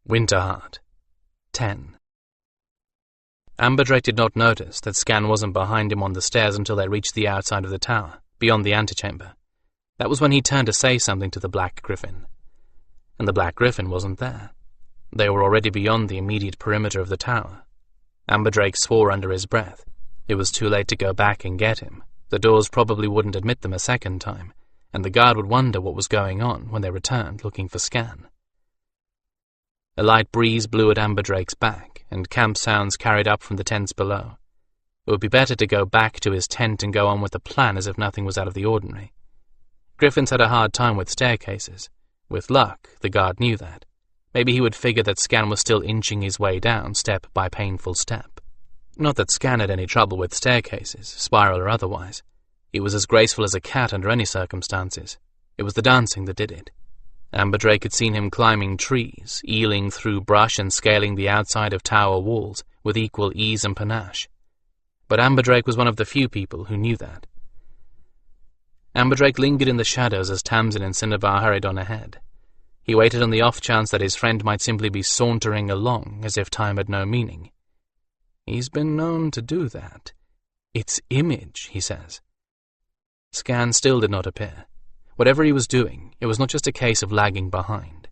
Winterheart. 10. Amberdrake did not notice that Skan wasn't behind him on the stairs until they reached the outside of the tower, beyond the antechamber. That was when he turned to say something to the Black Gryphon. And the Black Gryphon wasn't there. They were already beyond the immediate perimeter of the tower. Amberdrake swore under his breath. It was too late to go back and get him. The doors probably wouldn't admit them a second time, and the guard would wonder what was going on when they returned looking for Skan. A light breeze blew at Amberdrake's back, and camp sounds carried up from the tents below. It would be better to go back to his tent and go on with the plan as if nothing was out of the ordinary. Gryphons had a hard time with staircases. With luck, the guard knew that. Maybe he would figure that Skan was still inching his way down, step by painful step. Not that Skan had any trouble with staircases, spiral or otherwise. He was as graceful as a cat under any circumstances. It was the dancing that did it. Amberdrake had seen him climbing trees, eeling through brush and scaling the outside of tower walls with equal ease and panache. But Amberdrake was one of the few people who knew that. Amberdrake lingered in the shadows as Tamsin and Cinnabar hurried on ahead. He waited on the off chance that his friend might simply be sauntering along as if time had no meaning. He's been known to do that. It's image, he says. Skan still did not appear. Whatever he was doing, it was not just a case of lagging behind.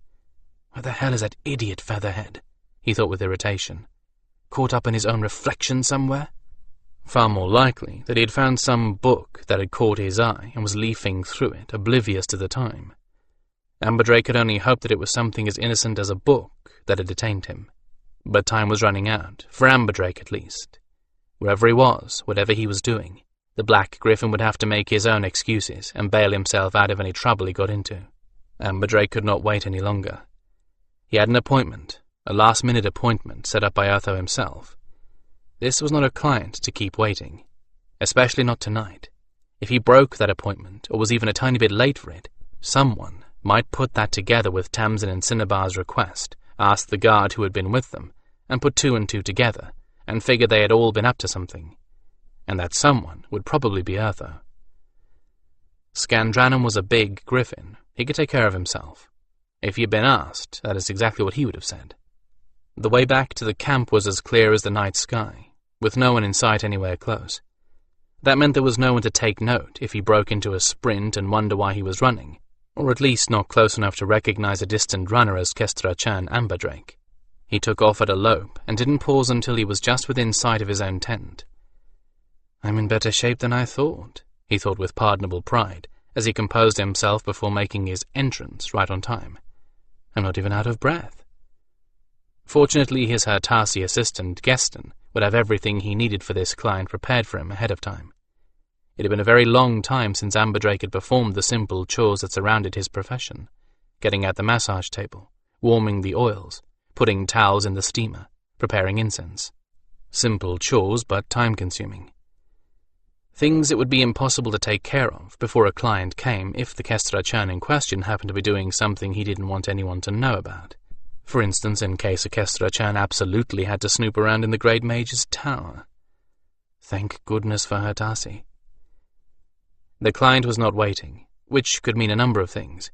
Where the hell is that idiot Featherhead? He thought with irritation. Caught up in his own reflection somewhere? Far more likely that he had found some book that had caught his eye and was leafing through it, oblivious to the time. Amberdrake could only hope that it was something as innocent as a book that had detained him. But time was running out, for Amberdrake at least. Wherever he was, whatever he was doing, the Black Gryphon would have to make his own excuses and bail himself out of any trouble he got into. Amberdrake could not wait any longer. He had an appointment, a last-minute appointment set up by Urtho himself. This was not a client to keep waiting, especially not tonight. If he broke that appointment, or was even a tiny bit late for it, someone might put that together with Tamsin and Cinnabar's request, ask the guard who had been with them, and put two and two together, and figure they had all been up to something. And that someone would probably be Urtho. Skandrannon was a big Gryphon. He could take care of himself. If he had been asked, that is exactly what he would have said. The way back to the camp was as clear as the night sky, with no one in sight anywhere close. That meant there was no one to take note if he broke into a sprint and wonder why he was running, or at least not close enough to recognize a distant runner as Kestrachan Amberdrake. He took off at a lope and didn't pause until he was just within sight of his own tent. I'm in better shape than I thought, he thought with pardonable pride, as he composed himself before making his entrance right on time. I'm not even out of breath. Fortunately, his Hertasi assistant, Geston, would have everything he needed for this client prepared for him ahead of time. It had been a very long time since Amberdrake had performed the simple chores that surrounded his profession, getting out the massage table, warming the oils, putting towels in the steamer, preparing incense. Simple chores, but time-consuming. Things it would be impossible to take care of before a client came if the Kestrachan in question happened to be doing something he didn't want anyone to know about. For instance, in case a Kestrachan absolutely had to snoop around in the Great Mage's tower. Thank goodness for Hertasi. The client was not waiting, which could mean a number of things.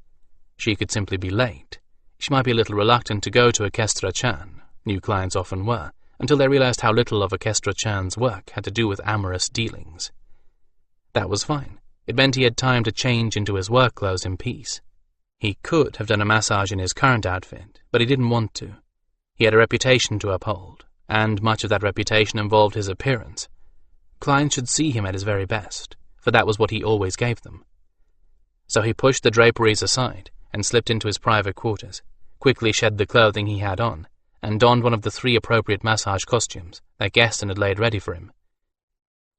She could simply be late. She might be a little reluctant to go to a Kestrachan, new clients often were, until they realized how little of a Kestrachan's work had to do with amorous dealings. That was fine. It meant he had time to change into his work clothes in peace. He could have done a massage in his current outfit, but he didn't want to. He had a reputation to uphold, and much of that reputation involved his appearance. Clients should see him at his very best, for that was what he always gave them. So he pushed the draperies aside and slipped into his private quarters, quickly shed the clothing he had on, and donned one of the 3 appropriate massage costumes that Geston had laid ready for him.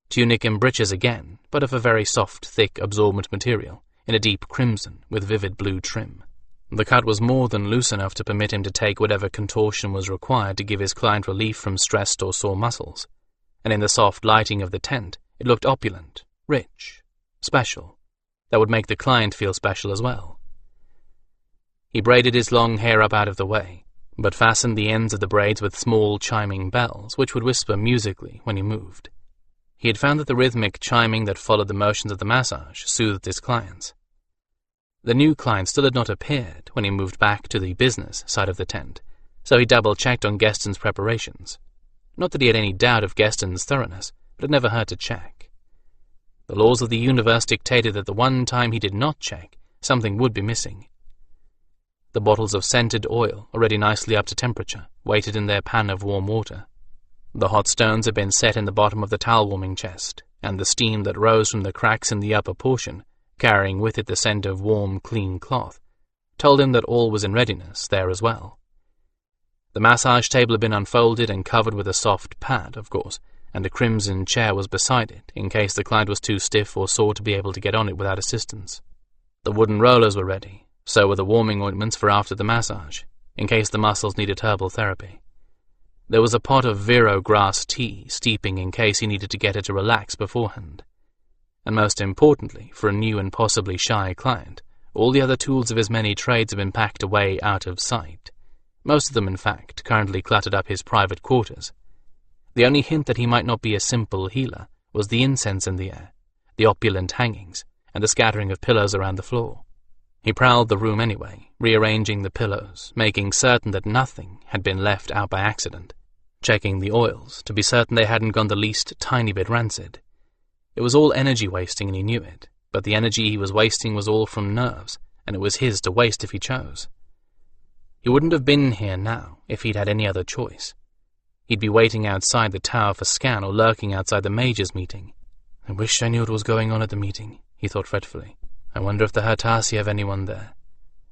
Tunic and breeches again, but of a very soft, thick, absorbent material, in a deep crimson with vivid blue trim. The cut was more than loose enough to permit him to take whatever contortion was required to give his client relief from stressed or sore muscles, and in the soft lighting of the tent, it looked opulent, rich, special. That would make the client feel special as well. He braided his long hair up out of the way, but fastened the ends of the braids with small chiming bells, which would whisper musically when he moved. He had found that the rhythmic chiming that followed the motions of the massage soothed his clients. The new client still had not appeared when he moved back to the business side of the tent, so he double-checked on Geston's preparations. Not that he had any doubt of Geston's thoroughness, but it never hurt to check. The laws of the universe dictated that the one time he did not check, something would be missing. The bottles of scented oil, already nicely up to temperature, waited in their pan of warm water. The hot stones had been set in the bottom of the towel-warming chest, and the steam that rose from the cracks in the upper portion, carrying with it the scent of warm, clean cloth, told him that all was in readiness there as well. The massage table had been unfolded and covered with a soft pad, of course, and a crimson chair was beside it, in case the client was too stiff or sore to be able to get on it without assistance. The wooden rollers were ready, so were the warming ointments for after the massage, in case the muscles needed herbal therapy. There was a pot of Vero grass tea steeping in case he needed to get her to relax beforehand. And most importantly, for a new and possibly shy client, all the other tools of his many trades had been packed away out of sight. Most of them, in fact, currently cluttered up his private quarters. The only hint that he might not be a simple healer was the incense in the air, the opulent hangings, and the scattering of pillows around the floor. He prowled the room anyway, rearranging the pillows, making certain that nothing had been left out by accident, checking the oils to be certain they hadn't gone the least tiny bit rancid. It was all energy wasting and he knew it, but the energy he was wasting was all from nerves, and it was his to waste if he chose. He wouldn't have been here now if he'd had any other choice. He'd be waiting outside the tower for Skan or lurking outside the Mage's meeting. I wish I knew what was going on at the meeting, he thought fretfully. I wonder if the Hertasi have anyone there.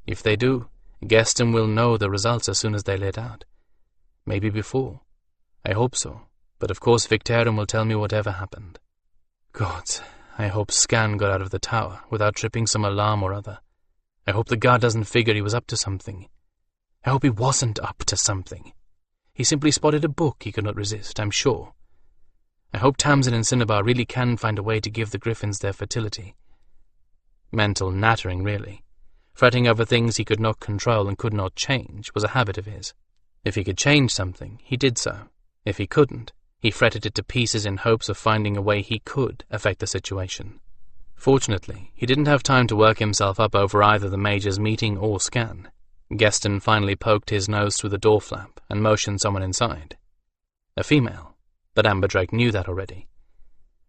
If they do, Geston will know the results as soon as they let out. Maybe before. I hope so, but of course Victorian will tell me whatever happened. Gods, I hope Skan got out of the tower without tripping some alarm or other. I hope the guard doesn't figure he was up to something. I hope he wasn't up to something. He simply spotted a book he could not resist, I'm sure. I hope Tamsin and Cinnabar really can find a way to give the Gryphons their fertility. Mental nattering, really. Fretting over things he could not control and could not change was a habit of his. If he could change something, he did so. If he couldn't, he fretted it to pieces in hopes of finding a way he could affect the situation. Fortunately, he didn't have time to work himself up over either the Mage's meeting or Skan. Geston finally poked his nose through the door flap and motioned someone inside. A female, but Amberdrake knew that already.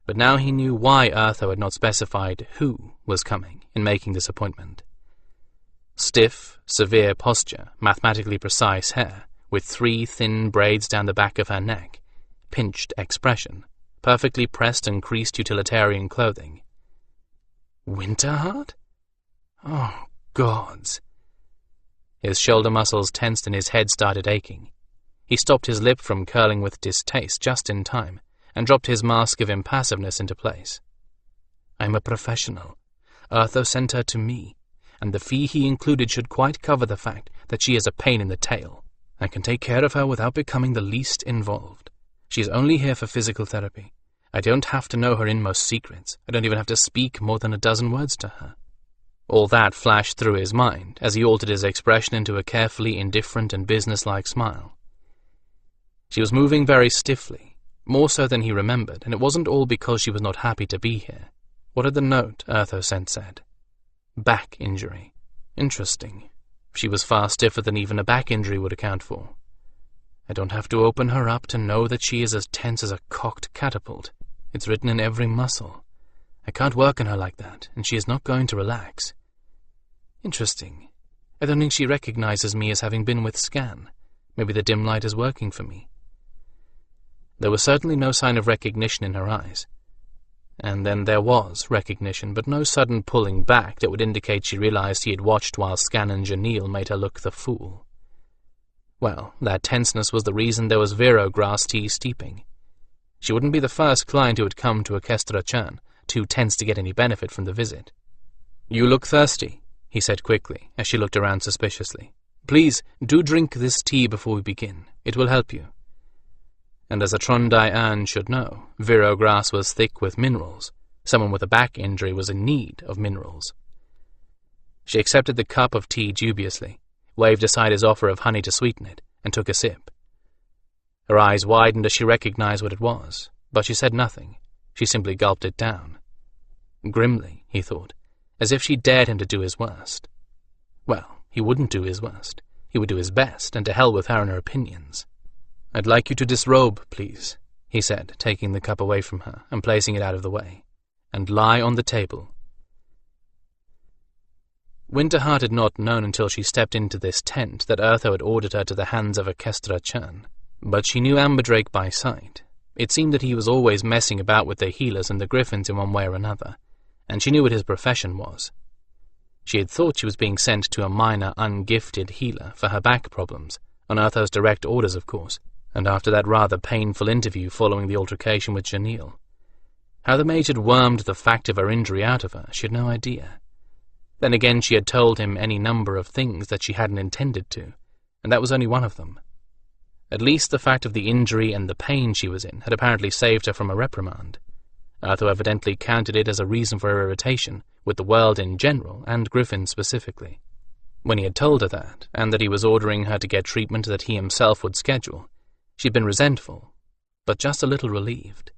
But now he knew why Urtho had not specified who was coming in making this appointment. Stiff, severe posture, mathematically precise hair, with 3 thin braids down the back of her neck, pinched expression, perfectly pressed and creased utilitarian clothing. Winterheart? Oh, gods. His shoulder muscles tensed and his head started aching. He stopped his lip from curling with distaste just in time and dropped his mask of impassiveness into place. I'm a professional. Urtho sent her to me, and the fee he included should quite cover the fact that she is a pain in the tail. I can take care of her without becoming the least involved. She is only here for physical therapy. I don't have to know her inmost secrets. I don't even have to speak more than a dozen words to her. All that flashed through his mind as he altered his expression into a carefully indifferent and businesslike smile. She was moving very stiffly, more so than he remembered, and it wasn't all because she was not happy to be here. What had the note Urtho sent said? Back injury. Interesting. She was far stiffer than even a back injury would account for. I don't have to open her up to know that she is as tense as a cocked catapult. It's written in every muscle. I can't work on her like that, and she is not going to relax. Interesting. I don't think she recognizes me as having been with Skan. Maybe the dim light is working for me. There was certainly no sign of recognition in her eyes. And then there was recognition, but no sudden pulling back that would indicate she realized he had watched while Skan and Janelle made her look the fool. Well, that tenseness was the reason there was Vero grass tea steeping. She wouldn't be the first client who had come to Orchestra Churn, too tense to get any benefit from the visit. You look thirsty, he said quickly, as she looked around suspiciously. Please, do drink this tea before we begin. It will help you. And as a Trondai Anne should know, Vero grass was thick with minerals. Someone with a back injury was in need of minerals. She accepted the cup of tea dubiously, waved aside his offer of honey to sweeten it, and took a sip. Her eyes widened as she recognized what it was, but she said nothing. She simply gulped it down. Grimly, he thought, as if she dared him to do his worst. Well, he wouldn't do his worst. He would do his best, and to hell with her and her opinions. "I'd like you to disrobe, please," he said, taking the cup away from her and placing it out of the way, "and lie on the table." Winterheart had not known until she stepped into this tent that Urtho had ordered her to the hands of a Kestra Churn, but she knew Amberdrake by sight. It seemed that he was always messing about with the healers and the Gryphons in one way or another, and she knew what his profession was. She had thought she was being sent to a minor, ungifted healer for her back problems, on Urtho's direct orders, of course, and after that rather painful interview following the altercation with Janelle. How the mage had wormed the fact of her injury out of her, she had no idea. Then again she had told him any number of things that she hadn't intended to, and that was only one of them. At least the fact of the injury and the pain she was in had apparently saved her from a reprimand. Urtho evidently counted it as a reason for her irritation, with the world in general, and Gryphon specifically. When he had told her that, and that he was ordering her to get treatment that he himself would schedule, she'd been resentful, but just a little relieved.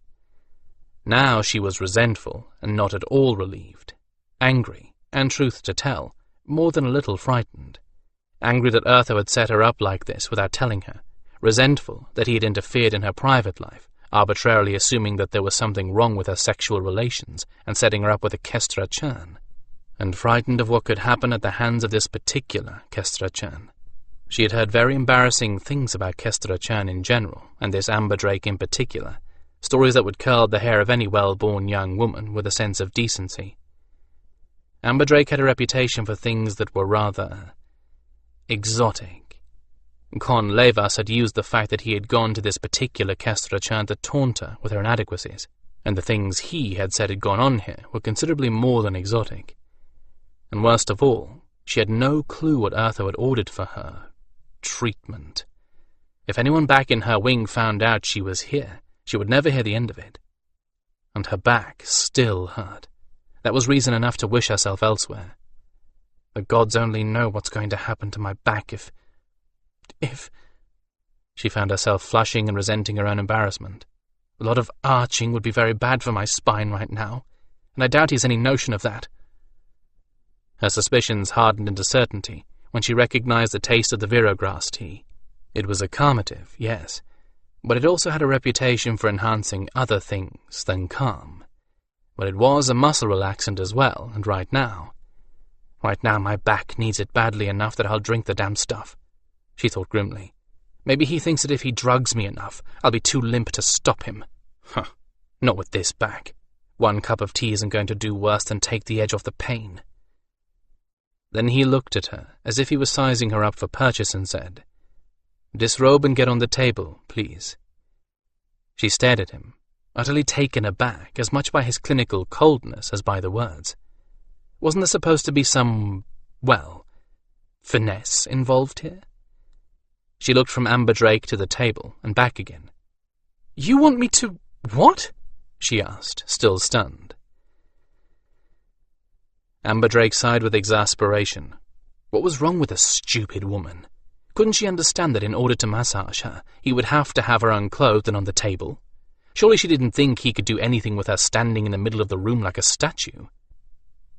Now she was resentful, and not at all relieved. Angry, and truth to tell, more than a little frightened. Angry that Urtho had set her up like this without telling her. Resentful that he had interfered in her private life, arbitrarily assuming that there was something wrong with her sexual relations and setting her up with a Kestra Churn. And frightened of what could happen at the hands of this particular Kestra Churn. She had heard very embarrassing things about Kestra Churn in general, and this Amberdrake in particular, stories that would curl the hair of any well-born young woman with a sense of decency. Amberdrake had a reputation for things that were rather exotic. Con Levas had used the fact that he had gone to this particular Kestra Churn to taunt her with her inadequacies, and the things he had said had gone on here were considerably more than exotic. And worst of all, she had no clue what Urtho had ordered for her. Treatment. If anyone back in her wing found out she was here, she would never hear the end of it. And her back still hurt. That was reason enough to wish herself elsewhere. The gods only know what's going to happen to my back if... She found herself flushing and resenting her own embarrassment. A lot of arching would be very bad for my spine right now, and I doubt he has any notion of that. Her suspicions hardened into certainty when she recognized the taste of the Virogras tea. It was a calmative, yes, but it also had a reputation for enhancing other things than calm. But it was a muscle relaxant as well, and right now my back needs it badly enough that I'll drink the damn stuff, she thought grimly. Maybe he thinks that if he drugs me enough, I'll be too limp to stop him. Huh, not with this back. One cup of tea isn't going to do worse than take the edge off the pain. Then he looked at her, as if he was sizing her up for purchase, and said, "Disrobe and get on the table, please." She stared at him, utterly taken aback, as much by his clinical coldness as by the words. Wasn't there supposed to be some, finesse involved here? She looked from Amberdrake to the table and back again. "You want me to... what?" she asked, still stunned. Amberdrake sighed with exasperation. What was wrong with the stupid woman? Couldn't she understand that in order to massage her, he would have to have her unclothed and on the table? Surely she didn't think he could do anything with her standing in the middle of the room like a statue.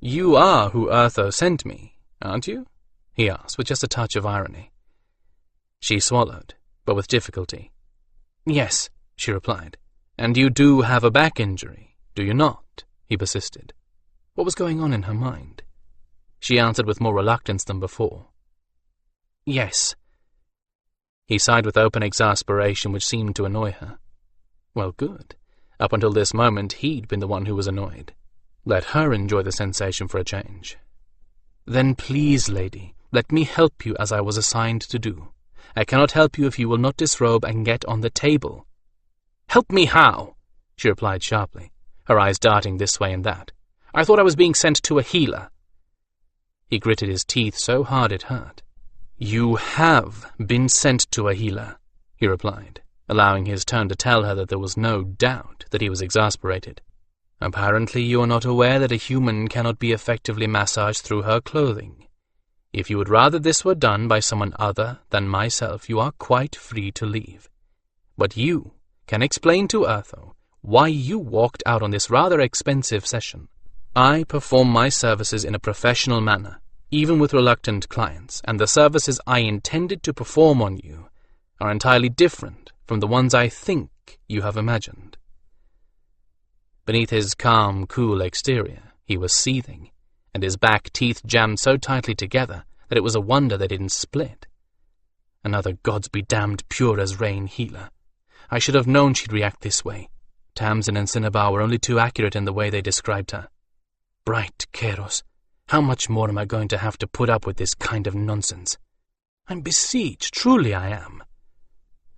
"You are who Urtho sent me, aren't you?" he asked, with just a touch of irony. She swallowed, but with difficulty. "Yes," she replied. "And you do have a back injury, do you not?" he persisted. What was going on in her mind? She answered with more reluctance than before. "Yes." He sighed with open exasperation which seemed to annoy her. Well, good. Up until this moment he'd been the one who was annoyed. Let her enjoy the sensation for a change. "Then please, lady, let me help you as I was assigned to do. I cannot help you if you will not disrobe and get on the table." "Help me how?" she replied sharply, her eyes darting this way and that. "I thought I was being sent to a healer." He gritted his teeth so hard it hurt. "You have been sent to a healer," he replied, allowing his tone to tell her that there was no doubt that he was exasperated. "Apparently you are not aware that a human cannot be effectively massaged through her clothing. If you would rather this were done by someone other than myself, you are quite free to leave. But you can explain to Urtho why you walked out on this rather expensive session. I perform my services in a professional manner, even with reluctant clients, and the services I intended to perform on you are entirely different from the ones I think you have imagined." Beneath his calm, cool exterior, he was seething, and his back teeth jammed so tightly together that it was a wonder they didn't split. Another gods-be-damned pure-as-rain healer. I should have known she'd react this way. Tamsin and Cinnabar were only too accurate in the way they described her. Bright Keros, how much more am I going to have to put up with this kind of nonsense? I'm besieged, truly I am.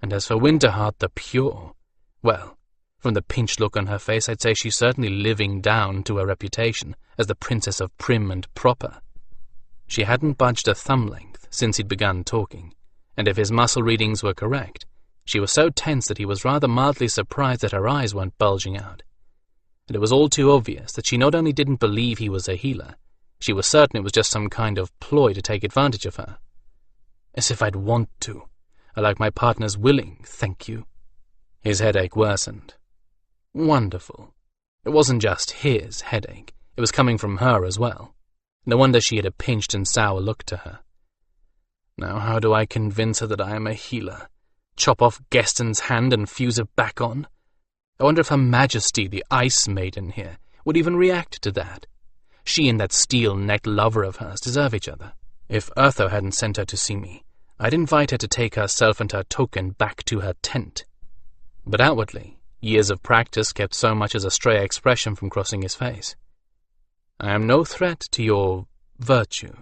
And as for Winterheart the Pure, well, from the pinched look on her face, I'd say she's certainly living down to her reputation as the princess of prim and proper. She hadn't budged a thumb length since he'd begun talking, and if his muscle readings were correct, she was so tense that he was rather mildly surprised that her eyes weren't bulging out. And it was all too obvious that she not only didn't believe he was a healer, she was certain it was just some kind of ploy to take advantage of her. As if I'd want to. I like my partner's willing, thank you. His headache worsened. Wonderful. It wasn't just his headache, it was coming from her as well. No wonder she had a pinched and sour look to her. Now how do I convince her that I am a healer? Chop off Geston's hand and fuse it back on? I wonder if Her Majesty, the Ice Maiden here, would even react to that. She and that steel-necked lover of hers deserve each other. If Urtho hadn't sent her to see me, I'd invite her to take herself and her token back to her tent. But outwardly, years of practice kept so much as a stray expression from crossing his face. I am no threat to your virtue,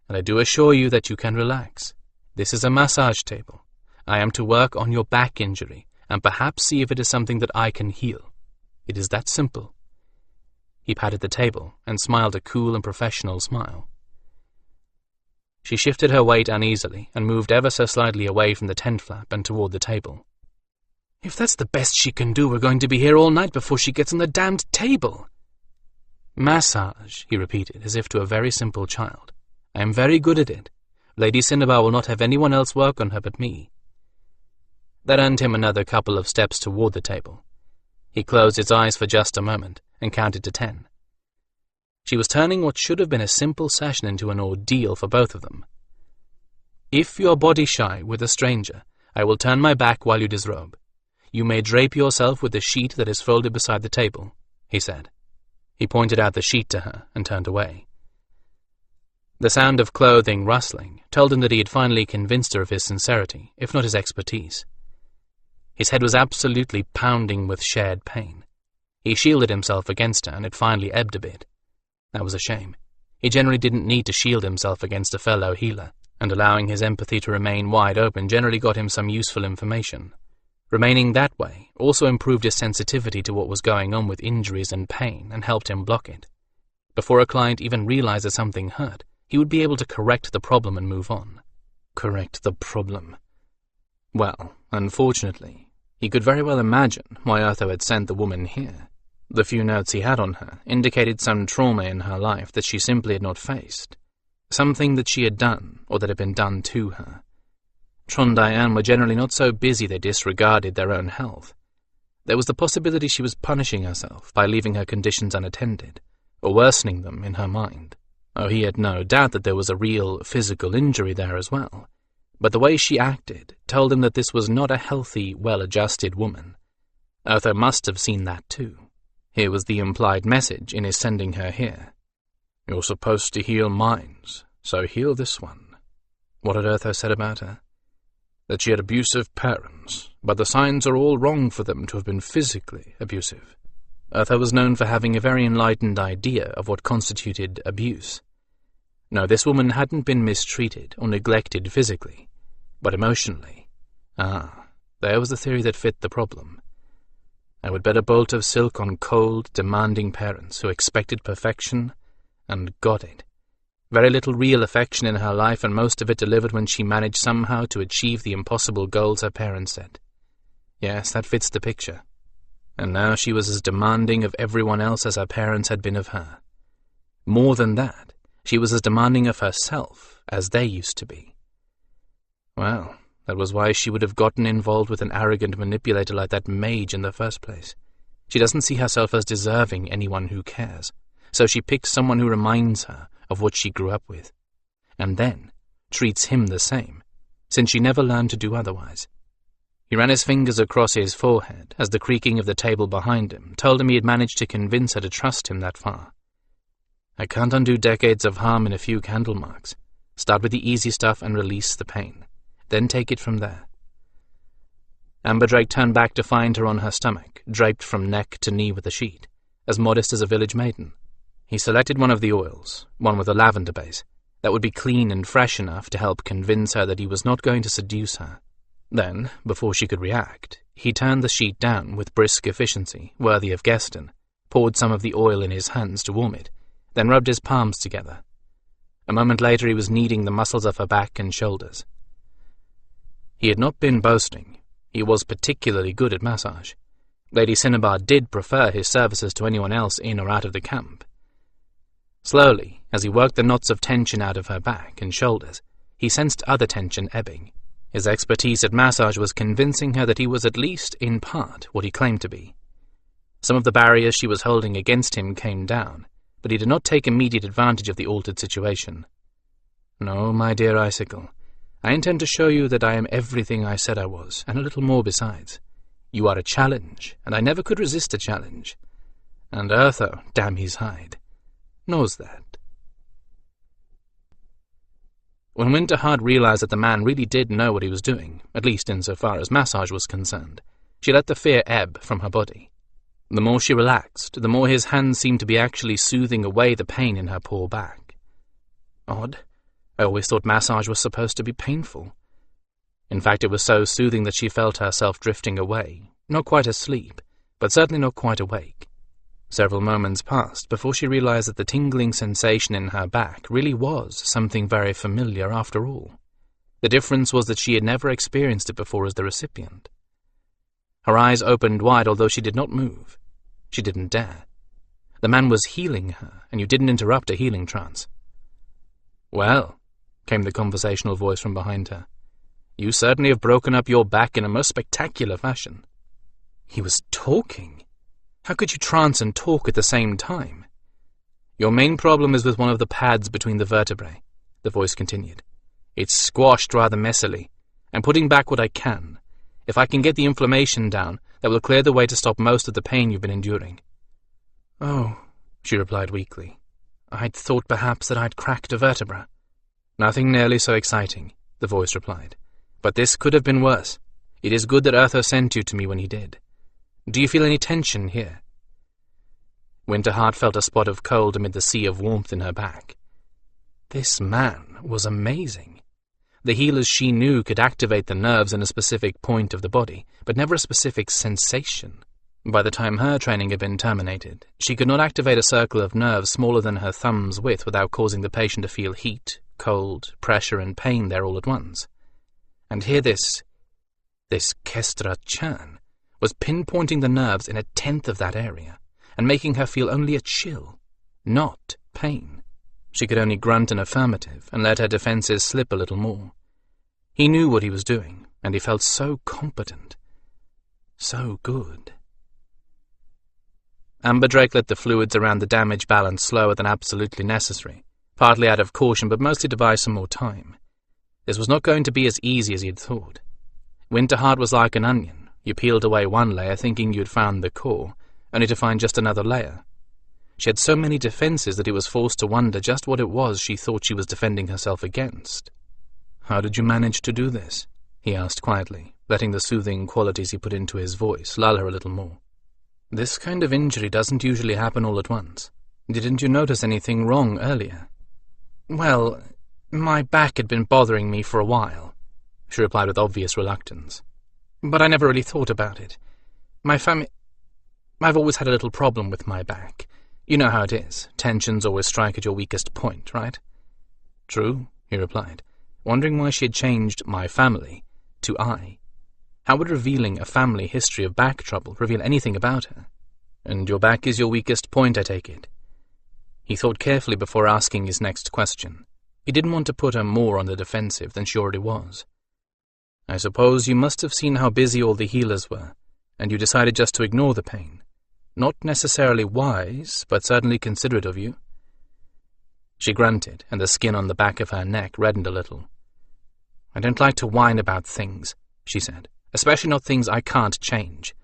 and I do assure you that you can relax. This is a massage table. I am to work on your back injury, and perhaps see if it is something that I can heal. It is that simple. He patted the table and smiled a cool and professional smile. She shifted her weight uneasily and moved ever so slightly away from the tent flap and toward the table. If that's the best she can do, we're going to be here all night before she gets on the damned table. Massage, he repeated, as if to a very simple child. I am very good at it. Lady Cinnabar will not have anyone else work on her but me. That earned him another couple of steps toward the table. He closed his eyes for just a moment and counted to 10. She was turning what should have been a simple session into an ordeal for both of them. If you're body shy with a stranger, I will turn my back while you disrobe. You may drape yourself with the sheet that is folded beside the table, he said. He pointed out the sheet to her and turned away. The sound of clothing rustling told him that he had finally convinced her of his sincerity, if not his expertise. His head was absolutely pounding with shared pain. He shielded himself against her, and it finally ebbed a bit. That was a shame. He generally didn't need to shield himself against a fellow healer, and allowing his empathy to remain wide open generally got him some useful information. Remaining that way also improved his sensitivity to what was going on with injuries and pain and helped him block it. Before a client even realized that something hurt, he would be able to correct the problem and move on. Correct the problem. Well, unfortunately, he could very well imagine why Urtho had sent the woman here. The few notes he had on her indicated some trauma in her life that she simply had not faced. Something that she had done, or that had been done to her. Trondayan were generally not so busy they disregarded their own health. There was the possibility she was punishing herself by leaving her conditions unattended, or worsening them in her mind. Oh, he had no doubt that there was a real physical injury there as well. But the way she acted told him that this was not a healthy, well-adjusted woman. Urtho must have seen that too. Here was the implied message in his sending her here. You're supposed to heal minds, so heal this one. What had Urtho said about her? That she had abusive parents, but the signs are all wrong for them to have been physically abusive. Urtho was known for having a very enlightened idea of what constituted abuse. No, this woman hadn't been mistreated or neglected physically, but emotionally. Ah, there was the theory that fit the problem. I would bet a bolt of silk on cold, demanding parents who expected perfection and got it. Very little real affection in her life, and most of it delivered when she managed somehow to achieve the impossible goals her parents set. Yes, that fits the picture. And now she was as demanding of everyone else as her parents had been of her. More than that, she was as demanding of herself as they used to be. Well, that was why she would have gotten involved with an arrogant manipulator like that mage in the first place. She doesn't see herself as deserving anyone who cares, so she picks someone who reminds her of what she grew up with. and then treats him the same, since she never learned to do otherwise. He ran his fingers across his forehead as the creaking of the table behind him told him he had managed to convince her to trust him that far. I can't undo decades of harm in a few candle marks. Start with the easy stuff and release the pain. Then take it from there. Amberdrake turned back to find her on her stomach, draped from neck to knee with a sheet, as modest as a village maiden. He selected one of the oils, one with a lavender base, that would be clean and fresh enough to help convince her that he was not going to seduce her. Then, before she could react, he turned the sheet down with brisk efficiency, worthy of Gaston, poured some of the oil in his hands to warm it, then rubbed his palms together. A moment later he was kneading the muscles of her back and shoulders. He had not been boasting. He was particularly good at massage. Lady Cinnabar did prefer his services to anyone else in or out of the camp. Slowly, as he worked the knots of tension out of her back and shoulders, he sensed other tension ebbing. His expertise at massage was convincing her that he was at least, in part, what he claimed to be. Some of the barriers she was holding against him came down, but he did not take immediate advantage of the altered situation. No, my dear Icicle, I intend to show you that I am everything I said I was, and a little more besides. You are a challenge, and I never could resist a challenge. And Urtho, damn his hide, knows that. When Winterheart realized that the man really did know what he was doing, at least insofar as massage was concerned, she let the fear ebb from her body. The more she relaxed, the more his hands seemed to be actually soothing away the pain in her poor back. Odd. I always thought massage was supposed to be painful. In fact, it was so soothing that she felt herself drifting away, not quite asleep, but certainly not quite awake. Several moments passed before she realized that the tingling sensation in her back really was something very familiar after all. The difference was that she had never experienced it before as the recipient. Her eyes opened wide, although she did not move. She didn't dare. The man was healing her, and you didn't interrupt a healing trance. "Well," came the conversational voice from behind her, "you certainly have broken up your back in a most spectacular fashion." He was talking. How could you trance and talk at the same time? "Your main problem is with one of the pads between the vertebrae," the voice continued. "It's squashed rather messily. I'm putting back what I can. If I can get the inflammation down, that will clear the way to stop most of the pain you've been enduring." "Oh," she replied weakly. "I'd thought perhaps that I'd cracked a vertebra." "Nothing nearly so exciting," the voice replied. "But this could have been worse. It is good that Urtho sent you to me when he did. Do you feel any tension here?" Winterheart felt a spot of cold amid the sea of warmth in her back. This man was amazing. The healers she knew could activate the nerves in a specific point of the body, but never a specific sensation. By the time her training had been terminated, she could not activate a circle of nerves smaller than her thumb's width without causing the patient to feel heat, cold, pressure, and pain there all at once. And here this Kestra Chan was pinpointing the nerves in 1/10 of that area, and making her feel only a chill, not pain. She could only grunt an affirmative and let her defenses slip a little more. He knew what he was doing, and he felt so competent, so good. Amberdrake let the fluids around the damage balance slower than absolutely necessary, partly out of caution but mostly to buy some more time. This was not going to be as easy as he had thought. Winterheart was like an onion. You peeled away one layer thinking you had found the core, only to find just another layer. She had so many defenses that he was forced to wonder just what it was she thought she was defending herself against. "How did you manage to do this?" he asked quietly, letting the soothing qualities he put into his voice lull her a little more. "This kind of injury doesn't usually happen all at once. Didn't you notice anything wrong earlier?" "Well, my back had been bothering me for a while," she replied with obvious reluctance. "But I never really thought about it. I've always had a little problem with my back. You know how it is. Tensions always strike at your weakest point, right?" "True," he replied, wondering why she had changed "my family" to "I." How would revealing a family history of back trouble reveal anything about her? "And your back is your weakest point, I take it?" He thought carefully before asking his next question. He didn't want to put her more on the defensive than she already was. "I suppose you must have seen how busy all the healers were, and you decided just to ignore the pain. Not necessarily wise, but certainly considerate of you." She grunted, and the skin on the back of her neck reddened a little. "I don't like to whine about things," she said, "especially not things I can't change.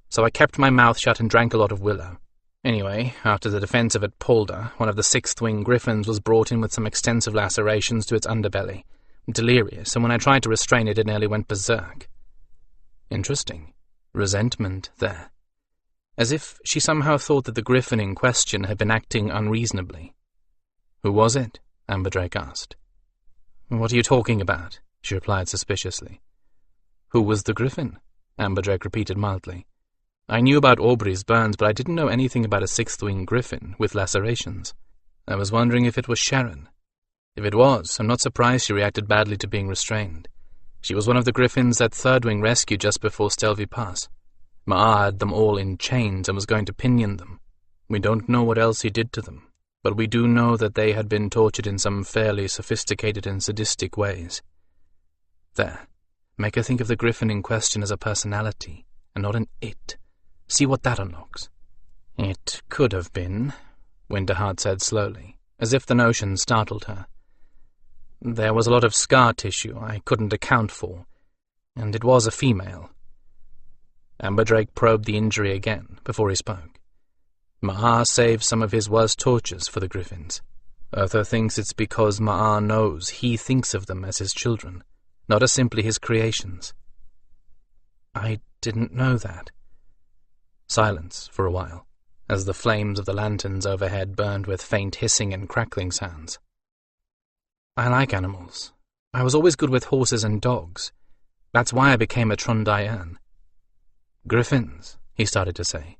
So I kept my mouth shut and drank a lot of willow. Anyway, after the defense of at Polder, one of the sixth-wing Gryphons was brought in with some extensive lacerations to its underbelly, delirious, and when I tried to restrain it, it nearly went berserk." Interesting. Resentment there. As if she somehow thought that the Gryphon in question had been acting unreasonably. "Who was it?" Amberdrake asked. "What are you talking about?" she replied suspiciously. "Who was the Gryphon?" Amberdrake repeated mildly. "I knew about Aubrey's burns, but I didn't know anything about a sixth-wing Gryphon with lacerations. I was wondering if it was Sharon. If it was, I'm not surprised she reacted badly to being restrained. She was one of the Gryphons that third-wing rescued just before Stelvy Pass. Maar had them all in chains and was going to pinion them. We don't know what else he did to them, but we do know that they had been tortured in some fairly sophisticated and sadistic ways. There, make her think of the Gryphon in question as a personality, and not an it. See what that unlocks." "It could have been," Winterheart said slowly, as if the notion startled her. "There was a lot of scar tissue I couldn't account for, and it was a female." Amberdrake probed the injury again before he spoke. "Maar saved some of his worst tortures for the Gryphons. Urtho thinks it's because Maar knows he thinks of them as his children, not as simply his creations." "I didn't know that." Silence for a while, as the flames of the lanterns overhead burned with faint hissing and crackling sounds. "I like animals. I was always good with horses and dogs. That's why I became a Trondayan." "Gryphons," he started to say.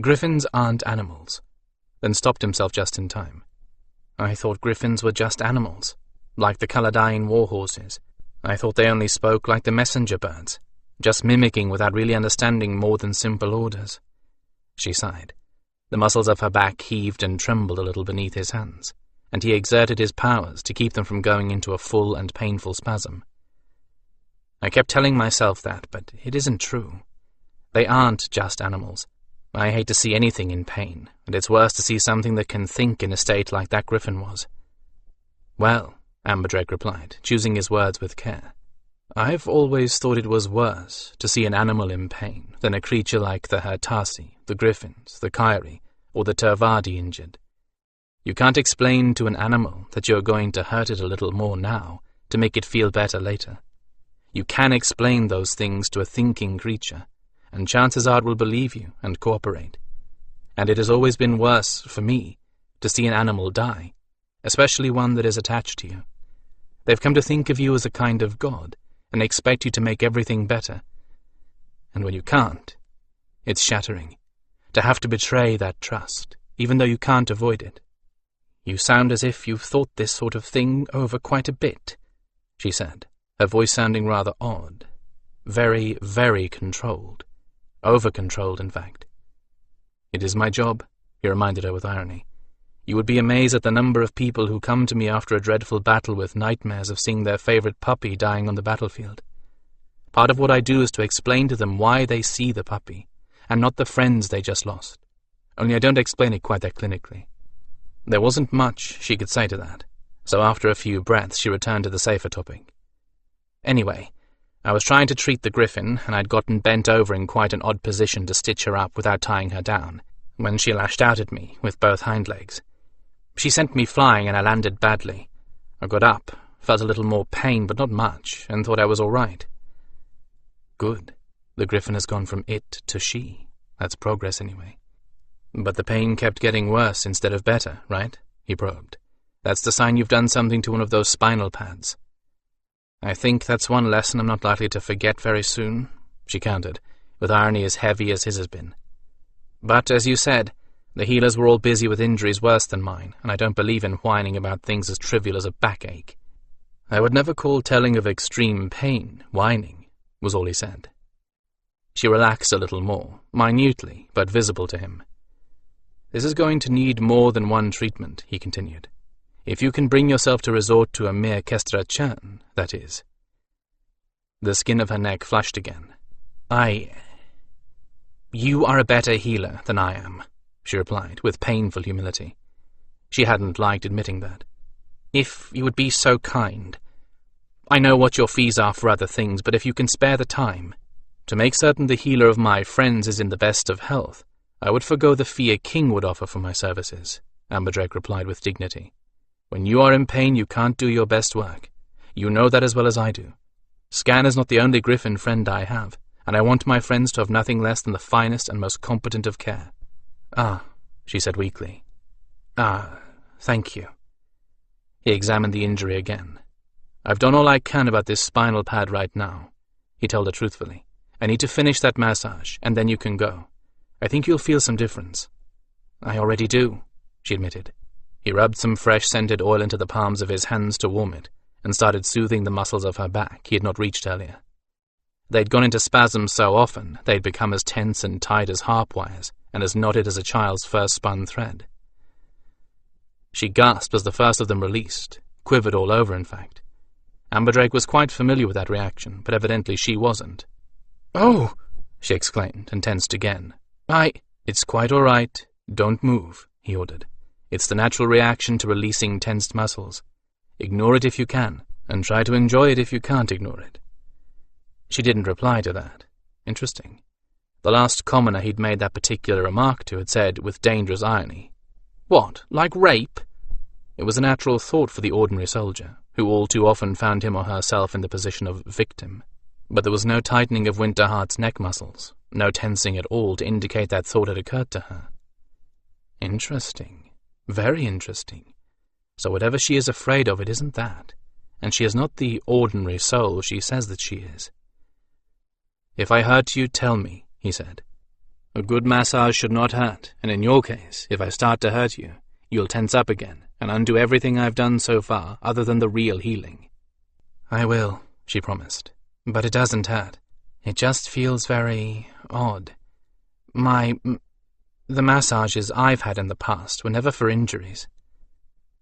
"Gryphons aren't animals," then stopped himself just in time. "I thought Gryphons were just animals, like the Caladine war horses. I thought they only spoke like the messenger birds, just mimicking without really understanding more than simple orders." She sighed. The muscles of her back heaved and trembled a little beneath his hands, and he exerted his powers to keep them from going into a full and painful spasm. "I kept telling myself that, but it isn't true. They aren't just animals. I hate to see anything in pain, and it's worse to see something that can think in a state like that Gryphon was." "Well," Amberdrake replied, choosing his words with care, "I've always thought it was worse to see an animal in pain than a creature like the Hertasi, the Gryphons, the Kyrie, or the Tervadi injured. You can't explain to an animal that you're going to hurt it a little more now to make it feel better later. You can explain those things to a thinking creature, and chances are it will believe you and cooperate. And it has always been worse, for me, to see an animal die, especially one that is attached to you. They've come to think of you as a kind of god, and expect you to make everything better. And when you can't, it's shattering, to have to betray that trust, even though you can't avoid it. You sound as if you've thought this sort of thing over quite a bit," she said, her voice sounding rather odd. Very, very controlled. Over-controlled, in fact. "It is my job," he reminded her with irony. "You would be amazed at the number of people who come to me after a dreadful battle with nightmares of seeing their favorite puppy dying on the battlefield. Part of what I do is to explain to them why they see the puppy, and not the friends they just lost. Only I don't explain it quite that clinically." There wasn't much she could say to that, so after a few breaths she returned to the safer topic. "Anyway, I was trying to treat the Gryphon, and I'd gotten bent over in quite an odd position to stitch her up without tying her down, when she lashed out at me with both hind legs. She sent me flying, and I landed badly. I got up, felt a little more pain, but not much, and thought I was all right." "Good. The Gryphon has gone from it to she. That's progress anyway." "But the pain kept getting worse instead of better, right?" he probed. "That's the sign you've done something to one of those spinal pads." "I think that's one lesson I'm not likely to forget very soon," she countered, with irony as heavy as his has been. "But, as you said, the healers were all busy with injuries worse than mine, and I don't believe in whining about things as trivial as a backache." "I would never call telling of extreme pain whining," was all he said. She relaxed a little more, minutely, but visible to him. "This is going to need more than one treatment," he continued. "If you can bring yourself to resort to a mere kestrachan, that is." The skin of her neck flushed again. "You are a better healer than I am," she replied, with painful humility. She hadn't liked admitting that. "If you would be so kind. I know what your fees are for other things, but if you can spare the time. To make certain the healer of my friends is in the best of health, I would forgo the fee a king would offer for my services," Amberdrake replied with dignity. "When you are in pain, you can't do your best work. You know that as well as I do. Skan is not the only Gryphon friend I have, and I want my friends to have nothing less than the finest and most competent of care." "Ah," she said weakly. "Ah, thank you." He examined the injury again. "I've done all I can about this spinal pad right now," he told her truthfully. "I need to finish that massage, and then you can go. I think you'll feel some difference." "I already do," she admitted. He rubbed some fresh scented oil into the palms of his hands to warm it, and started soothing the muscles of her back he had not reached earlier. They'd gone into spasms so often they'd become as tense and tight as harp wires, and as knotted as a child's first spun thread. She gasped as the first of them released, quivered all over, in fact. Amberdrake was quite familiar with that reaction, but evidently she wasn't. "Oh!" she exclaimed, and tensed again. "It's quite all right. Don't move," he ordered. "It's the natural reaction to releasing tensed muscles. Ignore it if you can, and try to enjoy it if you can't ignore it." She didn't reply to that. Interesting. The last commoner he'd made that particular remark to had said, with dangerous irony, "What, like rape?" It was a natural thought for the ordinary soldier, who all too often found him or herself in the position of victim. But there was no tightening of Winterheart's neck muscles, no tensing at all to indicate that thought had occurred to her. Interesting. Very interesting. So whatever she is afraid of, it isn't that, and she is not the ordinary soul she says that she is. "If I hurt you, tell me," he said. "A good massage should not hurt, and in your case, if I start to hurt you, you'll tense up again and undo everything I've done so far other than the real healing." "I will," she promised, "but it doesn't hurt. It just feels very odd. The massages I've had in the past were never for injuries."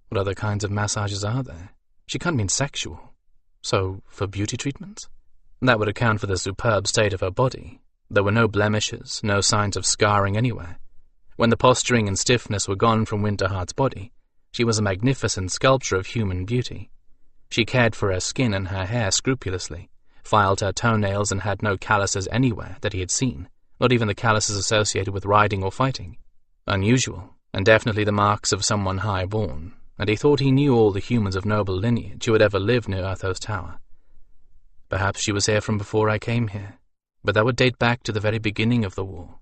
What other kinds of massages are there? She can't mean sexual. So, for beauty treatments? That would account for the superb state of her body. There were no blemishes, no signs of scarring anywhere. When the posturing and stiffness were gone from Winterheart's body, she was a magnificent sculpture of human beauty. She cared for her skin and her hair scrupulously, filed her toenails and had no calluses anywhere that he had seen, not even the calluses associated with riding or fighting. Unusual, and definitely the marks of someone high-born, and he thought he knew all the humans of noble lineage who had ever lived near Urtho's tower. Perhaps she was here from before I came here, but that would date back to the very beginning of the war.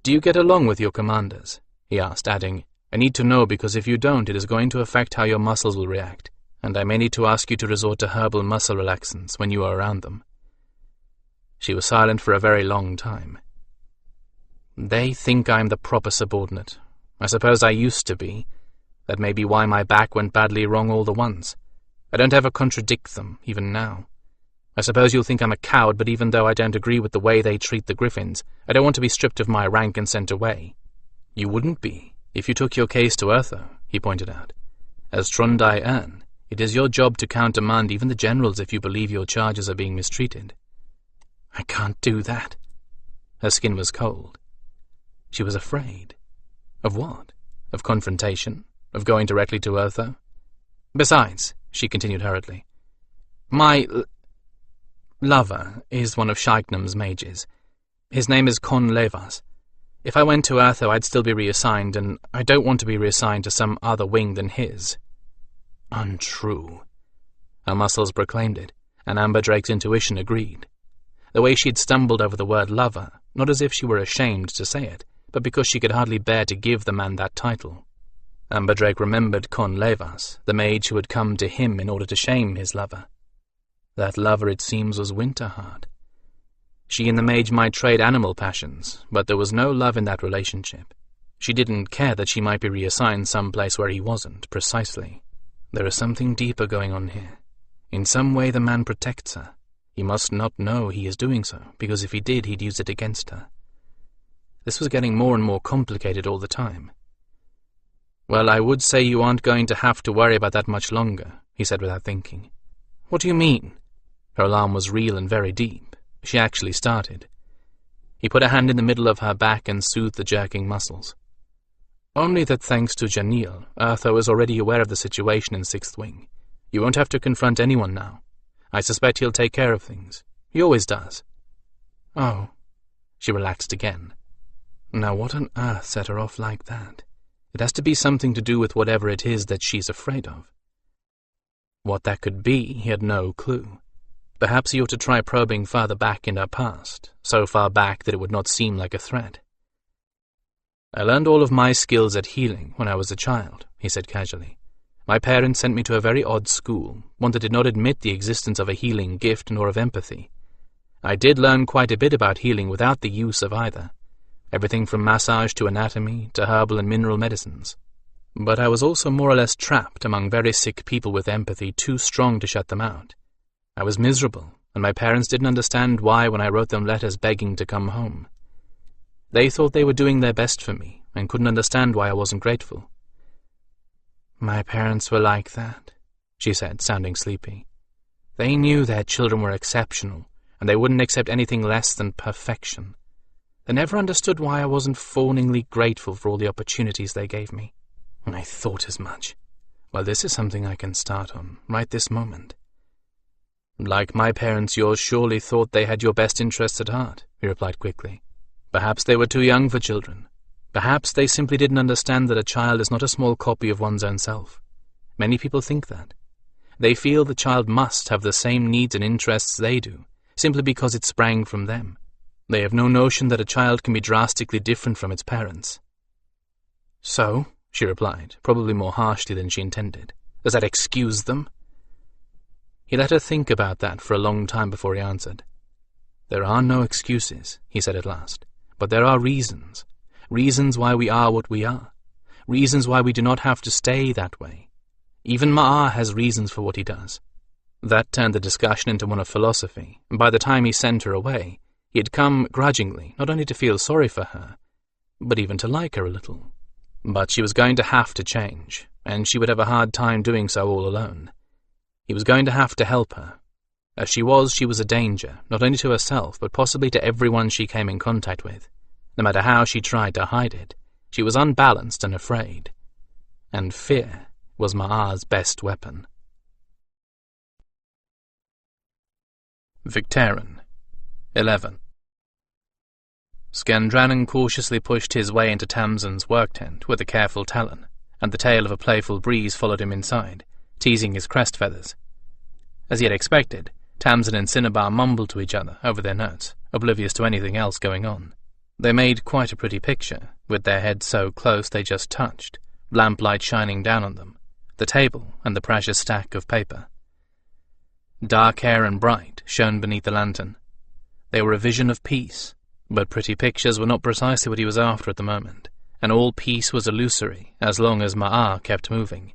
"Do you get along with your commanders?" he asked, adding, "I need to know because if you don't, it is going to affect how your muscles will react, and I may need to ask you to resort to herbal muscle relaxants when you are around them." She was silent for a very long time. "They think I'm the proper subordinate. I suppose I used to be. That may be why my back went badly wrong all the once. I don't ever contradict them, even now. I suppose you'll think I'm a coward, but even though I don't agree with the way they treat the Gryphons, I don't want to be stripped of my rank and sent away." "You wouldn't be, if you took your case to Urtho," he pointed out. "As Trundai Ern, it is your job to countermand even the generals if you believe your charges are being mistreated." "I can't do that." Her skin was cold. She was afraid. Of what? Of confrontation? Of going directly to Urtho? "Besides," she continued hurriedly, "my lover is one of Shaiknam's mages. His name is Kon Levas. If I went to Urtho, I'd still be reassigned, and I don't want to be reassigned to some other wing than his." Untrue. Her muscles proclaimed it, and Amberdrake's intuition agreed. The way she'd stumbled over the word lover, not as if she were ashamed to say it, but because she could hardly bear to give the man that title. Amberdrake remembered Kon Levas, the mage who had come to him in order to shame his lover. That lover, it seems, was Winterheart. She and the mage might trade animal passions, but there was no love in that relationship. She didn't care that she might be reassigned someplace where he wasn't, precisely. There is something deeper going on here. In some way the man protects her. He must not know he is doing so, because if he did, he'd use it against her. This was getting more and more complicated all the time. "Well, I would say you aren't going to have to worry about that much longer," he said without thinking. "What do you mean?" Her alarm was real and very deep. She actually started. He put a hand in the middle of her back and soothed the jerking muscles. Only that thanks to Janil, Urtho is already aware of the situation in 6th Wing. You won't have to confront anyone now. I suspect he'll take care of things. He always does. Oh. She relaxed again. Now what on earth set her off like that? It has to be something to do with whatever it is that she's afraid of. What that could be, he had no clue. Perhaps he ought to try probing further back in her past, so far back that it would not seem like a threat. I learned all of my skills at healing when I was a child, he said casually. My parents sent me to a very odd school, one that did not admit the existence of a healing gift nor of empathy. I did learn quite a bit about healing without the use of either. Everything from massage to anatomy to herbal and mineral medicines. But I was also more or less trapped among very sick people with empathy too strong to shut them out. I was miserable, and my parents didn't understand why when I wrote them letters begging to come home. They thought they were doing their best for me, and couldn't understand why I wasn't grateful. My parents were like that, she said, sounding sleepy. They knew their children were exceptional, and they wouldn't accept anything less than perfection. They never understood why I wasn't fawningly grateful for all the opportunities they gave me. And I thought as much. Well, this is something I can start on, right this moment. Like my parents, yours surely thought they had your best interests at heart, he replied quickly. Perhaps they were too young for children. Perhaps they simply didn't understand that a child is not a small copy of one's own self. Many people think that. They feel the child must have the same needs and interests they do, simply because it sprang from them. They have no notion that a child can be drastically different from its parents. So, she replied, probably more harshly than she intended, does that excuse them? He let her think about that for a long time before he answered. There are no excuses, he said at last, but there are reasons. Reasons why we are what we are. Reasons why we do not have to stay that way. Even Maar has reasons for what he does. That turned the discussion into one of philosophy, and by the time he sent her away, he had come grudgingly not only to feel sorry for her, but even to like her a little. But she was going to have to change, and she would have a hard time doing so all alone. He was going to have to help her. As she was a danger, not only to herself, but possibly to everyone she came in contact with. No matter how she tried to hide it, she was unbalanced and afraid. And fear was Maar's best weapon. Victarion 11. Skandrannon cautiously pushed his way into Tamsin's work tent with a careful talon, and the tail of a playful breeze followed him inside, teasing his crest feathers. As he had expected, Tamsin and Cinnabar mumbled to each other over their notes, oblivious to anything else going on. They made quite a pretty picture, with their heads so close they just touched, lamplight shining down on them, the table and the precious stack of paper. Dark hair and bright shone beneath the lantern. They were a vision of peace, but pretty pictures were not precisely what he was after at the moment, and all peace was illusory as long as Maar kept moving.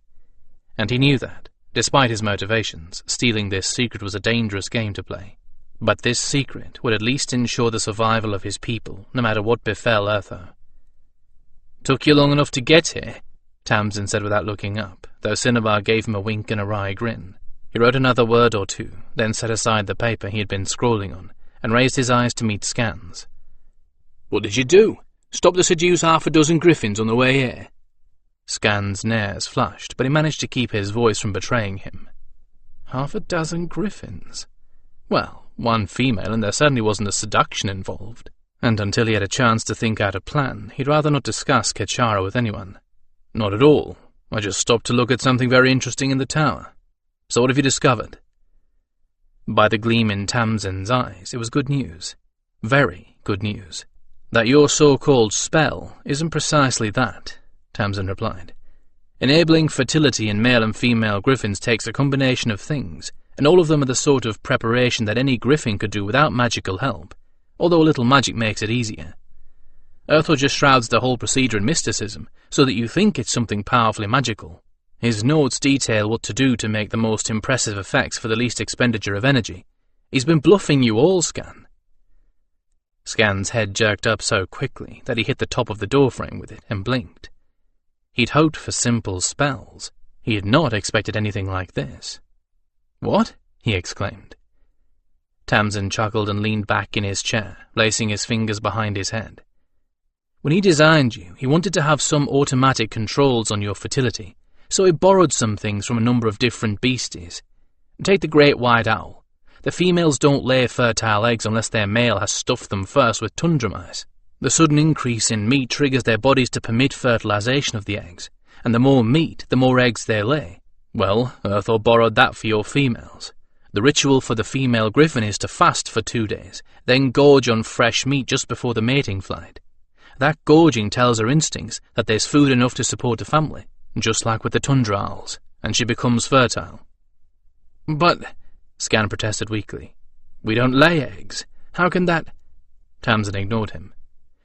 And he knew that, despite his motivations, stealing this secret was a dangerous game to play. But this secret would at least ensure the survival of his people, no matter what befell Urtho. "Took you long enough to get here?" Tamsin said without looking up, though Cinnabar gave him a wink and a wry grin. He wrote another word or two, then set aside the paper he had been scrawling on, and raised his eyes to meet Skan's. "What did you do? Stop to seduce half a dozen Gryphons on the way here?" Skan's nares flushed, but he managed to keep his voice from betraying him. Half a dozen Gryphons? Well, one female, and there certainly wasn't a seduction involved. And until he had a chance to think out a plan, he'd rather not discuss Ketchara with anyone. "Not at all. I just stopped to look at something very interesting in the tower. So what have you discovered?" By the gleam in Tamsin's eyes, it was good news. Very good news. "That your so-called spell isn't precisely that," Tamsin replied. "Enabling fertility in male and female Gryphons takes a combination of things, and all of them are the sort of preparation that any Gryphon could do without magical help, although a little magic makes it easier. Urtho just shrouds the whole procedure in mysticism, so that you think it's something powerfully magical. His notes detail what to do to make the most impressive effects for the least expenditure of energy. He's been bluffing you all, Skan." Skan's head jerked up so quickly that he hit the top of the doorframe with it and blinked. He'd hoped for simple spells. He had not expected anything like this. "What?" he exclaimed. Tamsin chuckled and leaned back in his chair, placing his fingers behind his head. When he designed you, he wanted to have some automatic controls on your fertility, so he borrowed some things from a number of different beasties. Take the great white owl. The females don't lay fertile eggs unless their male has stuffed them first with tundra mice. The sudden increase in meat triggers their bodies to permit fertilization of the eggs, and the more meat, the more eggs they lay. Well, Urtho borrowed that for your females. The ritual for the female Gryphon is to fast for 2 days, then gorge on fresh meat just before the mating flight. That gorging tells her instincts that there's food enough to support the family, just like with the tundra owls, and she becomes fertile. But, Skan protested weakly, we don't lay eggs. How can that— Tamsin ignored him.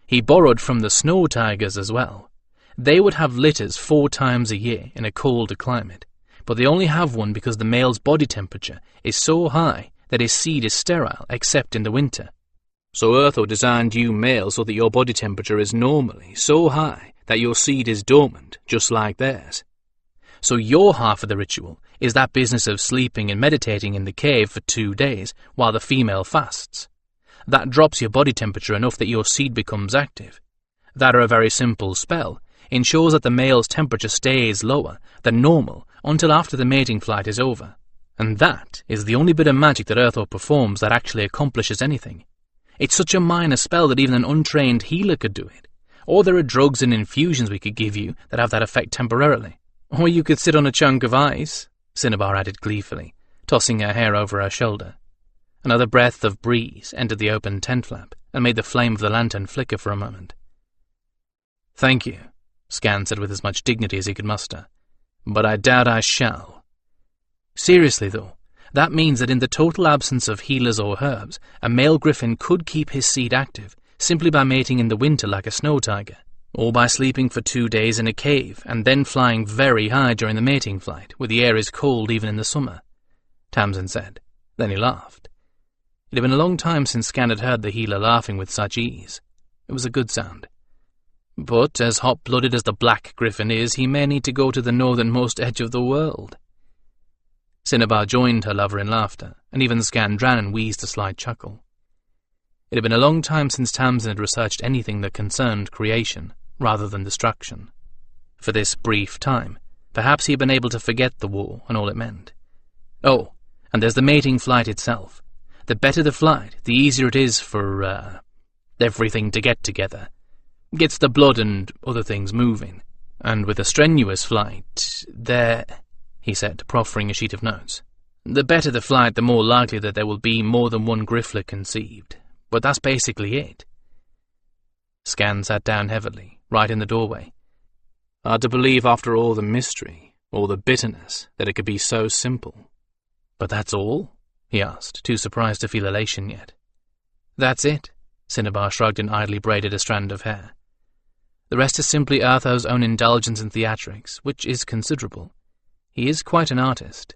He borrowed from the snow tigers as well. They would have litters 4 times a year in a colder climate, but they only have one because the male's body temperature is so high that his seed is sterile except in the winter. So Urtho designed you male so that your body temperature is normally so high that your seed is dormant, just like theirs. So your half of the ritual is that business of sleeping and meditating in the cave for 2 days while the female fasts. That drops your body temperature enough that your seed becomes active. That, or a very simple spell, ensures that the male's temperature stays lower than normal until after the mating flight is over. And that is the only bit of magic that Urtho performs that actually accomplishes anything. It's such a minor spell that even an untrained healer could do it. Or there are drugs and infusions we could give you that have that effect temporarily. Or you could sit on a chunk of ice, Cinnabar added gleefully, tossing her hair over her shoulder. Another breath of breeze entered the open tent flap and made the flame of the lantern flicker for a moment. "Thank you," Skan said with as much dignity as he could muster, "but I doubt I shall." Seriously, though, that means that in the total absence of healers or herbs, a male Gryphon could keep his seed active simply by mating in the winter like a snow tiger, or by sleeping for 2 days in a cave and then flying very high during the mating flight, where the air is cold even in the summer, Tamsin said. Then he laughed. It had been a long time since Skan had heard the healer laughing with such ease. It was a good sound. But as hot-blooded as the black Gryphon is, he may need to go to the northernmost edge of the world. Cinnabar joined her lover in laughter, and even Skandrannon wheezed a slight chuckle. It had been a long time since Tamsin had researched anything that concerned creation, rather than destruction. For this brief time, perhaps he had been able to forget the war and all it meant. Oh, and there's the mating flight itself. The better the flight, the easier it is for, everything to get together. Gets the blood and other things moving. And with a strenuous flight, he said, proffering a sheet of notes. The better the flight, the more likely that there will be more than one Gryphler conceived. But that's basically it. Skan sat down heavily, right in the doorway. Hard to believe after all the mystery, all the bitterness, that it could be so simple. But that's all? He asked, too surprised to feel elation yet. That's it, Cinnabar shrugged and idly braided a strand of hair. The rest is simply Urtho's own indulgence in theatrics, which is considerable. He is quite an artist.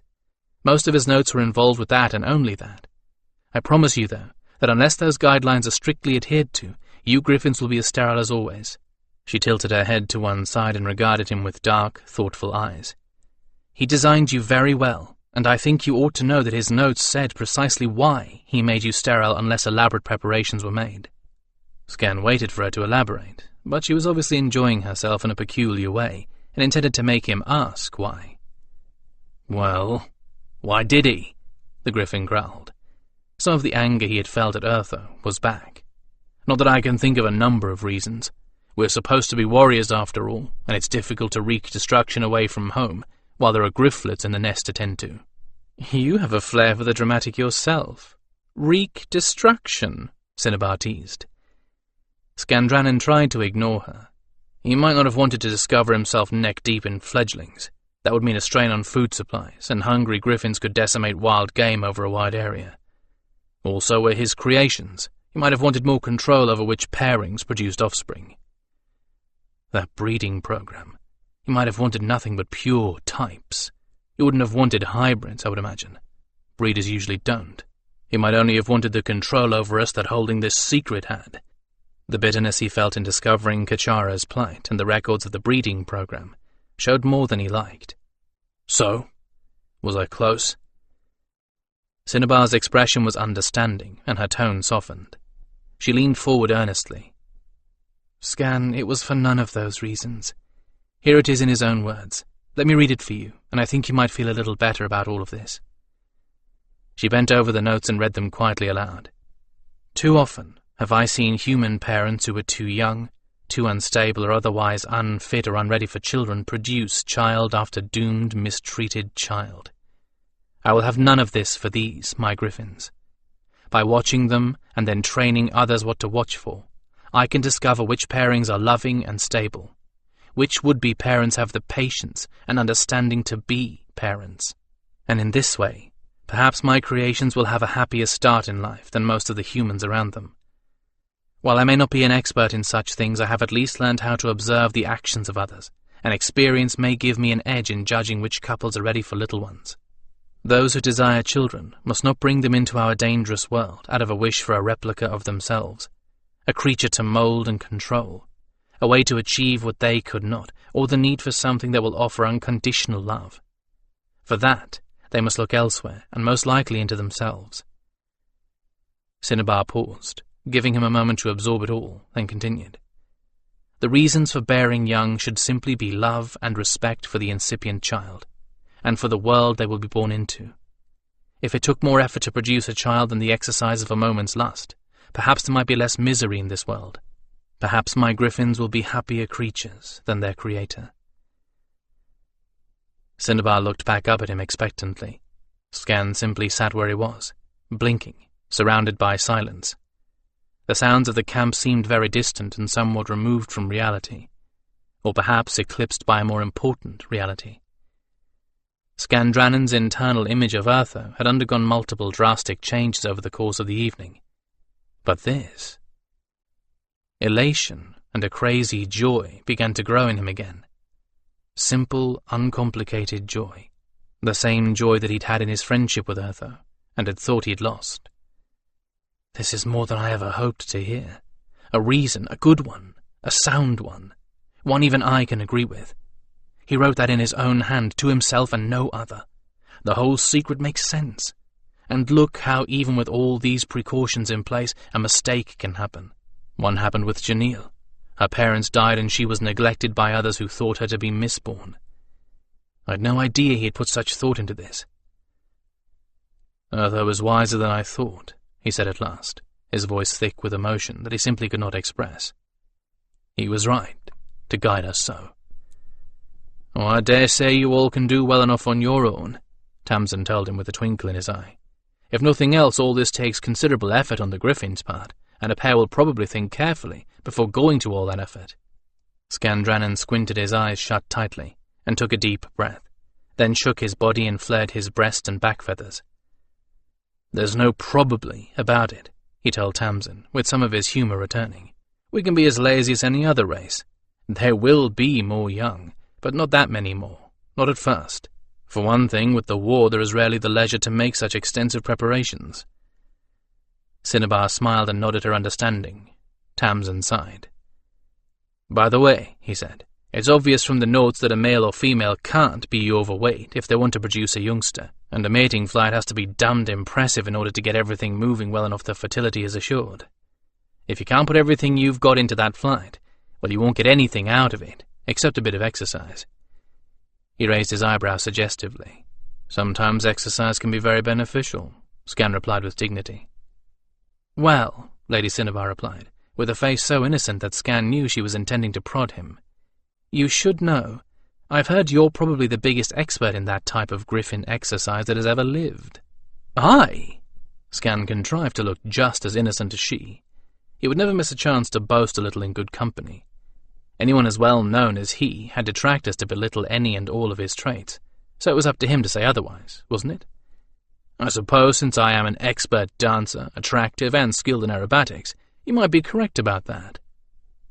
Most of his notes were involved with that and only that. I promise you, though, that unless those guidelines are strictly adhered to, you Gryphons will be as sterile as always. She tilted her head to one side and regarded him with dark, thoughtful eyes. He designed you very well, and I think you ought to know that his notes said precisely why he made you sterile unless elaborate preparations were made. Skan waited for her to elaborate, but she was obviously enjoying herself in a peculiar way, and intended to make him ask why. Well, why did he? The Gryphon growled. Some of the anger he had felt at Urtho was back. Not that I can think of a number of reasons. We're supposed to be warriors after all, and it's difficult to wreak destruction away from home, while there are Gryfflets in the nest to tend to. You have a flair for the dramatic yourself. Wreak destruction, Cinnabar teased. Skandrannon tried to ignore her. He might not have wanted to discover himself neck-deep in fledglings. That would mean a strain on food supplies, and hungry Gryphons could decimate wild game over a wide area. Also were his creations. He might have wanted more control over which pairings produced offspring. That breeding program. He might have wanted nothing but pure types. He wouldn't have wanted hybrids, I would imagine. Breeders usually don't. He might only have wanted the control over us that holding this secret had. The bitterness he felt in discovering Kachara's plight and the records of the breeding program showed more than he liked. So? Was I close? Cinnabar's expression was understanding, and her tone softened. She leaned forward earnestly. Skan, it was for none of those reasons. Here it is in his own words. Let me read it for you, and I think you might feel a little better about all of this. She bent over the notes and read them quietly aloud. Too often have I seen human parents who were too young, too unstable, or otherwise unfit or unready for children produce child after doomed, mistreated child. I will have none of this for these, my Gryphons. By watching them and then training others what to watch for, I can discover which pairings are loving and stable, which would-be parents have the patience and understanding to be parents. And in this way, perhaps my creations will have a happier start in life than most of the humans around them. While I may not be an expert in such things, I have at least learned how to observe the actions of others, and experience may give me an edge in judging which couples are ready for little ones. Those who desire children must not bring them into our dangerous world out of a wish for a replica of themselves, a creature to mold and control, a way to achieve what they could not, or the need for something that will offer unconditional love. For that, they must look elsewhere, and most likely into themselves. Cinnabar paused, giving him a moment to absorb it all, then continued. The reasons for bearing young should simply be love and respect for the incipient child, and for the world they will be born into. If it took more effort to produce a child than the exercise of a moment's lust, perhaps there might be less misery in this world. Perhaps my Gryphons will be happier creatures than their creator. Cinnabar looked back up at him expectantly. Skan simply sat where he was, blinking, surrounded by silence. The sounds of the camp seemed very distant and somewhat removed from reality, or perhaps eclipsed by a more important reality. Skandrannon's internal image of Urtho had undergone multiple drastic changes over the course of the evening. But this... elation and a crazy joy began to grow in him again. Simple, uncomplicated joy. The same joy that he'd had in his friendship with Urtho, and had thought he'd lost. This is more than I ever hoped to hear. A reason, a good one, a sound one even I can agree with. He wrote that in his own hand, to himself and no other. The whole secret makes sense. And look how, even with all these precautions in place, a mistake can happen. One happened with Janelle. Her parents died and she was neglected by others who thought her to be misborn. I'd no idea he had put such thought into this. Urtho was wiser than I thought, he said at last, his voice thick with emotion that he simply could not express. He was right to guide us so. Oh, I dare say you all can do well enough on your own, Tamsin told him with a twinkle in his eye. If nothing else, all this takes considerable effort on the Gryphon's part, and a pair will probably think carefully before going to all that effort. Skandrannon squinted his eyes shut tightly, and took a deep breath, then shook his body and flared his breast and back feathers. There's no probably about it, he told Tamsin, with some of his humour returning. We can be as lazy as any other race. There will be more young, but not that many more, not at first. For one thing, with the war there is rarely the leisure to make such extensive preparations. Cinnabar smiled and nodded her understanding. Tamsin sighed. By the way, he said, it's obvious from the notes that a male or female can't be overweight if they want to produce a youngster, and a mating flight has to be damned impressive in order to get everything moving well enough that fertility is assured. If you can't put everything you've got into that flight, well, you won't get anything out of it, except a bit of exercise. He raised his eyebrows suggestively. Sometimes exercise can be very beneficial, Skan replied with dignity. Well, Lady Cinnabar replied, with a face so innocent that Skan knew she was intending to prod him. You should know. I've heard you're probably the biggest expert in that type of Gryphon exercise that has ever lived. I? Skan contrived to look just as innocent as she. He would never miss a chance to boast a little in good company. Anyone as well known as he had detractors to belittle any and all of his traits, so it was up to him to say otherwise, wasn't it? I suppose since I am an expert dancer, attractive and skilled in aerobatics, you might be correct about that.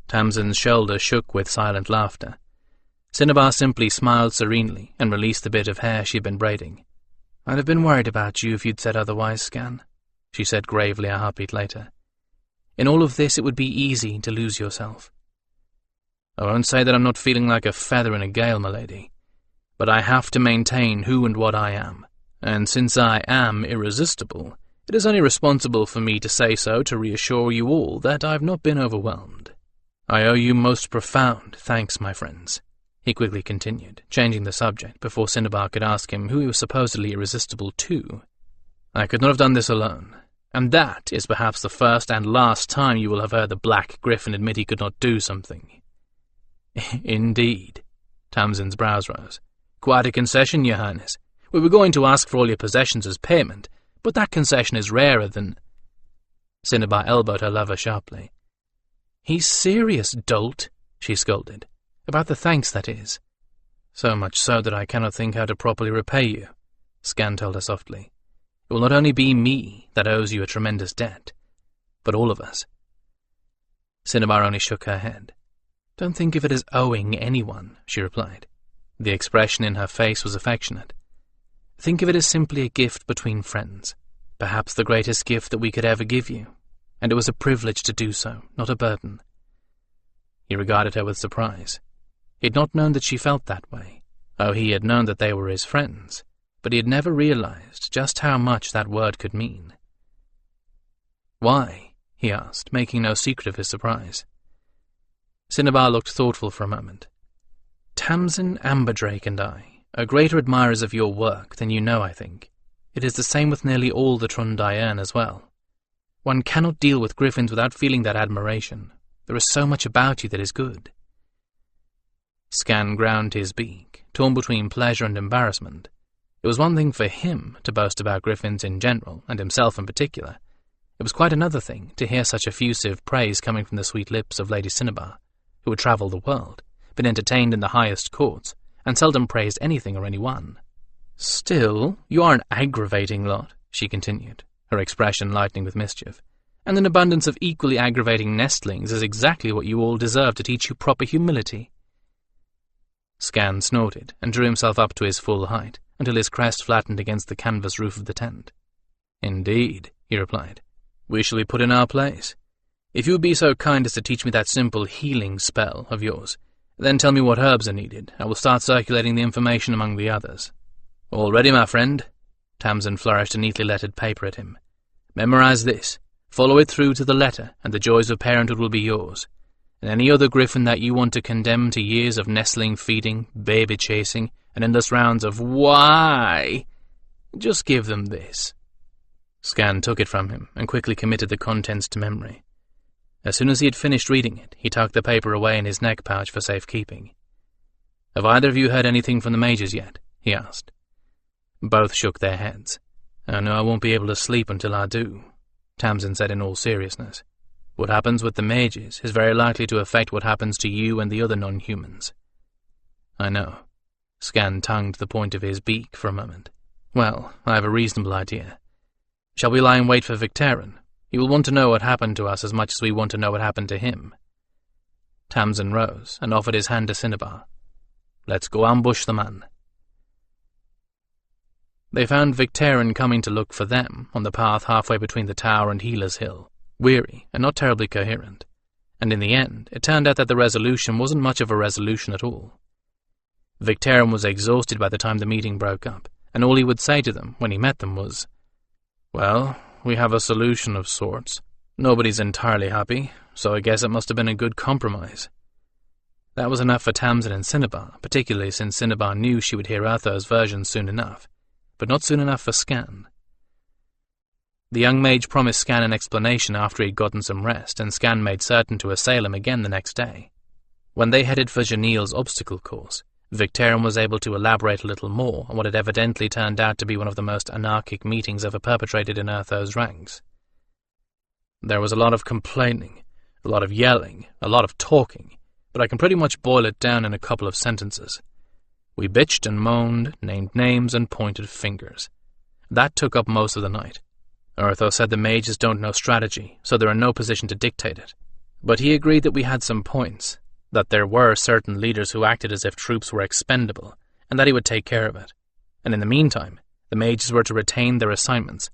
Tamsin's shoulder shook with silent laughter. Cinnabar simply smiled serenely and released the bit of hair she'd been braiding. I'd have been worried about you if you'd said otherwise, Skan, she said gravely a heartbeat later. In all of this it would be easy to lose yourself. I won't say that I'm not feeling like a feather in a gale, my lady, but I have to maintain who and what I am, and since I am irresistible, it is only responsible for me to say so to reassure you all that I've not been overwhelmed. I owe you most profound thanks, my friends, he quickly continued, changing the subject before Cinnabar could ask him who he was supposedly irresistible to. I could not have done this alone, and that is perhaps the first and last time you will have heard the Black Gryphon admit he could not do something. Indeed. Tamsin's brows rose. Quite a concession, your highness. We were going to ask for all your possessions as payment, but that concession is rarer than— Cinnabar elbowed her lover sharply. He's serious, dolt, she scolded. About the thanks, that is. So much so that I cannot think how to properly repay you, Skan told her softly. It will not only be me that owes you a tremendous debt, but all of us. Cinnabar only shook her head. Don't think of it as owing anyone, she replied. The expression in her face was affectionate. Think of it as simply a gift between friends, perhaps the greatest gift that we could ever give you, and it was a privilege to do so, not a burden. He regarded her with surprise. He had not known that she felt that way. Oh, he had known that they were his friends, but he had never realized just how much that word could mean. Why? He asked, making no secret of his surprise. Cinnabar looked thoughtful for a moment. Tamsin, Amberdrake, and I are greater admirers of your work than you know, I think. It is the same with nearly all the Trundayan as well. One cannot deal with Gryphons without feeling that admiration. There is so much about you that is good. Skan ground his beak, torn between pleasure and embarrassment. It was one thing for him to boast about Gryphons in general, and himself in particular. It was quite another thing to hear such effusive praise coming from the sweet lips of Lady Cinnabar, who had travelled the world, been entertained in the highest courts, and seldom praised anything or anyone. Still, you are an aggravating lot, she continued, her expression lightening with mischief, and an abundance of equally aggravating nestlings is exactly what you all deserve to teach you proper humility. Skan snorted and drew himself up to his full height, until his crest flattened against the canvas roof of the tent. Indeed, he replied. We shall be put in our place. If you would be so kind as to teach me that simple healing spell of yours, then tell me what herbs are needed. I will start circulating the information among the others. All ready, my friend? Tamsin flourished a neatly lettered paper at him. Memorize this. Follow it through to the letter, and the joys of parenthood will be yours. And any other Gryphon that you want to condemn to years of nestling feeding, baby chasing, and endless rounds of why, just give them this. Skan took it from him and quickly committed the contents to memory. As soon as he had finished reading it, he tucked the paper away in his neck pouch for safekeeping. Have either of you heard anything from the mages yet? He asked. Both shook their heads. I know I won't be able to sleep until I do, Tamsin said in all seriousness. What happens with the mages is very likely to affect what happens to you and the other non-humans. I know. Skan tongued the point of his beak for a moment. Well, I have a reasonable idea. Shall we lie in wait for Victarion? He will want to know what happened to us as much as we want to know what happened to him. Tamsin rose and offered his hand to Cinnabar. Let's go ambush the man. They found Victarion coming to look for them on the path halfway between the tower and Healer's Hill, weary and not terribly coherent, and in the end it turned out that the resolution wasn't much of a resolution at all. Victarion was exhausted by the time the meeting broke up, and all he would say to them when he met them was, Well, we have a solution of sorts. Nobody's entirely happy, so I guess it must have been a good compromise. That was enough for Tamsin and Cinnabar, particularly since Cinnabar knew she would hear Urtho's version soon enough, but not soon enough for Skan. The young mage promised Skan an explanation after he'd gotten some rest, and Skan made certain to assail him again the next day. When they headed for Janil's obstacle course, Victarion was able to elaborate a little more on what had evidently turned out to be one of the most anarchic meetings ever perpetrated in Urtho's ranks. There was a lot of complaining, a lot of yelling, a lot of talking, but I can pretty much boil it down in a couple of sentences. We bitched and moaned, named names, and pointed fingers. That took up most of the night. Urtho said the mages don't know strategy, so they're in no position to dictate it. But he agreed that we had some points, that there were certain leaders who acted as if troops were expendable, and that he would take care of it. And in the meantime, the mages were to retain their assignments,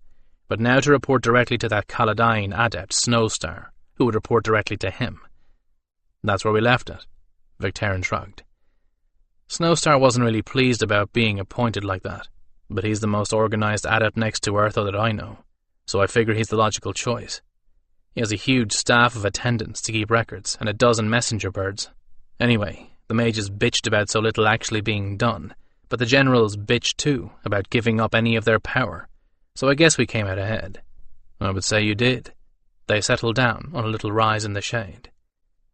but now to report directly to that Caladine adept, Snowstar, who would report directly to him. That's where we left it. Victarion shrugged. Snowstar wasn't really pleased about being appointed like that, but he's the most organized adept next to Urtho that I know, so I figure he's the logical choice. He has a huge staff of attendants to keep records, and a dozen messenger birds. Anyway, the mages bitched about so little actually being done, but the generals bitched too about giving up any of their power, so I guess we came out ahead. I would say you did. They settled down on a little rise in the shade.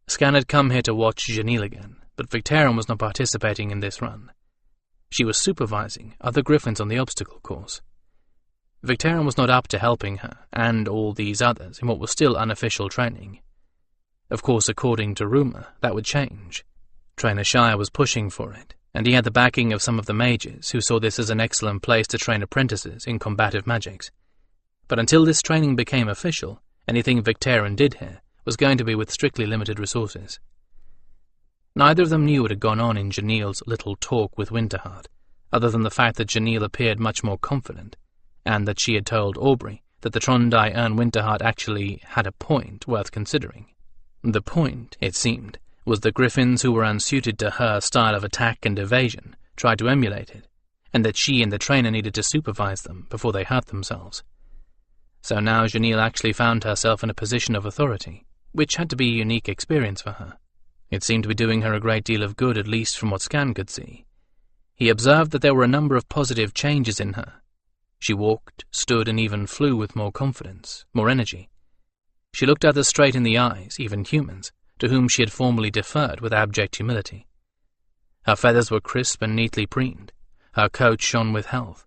Skan had come here to watch Janelle again, but Victarion was not participating in this run. She was supervising other Gryphons on the obstacle course. Victarion was not up to helping her, and all these others, in what was still unofficial training. Of course, according to rumour, that would change. Trainer Shire was pushing for it, and he had the backing of some of the mages who saw this as an excellent place to train apprentices in combative magics. But until this training became official, anything Victarion did here was going to be with strictly limited resources. Neither of them knew what had gone on in Janelle's little talk with Winterheart, other than the fact that Janelle appeared much more confident, and that she had told Aubrey that the Trondai Winterheart actually had a point worth considering. The point, it seemed, was that Gryphons who were unsuited to her style of attack and evasion tried to emulate it, and that she and the trainer needed to supervise them before they hurt themselves. So now Janelle actually found herself in a position of authority, which had to be a unique experience for her. It seemed to be doing her a great deal of good, at least from what Skan could see. He observed that there were a number of positive changes in her. She walked, stood, and even flew with more confidence, more energy. She looked others straight in the eyes, even humans, to whom she had formerly deferred with abject humility. Her feathers were crisp and neatly preened. Her coat shone with health.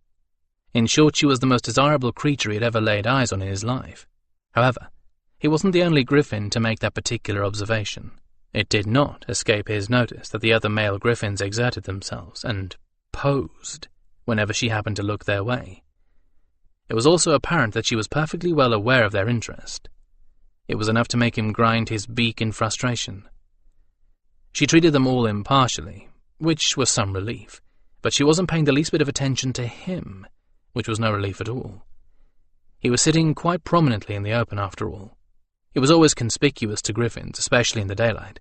In short, she was the most desirable creature he had ever laid eyes on in his life. However, he wasn't the only Gryphon to make that particular observation. It did not escape his notice that the other male Gryphons exerted themselves and posed whenever she happened to look their way. It was also apparent that she was perfectly well aware of their interest. It was enough to make him grind his beak in frustration. She treated them all impartially, which was some relief, but she wasn't paying the least bit of attention to him, which was no relief at all. He was sitting quite prominently in the open after all. He was always conspicuous to Gryphons, especially in the daylight.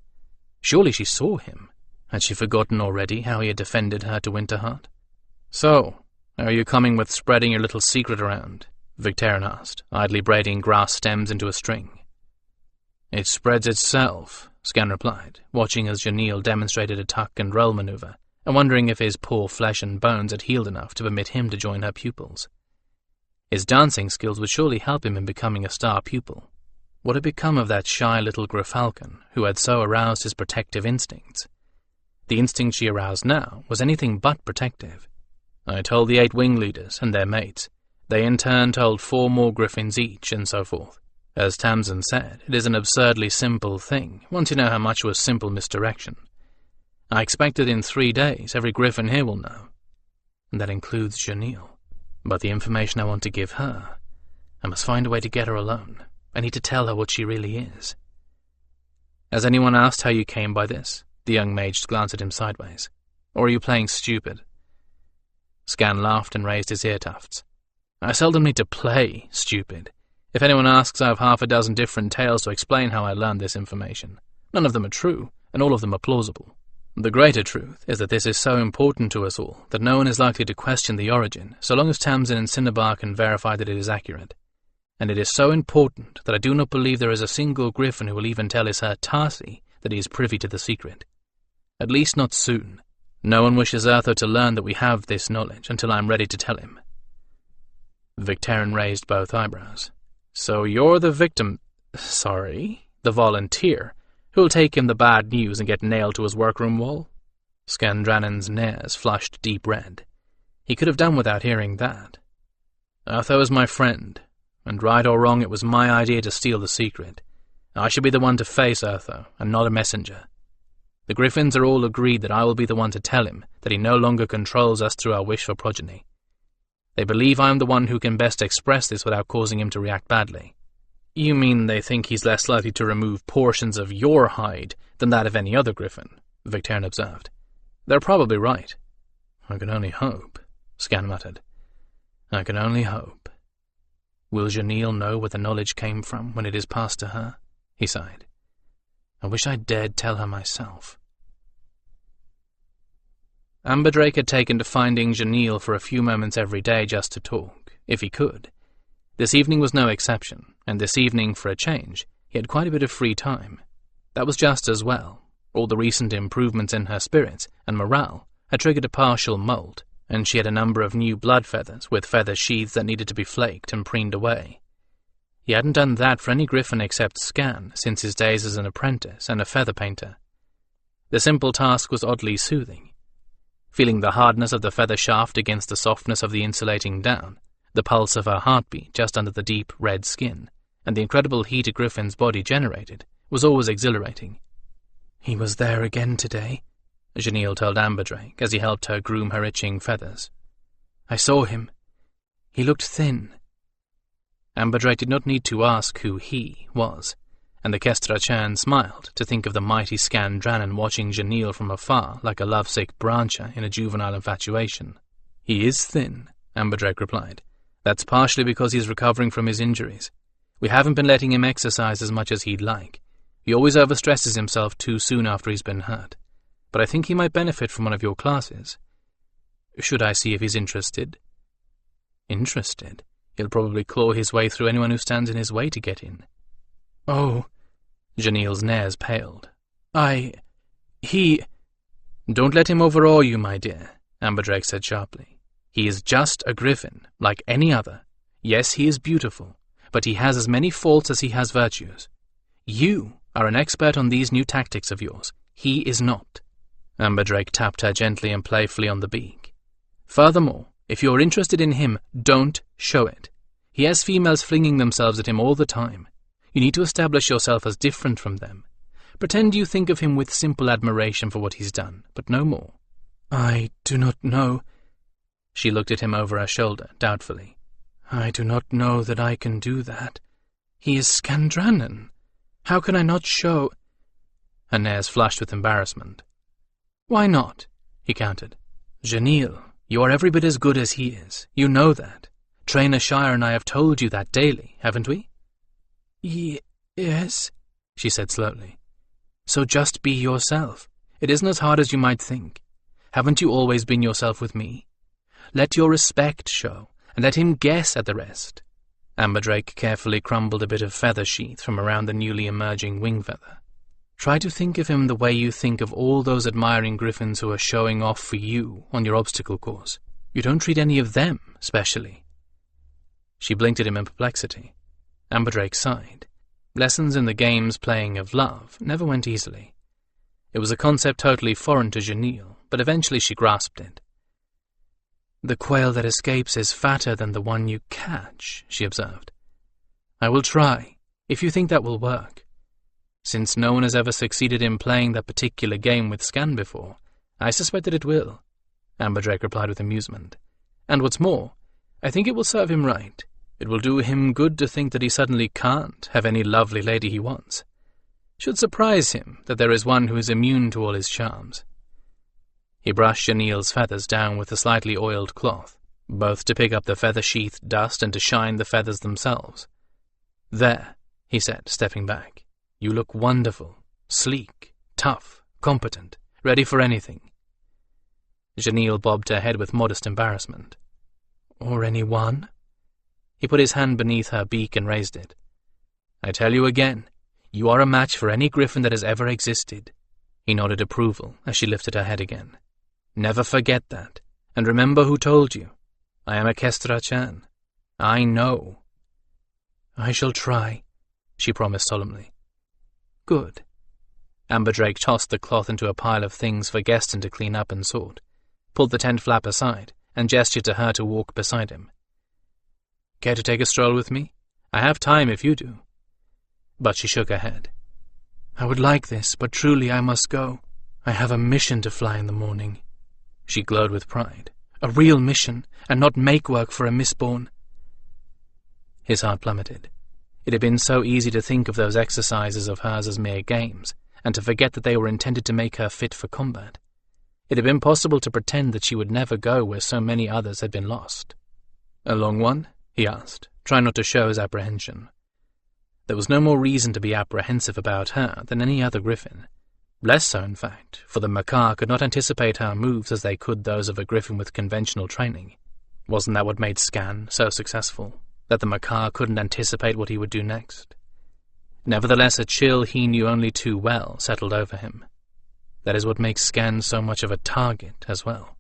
Surely she saw him. Had she forgotten already how he had defended her to Winterheart? "So, are you coming with spreading your little secret around?" Victarion asked, idly braiding grass stems into a string. "It spreads itself," Skan replied, watching as Janelle demonstrated a tuck and roll maneuver, and wondering if his poor flesh and bones had healed enough to permit him to join her pupils. His dancing skills would surely help him in becoming a star pupil. What had become of that shy little Gryfalcon who had so aroused his protective instincts? The instinct she aroused now was anything but protective. I told the 8 wing leaders and their mates. They in turn told 4 more Gryphons each, and so forth. As Tamsin said, it is an absurdly simple thing, once you know how much was simple misdirection. I expect that in 3 days every Gryphon here will know. And that includes Janelle. But the information I want to give her, I must find a way to get her alone. I need to tell her what she really is. Has anyone asked how you came by this? The young mage glanced at him sideways. Or are you playing stupid? Skan laughed and raised his ear tufts. I seldom need to play stupid. If anyone asks, I have half a dozen different tales to explain how I learned this information. None of them are true, and all of them are plausible. The greater truth is that this is so important to us all that no one is likely to question the origin, so long as Tamsin and Cinnabar can verify that it is accurate. And it is so important that I do not believe there is a single Gryphon who will even tell his Herr Tarsi that he is privy to the secret. At least not soon. No one wishes Urtho to learn that we have this knowledge until I am ready to tell him. Victarion raised both eyebrows. So you're the victim... the volunteer, who'll take him the bad news and get nailed to his workroom wall? Skandrannon's nares flushed deep red. He could have done without hearing that. Urtho is my friend, and right or wrong it was my idea to steal the secret. I should be the one to face Urtho, and not a messenger. The Gryphons are all agreed that I will be the one to tell him that he no longer controls us through our wish for progeny. They believe I am the one who can best express this without causing him to react badly. You mean they think he's less likely to remove portions of your hide than that of any other Gryphon? Victarion observed. They're probably right. I can only hope, Skan muttered. I can only hope. Will Janelle know where the knowledge came from when it is passed to her? He sighed. I wish I dared tell her myself. Amberdrake had taken to finding Janelle for a few moments every day just to talk, if he could. This evening was no exception, and this evening, for a change, he had quite a bit of free time. That was just as well. All the recent improvements in her spirits and morale had triggered a partial moult, and she had a number of new blood feathers with feather sheaths that needed to be flaked and preened away. He hadn't done that for any Gryphon except Skan since his days as an apprentice and a feather painter. The simple task was oddly soothing. Feeling the hardness of the feather shaft against the softness of the insulating down, the pulse of her heartbeat just under the deep red skin, and the incredible heat a Gryphon's body generated, was always exhilarating. "He was there again today," Janelle told Amberdrake as he helped her groom her itching feathers. "I saw him. He looked thin." Amberdrake did not need to ask who he was, and the Kestrachan smiled to think of the mighty Skandrannon watching Janelle from afar like a lovesick brancher in a juvenile infatuation. "He is thin," Amberdrake replied. "That's partially because he's recovering from his injuries. We haven't been letting him exercise as much as he'd like. He always overstresses himself too soon after he's been hurt. But I think he might benefit from one of your classes. Should I see if he's interested?" "Interested? He'll probably claw his way through anyone who stands in his way to get in." "Oh," Janelle's nares paled. He... "Don't let him overawe you, my dear," Amberdrake said sharply. "He is just a Gryphon, like any other. Yes, he is beautiful, but he has as many faults as he has virtues. You are an expert on these new tactics of yours. He is not." Amberdrake tapped her gently and playfully on the beak. "Furthermore, if you're interested in him, don't show it. He has females flinging themselves at him all the time. You need to establish yourself as different from them. Pretend you think of him with simple admiration for what he's done, but no more." "I do not know." She looked at him over her shoulder, doubtfully. "I do not know that I can do that. He is Skandrannon. How can I not show—" Her nares flushed with embarrassment. "Why not?" he countered. "Janelle, you are every bit as good as he is. You know that. Trainer Shire and I have told you that daily, haven't we?" Yes, she said slowly. "So just be yourself. It isn't as hard as you might think. Haven't you always been yourself with me? Let your respect show, and let him guess at the rest." Amberdrake carefully crumbled a bit of feather sheath from around the newly emerging wing feather. "Try to think of him the way you think of all those admiring Gryphons who are showing off for you on your obstacle course. You don't treat any of them specially." She blinked at him in perplexity. Amberdrake sighed. Lessons in the game's playing of love never went easily. It was a concept totally foreign to Janelle, but eventually she grasped it. "The quail that escapes is fatter than the one you catch," she observed. "I will try, if you think that will work. Since no one has ever succeeded in playing that particular game with Skan before, I suspect that it will," Amberdrake replied with amusement. "And what's more, I think it will serve him right. It will do him good to think that he suddenly can't have any lovely lady he wants. Should surprise him that there is one who is immune to all his charms." He brushed Janelle's feathers down with a slightly oiled cloth, both to pick up the feather-sheathed dust and to shine the feathers themselves. "There," he said, stepping back. "You look wonderful, sleek, tough, competent, ready for anything." Janelle bobbed her head with modest embarrassment. "Or anyone?" He put his hand beneath her beak and raised it. "I tell you again, you are a match for any Gryphon that has ever existed." He nodded approval as she lifted her head again. "Never forget that, and remember who told you. I am a Kestrachan. I know." "I shall try," she promised solemnly. "Good." Amberdrake tossed the cloth into a pile of things for Geston to clean up and sort, pulled the tent flap aside, and gestured to her to walk beside him. "Care to take a stroll with me? I have time if you do." But she shook her head. "I would like this, but truly I must go. I have a mission to fly in the morning." She glowed with pride. A real mission, and not make-work for a misborn. His heart plummeted. It had been so easy to think of those exercises of hers as mere games, and to forget that they were intended to make her fit for combat. It had been possible to pretend that she would never go where so many others had been lost. "A long one?" he asked, trying not to show his apprehension. There was no more reason to be apprehensive about her than any other Gryphon. Less so, in fact, for the Macaw could not anticipate her moves as they could those of a Gryphon with conventional training. Wasn't that what made Skan so successful? that the Maar couldn't anticipate what he would do next. Nevertheless, a chill he knew only too well settled over him. That is what makes Skan so much of a target as well.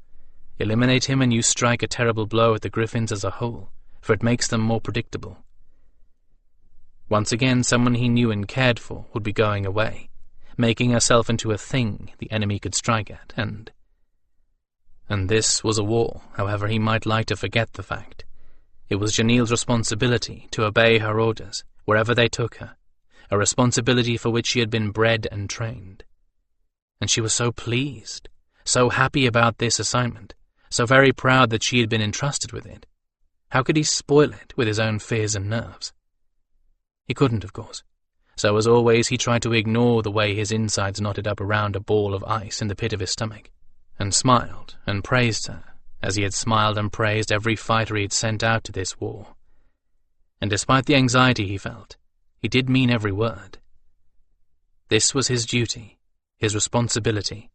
Eliminate him and you strike a terrible blow at the Gryphons as a whole, for it makes them more predictable. Once again, someone he knew and cared for would be going away, making herself into a thing the enemy could strike at, and this was a war, however he might like to forget the fact. It was Janille's responsibility to obey her orders, wherever they took her, a responsibility for which she had been bred and trained. And she was so pleased, so happy about this assignment, so very proud that she had been entrusted with it. How could he spoil it with his own fears and nerves? He couldn't, of course. So as always, he tried to ignore the way his insides knotted up around a ball of ice in the pit of his stomach, and smiled and praised her, as he had smiled and praised every fighter he had sent out to this war. And despite the anxiety he felt, he did mean every word. This was his duty, his responsibility.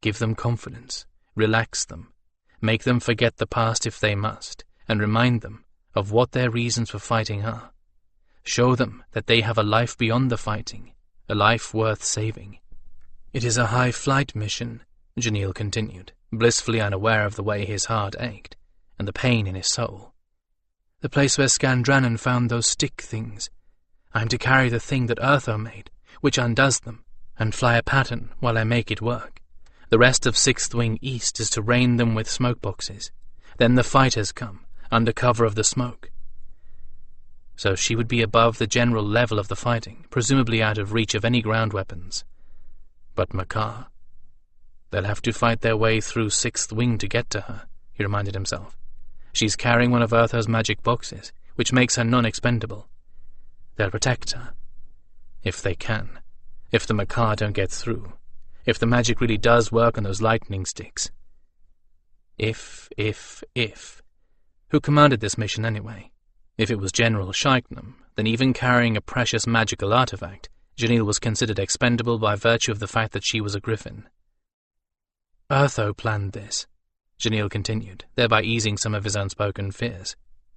Give them confidence, relax them, make them forget the past if they must, and remind them of what their reasons for fighting are. Show them that they have a life beyond the fighting, a life worth saving. It is a high-flight mission, Janille continued, blissfully unaware of the way his heart ached, and the pain in his soul. The place where Skandrannon found those stick things. I am to carry the thing that Urtho made, which undoes them, and fly a pattern while I make it work. The rest of Sixth Wing East is to rain them with smoke boxes. Then the fighters come, under cover of the smoke. So she would be above the general level of the fighting, presumably out of reach of any ground weapons. But Maar, they'll have to fight their way through Sixth Wing to get to her, he reminded himself. She's carrying one of Urtho's magic boxes, which makes her non-expendable. They'll protect her. If they can. If the Maar don't get through. If the magic really does work on those lightning sticks. If. Who commanded this mission anyway? If it was General Scheiknam, then even carrying a precious magical artifact, Janille was considered expendable by virtue of the fact that she was a Gryphon. Urtho planned this, Janille continued, thereby easing some of his unspoken fears.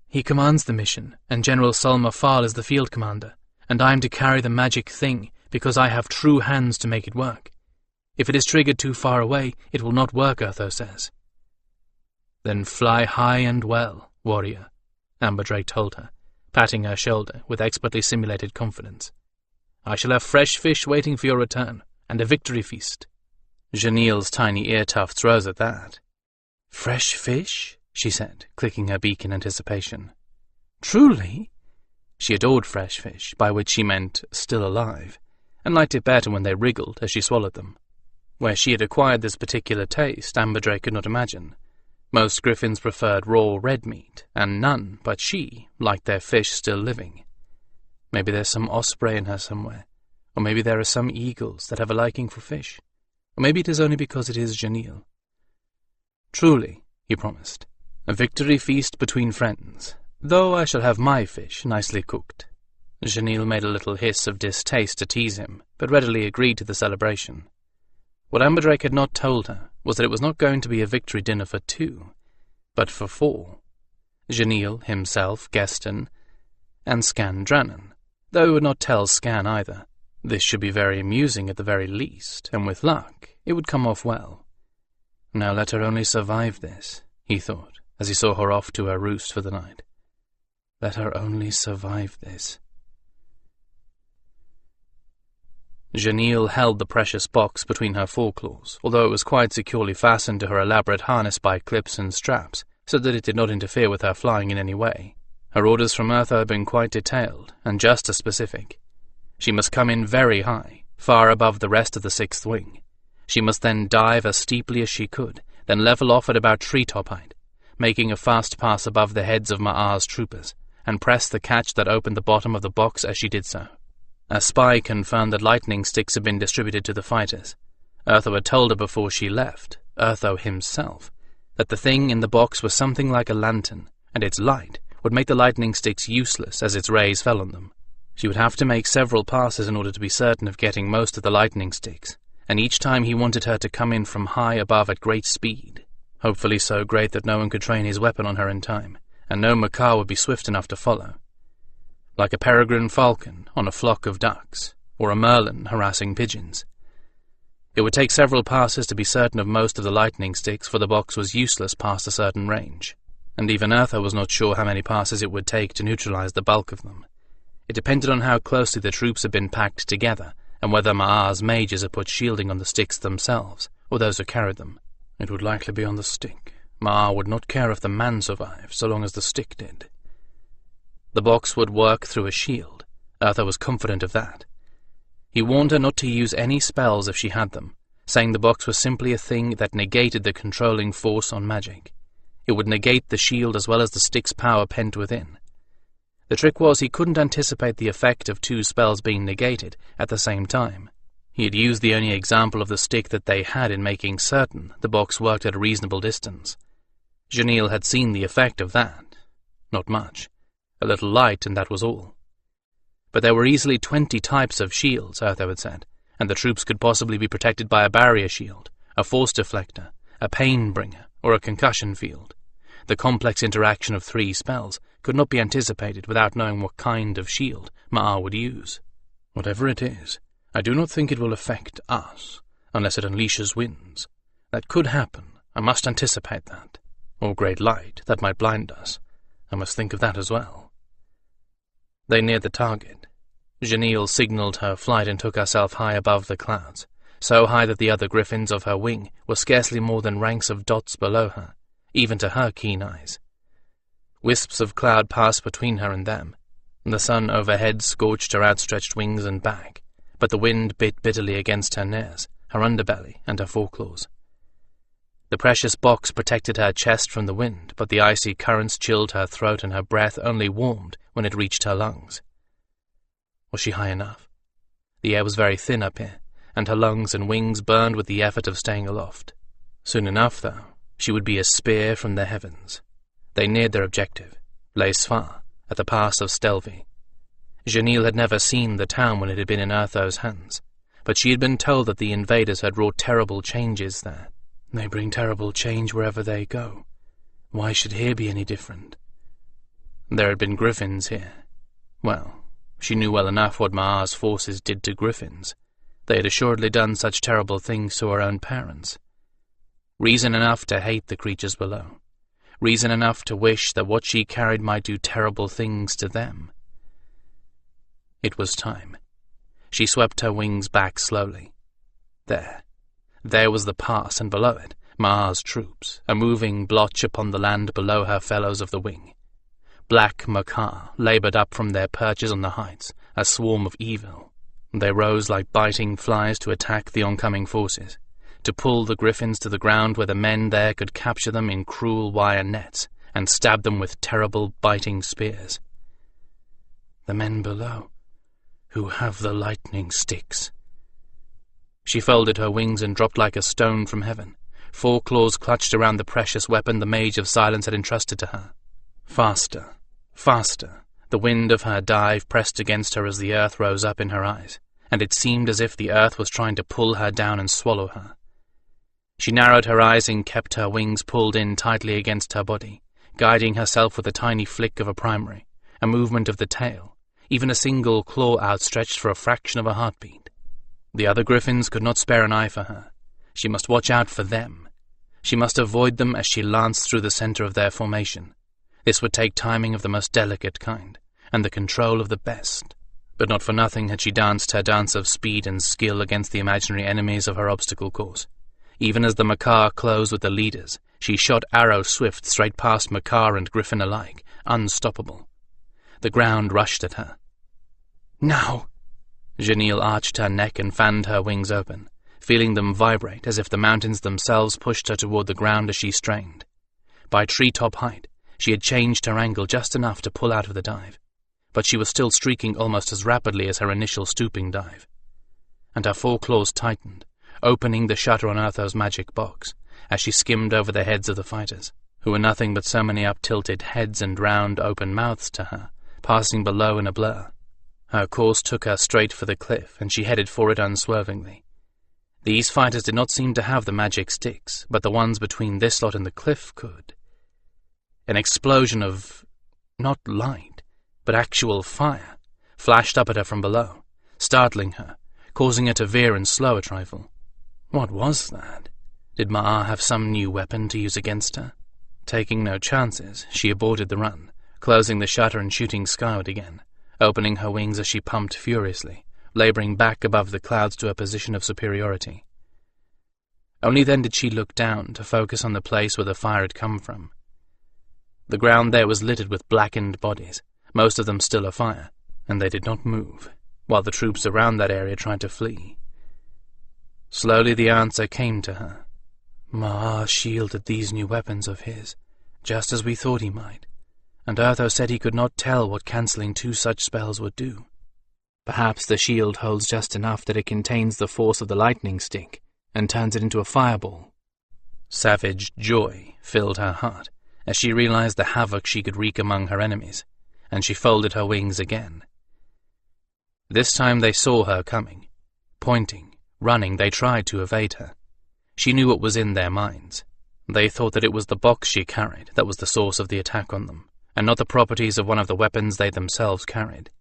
He commands the mission, and General Solma Fal is the field commander, and I am to carry the magic thing because I have true hands to make it work. If it is triggered too far away, it will not work, Urtho says. Then fly high and well, warrior, Amberdrake told her, patting her shoulder with expertly simulated confidence. I shall have fresh fish waiting for your return, and a victory feast. Janille's tiny ear tufts rose at that. Fresh fish? She said, clicking her beak in anticipation. Truly? She adored fresh fish, by which she meant still alive, and liked it better when they wriggled as she swallowed them. Where she had acquired this particular taste, Amberdrake could not imagine. Most Gryphons preferred raw red meat, and none but she liked their fish still living. Maybe there's some osprey in her somewhere, or maybe there are some eagles that have a liking for fish, or maybe it is only because it is Janille. Truly, he promised, a victory feast between friends, though I shall have my fish nicely cooked. Janille made a little hiss of distaste to tease him, but readily agreed to the celebration. What Amberdrake had not told her was that it was not going to be a victory dinner for two, but for four. Janille, himself, Geston, and Skandrannon, though he would not tell Skan either. This should be very amusing at the very least, and with luck, it would come off well. Now let her only survive this, he thought, as he saw her off to her roost for the night. Let her only survive this. Janille held the precious box between her foreclaws, although it was quite securely fastened to her elaborate harness by clips and straps, so that it did not interfere with her flying in any way. Her orders from Urtho had been quite detailed, and just as specific. She must come in very high, far above the rest of the Sixth Wing. She must then dive as steeply as she could, then level off at about treetop height, making a fast pass above the heads of Maar's troopers, and press the catch that opened the bottom of the box as she did so. A spy confirmed that lightning sticks had been distributed to the fighters. Urtho had told her before she left, Urtho himself, that the thing in the box was something like a lantern, and its light would make the lightning sticks useless as its rays fell on them. She would have to make several passes in order to be certain of getting most of the lightning sticks, and each time he wanted her to come in from high above at great speed, hopefully so great that no one could train his weapon on her in time, and no macaw would be swift enough to follow. Like a peregrine falcon on a flock of ducks, or a merlin harassing pigeons. It would take several passes to be certain of most of the lightning sticks, for the box was useless past a certain range, and even Urtho was not sure how many passes it would take to neutralize the bulk of them. It depended on how closely the troops had been packed together, and whether Maar's mages had put shielding on the sticks themselves, or those who carried them. It would likely be on the stick. Maar would not care if the man survived, so long as the stick did. The box would work through a shield. Urtho was confident of that. He warned her not to use any spells if she had them, saying the box was simply a thing that negated the controlling force on magic. It would negate the shield as well as the stick's power pent within. The trick was he couldn't anticipate the effect of two spells being negated at the same time. He had used the only example of the stick that they had in making certain the box worked at a reasonable distance. Janil had seen the effect of that. Not much. A little light, and that was all. But there were easily 20 types of shields, Urtho had said, and the troops could possibly be protected by a barrier shield, a force deflector, a pain bringer, or a concussion field. The complex interaction of 3 spells could not be anticipated without knowing what kind of shield Maar would use. Whatever it is, I do not think it will affect us, unless it unleashes winds. That could happen. I must anticipate that. Or great light that might blind us. I must think of that as well. They neared the target. Janil signalled her flight and took herself high above the clouds, so high that the other griffins of her wing were scarcely more than ranks of dots below her, even to her keen eyes. Wisps of cloud passed between her and them. The sun overhead scorched her outstretched wings and back, but the wind bit bitterly against her nares, her underbelly, and her foreclaws. The precious box protected her chest from the wind, but the icy currents chilled her throat, and her breath only warmed when it reached her lungs. Was she high enough? The air was very thin up here, and her lungs and wings burned with the effort of staying aloft. Soon enough, though, she would be a spear from the heavens. They neared their objective, Leisfar, at the pass of Stelvi. Janil had never seen the town when it had been in Urtho's hands, but she had been told that the invaders had wrought terrible changes there. They bring terrible change wherever they go. Why should here be any different? There had been griffins here. Well, she knew well enough what Maar's forces did to griffins. They had assuredly done such terrible things to her own parents. Reason enough to hate the creatures below. Reason enough to wish that what she carried might do terrible things to them. It was time. She swept her wings back slowly. There was the pass, and below it, Maar's troops, a moving blotch upon the land below her fellows of the wing. Black macaw laboured up from their perches on the heights, a swarm of evil. They rose like biting flies to attack the oncoming forces, to pull the griffins to the ground where the men there could capture them in cruel wire nets and stab them with terrible biting spears. The men below, who have the lightning sticks. She folded her wings and dropped like a stone from heaven. 4 claws clutched around the precious weapon the Mage of Silence had entrusted to her. Faster, faster. The wind of her dive pressed against her as the earth rose up in her eyes, and it seemed as if the earth was trying to pull her down and swallow her. She narrowed her eyes and kept her wings pulled in tightly against her body, guiding herself with a tiny flick of a primary, a movement of the tail, even a single claw outstretched for a fraction of a heartbeat. The other griffins could not spare an eye for her. She must watch out for them. She must avoid them as she lanced through the center of their formation. This would take timing of the most delicate kind, and the control of the best. But not for nothing had she danced her dance of speed and skill against the imaginary enemies of her obstacle course. Even as the macaw closed with the leaders, she shot arrow swift straight past macaw and griffin alike, unstoppable. The ground rushed at her. Now! Janil arched her neck and fanned her wings open, feeling them vibrate as if the mountains themselves pushed her toward the ground as she strained. By treetop height, she had changed her angle just enough to pull out of the dive, but she was still streaking almost as rapidly as her initial stooping dive. And her 4 claws tightened, opening the shutter on Urtho's magic box, as she skimmed over the heads of the fighters, who were nothing but so many up-tilted heads and round, open mouths to her, passing below in a blur. Her course took her straight for the cliff, and she headed for it unswervingly. These fighters did not seem to have the magic sticks, but the ones between this lot and the cliff could. an explosion of, not light, but actual fire, flashed up at her from below, startling her, causing her to veer and slow a trifle. What was that? Did Maar have some new weapon to use against her? Taking no chances, she aborted the run, closing the shutter and shooting skyward again, opening her wings as she pumped furiously, labouring back above the clouds to a position of superiority. Only then did she look down to focus on the place where the fire had come from. The ground there was littered with blackened bodies, most of them still afire, and they did not move, while the troops around that area tried to flee. Slowly the answer came to her. Maar shielded these new weapons of his, just as we thought he might, and Urtho said he could not tell what cancelling two such spells would do. Perhaps the shield holds just enough that it contains the force of the lightning stick, and turns it into a fireball. Savage joy filled her heart, as she realized the havoc she could wreak among her enemies, and she folded her wings again. This time they saw her coming. Pointing, running, they tried to evade her. She knew what was in their minds. They thought that it was the box she carried that was the source of the attack on them, and not the properties of one of the weapons they themselves carried.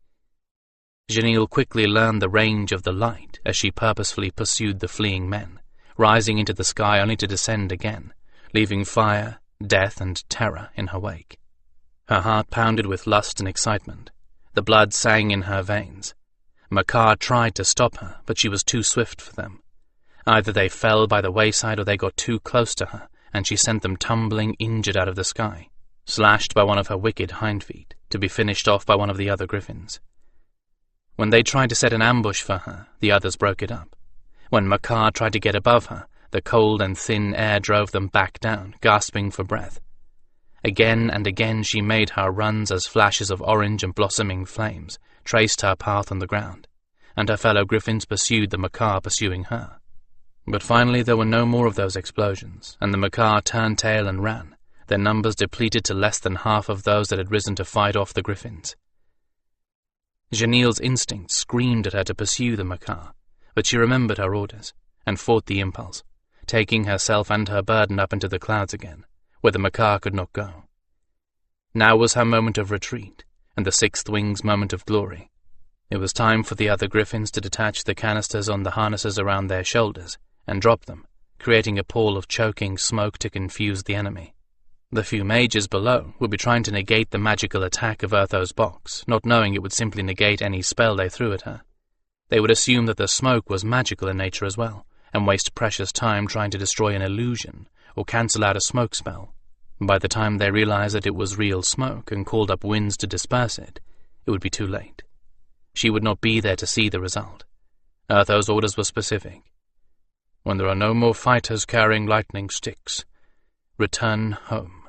Janelle quickly learned the range of the light as she purposefully pursued the fleeing men, rising into the sky only to descend again, leaving fire, death, and terror in her wake. Her heart pounded with lust and excitement. The blood sang in her veins. Maar tried to stop her, but she was too swift for them. Either they fell by the wayside or they got too close to her, and she sent them tumbling injured out of the sky, slashed by one of her wicked hind feet, to be finished off by one of the other griffins. When they tried to set an ambush for her, the others broke it up. When Maar tried to get above her, the cold and thin air drove them back down, gasping for breath. Again and again she made her runs as flashes of orange and blossoming flames traced her path on the ground, and her fellow griffins pursued the Maar pursuing her. But finally there were no more of those explosions, and the Maar turned tail and ran, their numbers depleted to less than half of those that had risen to fight off the griffins. Janelle's instinct screamed at her to pursue the Maar, but she remembered her orders, and fought the impulse, taking herself and her burden up into the clouds again, where the Maar could not go. Now was her moment of retreat, and the sixth wing's moment of glory. It was time for the other griffins to detach the canisters on the harnesses around their shoulders, and drop them, creating a pall of choking smoke to confuse the enemy. The few mages below would be trying to negate the magical attack of Urtho's box, not knowing it would simply negate any spell they threw at her. They would assume that the smoke was magical in nature as well, and waste precious time trying to destroy an illusion or cancel out a smoke spell. By the time they realized that it was real smoke and called up winds to disperse it, it would be too late. She would not be there to see the result. Urtho's orders were specific. When there are no more fighters carrying lightning sticks, return home.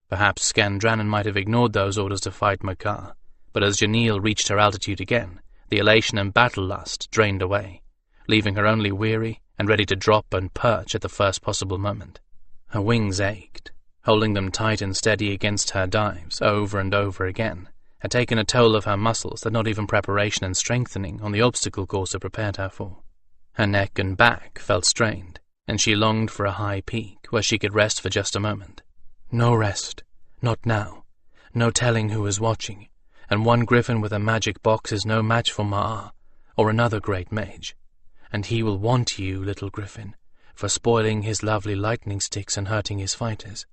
Perhaps Skandrannon might have ignored those orders to fight Maar, but as Janelle reached her altitude again, the elation and battle lust drained away, leaving her only weary and ready to drop and perch at the first possible moment. Her wings ached. Holding them tight and steady against her dives over and over again had taken a toll of her muscles that not even preparation and strengthening on the obstacle course had prepared her for. Her neck and back felt strained, and she longed for a high peak where she could rest for just a moment. No rest, not now, no telling who is watching, and one griffin with a magic box is no match for Maar, or another great mage, and he will want you, little griffin, for spoiling his lovely lightning sticks and hurting his fighters.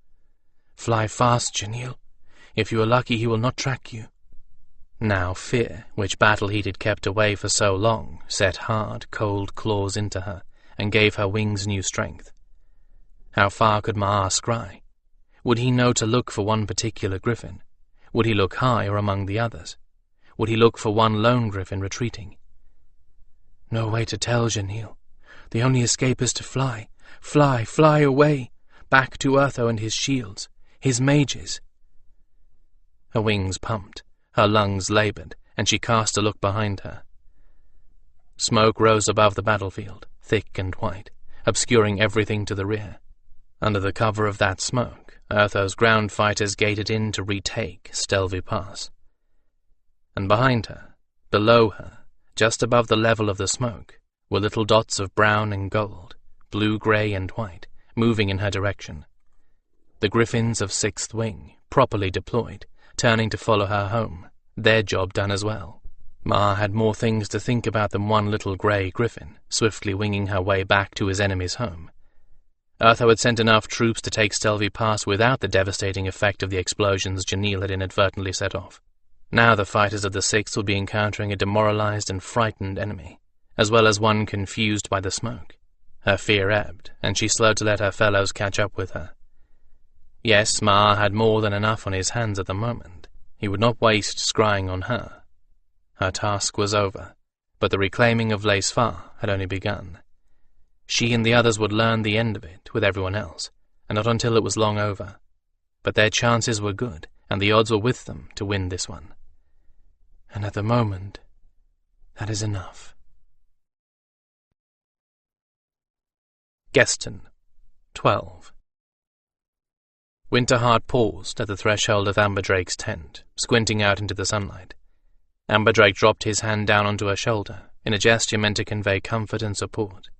Fly fast, Janelle. If you are lucky, he will not track you. Now fear, which battle heat had kept away for so long, set hard, cold claws into her, and gave her wings new strength. How far could Maar scry? Would he know to look for one particular griffin? Would he look high or among the others? Would he look for one lone griffin retreating? No way to tell, Janelle. The only escape is to fly. Fly, fly away, back to Urtho and his shields, his mages. Her wings pumped, her lungs laboured, and she cast a look behind her. Smoke rose above the battlefield, thick and white, obscuring everything to the rear. Under the cover of that smoke, Urtho's ground fighters gated in to retake Stelvy Pass. And behind her, below her, just above the level of the smoke, were little dots of brown and gold, blue, grey, and white, moving in her direction. The Gryphons of Sixth Wing, properly deployed, turning to follow her home, their job done as well. Maar had more things to think about than one little grey Gryphon, swiftly winging her way back to his enemy's home. Urtho had sent enough troops to take Stelvy Pass without the devastating effect of the explosions Janelle had inadvertently set off. Now the fighters of the Sixth would be encountering a demoralized and frightened enemy, as well as one confused by the smoke. Her fear ebbed, and she slowed to let her fellows catch up with her. Yes, Maar had more than enough on his hands at the moment. He would not waste scrying on her. Her task was over, but the reclaiming of Lace-Far had only begun. She and the others would learn the end of it with everyone else, and not until it was long over. But their chances were good, and the odds were with them to win this one. And at the moment, that is enough. Geston, 12. Winterheart paused at the threshold of Amberdrake's tent, squinting out into the sunlight. Amberdrake dropped his hand down onto her shoulder, in a gesture meant to convey comfort and support.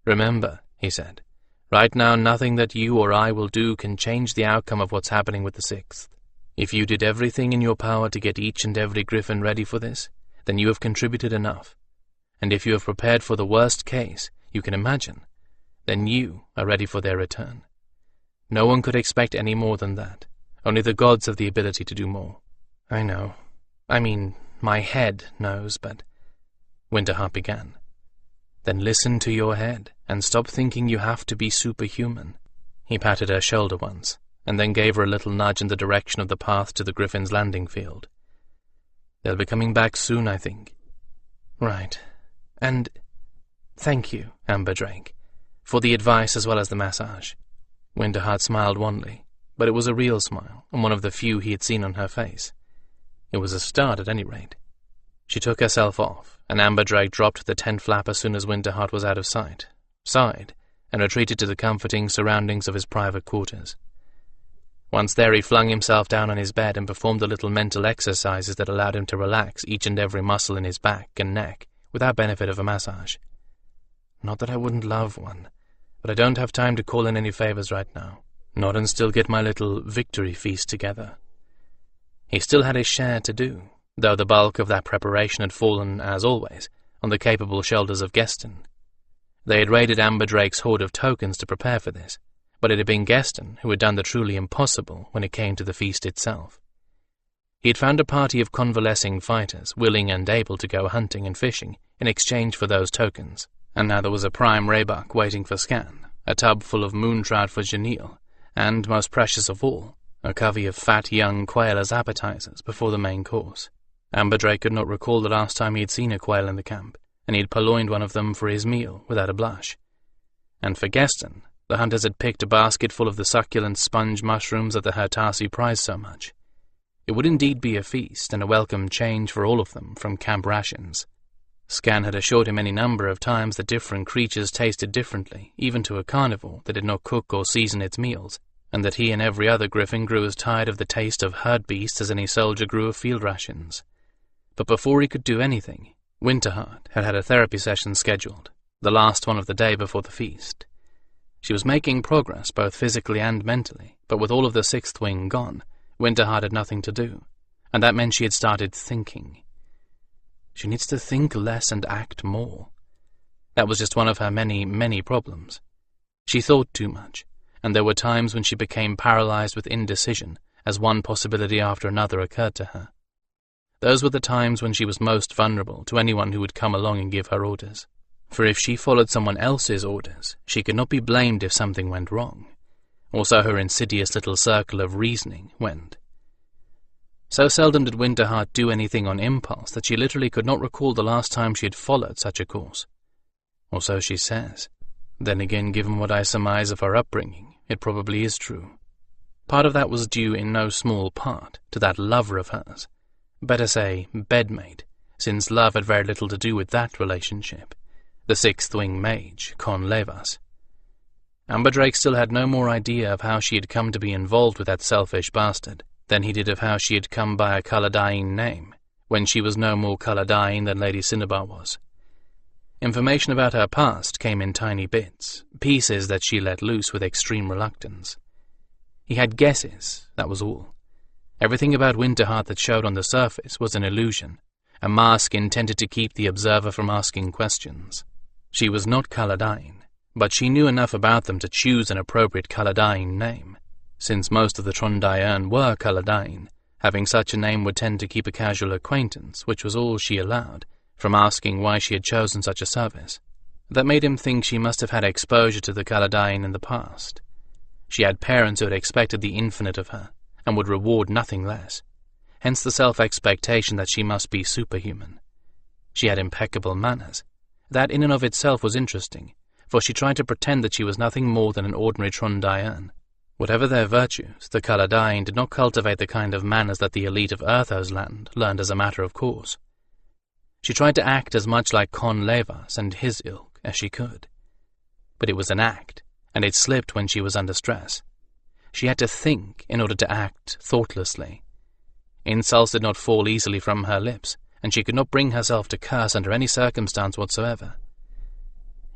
"Remember," he said, "right now nothing that you or I will do can change the outcome of what's happening with the Sixth. If you did everything in your power to get each and every Gryphon ready for this, then you have contributed enough. And if you have prepared for the worst case you can imagine, then you are ready for their return. No one could expect any more than that. Only the gods have the ability to do more." "I know. I mean, my head knows, but—" Winterheart began. "Then listen to your head, and stop thinking you have to be superhuman." He patted her shoulder once, and then gave her a little nudge in the direction of the path to the Gryphon's landing field. "They'll be coming back soon, I think." "Right. And thank you, Amberdrake, for the advice as well as the massage." Winterheart smiled wanly, but it was a real smile, and one of the few he had seen on her face. It was a start at any rate. She took herself off, and Amberdrake dropped the tent flap as soon as Winterheart was out of sight, sighed, and retreated to the comforting surroundings of his private quarters. Once there, he flung himself down on his bed and performed the little mental exercises that allowed him to relax each and every muscle in his back and neck without benefit of a massage. "Not that I wouldn't love one, but I don't have time to call in any favors right now. Not and still get my little victory feast together." He still had his share to do, though the bulk of that preparation had fallen, as always, on the capable shoulders of Geston. They had raided Amberdrake's hoard of tokens to prepare for this, but it had been Geston who had done the truly impossible when it came to the feast itself. He had found a party of convalescing fighters, willing and able to go hunting and fishing in exchange for those tokens, and now there was a prime raybuck waiting for Skan, a tub full of moontrout for Janelle, and, most precious of all, a covey of fat young quail as appetizers before the main course. Amberdrake could not recall the last time he had seen a quail in the camp, and he had purloined one of them for his meal without a blush. And for Geston, the hunters had picked a basket full of the succulent sponge mushrooms that the Hertasi prized so much. It would indeed be a feast, and a welcome change for all of them from camp rations. Skan had assured him any number of times that different creatures tasted differently, even to a carnivore that did not cook or season its meals, and that he and every other Gryphon grew as tired of the taste of herd beasts as any soldier grew of field rations. But before he could do anything, Winterheart had a therapy session scheduled, the last one of the day before the feast. She was making progress both physically and mentally, but with all of the Sixth Wing gone, Winterheart had nothing to do, and that meant she had started thinking. She needs to think less and act more. That was just one of her many, many problems. She thought too much, and there were times when she became paralyzed with indecision as one possibility after another occurred to her. Those were the times when she was most vulnerable to anyone who would come along and give her orders. For if she followed someone else's orders, she could not be blamed if something went wrong. Also her insidious little circle of reasoning went. So seldom did Winterheart do anything on impulse that she literally could not recall the last time she had followed such a course. Or so she says. Then again, given what I surmise of her upbringing, it probably is true. Part of that was due in no small part to that lover of hers. Better say, bedmate, since love had very little to do with that relationship. The Sixth Wing mage, Con Levas. Amberdrake still had no more idea of how she had come to be involved with that selfish bastard than he did of how she had come by a Caladyne name, when she was no more Caladyne than Lady Cinnabar was. Information about her past came in tiny bits, pieces that she let loose with extreme reluctance. He had guesses, that was all. Everything about Winterheart that showed on the surface was an illusion, a mask intended to keep the observer from asking questions. She was not Caladyne, but she knew enough about them to choose an appropriate Caladyne name. Since most of the Trondaearn were Caladyne, having such a name would tend to keep a casual acquaintance, which was all she allowed, from asking why she had chosen such a service. That made him think she must have had exposure to the Caladyne in the past. She had parents who had expected the infinite of her, and would reward nothing less, hence the self-expectation that she must be superhuman. She had impeccable manners. That in and of itself was interesting, for she tried to pretend that she was nothing more than an ordinary Trondaearn. Whatever their virtues, the Caladyne did not cultivate the kind of manners that the elite of Urtho's land learned as a matter of course. She tried to act as much like Con Levas and his ilk as she could. But it was an act, and it slipped when she was under stress. She had to think in order to act thoughtlessly. Insults did not fall easily from her lips, and she could not bring herself to curse under any circumstance whatsoever.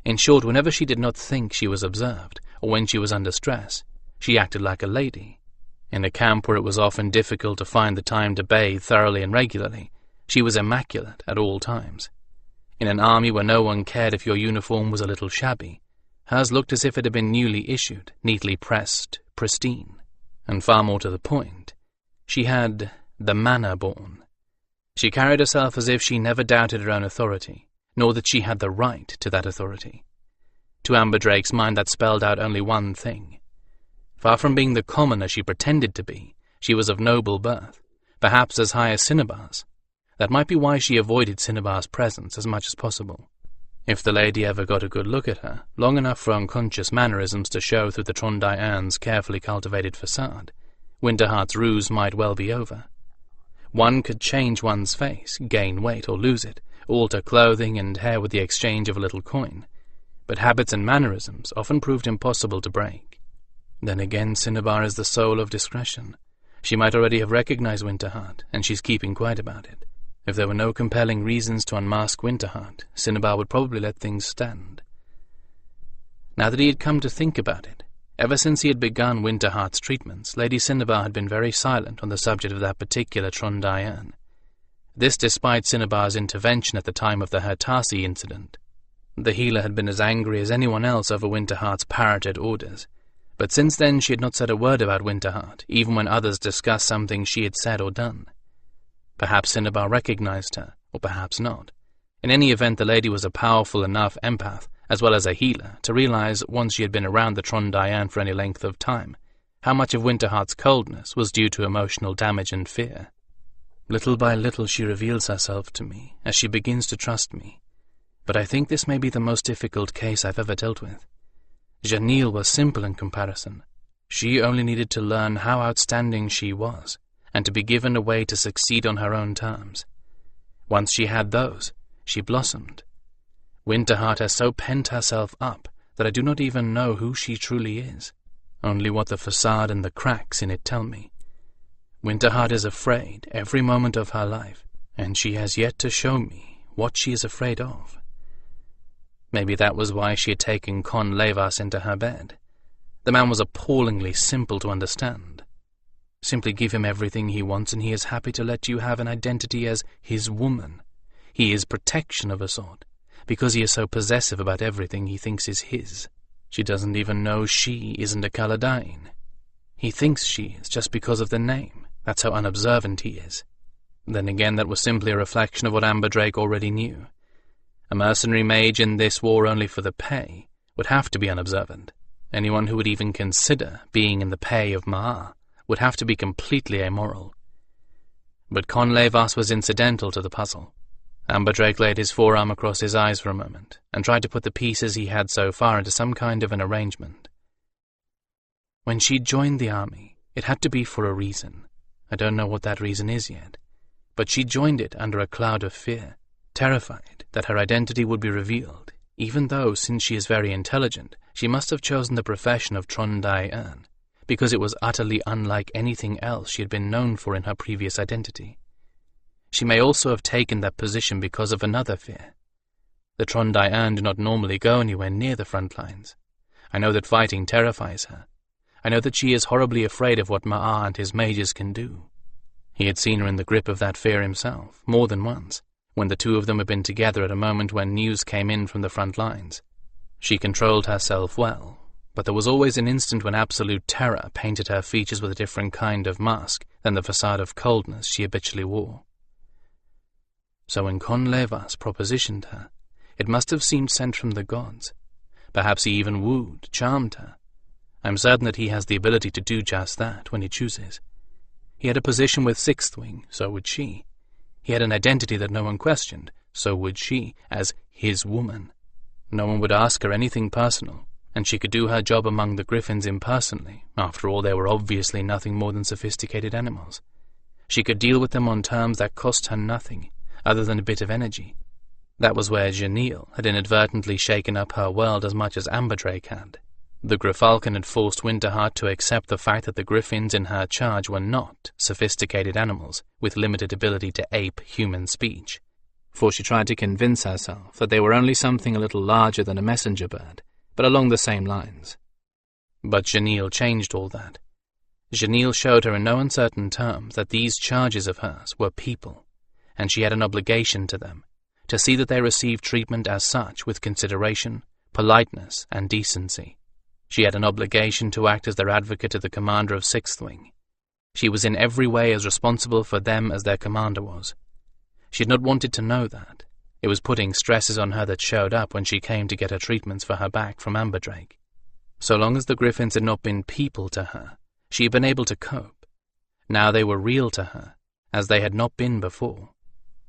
In short, whenever she did not think she was observed, or when she was under stress, she acted like a lady. In a camp where it was often difficult to find the time to bathe thoroughly and regularly, she was immaculate at all times. In an army where no one cared if your uniform was a little shabby, hers looked as if it had been newly issued, neatly pressed, pristine. And far more to the point, she had the manner born. She carried herself as if she never doubted her own authority, nor that she had the right to that authority. To Amber Drake's mind that spelled out only one thing. Far from being the commoner she pretended to be, she was of noble birth, perhaps as high as Cinnabar's. That might be why she avoided Cinnabar's presence as much as possible. If the lady ever got a good look at her, long enough for unconscious mannerisms to show through the Trondaearn's carefully cultivated facade, Winterheart's ruse might well be over. One could change one's face, gain weight or lose it, alter clothing and hair with the exchange of a little coin, but habits and mannerisms often proved impossible to break. Then again, Cinnabar is the soul of discretion. She might already have recognized Winterheart, and she's keeping quiet about it. If there were no compelling reasons to unmask Winterheart, Cinnabar would probably let things stand. Now that he had come to think about it, ever since he had begun Winterheart's treatments, Lady Cinnabar had been very silent on the subject of that particular Trondaearn. This despite Cinnabar's intervention at the time of the Hertasi incident. The healer had been as angry as anyone else over Winterheart's parroted orders, but since then she had not said a word about Winterheart, even when others discussed something she had said or done. Perhaps Cinnabar recognized her, or perhaps not. In any event, the lady was a powerful enough empath, as well as a healer, to realize, once she had been around the Trondaearn for any length of time, how much of Winterheart's coldness was due to emotional damage and fear. Little by little she reveals herself to me, as she begins to trust me. But I think this may be the most difficult case I've ever dealt with. Janelle was simple in comparison. She only needed to learn how outstanding she was, and to be given a way to succeed on her own terms. Once she had those, she blossomed. Winterheart has so pent herself up that I do not even know who she truly is, only what the facade and the cracks in it tell me. Winterheart is afraid every moment of her life, and she has yet to show me what she is afraid of. Maybe that was why she had taken Con Levas into her bed. The man was appallingly simple to understand. Simply give him everything he wants and he is happy to let you have an identity as his woman. He is protection of a sort, because he is so possessive about everything he thinks is his. She doesn't even know she isn't a Caladyne. He thinks she is just because of the name. That's how unobservant he is. Then again, that was simply a reflection of what Amber Drake already knew. A mercenary mage in this war only for the pay would have to be unobservant. Anyone who would even consider being in the pay of Maar would have to be completely amoral. But Con Levas was incidental to the puzzle. Amber Drake laid his forearm across his eyes for a moment, and tried to put the pieces he had so far into some kind of an arrangement. When she joined the army, it had to be for a reason. I don't know what that reason is yet, but she joined it under a cloud of fear, terrified that her identity would be revealed, even though, since she is very intelligent, she must have chosen the profession of Trondaearn, because it was utterly unlike anything else she had been known for in her previous identity. She may also have taken that position because of another fear. The Trondaearn do not normally go anywhere near the front lines. I know that fighting terrifies her. I know that she is horribly afraid of what Maar and his mages can do. He had seen her in the grip of that fear himself, more than once, when the two of them had been together at a moment when news came in from the front lines. She controlled herself well, but there was always an instant when absolute terror painted her features with a different kind of mask than the facade of coldness she habitually wore. So when Conlevas propositioned her, it must have seemed sent from the gods. Perhaps he even wooed, charmed her. I'm certain that he has the ability to do just that when he chooses. He had a position with Sixth Wing, so would she. He had an identity that no one questioned, so would she, as his woman. No one would ask her anything personal, and she could do her job among the Gryphons impersonally. After all, they were obviously nothing more than sophisticated animals. She could deal with them on terms that cost her nothing, other than a bit of energy. That was where Geneel had inadvertently shaken up her world as much as Amberdrake had. The Gryfalcon had forced Winterheart to accept the fact that the Gryphons in her charge were not sophisticated animals with limited ability to ape human speech, for she tried to convince herself that they were only something a little larger than a messenger bird, but along the same lines. But Geneel changed all that. Geneel showed her in no uncertain terms that these charges of hers were people, and she had an obligation to them, to see that they received treatment as such with consideration, politeness, and decency. She had an obligation to act as their advocate to the commander of Sixth Wing. She was in every way as responsible for them as their commander was. She had not wanted to know that. It was putting stresses on her that showed up when she came to get her treatments for her back from Amberdrake. So long as the Gryphons had not been people to her, she had been able to cope. Now they were real to her, as they had not been before.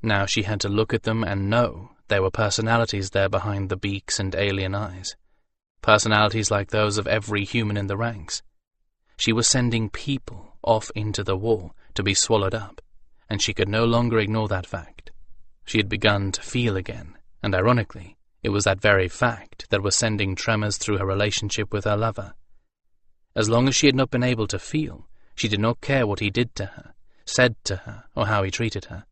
Now she had to look at them and know there were personalities there behind the beaks and alien eyes. Personalities like those of every human in the ranks. She was sending people off into the war to be swallowed up, and she could no longer ignore that fact. She had begun to feel again, and ironically, it was that very fact that was sending tremors through her relationship with her lover. As long as she had not been able to feel, she did not care what he did to her, said to her, or how he treated her.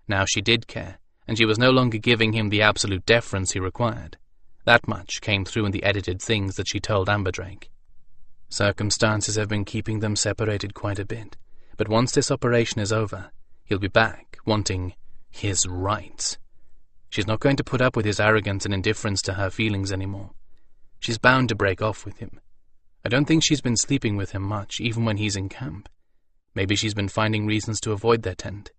Now she did care, and she was no longer giving him the absolute deference he required. That much came through in the edited things that she told Amberdrake. Circumstances have been keeping them separated quite a bit, but once this operation is over, he'll be back, wanting his rights. She's not going to put up with his arrogance and indifference to her feelings anymore. She's bound to break off with him. I don't think she's been sleeping with him much, even when he's in camp. Maybe she's been finding reasons to avoid their tent.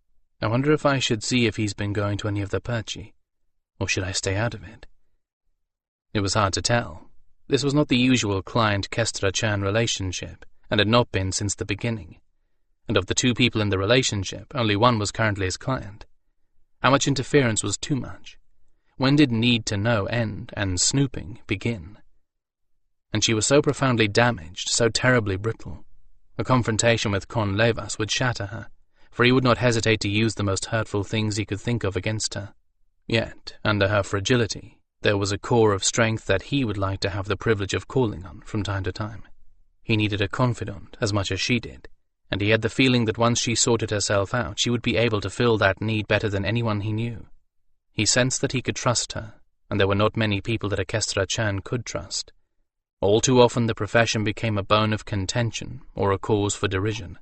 I wonder if I should see if he's been going to any of the perchy, or should I stay out of it? It was hard to tell. This was not the usual client-Kestra-Chan relationship, and had not been since the beginning. And of the two people in the relationship, only one was currently his client. How much interference was too much? When did need to know end and snooping begin? And she was so profoundly damaged, so terribly brittle. A confrontation with Conlevas would shatter her, for he would not hesitate to use the most hurtful things he could think of against her. Yet, under her fragility, there was a core of strength that he would like to have the privilege of calling on from time to time. He needed a confidant as much as she did, and he had the feeling that once she sorted herself out, she would be able to fill that need better than anyone he knew. He sensed that he could trust her, and there were not many people that a Kestra-Chan could trust. All too often the profession became a bone of contention or a cause for derision.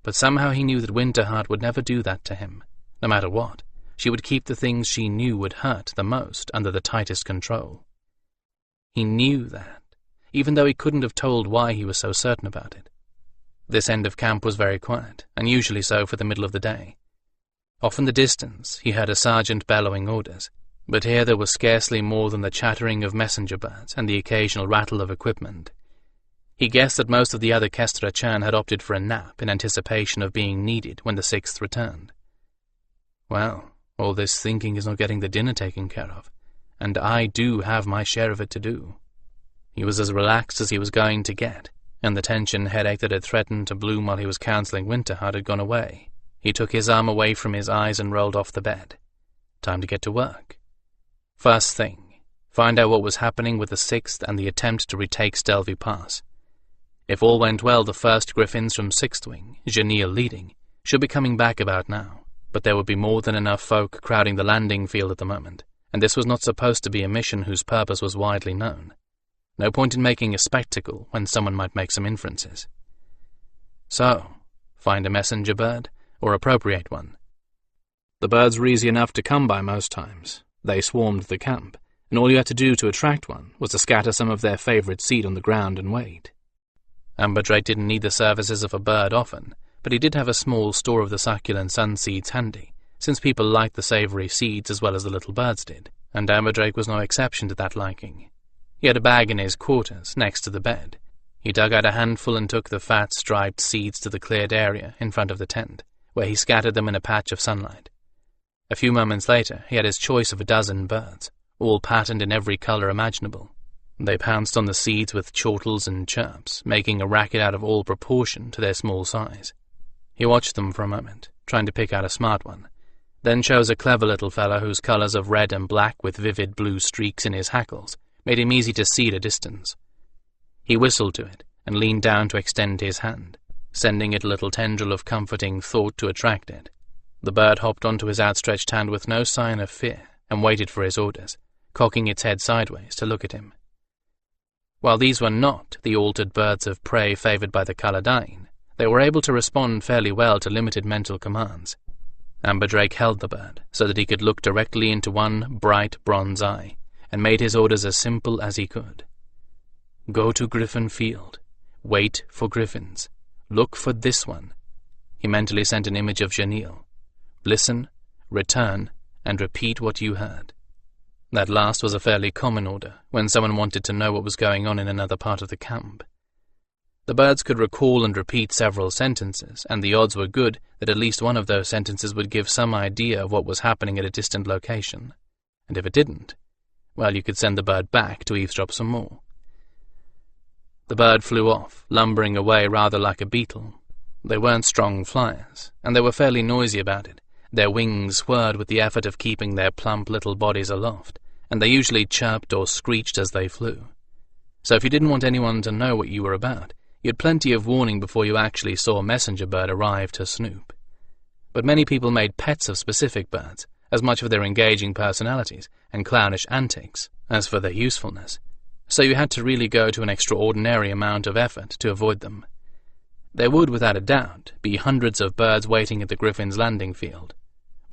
But somehow he knew that Winterheart would never do that to him, no matter what. She would keep the things she knew would hurt the most under the tightest control. He knew that, even though he couldn't have told why he was so certain about it. This end of camp was very quiet, and usually so for the middle of the day. Off in the distance, he heard a sergeant bellowing orders, but here there was scarcely more than the chattering of messenger birds and the occasional rattle of equipment. He guessed that most of the other Kestra-Chan had opted for a nap in anticipation of being needed when the Sixth returned. Well, all this thinking is not getting the dinner taken care of, and I do have my share of it to do. He was as relaxed as he was going to get, and the tension headache that had threatened to bloom while he was counseling Winterheart had gone away. He took his arm away from his eyes and rolled off the bed. Time to get to work. First thing, find out what was happening with the Sixth and the attempt to retake Stelvy Pass. If all went well, the first Gryphons from Sixth Wing, Geneel leading, should be coming back about now. But there would be more than enough folk crowding the landing field at the moment, and this was not supposed to be a mission whose purpose was widely known. No point in making a spectacle when someone might make some inferences. So, find a messenger bird, or appropriate one. The birds were easy enough to come by most times. They swarmed the camp, and all you had to do to attract one was to scatter some of their favourite seed on the ground and wait. Amberdrake didn't need the services of a bird often, but he did have a small store of the succulent sun seeds handy, since people liked the savoury seeds as well as the little birds did, and Amberdrake was no exception to that liking. He had a bag in his quarters, next to the bed. He dug out a handful and took the fat, striped seeds to the cleared area in front of the tent, where he scattered them in a patch of sunlight. A few moments later, he had his choice of a dozen birds, all patterned in every colour imaginable. They pounced on the seeds with chortles and chirps, making a racket out of all proportion to their small size. He watched them for a moment, trying to pick out a smart one, then chose a clever little fellow whose colours of red and black with vivid blue streaks in his hackles made him easy to see at a distance. He whistled to it and leaned down to extend his hand, sending it a little tendril of comforting thought to attract it. The bird hopped onto his outstretched hand with no sign of fear and waited for his orders, cocking its head sideways to look at him. While these were not the altered birds of prey favoured by the Caladyne, they were able to respond fairly well to limited mental commands. Amberdrake held the bird so that he could look directly into one bright bronze eye, and made his orders as simple as he could. Go to Gryphon Field. Wait for griffins. Look for this one. He mentally sent an image of Janelle. Listen, return, and repeat what you heard. That last was a fairly common order when someone wanted to know what was going on in another part of the camp. The birds could recall and repeat several sentences, and the odds were good that at least one of those sentences would give some idea of what was happening at a distant location. And if it didn't, well, you could send the bird back to eavesdrop some more. The bird flew off, lumbering away rather like a beetle. They weren't strong flyers, and they were fairly noisy about it. Their wings whirred with the effort of keeping their plump little bodies aloft, and they usually chirped or screeched as they flew. So if you didn't want anyone to know what you were about, you had plenty of warning before you actually saw a messenger bird arrive to snoop. But many people made pets of specific birds, as much for their engaging personalities and clownish antics as for their usefulness, so you had to really go to an extraordinary amount of effort to avoid them. There would, without a doubt, be hundreds of birds waiting at the Gryphon's landing field.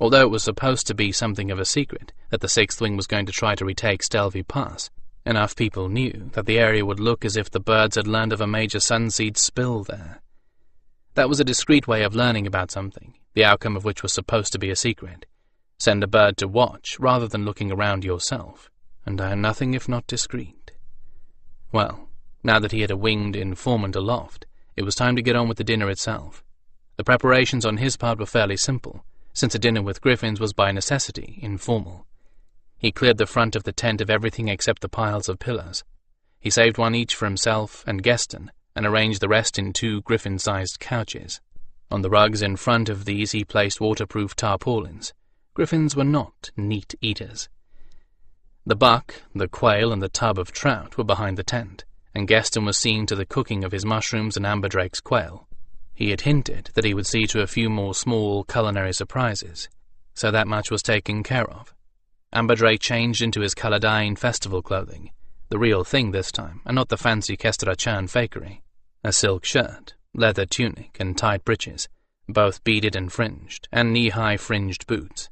Although it was supposed to be something of a secret that the Sixth Wing was going to try to retake Stelvy Pass, enough people knew that the area would look as if the birds had learned of a major sunseed spill there. That was a discreet way of learning about something, the outcome of which was supposed to be a secret. Send a bird to watch rather than looking around yourself, and I am nothing if not discreet. Well, now that he had a winged informant aloft, it was time to get on with the dinner itself. The preparations on his part were fairly simple, since a dinner with Gryphons was by necessity informal. He cleared the front of the tent of everything except the piles of pillows. He saved one each for himself and Geston, and arranged the rest in 2 griffin-sized couches. On the rugs in front of these he placed waterproof tarpaulins. Gryphons were not neat eaters. The buck, the quail, and the tub of trout were behind the tent, and Geston was seeing to the cooking of his mushrooms and Amberdrake's quail. He had hinted that he would see to a few more small culinary surprises, so that much was taken care of. Amberdrake changed into his Caladyne festival clothing, the real thing this time, and not the fancy Kestrachan fakery. A silk shirt, leather tunic, and tight breeches, both beaded and fringed, and knee-high fringed boots.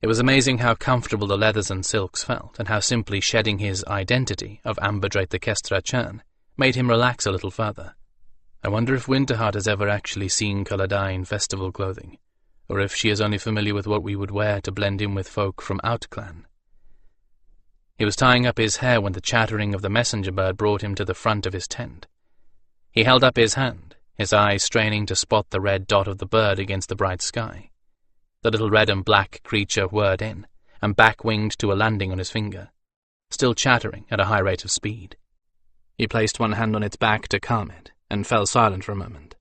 It was amazing how comfortable the leathers and silks felt, and how simply shedding his identity of Amberdrake the Kestrachan made him relax a little further. I wonder if Winterheart has ever actually seen Caladyne festival clothing, or if she is only familiar with what we would wear to blend in with folk from Outclan. He was tying up his hair when the chattering of the messenger bird brought him to the front of his tent. He held up his hand, his eyes straining to spot the red dot of the bird against the bright sky. The little red and black creature whirred in, and back-winged to a landing on his finger, still chattering at a high rate of speed. He placed one hand on its back to calm it, and fell silent for a moment.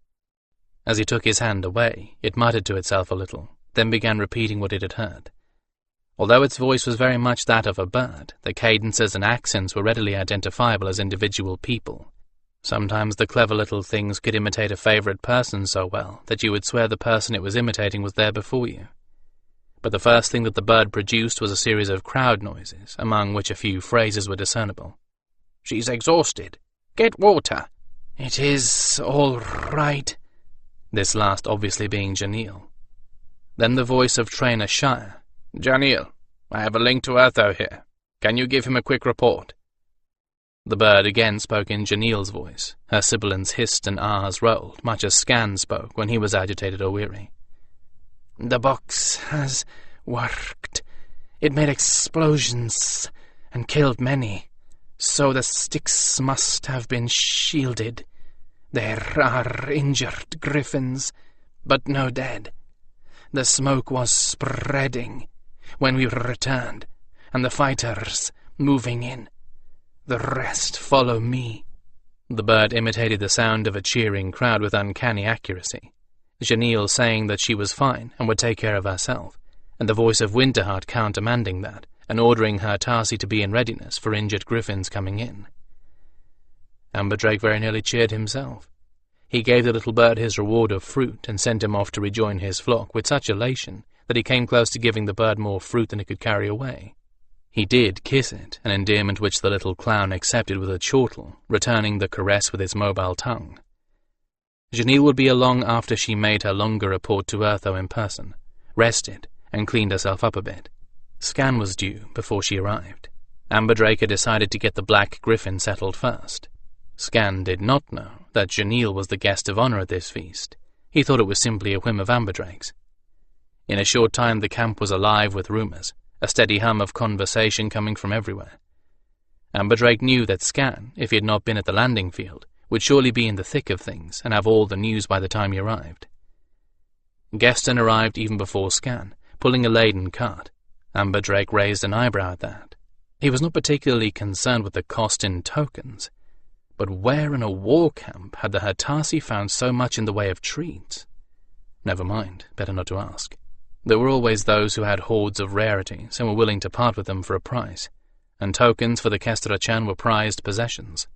As he took his hand away, it muttered to itself a little, then began repeating what it had heard. Although its voice was very much that of a bird, the cadences and accents were readily identifiable as individual people. Sometimes the clever little things could imitate a favourite person so well that you would swear the person it was imitating was there before you. But the first thing that the bird produced was a series of crowd noises, among which a few phrases were discernible. She's exhausted. Get water." "It is all right," this last obviously being Janil. Then the voice of Trainer Shire. "Janil, I have a link to Urtho here. Can you give him a quick report?" The bird again spoke in Janil's voice. Her sibilants hissed and ahs rolled, much as Skan spoke when he was agitated or weary. "The box has worked. It made explosions and killed many, so the sticks must have been shielded. There are injured Gryphons, but no dead. The smoke was spreading when we returned, and the fighters moving in. The rest follow me." The bird imitated the sound of a cheering crowd with uncanny accuracy, Janil saying that she was fine and would take care of herself, and the voice of Winterheart countermanding that, and ordering her Tarsi to be in readiness for injured Gryphons coming in. Amberdrake very nearly cheered himself. He gave the little bird his reward of fruit and sent him off to rejoin his flock with such elation that he came close to giving the bird more fruit than it could carry away. He did kiss it, an endearment which the little clown accepted with a chortle, returning the caress with its mobile tongue. Janil would be along after she made her longer report to Urtho in person, rested, and cleaned herself up a bit. Skan was due before she arrived. Amberdrake had decided to get the Black Gryphon settled first. Skan did not know that Janil was the guest of honor at this feast. He thought it was simply a whim of Amberdrake's. In a short time the camp was alive with rumors, a steady hum of conversation coming from everywhere. Amberdrake knew that Skan, if he had not been at the landing field, would surely be in the thick of things and have all the news by the time he arrived. Geston arrived even before Skan, pulling a laden cart. Amberdrake raised an eyebrow at that. He was not particularly concerned with the cost in tokens, but where in a war camp had the Hertasi found so much in the way of treats? Never mind, better not to ask. There were always those who had hoards of rarities and were willing to part with them for a price, and tokens for the Kestrachan were prized possessions.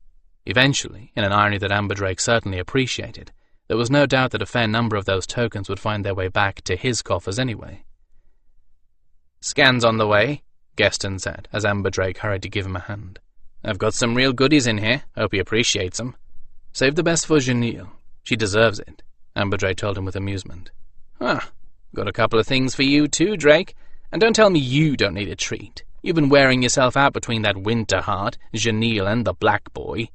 Eventually, in an irony that Amberdrake certainly appreciated, there was no doubt that a fair number of those tokens would find their way back to his coffers anyway. "Skan's on the way," Geston said, as Amberdrake hurried to give him a hand. "I've got some real goodies in here. Hope he appreciates them." "Save the best for Janil. She deserves it," Amberdrake told him with amusement. Got a couple of things for you too, Drake. And don't tell me you don't need a treat. You've been wearing yourself out between that Winterheart, Janil, and the Black Boy."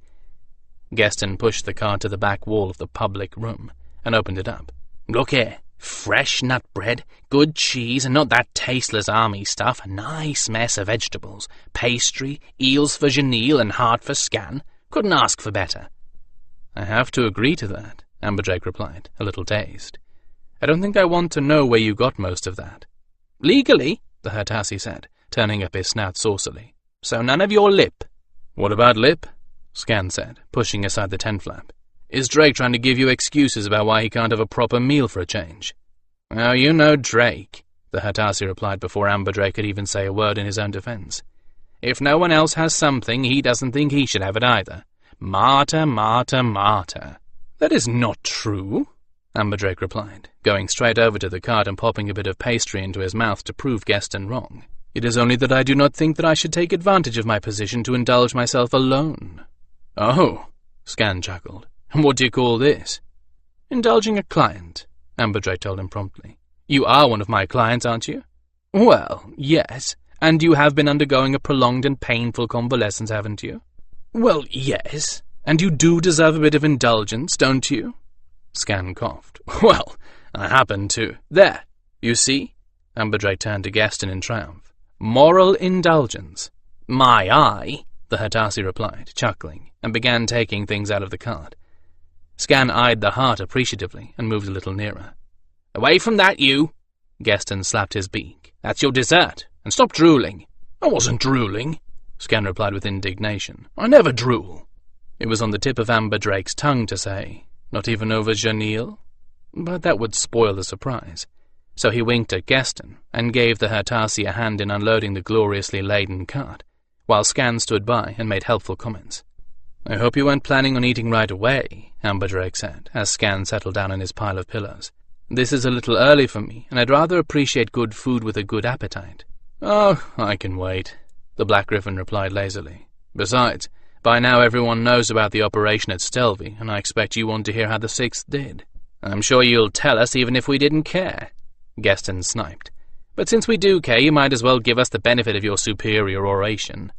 Geston pushed the cart to the back wall of the public room and opened it up. "Look here. Fresh nut bread, good cheese, and not that tasteless army stuff. A nice mess of vegetables, pastry, eels for Janil, and heart for Skan. Couldn't ask for better." "I have to agree to that," Amberdrake replied, a little dazed. "I don't think I want to know where you got most of that." "Legally," the Hertasi said, turning up his snout saucily. "So none of your lip." "What about lip?" Skan said, pushing aside the tent flap. "Is Drake trying to give you excuses about why he can't have a proper meal for a change?" "Oh, you know Drake," the Hertasi replied before Amberdrake could even say a word in his own defense. "If no one else has something, he doesn't think he should have it either. Martyr, martyr, martyr." "That is not true," Amberdrake replied, going straight over to the cart and popping a bit of pastry into his mouth to prove Geston wrong. "It is only that I do not think that I should take advantage of my position to indulge myself alone." "Oh," Skan chuckled. "And what do you call this?" "Indulging a client," Amberdrake told him promptly. "You are one of my clients, aren't you?" "Well, yes. And you have been undergoing a prolonged and painful convalescence, haven't you?" "Well, yes. And you do deserve a bit of indulgence, don't you?" Skan coughed. "Well, I happen to. There, you see?" Amberdrake turned to Geston in triumph. "Moral indulgence." "My eye," the Hertasi replied, chuckling, and began taking things out of the cart. Skan eyed the heart appreciatively and moved a little nearer. "Away from that, you!" Geston slapped his beak. "That's your dessert, and stop drooling." "I wasn't drooling," Skan replied with indignation. "I never drool." It was on the tip of Amberdrake's tongue to say, "Not even over Janil?" But that would spoil the surprise. So he winked at Geston and gave the Hertasi a hand in unloading the gloriously laden cart, while Skan stood by and made helpful comments. "I hope you weren't planning on eating right away," Amberdrake said, as Skan settled down on his pile of pillows. "This is a little early for me, and I'd rather appreciate good food with a good appetite." "Oh, I can wait," the Black Gryphon replied lazily. "Besides, By now everyone knows about the operation at Stelvy, and I expect you want to hear how the 6th did. I'm sure you'll tell us even if we didn't care, Gaston sniped. But since we do care, you might as well give us the benefit of your superior oration.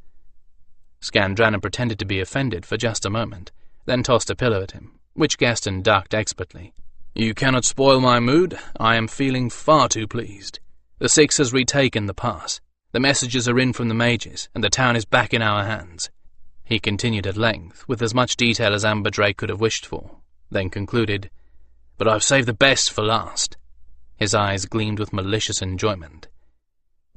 Skandrannon pretended to be offended for just a moment, then tossed a pillow at him, which Gaston ducked expertly. You cannot spoil my mood. I am feeling far too pleased. The 6 has retaken the pass. The messages are in from the mages, and the town is back in our hands. He continued at length, with as much detail as Amber Drake could have wished for, then concluded, But I've saved the best for last. His eyes gleamed with malicious enjoyment.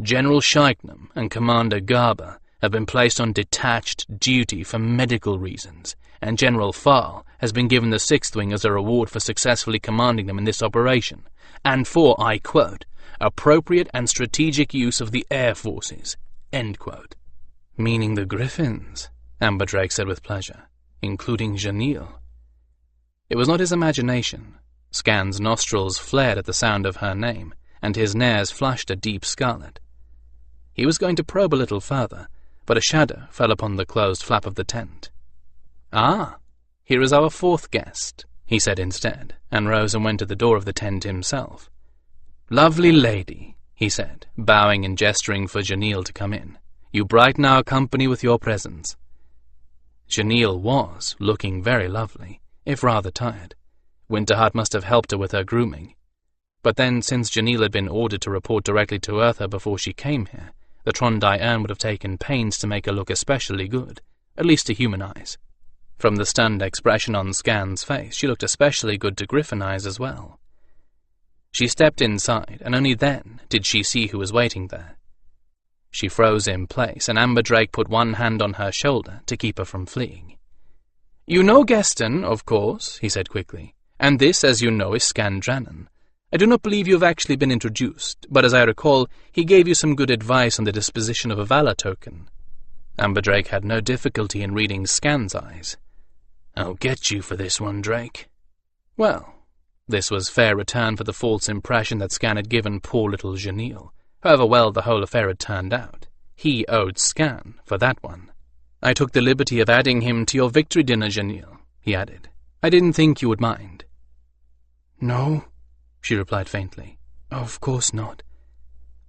General Shiknam and Commander Garber have been placed on detached duty for medical reasons, and General Farl has been given the 6th Wing as a reward for successfully commanding them in this operation, and for, I quote, appropriate and strategic use of the air forces, end quote. Meaning the Gryphons, Amber Drake said with pleasure, including Janelle. It was not his imagination. Skan's nostrils flared at the sound of her name, and his nares flushed a deep scarlet. He was going to probe a little further, but a shadow fell upon the closed flap of the tent. Ah, here is our 4th guest, he said instead, and rose and went to the door of the tent himself. Lovely lady, he said, bowing and gesturing for Janelle to come in. You brighten our company with your presence. Janelle was looking very lovely, if rather tired. Winterheart must have helped her with her grooming. But then, since Janelle had been ordered to report directly to Urtho before she came here, the Trondai Urn would have taken pains to make her look especially good, at least to human eyes. From the stunned expression on Skan's face, she looked especially good to Gryphon eyes as well. She stepped inside, and only then did she see who was waiting there. She froze in place, and Amber Drake put one hand on her shoulder to keep her from fleeing. You know Gaston, of course, he said quickly, and this, as you know, is Skandrannon. I do not believe you have actually been introduced, but as I recall, he gave you some good advice on the disposition of a valor token. Amber Drake had no difficulty in reading Skan's eyes. I'll get you for this one, Drake. Well, this was fair return for the false impression that Skan had given poor little Janelle. However well the whole affair had turned out, he owed Skan for that one. I took the liberty of adding him to your victory dinner, Janelle, he added. I didn't think you would mind. No, she replied faintly. Of course not.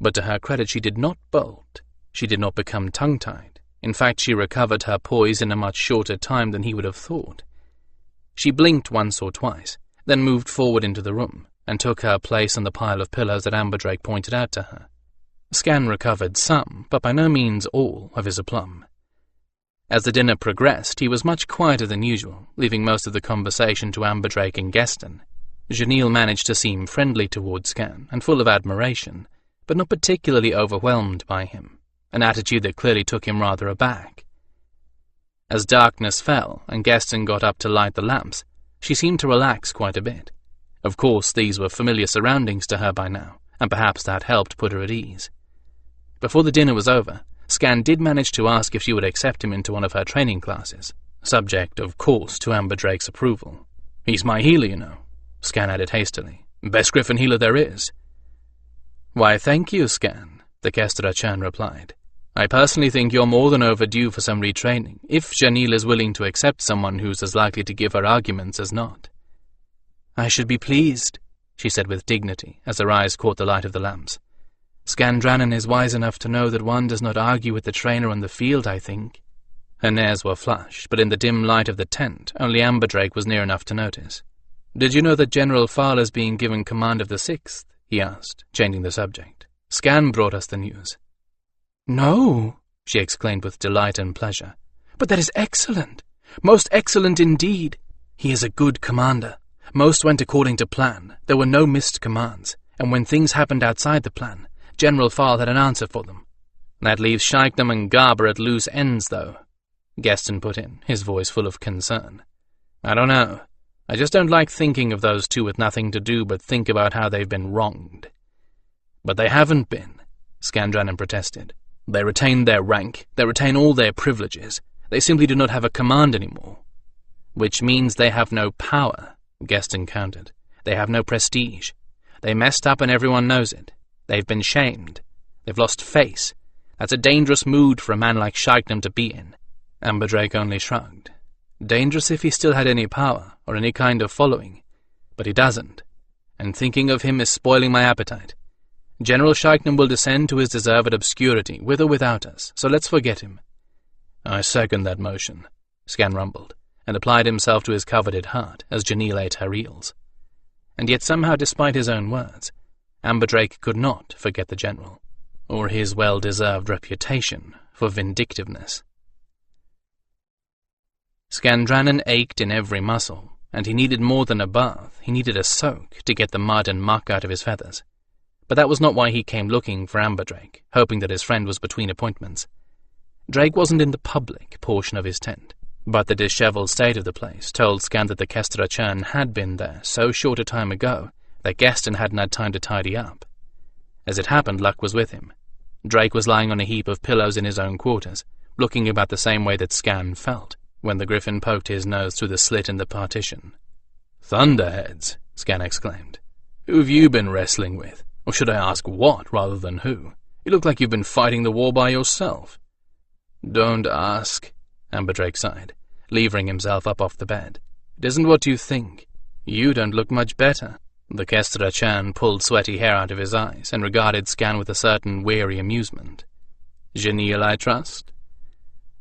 But to her credit, she did not bolt. She did not become tongue-tied. In fact, she recovered her poise in a much shorter time than he would have thought. She blinked once or twice, then moved forward into the room, and took her place on the pile of pillows that Amber Drake pointed out to her. Skan recovered some, but by no means all, of his aplomb. As the dinner progressed, he was much quieter than usual, leaving most of the conversation to Amber Drake and Gaston. Janelle managed to seem friendly toward Skan, and full of admiration, but not particularly overwhelmed by him, an attitude that clearly took him rather aback. As darkness fell, and Gaston got up to light the lamps, she seemed to relax quite a bit. Of course, these were familiar surroundings to her by now, and perhaps that helped put her at ease. Before the dinner was over, Skan did manage to ask if she would accept him into one of her training classes, subject, of course, to Amber Drake's approval. He's my healer, you know, Skan added hastily. Best Gryphon healer there is. Why, thank you, Skan, the Kestra Chan replied. I personally think you're more than overdue for some retraining, if Janelle is willing to accept someone who's as likely to give her arguments as not. I should be pleased, she said with dignity, as her eyes caught the light of the lamps. Skandrannon is wise enough to know that one does not argue with the trainer on the field, I think. Her nares were flushed, but in the dim light of the tent, only Amber Drake was near enough to notice. Did you know that General Farl is being given command of the 6th? He asked, changing the subject. Skan brought us the news. No, she exclaimed with delight and pleasure. But that is excellent. Most excellent indeed. He is a good commander. Most went according to plan. There were no missed commands, and when things happened outside the plan, General Farl had an answer for them. That leaves Shiknam and Garber at loose ends, though, Gaston put in, his voice full of concern. I don't know. I just don't like thinking of those two with nothing to do but think about how they've been wronged. But they haven't been, Skandrannon protested. They retain their rank, they retain all their privileges. They simply do not have a command anymore. Which means they have no power, Gaston countered. They have no prestige. They messed up and everyone knows it. They've been shamed. They've lost face. That's a dangerous mood for a man like Shiknam to be in. Amberdrake only shrugged. Dangerous if he still had any power, or any kind of following. But he doesn't. And thinking of him is spoiling my appetite. General Shiknam will descend to his deserved obscurity, with or without us, so let's forget him. I second that motion, Skan rumbled, and applied himself to his coveted heart as Janelle ate her eels. And yet somehow, despite his own words, Amberdrake could not forget the general, or his well-deserved reputation for vindictiveness. Skandrannon ached in every muscle, and he needed more than a bath. He needed a soak to get the mud and muck out of his feathers. But that was not why he came looking for Amberdrake, hoping that his friend was between appointments. Drake wasn't in the public portion of his tent, but the dishevelled state of the place told Skan that the Kestra churn had been there so short a time ago that Gaston hadn't had time to tidy up. As it happened, luck was with him. Drake was lying on a heap of pillows in his own quarters, looking about the same way that Skan felt when the Gryphon poked his nose through the slit in the partition. "Thunderheads," Skan exclaimed. "Who have you been wrestling with? Or should I ask what rather than who? You look like you've been fighting the war by yourself." "Don't ask," Amberdrake sighed, levering himself up off the bed. "It isn't what you think. You don't look much better." The Kestra Chan pulled sweaty hair out of his eyes and regarded Skan with a certain weary amusement. "Janelle, I trust?"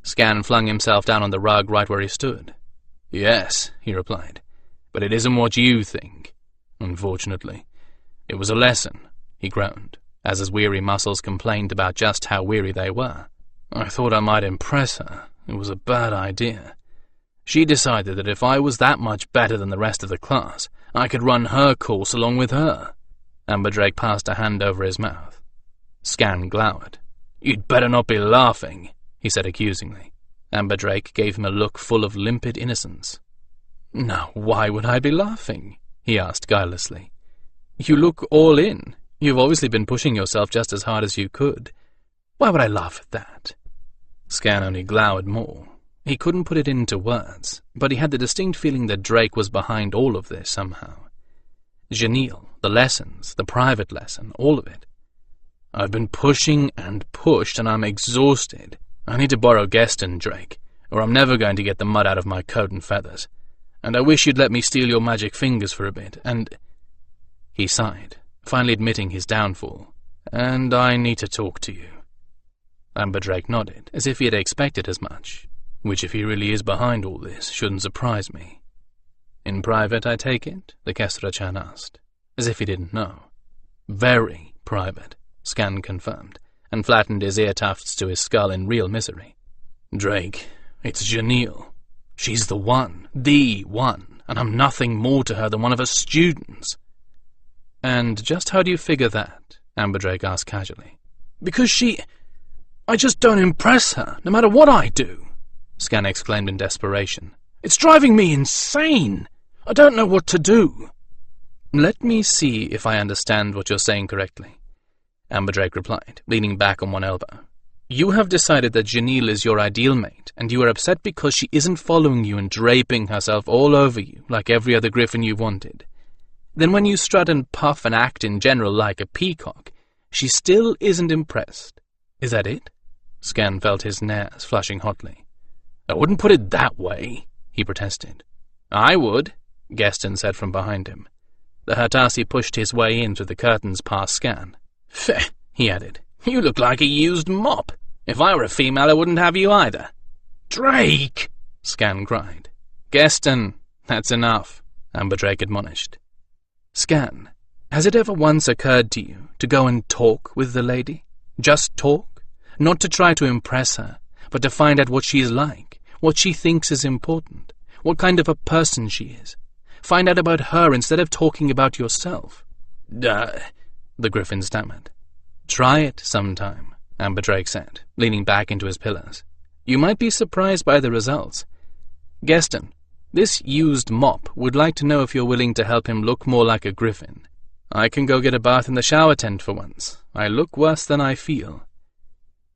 Skan flung himself down on the rug right where he stood. "Yes," he replied, "but it isn't what you think. Unfortunately. It was a lesson," he groaned, as his weary muscles complained about just how weary they were. "I thought I might impress her. It was a bad idea. She decided that if I was that much better than the rest of the class, I could run her course along with her." Amberdrake passed a hand over his mouth. Skan glowered. "You'd better not be laughing," he said accusingly. Amberdrake gave him a look full of limpid innocence. "Now, why would I be laughing?" he asked guilelessly. "You look all in. You've obviously been pushing yourself just as hard as you could. Why would I laugh at that?" Skan only glowered more. He couldn't put it into words, but he had the distinct feeling that Drake was behind all of this somehow. Janelle, the lessons, the private lesson, all of it. "I've been pushing and pushed, and I'm exhausted. I need to borrow Gaston, Drake, or I'm never going to get the mud out of my coat and feathers. And I wish you'd let me steal your magic fingers for a bit, and—" He sighed, finally admitting his downfall. "And I need to talk to you." Amberdrake nodded, as if he had expected as much, which, if he really is behind all this, shouldn't surprise me. "In private, I take it?" the Kestra-chan asked, as if he didn't know. "Very private," Skan confirmed, and flattened his ear tufts to his skull in real misery. "Drake, it's Janelle. She's the one, and I'm nothing more to her than one of her students." "And just how do you figure that?" Amberdrake asked casually. "Because I just don't impress her, no matter what I do," Skan exclaimed in desperation. "It's driving me insane. I don't know what to do." "Let me see if I understand what you're saying correctly," Amberdrake replied, leaning back on one elbow. "You have decided that Janelle is your ideal mate, and you are upset because she isn't following you and draping herself all over you like every other Gryphon you've wanted. Then when you strut and puff and act in general like a peacock, she still isn't impressed. Is that it?" Skan felt his nares flushing hotly. "I wouldn't put it that way," he protested. "I would," Gaston said from behind him. The Hertasi pushed his way in through the curtains past Skan. "Feh," he added, "you look like a used mop. If I were a female, I wouldn't have you either." "Drake!" Skan cried. "Gaston, that's enough," Amberdrake admonished. "Skan, has it ever once occurred to you to go and talk with the lady? Just talk? Not to try to impress her, but to find out what she's like, what she thinks is important, what kind of a person she is. Find out about her instead of talking about yourself." The Gryphon stammered. "Try it sometime," Amberdrake said, leaning back into his pillows. "You might be surprised by the results. Gaston, this used mop would like to know if you're willing to help him look more like a Gryphon. I can go get a bath in the shower tent for once. I look worse than I feel."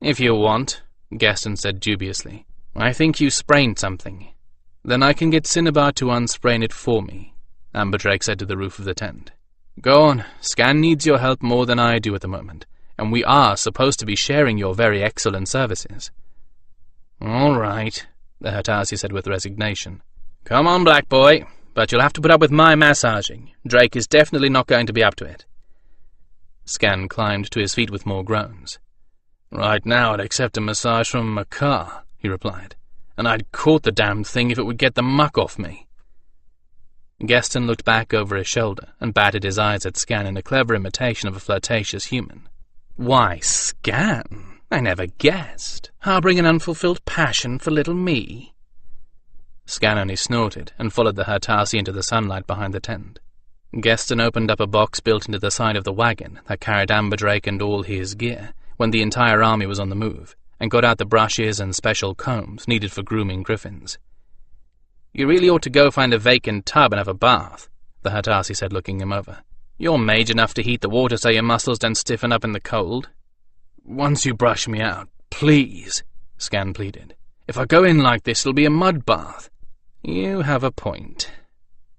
"If you want," Gaston said dubiously. "I think you sprained something." "Then I can get Cinnabar to unsprain it for me," Amberdrake said to the roof of the tent. "Go on, Skan needs your help more than I do at the moment, and we are supposed to be sharing your very excellent services." "All right," the Hertasi said with resignation. "Come on, black boy, but you'll have to put up with my massaging. Drake is definitely not going to be up to it." Skan climbed to his feet with more groans. "Right now I'd accept a massage from Maar," he replied, "and I'd court the damned thing if it would get the muck off me." Geston looked back over his shoulder and batted his eyes at Skan in a clever imitation of a flirtatious human. "Why, Skan, I never guessed. Harbouring an unfulfilled passion for little me?" Skan only snorted and followed the Hertasi into the sunlight behind the tent. Geston opened up a box built into the side of the wagon that carried Amberdrake and all his gear when the entire army was on the move, and got out the brushes and special combs needed for grooming griffins. "You really ought to go find a vacant tub and have a bath," the Hertasi said, looking him over. "You're mage enough to heat the water so your muscles don't stiffen up in the cold." "Once you brush me out, please," Skan pleaded. "If I go in like this, it'll be a mud bath." "You have a point."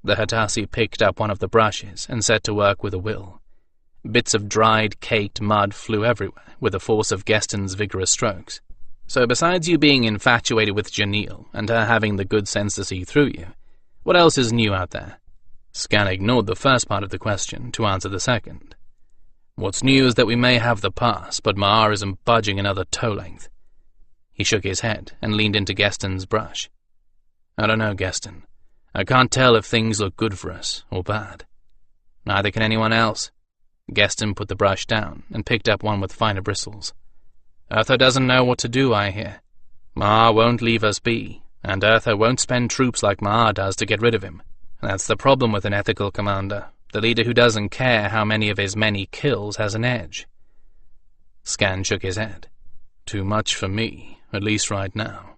The Hertasi picked up one of the brushes and set to work with a will. Bits of dried, caked mud flew everywhere with the force of Geston's vigorous strokes. "So besides you being infatuated with Janelle and her having the good sense to see through you, what else is new out there?" Skan ignored the first part of the question to answer the second. "What's new is that we may have the pass, but Maar isn't budging another toe length." He shook his head and leaned into Geston's brush. "I don't know, Geston. I can't tell if things look good for us or bad. Neither can anyone else." Geston put the brush down and picked up one with finer bristles. "Urtho doesn't know what to do, I hear. Maar won't leave us be, and Urtho won't spend troops like Maar does to get rid of him. That's the problem with an ethical commander. The leader who doesn't care how many of his men he kills has an edge." Skan shook his head. "Too much for me, at least right now."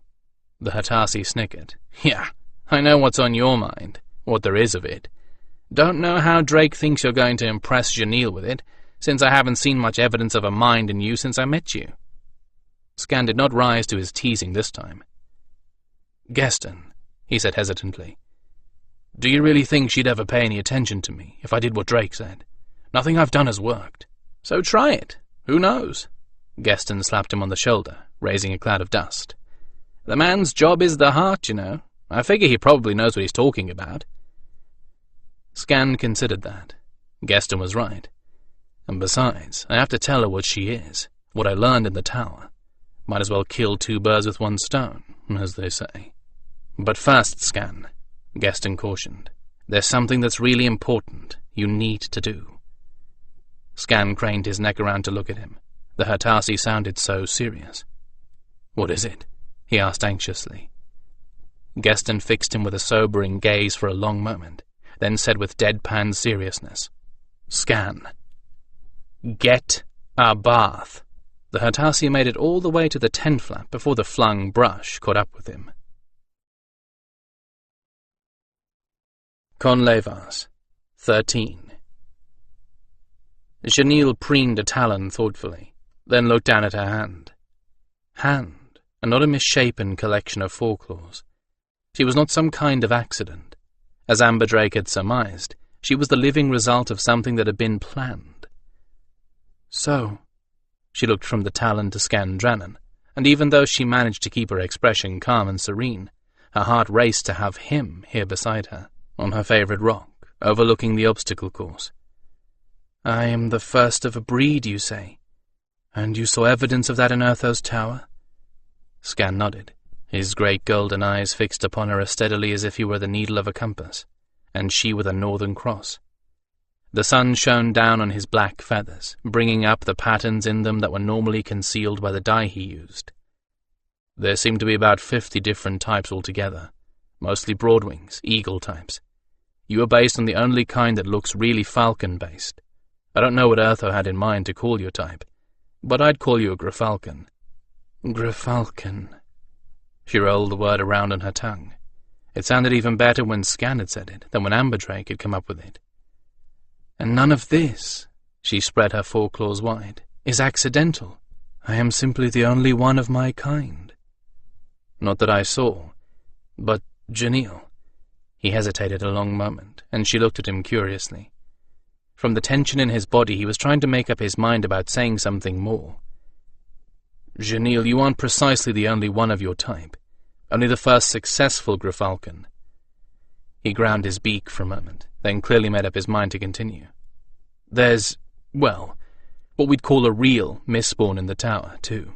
The Hertasi snickered. "Yeah, I know what's on your mind, what there is of it. Don't know how Drake thinks you're going to impress Janelle with it, since I haven't seen much evidence of a mind in you since I met you." Skan did not rise to his teasing this time. "Geston," he said hesitantly, "do you really think she'd ever pay any attention to me if I did what Drake said? Nothing I've done has worked. So try it. Who knows?" Geston slapped him on the shoulder, raising a cloud of dust. "The man's job is the heart, you know. I figure he probably knows what he's talking about." Skan considered that. Geston was right. And besides, I have to tell her what she is, what I learned in the tower. Might as well kill two birds with one stone, as they say. "But first, Skan," Geston cautioned, "there's something that's really important you need to do." Skan craned his neck around to look at him. The Hertasi sounded so serious. "What is it?" he asked anxiously. Geston fixed him with a sobering gaze for a long moment, then said with deadpan seriousness, "Skan, get a bath." The Hertasi made it all the way to the tent flap before the flung brush caught up with him. Conlevas, 13. Janelle preened a talon thoughtfully, then looked down at her hand. Hand, and not a misshapen collection of foreclaws. She was not some kind of accident. As Amberdrake had surmised, she was the living result of something that had been planned. So, she looked from the talon to Skandrannon, and even though she managed to keep her expression calm and serene, her heart raced to have him here beside her, on her favourite rock, overlooking the obstacle course. "I am the first of a breed, you say? And you saw evidence of that in Urtho's tower?" Skan nodded, his great golden eyes fixed upon her as steadily as if he were the needle of a compass, and she with a northern cross. The sun shone down on his black feathers, bringing up the patterns in them that were normally concealed by the dye he used. There seemed to be about 50 different types altogether, mostly broadwings, eagle types. You were based on the only kind that looks really falcon-based. I don't know what Urtho had in mind to call your type, but I'd call you a Gryfalcon. Gryfalcon. She rolled the word around on her tongue. It sounded even better when Skan had said it than when Amberdrake had come up with it. "And none of this," she spread her foreclaws wide, "is accidental. I am simply the only one of my kind." "Not that I saw. But, Janelle—" He hesitated a long moment, and she looked at him curiously. From the tension in his body, he was trying to make up his mind about saying something more. "Janelle, you aren't precisely the only one of your type, Only the first successful Gryphon. He ground his beak for a moment, then clearly made up his mind to continue. There's, well, what we'd call a real Mistborn in the tower, too.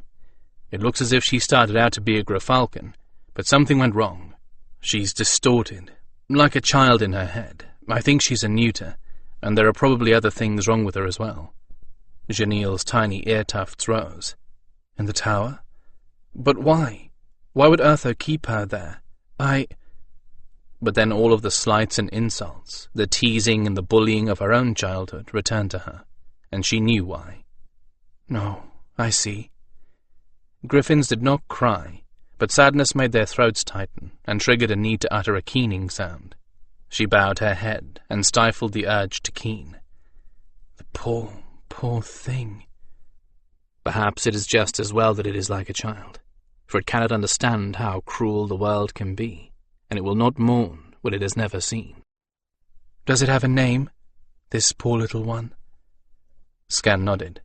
It looks as if she started out to be a Gryphon, but something went wrong. She's distorted, like a child in her head. I think she's a neuter, and there are probably other things wrong with her as well. Janiel's tiny ear tufts rose. In the tower? But why? Why would Urtho keep her there? But then all of the slights and insults, the teasing and the bullying of her own childhood returned to her, and she knew why. No, I see. Griffins did not cry, but sadness made their throats tighten and triggered a need to utter a keening sound. She bowed her head and stifled the urge to keen. The poor thing. Perhaps it is just as well that it is like a child, for it cannot understand how cruel the world can be, and it will not mourn what it has never seen. Does it have a name, this poor little one? Skan nodded.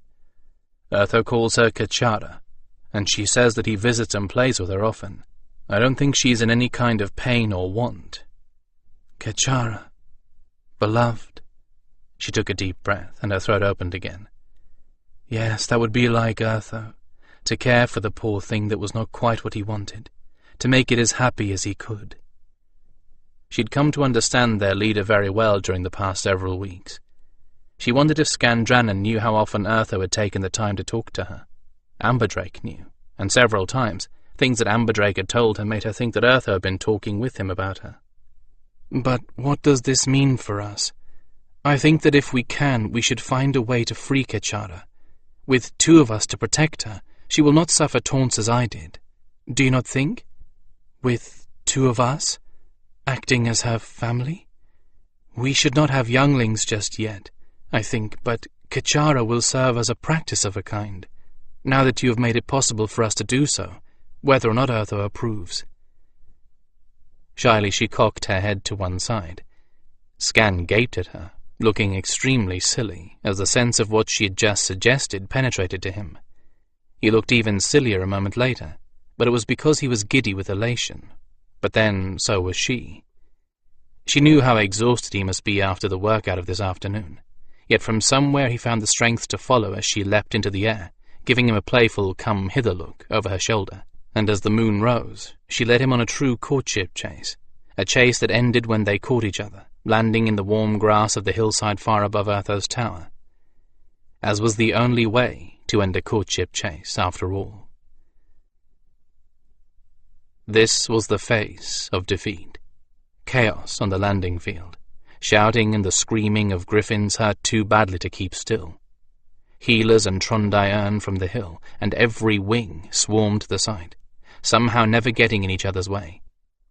Urtho calls her Kachara, and she says that he visits and plays with her often. I don't think she's in any kind of pain or want. Kachara. Beloved. She took a deep breath, and her throat opened again. Yes, that would be like Urtho, to care for the poor thing that was not quite what he wanted, to make it as happy as he could. She'd come to understand their leader very well during the past several weeks. She wondered if Skandrannon knew how often Urtho had taken the time to talk to her. Amberdrake knew, and several times, things that Amberdrake had told her made her think that Urtho had been talking with him about her. But what does this mean for us? I think that if we can, we should find a way to free Kachara. With two of us to protect her, she will not suffer taunts as I did. Do you not think? With two of us, acting as her family? We should not have younglings just yet, I think, but Kachara will serve as a practice of a kind, now that you have made it possible for us to do so, whether or not Urtho approves. Shyly she cocked her head to one side. Skan gaped at her, looking extremely silly, as the sense of what she had just suggested penetrated to him. He looked even sillier a moment later, but it was because he was giddy with elation. But then so was she. She knew how exhausted he must be after the workout of this afternoon, yet from somewhere he found the strength to follow as she leapt into the air, giving him a playful come-hither look over her shoulder, and as the moon rose, she led him on a true courtship chase, a chase that ended when they caught each other, landing in the warm grass of the hillside far above Urtho's tower, as was the only way to end a courtship chase after all. This was the face of defeat. Chaos on the landing field, shouting and the screaming of griffins hurt too badly to keep still. Healers and Trondiurn from the hill, and every wing swarmed the site, somehow never getting in each other's way.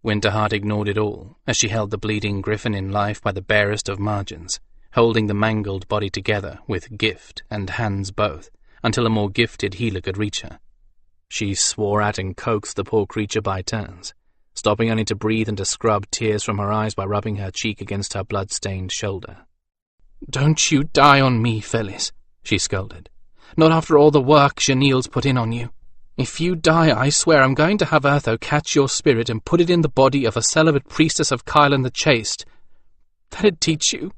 Winterheart ignored it all, as she held the bleeding Gryphon in life by the barest of margins, holding the mangled body together with gift and hands both, until a more gifted healer could reach her. She swore at and coaxed the poor creature by turns, stopping only to breathe and to scrub tears from her eyes by rubbing her cheek against her blood-stained shoulder. "Don't you die on me, Phyllis," she scolded. "Not after all the work Janiel's put in on you. If you die, I swear I'm going to have Urtho catch your spirit and put it in the body of a celibate priestess of Kylan the Chaste. That'd teach you."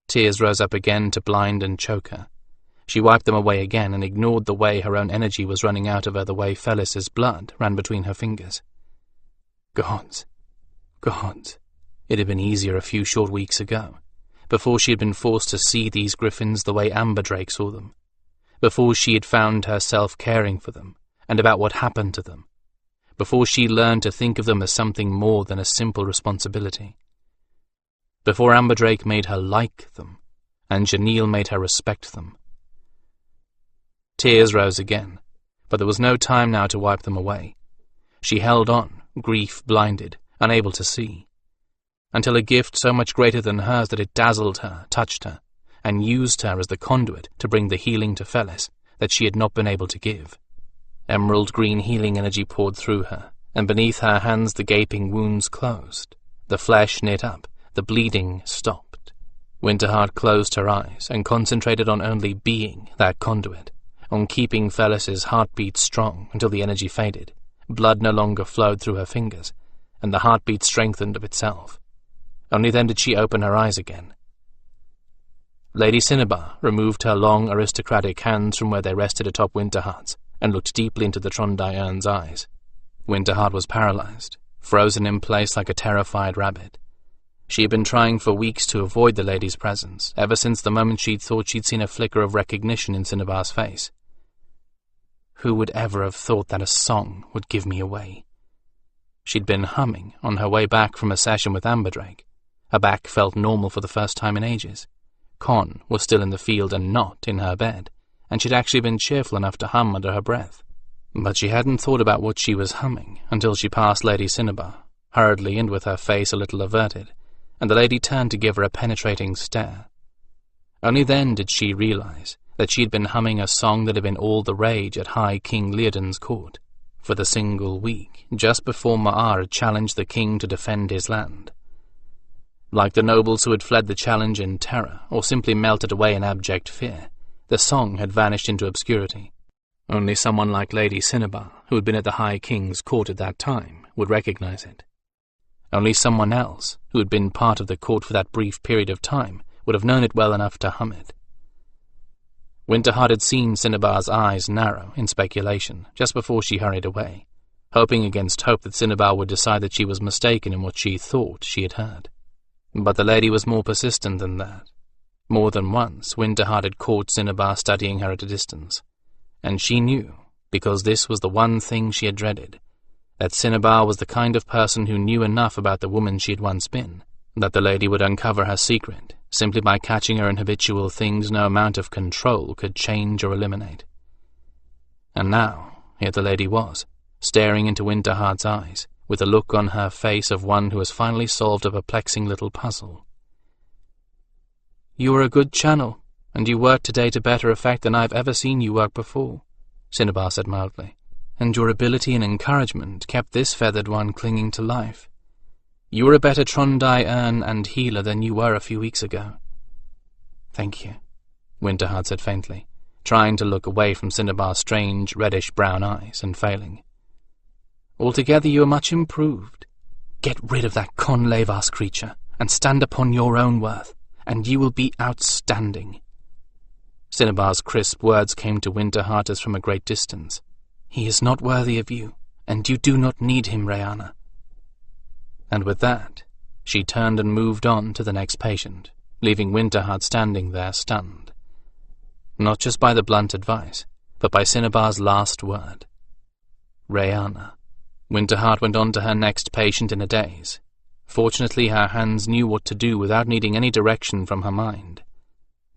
Tears rose up again to blind and choke her. She wiped them away again and ignored the way her own energy was running out of her, the way Felis's blood ran between her fingers. Gods. It had been easier a few short weeks ago, before she had been forced to see these griffins the way Amberdrake saw them, before she had found herself caring for them, and about what happened to them, before she learned to think of them as something more than a simple responsibility, before Amberdrake made her like them, and Janiel made her respect them. Tears rose again, but there was no time now to wipe them away. She held on, grief-blinded, unable to see, until a gift so much greater than hers that it dazzled her touched her, and used her as the conduit to bring the healing to Felis that she had not been able to give. Emerald-green healing energy poured through her, and beneath her hands the gaping wounds closed, the flesh knit up, the bleeding stopped. Winterheart closed her eyes and concentrated on only being that conduit, on keeping Felis's heartbeat strong until the energy faded, blood no longer flowed through her fingers, and the heartbeat strengthened of itself. Only then did she open her eyes again. Lady Cinnabar removed her long aristocratic hands from where they rested atop Winterheart's and looked deeply into the Trondai-Urn's eyes. Winterheart was paralyzed, frozen in place like a terrified rabbit. She had been trying for weeks to avoid the lady's presence, ever since the moment she'd thought she'd seen a flicker of recognition in Cinnabar's face. Who would ever have thought that a song would give me away? She'd been humming on her way back from a session with Amberdrake. Her back felt normal for the first time in ages. Con was still in the field and not in her bed, and she'd actually been cheerful enough to hum under her breath. But she hadn't thought about what she was humming until she passed Lady Cinnabar, hurriedly and with her face a little averted, and the lady turned to give her a penetrating stare. Only then did she realize that she had been humming a song that had been all the rage at High King Leodon's court, for the single week just before Maar had challenged the king to defend his land. Like the nobles who had fled the challenge in terror or simply melted away in abject fear, the song had vanished into obscurity. Only someone like Lady Cinnabar, who had been at the High King's court at that time, would recognize it. Only someone else, who had been part of the court for that brief period of time, would have known it well enough to hum it. Winterheart had seen Cinnabar's eyes narrow in speculation just before she hurried away, hoping against hope that Cinnabar would decide that she was mistaken in what she thought she had heard. But the lady was more persistent than that. More than once, Winterheart had caught Cinnabar studying her at a distance, and she knew, because this was the one thing she had dreaded, that Cinnabar was the kind of person who knew enough about the woman she had once been, that the lady would uncover her secret simply by catching her in habitual things no amount of control could change or eliminate. And now, here the lady was, staring into Winterheart's eyes, with a look on her face of one who has finally solved a perplexing little puzzle. "You are a good channel, and you work today to better effect than I've ever seen you work before," Cinnabar said mildly, "and your ability and encouragement kept this feathered one clinging to life. You are a better Trondai-Urn and healer than you were a few weeks ago." "Thank you," Winterheart said faintly, trying to look away from Cinnabar's strange reddish-brown eyes and failing. "Altogether you are much improved. Get rid of that Conlevas creature and stand upon your own worth, and you will be outstanding." Cinnabar's crisp words came to Winterheart as from a great distance. "He is not worthy of you, and you do not need him, Rayana." And with that, she turned and moved on to the next patient, leaving Winterheart standing there stunned. Not just by the blunt advice, but by Cinnabar's last word. Rayana. Winterheart went on to her next patient in a daze. Fortunately, her hands knew what to do without needing any direction from her mind.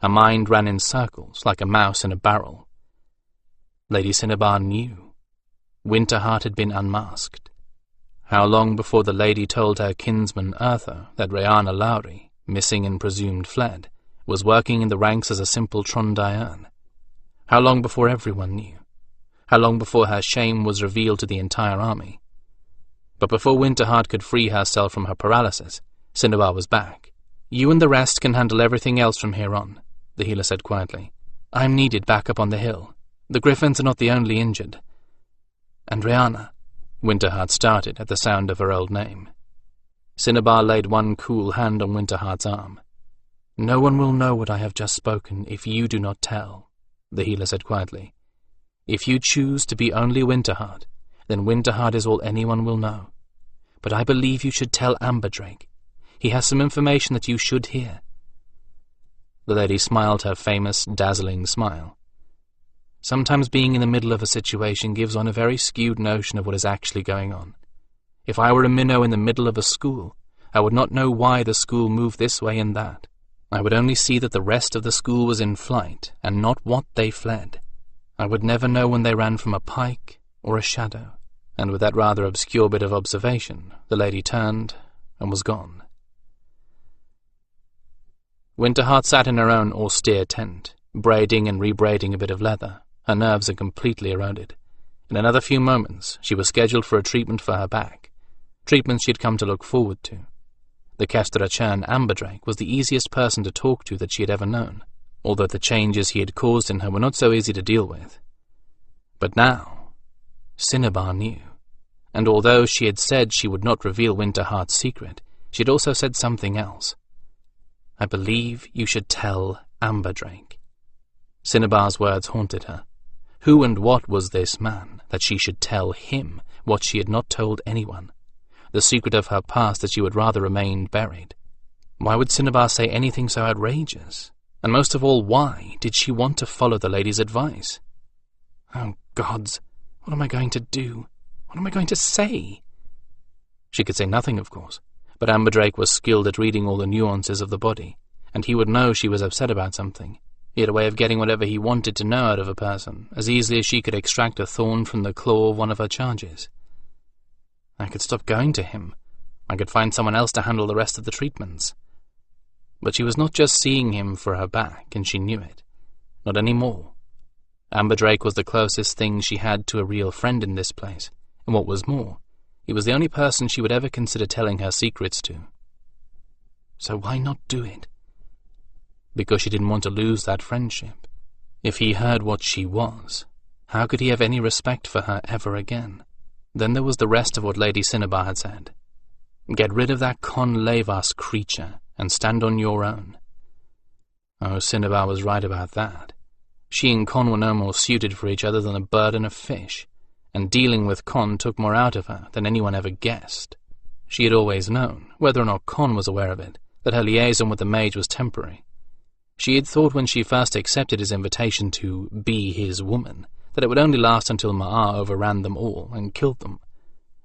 Her mind ran in circles like a mouse in a barrel. Lady Cinnabar knew. Winterheart had been unmasked. How long before the lady told her kinsman Urtho that Rayana Lowry, missing and presumed fled, was working in the ranks as a simple Trondai-Urn? How long before everyone knew? How long before her shame was revealed to the entire army? But before Winterheart could free herself from her paralysis, Cinnabar was back. "You and the rest can handle everything else from here on," the healer said quietly. "I'm needed back up on the hill. The Gryphons are not the only injured. And Rayana." Winterheart started at the sound of her old name. Cinnabar laid one cool hand on Winterheart's arm. "No one will know what I have just spoken if you do not tell," the healer said quietly. "If you choose to be only Winterheart, then Winterheart is all anyone will know. But I believe you should tell Amberdrake. He has some information that you should hear." The lady smiled her famous, dazzling smile. Sometimes being in the middle of a situation gives one a very skewed notion of what is actually going on. If I were a minnow in the middle of a school, I would not know why the school moved this way and that. I would only see that the rest of the school was in flight, and not what they fled. I would never know when they ran from a pike or a shadow. And with that rather obscure bit of observation, the lady turned and was gone. Winterheart sat in her own austere tent, braiding and rebraiding a bit of leather. Her nerves had completely eroded. In another few moments, she was scheduled for a treatment for her back, treatment she had come to look forward to. The Kestrachan Amberdrake was the easiest person to talk to that she had ever known, although the changes he had caused in her were not so easy to deal with. But now, Cinnabar knew. And although she had said she would not reveal Winterheart's secret, she had also said something else. "I believe you should tell Amberdrake." Cinnabar's words haunted her. Who and what was this man, that she should tell him what she had not told anyone? The secret of her past that she would rather remain buried. Why would Cinnabar say anything so outrageous? And most of all, why did she want to follow the lady's advice? Oh, gods, what am I going to do? What am I going to say? She could say nothing, of course, but Amberdrake was skilled at reading all the nuances of the body, and he would know she was upset about something. He had a way of getting whatever he wanted to know out of a person, as easily as she could extract a thorn from the claw of one of her charges. I could stop going to him. I could find someone else to handle the rest of the treatments. But she was not just seeing him for her back, and she knew it. Not any more. Amberdrake was the closest thing she had to a real friend in this place, and what was more, he was the only person she would ever consider telling her secrets to. So why not do it? Because she didn't want to lose that friendship. If he heard what she was, how could he have any respect for her ever again? Then there was the rest of what Lady Cinnabar had said. Get rid of that Con Levas creature and stand on your own. Oh, Cinnabar was right about that. She and Con were no more suited for each other than a bird and a fish, and dealing with Con took more out of her than anyone ever guessed. She had always known, whether or not Con was aware of it, that her liaison with the mage was temporary. She had thought when she first accepted his invitation to be his woman, that it would only last until Maar overran them all and killed them.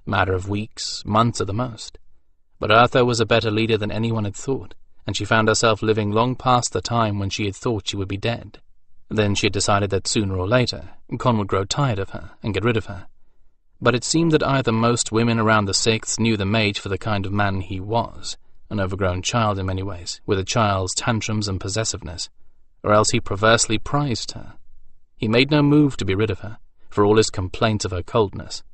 A matter of weeks, months at the most. But Urtho was a better leader than anyone had thought, and she found herself living long past the time when she had thought she would be dead. Then she had decided that sooner or later, Con would grow tired of her and get rid of her. But it seemed that either most women around the Sixth knew the mage for the kind of man he was, an overgrown child in many ways, with a child's tantrums and possessiveness, or else he perversely prized her. He made no move to be rid of her, for all his complaints of her coldness.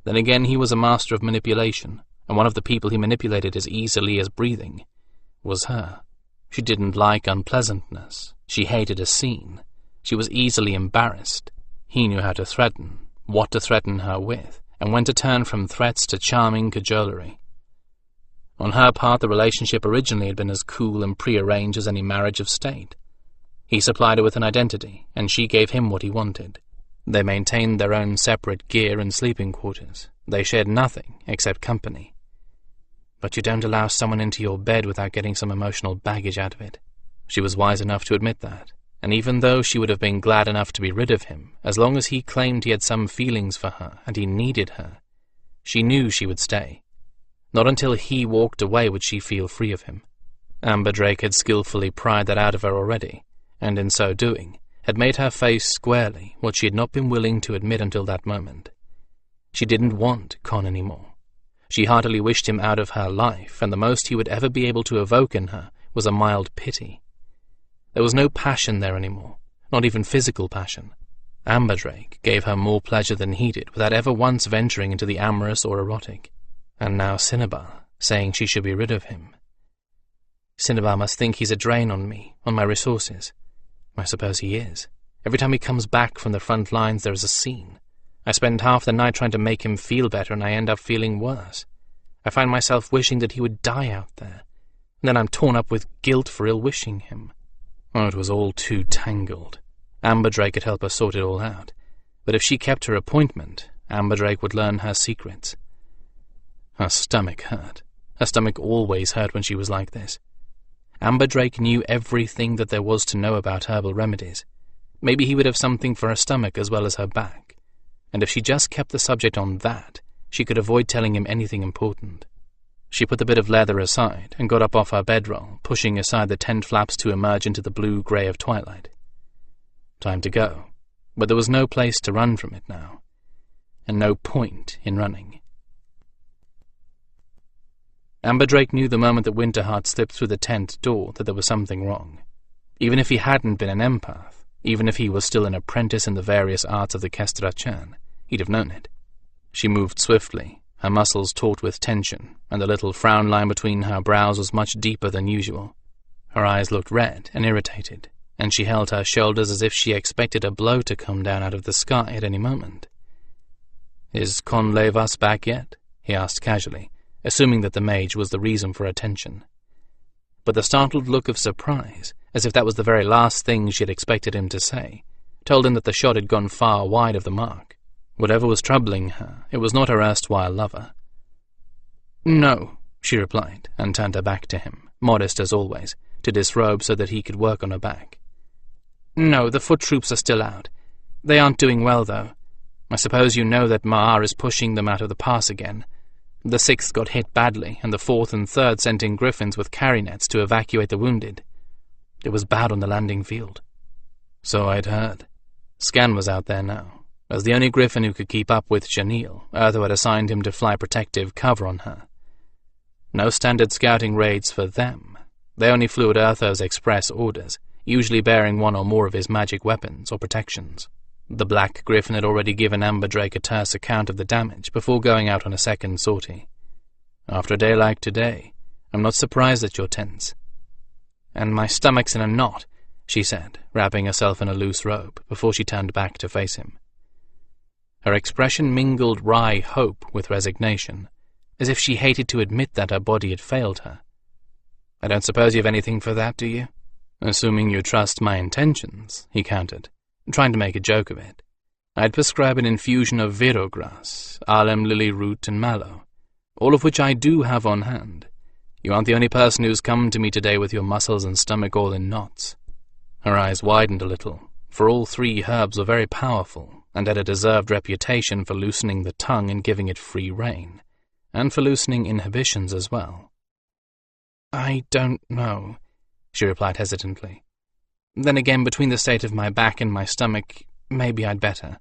Then again he was a master of manipulation, and one of the people he manipulated as easily as breathing was her. She didn't like unpleasantness. She hated a scene. She was easily embarrassed. He knew how to threaten, what to threaten her with, and when to turn from threats to charming cajolery. On her part, the relationship originally had been as cool and prearranged as any marriage of state. He supplied her with an identity, and she gave him what he wanted. They maintained their own separate gear and sleeping quarters. They shared nothing except company. But you don't allow someone into your bed without getting some emotional baggage out of it. She was wise enough to admit that, and even though she would have been glad enough to be rid of him, as long as he claimed he had some feelings for her and he needed her, she knew she would stay. Not until he walked away would she feel free of him. Amberdrake had skillfully pried that out of her already, and in so doing, had made her face squarely what she had not been willing to admit until that moment. She didn't want Con anymore. She heartily wished him out of her life, and the most he would ever be able to evoke in her was a mild pity. There was no passion there anymore, not even physical passion. Amberdrake gave her more pleasure than he did, without ever once venturing into the amorous or erotic. And now Cinnabar, saying she should be rid of him. Cinnabar must think he's a drain on me, on my resources. I suppose he is. Every time he comes back from the front lines there is a scene. I spend half the night trying to make him feel better, and I end up feeling worse. I find myself wishing that he would die out there, and then I'm torn up with guilt for ill-wishing him. Oh, it was all too tangled. Amberdrake could help her sort it all out, but if she kept her appointment, Amberdrake would learn her secrets. Her stomach hurt. Her stomach always hurt when she was like this. Amberdrake knew everything that there was to know about herbal remedies. Maybe he would have something for her stomach as well as her back, and if she just kept the subject on that, she could avoid telling him anything important. She put the bit of leather aside and got up off her bedroll, pushing aside the tent flaps to emerge into the blue-grey of twilight. Time to go, but there was no place to run from it now, and no point in running. Amberdrake knew the moment that Winterheart slipped through the tent door that there was something wrong. Even if he hadn't been an empath, even if he was still an apprentice in the various arts of the Kestra Chan, he'd have known it. She moved swiftly, her muscles taut with tension, and the little frown line between her brows was much deeper than usual. Her eyes looked red and irritated, and she held her shoulders as if she expected a blow to come down out of the sky at any moment. "Is Conlevas back yet?" he asked casually, assuming that the mage was the reason for attention. But the startled look of surprise, as if that was the very last thing she had expected him to say, told him that the shot had gone far wide of the mark. Whatever was troubling her, it was not her erstwhile lover. "No," she replied, and turned her back to him, modest as always, to disrobe so that he could work on her back. "No, the foot troops are still out. They aren't doing well, though. I suppose you know that Maar is pushing them out of the pass again. The 6th got hit badly, and the 4th and 3rd sent in Gryphons with carry nets to evacuate the wounded. It was bad on the landing field." "So I'd heard." Skan was out there now. As the only Gryphon who could keep up with Janelle, Urtho had assigned him to fly protective cover on her. No standard scouting raids for them. They only flew at Urtho's express orders, usually bearing one or more of his magic weapons or protections. The Black Gryphon had already given Amber Drake a terse account of the damage before going out on a second sortie. "After a day like today, I'm not surprised that you're tense." "And my stomach's in a knot," she said, wrapping herself in a loose robe before she turned back to face him. Her expression mingled wry hope with resignation, as if she hated to admit that her body had failed her. "I don't suppose you've anything for that, do you?" "Assuming you trust my intentions," he countered, trying to make a joke of it. "I'd prescribe an infusion of virogras, alum lily root, and mallow, all of which I do have on hand. You aren't the only person who's come to me today with your muscles and stomach all in knots." Her eyes widened a little, for all 3 herbs were very powerful and had a deserved reputation for loosening the tongue and giving it free rein, and for loosening inhibitions as well. "I don't know," she replied hesitantly. "Then again, between the state of my back and my stomach, maybe I'd better."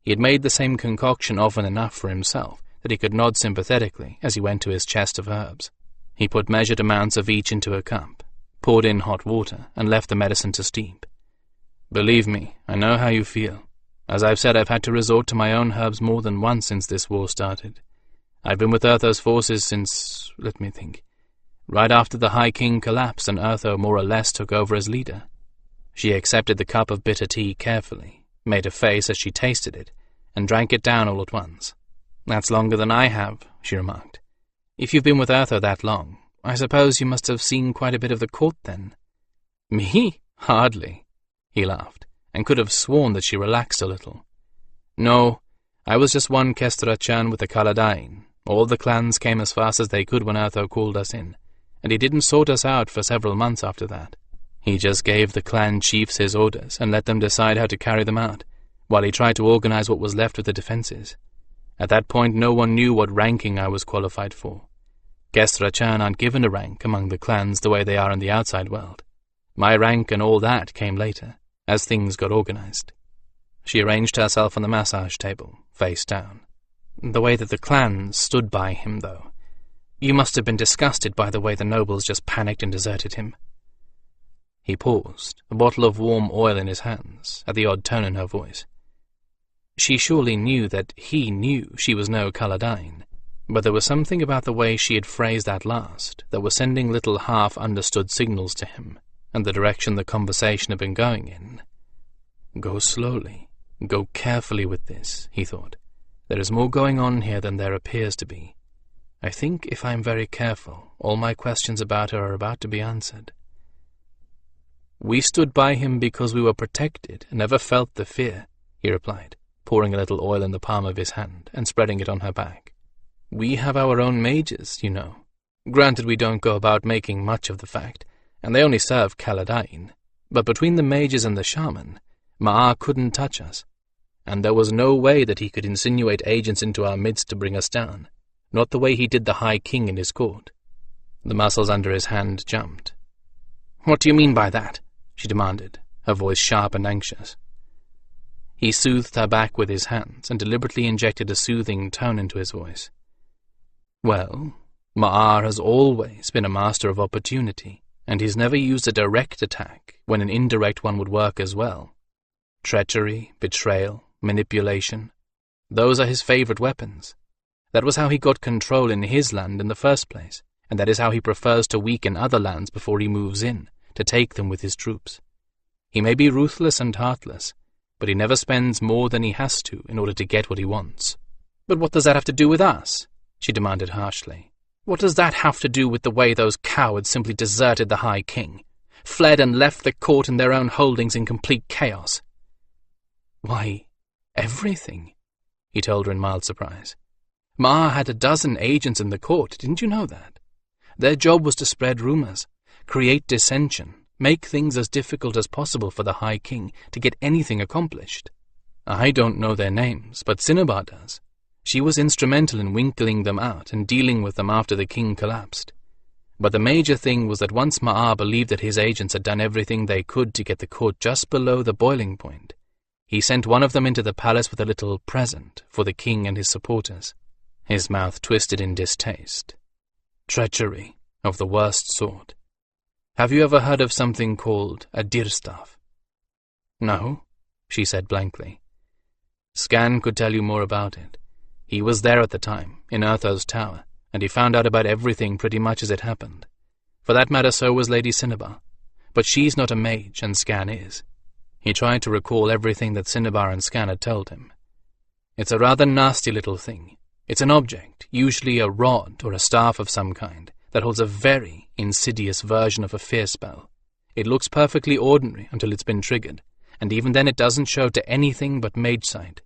He had made the same concoction often enough for himself that he could nod sympathetically as he went to his chest of herbs. He put measured amounts of each into a cup, poured in hot water, and left the medicine to steep. "Believe me, I know how you feel. As I've said, I've had to resort to my own herbs more than once since this war started. I've been with Urtho's forces since, let me think, right after the High King collapsed and Urtho more or less took over as leader." She accepted the cup of bitter tea carefully, made a face as she tasted it, and drank it down all at once. "That's longer than I have," she remarked. "If you've been with Urtho that long, I suppose you must have seen quite a bit of the court then." "Me? Hardly." He laughed, and could have sworn that she relaxed a little. "No, I was just one Kestrachan with the Kaladain. All the clans came as fast as they could when Urtho called us in, and he didn't sort us out for several months after that. He just gave the clan chiefs his orders and let them decide how to carry them out, while he tried to organize what was left of the defenses. At that point, no one knew what ranking I was qualified for. Kestrachan aren't given a rank among the clans the way they are in the outside world. My rank and all that came later, as things got organized." She arranged herself on the massage table, face down. "The way that the clans stood by him, though. You must have been disgusted by the way the nobles just panicked and deserted him." He paused, a bottle of warm oil in his hands, at the odd tone in her voice. She surely knew that he knew she was no Kaladain, but there was something about the way she had phrased that last that was sending little half-understood signals to him, and the direction the conversation had been going in. "Go slowly, go carefully with this," he thought. "There is more going on here than there appears to be. I think if I am very careful, all my questions about her are about to be answered." "We stood by him because we were protected and never felt the fear," he replied, pouring a little oil in the palm of his hand and spreading it on her back. "We have our own mages, you know. Granted, we don't go about making much of the fact, and they only serve Kaladain, but between the mages and the shaman, Maar couldn't touch us, and there was no way that he could insinuate agents into our midst to bring us down, not the way he did the High King in his court." The muscles under his hand jumped. "What do you mean by that?" she demanded, her voice sharp and anxious. He soothed her back with his hands and deliberately injected a soothing tone into his voice. "Well, Maar has always been a master of opportunity, and he's never used a direct attack when an indirect one would work as well. Treachery, betrayal, manipulation, those are his favorite weapons. That was how he got control in his land in the first place, and that is how he prefers to weaken other lands before he moves in, to take them with his troops. He may be ruthless and heartless, but he never spends more than he has to in order to get what he wants. But what does that have to do with us? She demanded harshly. What does that have to do with the way those cowards simply deserted the High King, fled and left the court and their own holdings in complete chaos? Why, everything, he told her in mild surprise. Maar had a dozen agents in the court, didn't you know that? Their job was to spread rumors, create dissension, make things as difficult as possible for the High King to get anything accomplished. I don't know their names, but Cinnabar does. She was instrumental in winkling them out and dealing with them after the king collapsed. But the major thing was that once Maar believed that his agents had done everything they could to get the court just below the boiling point, he sent one of them into the palace with a little present for the king and his supporters. His mouth twisted in distaste. Treachery of the worst sort. Have you ever heard of something called a distaff? No, she said blankly. Skan could tell you more about it. He was there at the time, in Urtho's tower, and he found out about everything pretty much as it happened. For that matter, so was Lady Cinnabar. But she's not a mage, and Skan is. He tried to recall everything that Cinnabar and Skan had told him. It's a rather nasty little thing. It's an object, usually a rod or a staff of some kind, that holds a very insidious version of a fear spell. It looks perfectly ordinary until it's been triggered, and even then it doesn't show to anything but magesight.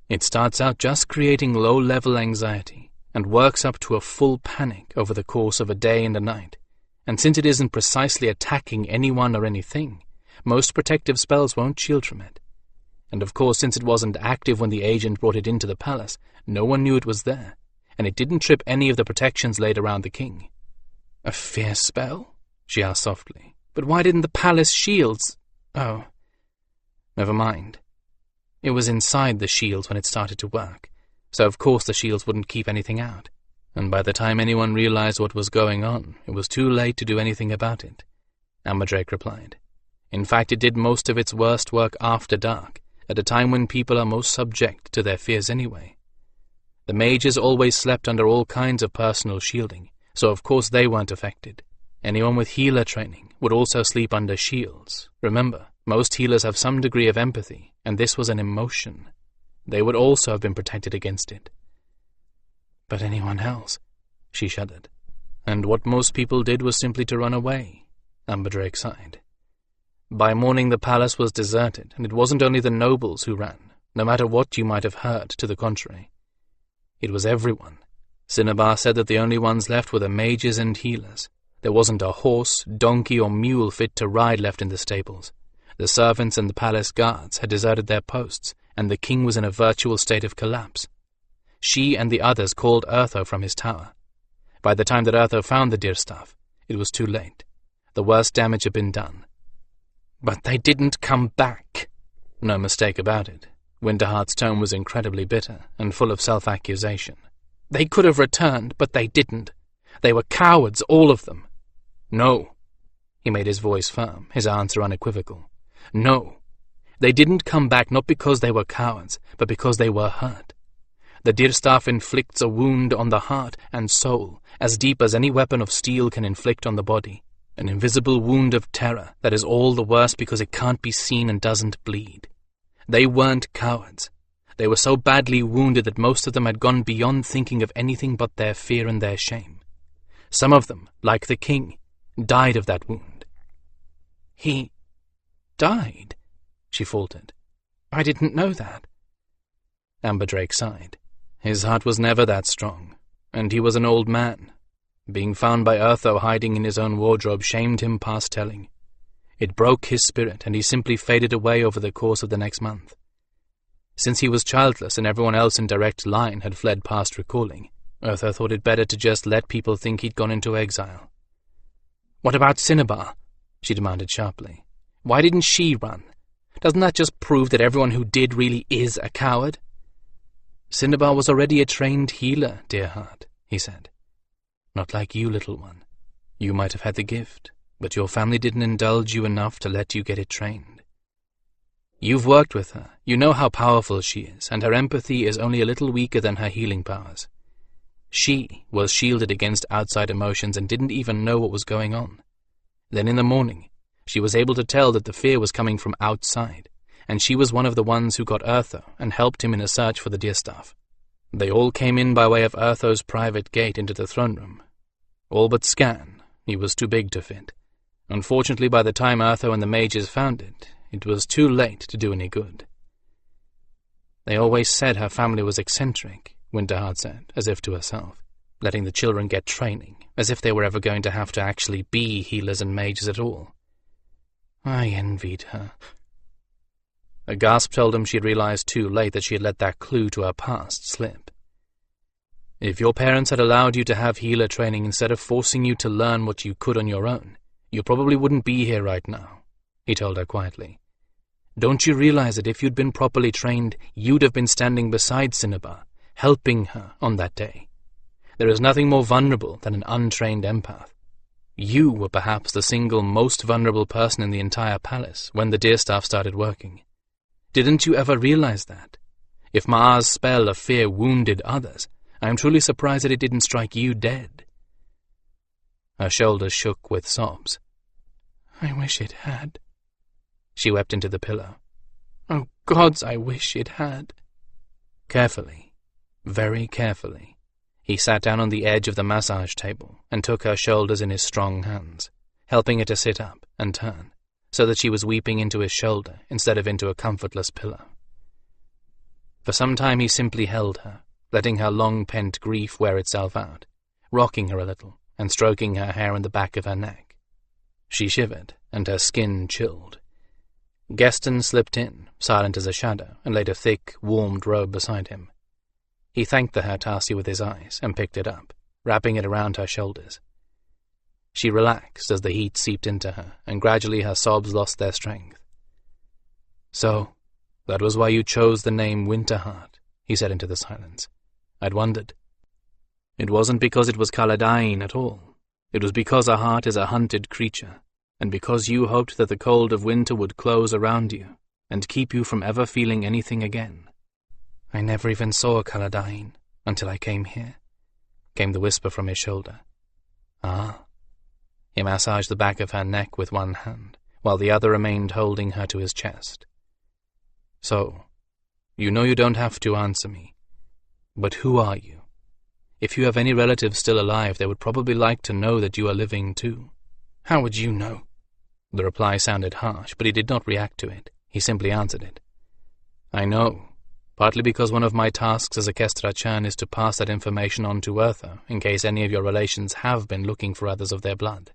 It starts out just creating low-level anxiety, and works up to a full panic over the course of a day and a night. And since it isn't precisely attacking anyone or anything, most protective spells won't shield from it. And of course, since it wasn't active when the agent brought it into the palace, no one knew it was there, and it didn't trip any of the protections laid around the king. A fear spell? She asked softly. But why didn't the palace shields? Oh, never mind. It was inside the shields when it started to work, so of course the shields wouldn't keep anything out. And by the time anyone realized what was going on, it was too late to do anything about it, Drake replied. In fact, it did most of its worst work after dark, at a time when people are most subject to their fears anyway. The mages always slept under all kinds of personal shielding, so of course they weren't affected. Anyone with healer training would also sleep under shields. Remember, most healers have some degree of empathy, and this was an emotion. They would also have been protected against it. But anyone else? She shuddered. And what most people did was simply to run away, Drake sighed. By morning the palace was deserted, and it wasn't only the nobles who ran, no matter what you might have heard to the contrary. It was everyone. Cinnabar said that the only ones left were the mages and healers. There wasn't a horse, donkey, or mule fit to ride left in the stables. The servants and the palace guards had deserted their posts, and the king was in a virtual state of collapse. She and the others called Urtho from his tower. By the time that Urtho found the distaff, it was too late. The worst damage had been done. But they didn't come back. No mistake about it. Winterheart's tone was incredibly bitter and full of self-accusation. They could have returned, but they didn't. They were cowards, all of them. No. He made his voice firm, his answer unequivocal. No. They didn't come back not because they were cowards, but because they were hurt. The distaff inflicts a wound on the heart and soul, as deep as any weapon of steel can inflict on the body. An invisible wound of terror that is all the worse because it can't be seen and doesn't bleed. They weren't cowards. They were so badly wounded that most of them had gone beyond thinking of anything but their fear and their shame. Some of them, like the king, died of that wound. He died, she faltered. I didn't know that. Drake sighed. His heart was never that strong, and he was an old man. Being found by Urtho hiding in his own wardrobe shamed him past telling. It broke his spirit, and he simply faded away over the course of the next month. Since he was childless and everyone else in direct line had fled past recalling, Urtho thought it better to just let people think he'd gone into exile. What about Cinnabar? She demanded sharply. Why didn't she run? Doesn't that just prove that everyone who did really is a coward? Cinnabar was already a trained healer, dear heart, he said. Not like you, little one. You might have had the gift, but your family didn't indulge you enough to let you get it trained. You've worked with her. You know how powerful she is, and her empathy is only a little weaker than her healing powers. She was shielded against outside emotions and didn't even know what was going on. Then in the morning, she was able to tell that the fear was coming from outside, and she was one of the ones who got Urtho and helped him in a search for the deerstaff. They all came in by way of Urtho's private gate into the throne room. All but Skan. He was too big to fit. Unfortunately, by the time Urtho and the mages found it was too late to do any good. They always said her family was eccentric, Winterheart said, as if to herself, letting the children get training, as if they were ever going to have to actually be healers and mages at all. I envied her. A gasp told him she had realized too late that she had let that clue to her past slip. If your parents had allowed you to have healer training instead of forcing you to learn what you could on your own, you probably wouldn't be here right now, he told her quietly. Don't you realize that if you'd been properly trained, you'd have been standing beside Cinnabar, helping her on that day? There is nothing more vulnerable than an untrained empath. You were perhaps the single most vulnerable person in the entire palace when the deerstaff started working. Didn't you ever realize that? If Maar's spell of fear wounded others, I am truly surprised that it didn't strike you dead. Her shoulders shook with sobs. I wish it had. She wept into the pillow. Oh, gods, I wish it had. Carefully, very carefully, he sat down on the edge of the massage table and took her shoulders in his strong hands, helping her to sit up and turn, so that she was weeping into his shoulder instead of into a comfortless pillow. For some time he simply held her, letting her long-pent grief wear itself out, rocking her a little and stroking her hair in the back of her neck. She shivered, and her skin chilled. Geston slipped in, silent as a shadow, and laid a thick, warmed robe beside him. He thanked the Hertasi with his eyes and picked it up, wrapping it around her shoulders. She relaxed as the heat seeped into her, and gradually her sobs lost their strength. So, that was why you chose the name Winterheart, he said into the silence. I'd wondered. It wasn't because it was Caladain at all. It was because a heart is a hunted creature, and because you hoped that the cold of winter would close around you and keep you from ever feeling anything again. I never even saw Caladain until I came here, came the whisper from his shoulder. Ah. He massaged the back of her neck with one hand, while the other remained holding her to his chest. So, you know you don't have to answer me, but who are you? If you have any relatives still alive, they would probably like to know that you are living too. How would you know? The reply sounded harsh, but he did not react to it. He simply answered it. I know, partly because one of my tasks as a Kestrachan is to pass that information on to Urtho, in case any of your relations have been looking for others of their blood.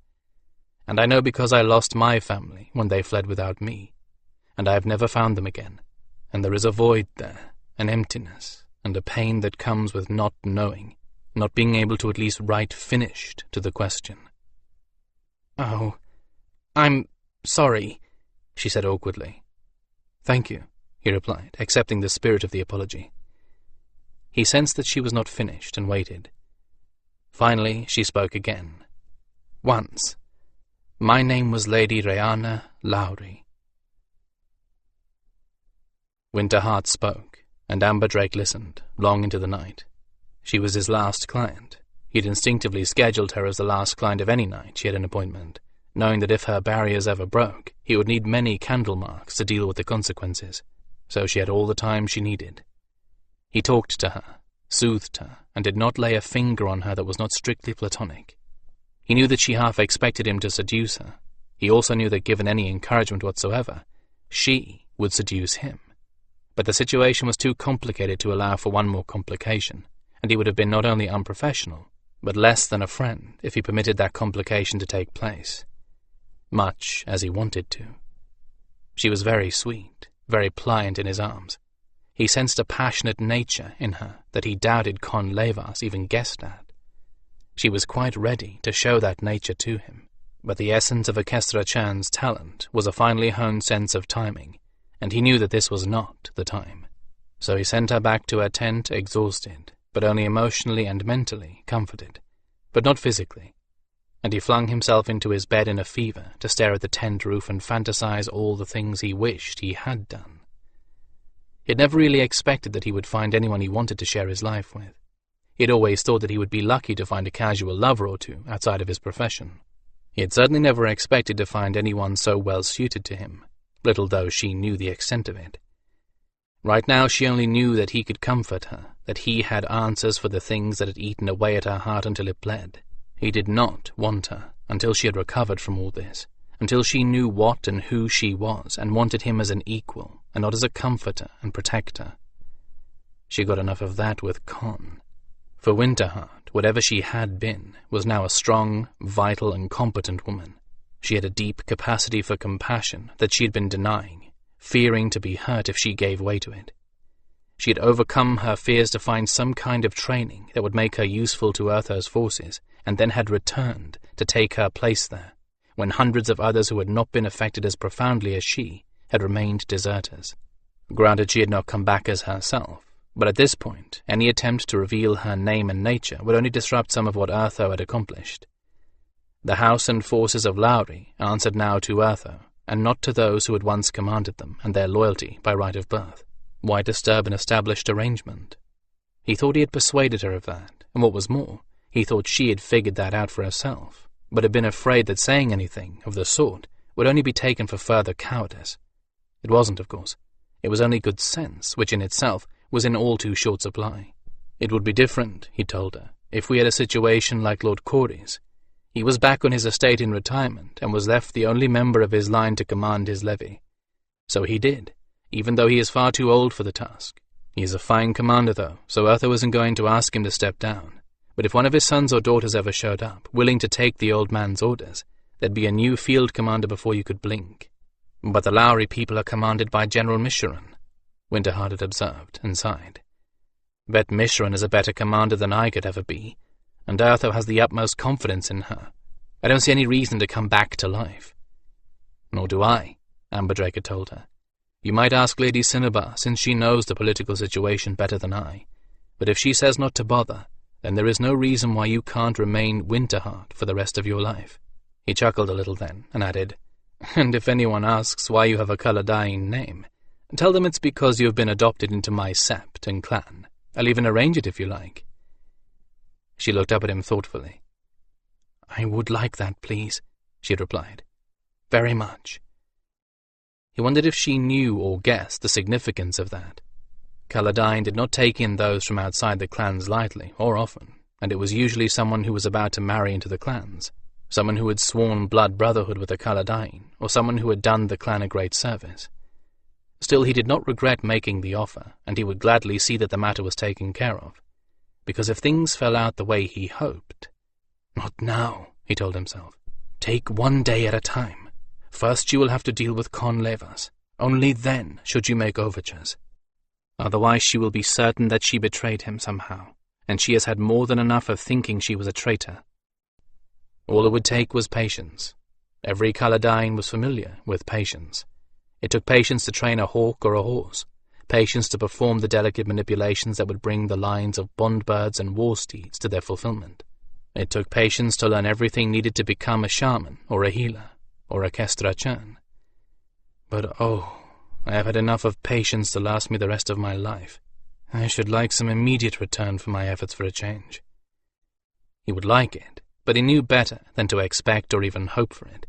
And I know because I lost my family when they fled without me, and I have never found them again, and there is a void there, an emptiness, and a pain that comes with not knowing, not being able to at least write finished to the question. Oh, I'm sorry, she said awkwardly. Thank you, he replied, accepting the spirit of the apology. He sensed that she was not finished and waited. Finally, she spoke again. Once. My name was Lady Rayana Lowry. Winterheart spoke, and Amber Drake listened, long into the night. She was his last client. He'd instinctively scheduled her as the last client of any night she had an appointment, knowing that if her barriers ever broke, he would need many candle marks to deal with the consequences, so she had all the time she needed. He talked to her, soothed her, and did not lay a finger on her that was not strictly platonic. He knew that she half expected him to seduce her. He also knew that given any encouragement whatsoever, she would seduce him. But the situation was too complicated to allow for one more complication, and he would have been not only unprofessional, but less than a friend if he permitted that complication to take place, much as he wanted to. She was very sweet, very pliant in his arms. He sensed a passionate nature in her that he doubted Con Levas even guessed at. She was quite ready to show that nature to him, but the essence of a Kestrachan's talent was a finely honed sense of timing, and he knew that this was not the time. So he sent her back to her tent exhausted, but only emotionally and mentally comforted, but not physically, and he flung himself into his bed in a fever to stare at the tent roof and fantasize all the things he wished he had done. He had never really expected that he would find anyone he wanted to share his life with. He had always thought that he would be lucky to find a casual lover or two outside of his profession. He had certainly never expected to find anyone so well suited to him, little though she knew the extent of it. Right now she only knew that he could comfort her, that he had answers for the things that had eaten away at her heart until it bled. He did not want her until she had recovered from all this, until she knew what and who she was and wanted him as an equal and not as a comforter and protector. She got enough of that with Con. For Winterheart, whatever she had been, was now a strong, vital, and competent woman. She had a deep capacity for compassion that she had been denying, fearing to be hurt if she gave way to it. She had overcome her fears to find some kind of training that would make her useful to Urtho's forces, and then had returned to take her place there, when hundreds of others who had not been affected as profoundly as she had remained deserters. Granted, she had not come back as herself, but at this point, any attempt to reveal her name and nature would only disrupt some of what Urtho had accomplished. The house and forces of Lowry answered now to Urtho, and not to those who had once commanded them and their loyalty by right of birth. Why disturb an established arrangement? He thought he had persuaded her of that, and what was more, he thought she had figured that out for herself, but had been afraid that saying anything of the sort would only be taken for further cowardice. It wasn't, of course. It was only good sense, which in itself was in all too short supply. It would be different, he told her, if we had a situation like Lord Corey's. He was back on his estate in retirement and was left the only member of his line to command his levy. So he did, even though he is far too old for the task. He is a fine commander, though, so Urtho isn't going to ask him to step down. But if one of his sons or daughters ever showed up, willing to take the old man's orders, there'd be a new field commander before you could blink. But the Lowry people are commanded by General Mishran, Winterheart had observed, and sighed. Bet Mishran is a better commander than I could ever be, and Urtho has the utmost confidence in her. I don't see any reason to come back to life. Nor do I, Amberdrake had told her. You might ask Lady Cinnabar, since she knows the political situation better than I. But if she says not to bother, then there is no reason why you can't remain Winterheart for the rest of your life. He chuckled a little then, and added, And if anyone asks why you have a Caladyne name, tell them it's because you have been adopted into my sept and clan. I'll even arrange it if you like. She looked up at him thoughtfully. I would like that, please, she had replied. Very much. He wondered if she knew or guessed the significance of that. Caladyne did not take in those from outside the clans lightly or often, and it was usually someone who was about to marry into the clans, someone who had sworn blood brotherhood with a Caladyne, or someone who had done the clan a great service. Still, he did not regret making the offer, and he would gladly see that the matter was taken care of, because if things fell out the way he hoped— Not now, he told himself. Take one day at a time. First you will have to deal with Con Levas. Only then should you make overtures. Otherwise she will be certain that she betrayed him somehow, and she has had more than enough of thinking she was a traitor. All it would take was patience. Every Caladyne was familiar with patience. It took patience to train a hawk or a horse, patience to perform the delicate manipulations that would bring the lines of bondbirds and war steeds to their fulfillment. It took patience to learn everything needed to become a shaman or a healer or a Kestrachan. But oh, I have had enough of patience to last me the rest of my life. I should like some immediate return for my efforts for a change. He would like it, but he knew better than to expect or even hope for it.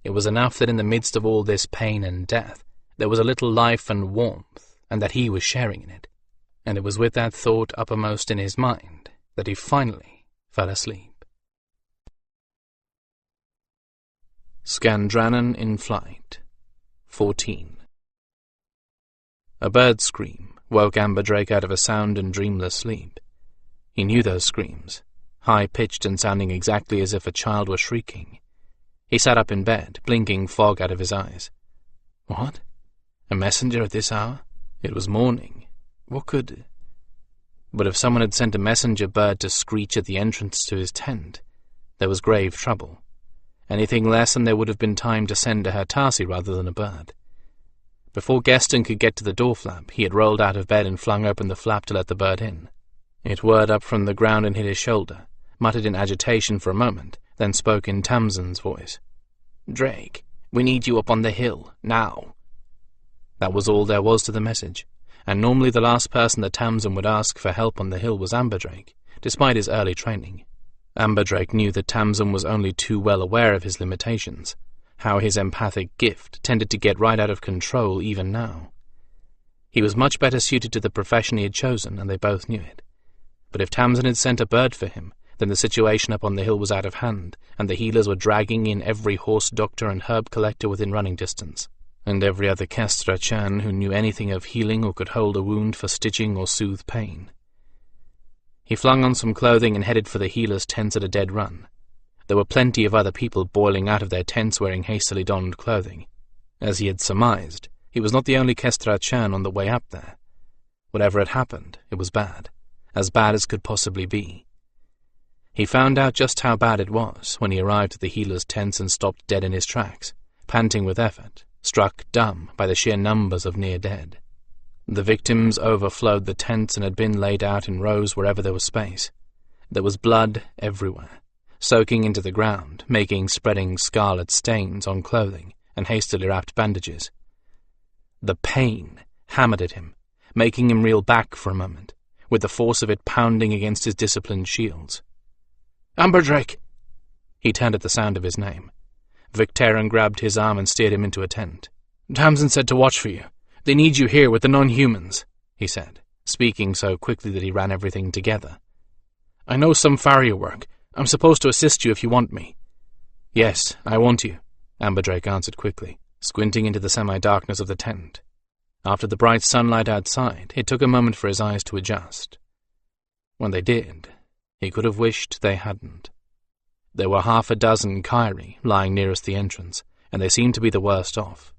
It was enough that in the midst of all this pain and death, there was a little life and warmth, and that he was sharing in it. And it was with that thought uppermost in his mind that he finally fell asleep. Skandrannon in Flight 14. A bird's scream woke Amberdrake out of a sound and dreamless sleep. He knew those screams, high-pitched and sounding exactly as if a child were shrieking. He sat up in bed, blinking fog out of his eyes. What? A messenger at this hour? It was morning. What could— But if someone had sent a messenger bird to screech at the entrance to his tent, there was grave trouble. Anything less and there would have been time to send a Hertasi rather than a bird. Before Geston could get to the door flap, he had rolled out of bed and flung open the flap to let the bird in. It whirred up from the ground and hit his shoulder, muttered in agitation for a moment, then spoke in Tamsin's voice. Drake, we need you up on the hill, now. That was all there was to the message, and normally the last person that Tamsin would ask for help on the hill was Amberdrake, despite his early training. Amberdrake knew that Tamsin was only too well aware of his limitations. how his empathic gift tended to get right out of control even now. He was much better suited to the profession he had chosen, and they both knew it. But if Tamsin had sent a bird for him, then the situation up on the hill was out of hand, and the healers were dragging in every horse doctor and herb collector within running distance, and every other Kestra Chan who knew anything of healing or could hold a wound for stitching or soothe pain. He flung on some clothing and headed for the healers' tents at a dead run. There were plenty of other people boiling out of their tents wearing hastily donned clothing. As he had surmised, he was not the only Kestra Chan on the way up there. Whatever had happened, it was bad, as bad as could possibly be. He found out just how bad it was when he arrived at the healers' tents and stopped dead in his tracks, panting with effort, struck dumb by the sheer numbers of near-dead. The victims overflowed the tents and had been laid out in rows wherever there was space. There was blood everywhere, soaking into the ground, making spreading scarlet stains on clothing and hastily wrapped bandages. The pain hammered at him, making him reel back for a moment, with the force of it pounding against his disciplined shields. "Amberdrake!" He turned at the sound of his name. Victarion grabbed his arm and steered him into a tent. "Tamsin said to watch for you. They need you here with the non-humans," he said, speaking so quickly that he ran everything together. "I know some farrier work. I'm supposed to assist you if you want me." "Yes, I want you," Amberdrake answered quickly, squinting into the semi-darkness of the tent. After the bright sunlight outside, it took a moment for his eyes to adjust. When they did, he could have wished they hadn't. There were half a dozen Kyrie lying nearest the entrance, and they seemed to be the worst off.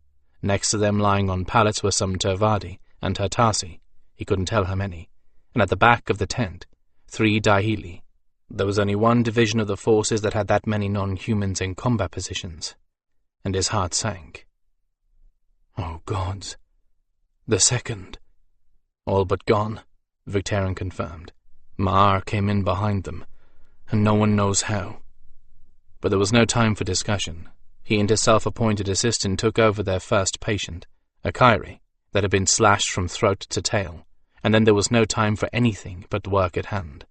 Next to them lying on pallets were some Tervadi and Hertasi, he couldn't tell how many, and at the back of the tent, 3 Dahili. There was only one division of the forces that had that many non-humans in combat positions, and his heart sank. Oh gods. The second. All but gone, Victarion confirmed. Maar came in behind them, and no one knows how. But there was no time for discussion. He and his self-appointed assistant took over their first patient, a Kyrie, that had been slashed from throat to tail, and then there was no time for anything but work at hand.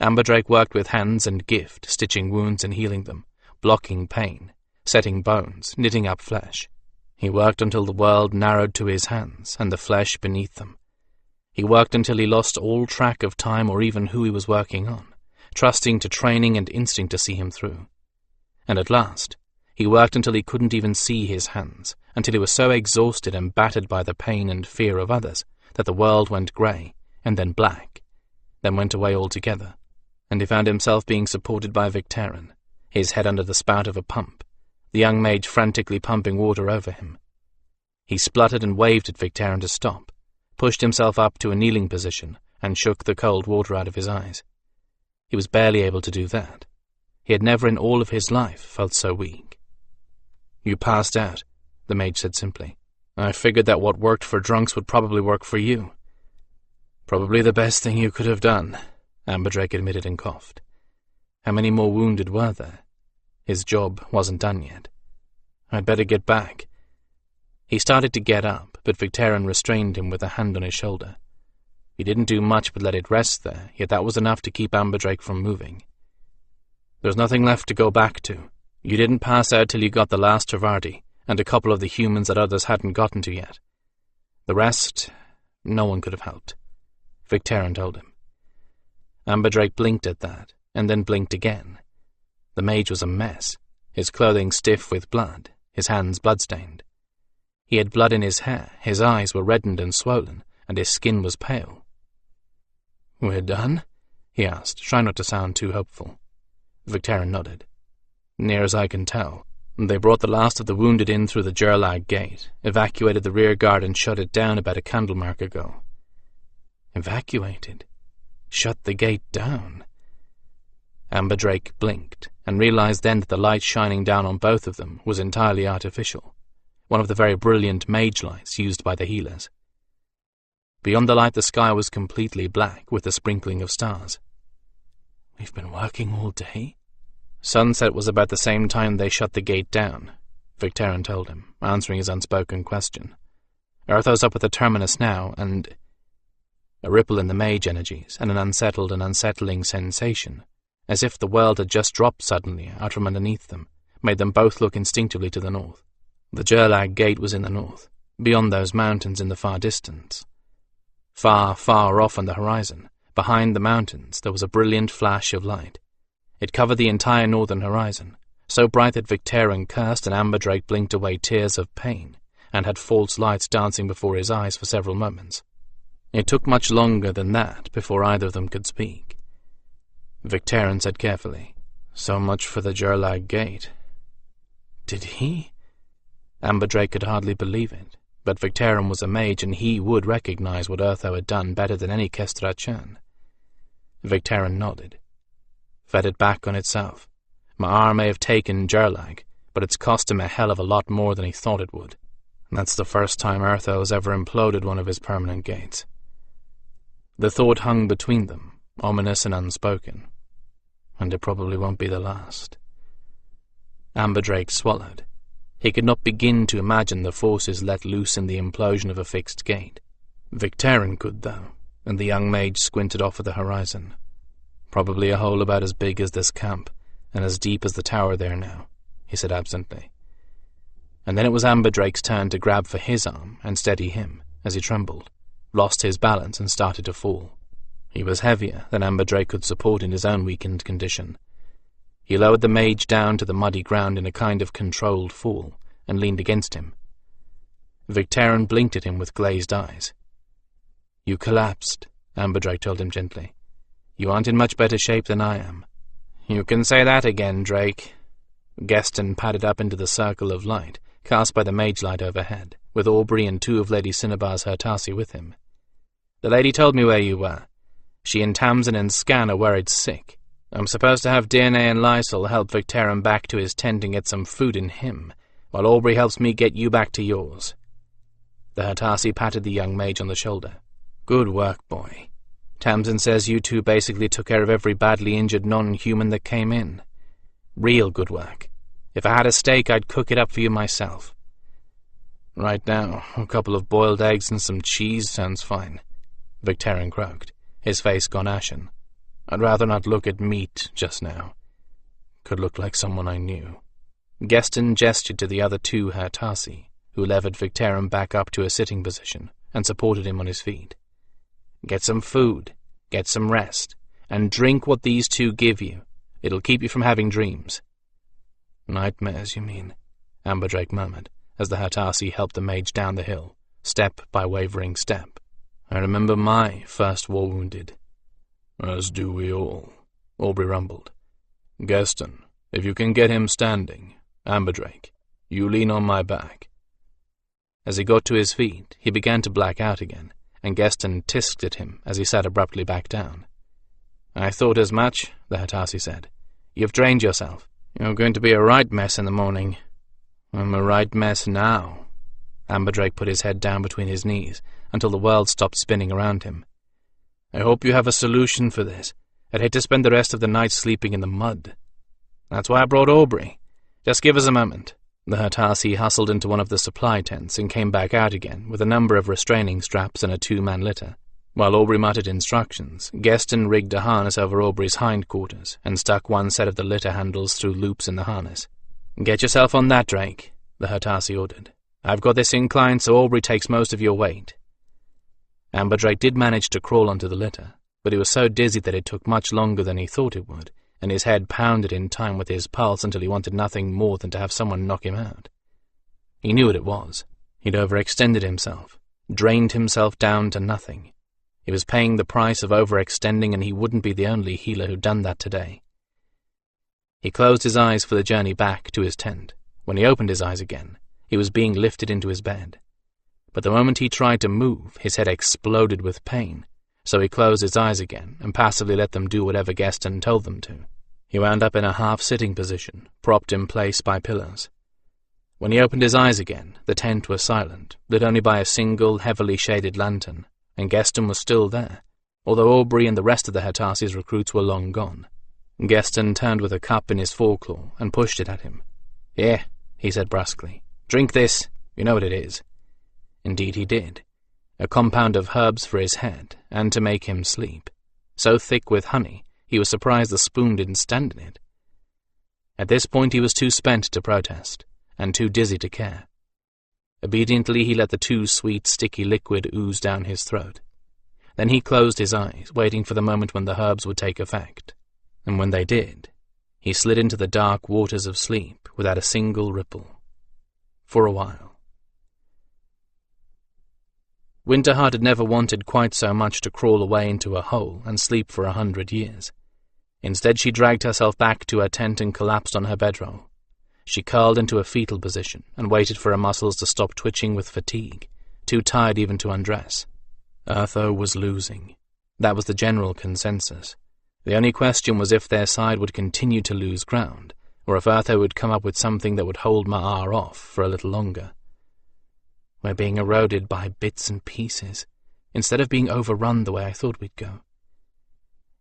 Amberdrake worked with hands and gift, stitching wounds and healing them, blocking pain, setting bones, knitting up flesh. He worked until the world narrowed to his hands and the flesh beneath them. He worked until he lost all track of time or even who he was working on, trusting to training and instinct to see him through. And at last, he worked until he couldn't even see his hands, until he was so exhausted and battered by the pain and fear of others that the world went grey, and then black, then went away altogether, and he found himself being supported by Victarion, his head under the spout of a pump, the young mage frantically pumping water over him. He spluttered and waved at Victarion to stop, pushed himself up to a kneeling position, and shook the cold water out of his eyes. He was barely able to do that. He had never in all of his life felt so weak. "You passed out," the mage said simply. "I figured that what worked for drunks would probably work for you." "Probably the best thing you could have done," Amberdrake admitted and coughed. How many more wounded were there? His job wasn't done yet. "I'd better get back." He started to get up, but Victarion restrained him with a hand on his shoulder. He didn't do much but let it rest there, yet that was enough to keep Amberdrake from moving. "There's nothing left to go back to. You didn't pass out till you got the last Tervardi, and a couple of the humans that others hadn't gotten to yet. The rest, no one could have helped," Victarion told him. Amberdrake blinked at that, and then blinked again. The mage was a mess, his clothing stiff with blood, his hands blood-stained. He had blood in his hair, his eyes were reddened and swollen, and his skin was pale. "We're done?" he asked, trying not to sound too hopeful. Victarion nodded. "Near as I can tell. They brought the last of the wounded in through the Gerlag gate, evacuated the rear guard and shut it down about a candlemark ago." Evacuated? Shut the gate down? Amberdrake blinked, and realized then that the light shining down on both of them was entirely artificial, one of the very brilliant mage lights used by the healers. Beyond the light the sky was completely black with a sprinkling of stars. "We've been working all day?" "Sunset was about the same time they shut the gate down," Victarion told him, answering his unspoken question. "Urtho's up at the terminus now, and—" A ripple in the mage energies, and an unsettled and unsettling sensation, as if the world had just dropped suddenly out from underneath them, made them both look instinctively to the north. The Gerlag gate was in the north, beyond those mountains in the far distance. Far, far off on the horizon, behind the mountains, there was a brilliant flash of light. It covered the entire northern horizon, so bright that Victarion cursed and Amberdrake blinked away tears of pain, and had false lights dancing before his eyes for several moments. It took much longer than that before either of them could speak. Victarion said carefully, "So much for the Gerlag gate." "Did he?" Amberdrake could hardly believe it, but Victarion was a mage and he would recognize what Urtho had done better than any Kestrachan. Victarion nodded. Fed it back on itself. Maar may have taken Gerlag, but it's cost him a hell of a lot more than he thought it would. That's the first time Urtho has ever imploded one of his permanent gates. The thought hung between them, ominous and unspoken. And it probably won't be the last. Amberdrake swallowed. He could not begin to imagine the forces let loose in the implosion of a fixed gate. Victarion could, though, and the young mage squinted off at the horizon. "Probably a hole about as big as this camp, and as deep as the tower there now," he said absently. And then it was Amberdrake's turn to grab for his arm and steady him, as he trembled, lost his balance and started to fall. He was heavier than Amberdrake could support in his own weakened condition. He lowered the mage down to the muddy ground in a kind of controlled fall, and leaned against him. Victarion blinked at him with glazed eyes. "You collapsed," Amberdrake told him gently. "You aren't in much better shape than I am." "You can say that again, Drake." Geston padded up into the circle of light, cast by the mage light overhead, with Aubrey and two of Lady Cinnabar's Hertasi with him. "The lady told me where you were. She and Tamsin and Skan are worried sick. I'm supposed to have DNA and Lysol help Victarion back to his tent and get some food in him, while Aubrey helps me get you back to yours." The Hertasi patted the young mage on the shoulder. "Good work, boy. Tamsin says you two basically took care of every badly injured non-human that came in. Real good work. If I had a steak, I'd cook it up for you myself." "Right now, a couple of boiled eggs and some cheese sounds fine," Victarion croaked, his face gone ashen. "I'd rather not look at meat just now. Could look like someone I knew." Geston gestured to the other two Hertasi, who levered Victarion back up to a sitting position and supported him on his feet. "Get some food, get some rest, and drink what these two give you. It'll keep you from having dreams." "Nightmares, you mean?" Amberdrake murmured, as the Hertasi helped the mage down the hill, step by wavering step. "I remember my first war wounded." "As do we all," Aubrey rumbled. "Geston, if you can get him standing. Amberdrake, you lean on my back." As he got to his feet, he began to black out again, and Geston tisked at him as he sat abruptly back down. "I thought as much," the Hertasi said. "You've drained yourself. You're going to be a right mess in the morning." "I'm a right mess now." Amberdrake put his head down between his knees until the world stopped spinning around him. "I hope you have a solution for this. I'd hate to spend the rest of the night sleeping in the mud." "That's why I brought Aubrey. Just give us a moment." The Hertasi hustled into one of the supply tents and came back out again with a number of restraining straps and a two-man litter. While Aubrey muttered instructions, Geston rigged a harness over Aubrey's hindquarters and stuck one set of the litter handles through loops in the harness. "Get yourself on that, Drake," the Hertasi ordered. "I've got this incline so Aubrey takes most of your weight." Amberdrake did manage to crawl onto the litter, but he was so dizzy that it took much longer than he thought it would, and his head pounded in time with his pulse until he wanted nothing more than to have someone knock him out. He knew what it was. He'd overextended himself, drained himself down to nothing. He was paying the price of overextending, and he wouldn't be the only healer who'd done that today. He closed his eyes for the journey back to his tent. When he opened his eyes again, he was being lifted into his bed. But the moment he tried to move, his head exploded with pain, so he closed his eyes again and passively let them do whatever Geston told them to. He wound up in a half-sitting position, propped in place by pillars. When he opened his eyes again, the tent was silent, lit only by a single, heavily shaded lantern, and Geston was still there, although Aubrey and the rest of the Hertasi's recruits were long gone. Geston turned with a cup in his foreclaw and pushed it at him. "Here," he said brusquely. "Drink this. You know what it is." Indeed he did. A compound of herbs for his head, and to make him sleep. So thick with honey, he was surprised the spoon didn't stand in it. At this point he was too spent to protest, and too dizzy to care. Obediently he let the too sweet, sticky liquid ooze down his throat. Then he closed his eyes, waiting for the moment when the herbs would take effect. And when they did, he slid into the dark waters of sleep without a single ripple. For a while. Winterheart had never wanted quite so much to crawl away into a hole and sleep for 100 years. Instead she dragged herself back to her tent and collapsed on her bedroll. She curled into a fetal position and waited for her muscles to stop twitching with fatigue, too tired even to undress. Urtho was losing. That was the general consensus. The only question was if their side would continue to lose ground, or if Urtho would come up with something that would hold Maar off for a little longer. We're being eroded by bits and pieces, instead of being overrun the way I thought we'd go.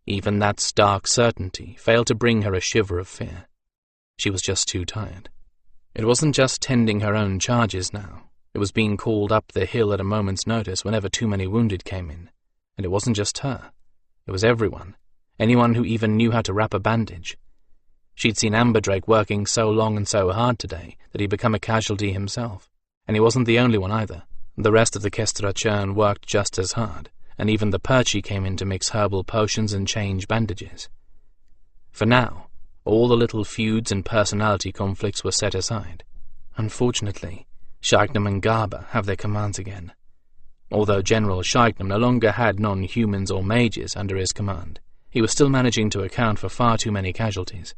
Even that stark certainty failed to bring her a shiver of fear. She was just too tired. It wasn't just tending her own charges now. It was being called up the hill at a moment's notice whenever too many wounded came in. And it wasn't just her. It was everyone. Anyone who even knew how to wrap a bandage. She'd seen Amberdrake working so long and so hard today that he'd become a casualty himself. And he wasn't the only one either. The rest of the Kestra churn worked just as hard, and even the Perchy came in to mix herbal potions and change bandages. For now, all the little feuds and personality conflicts were set aside. Unfortunately, Shagnam and Garber have their commands again. Although General Shagnam no longer had non-humans or mages under his command, he was still managing to account for far too many casualties.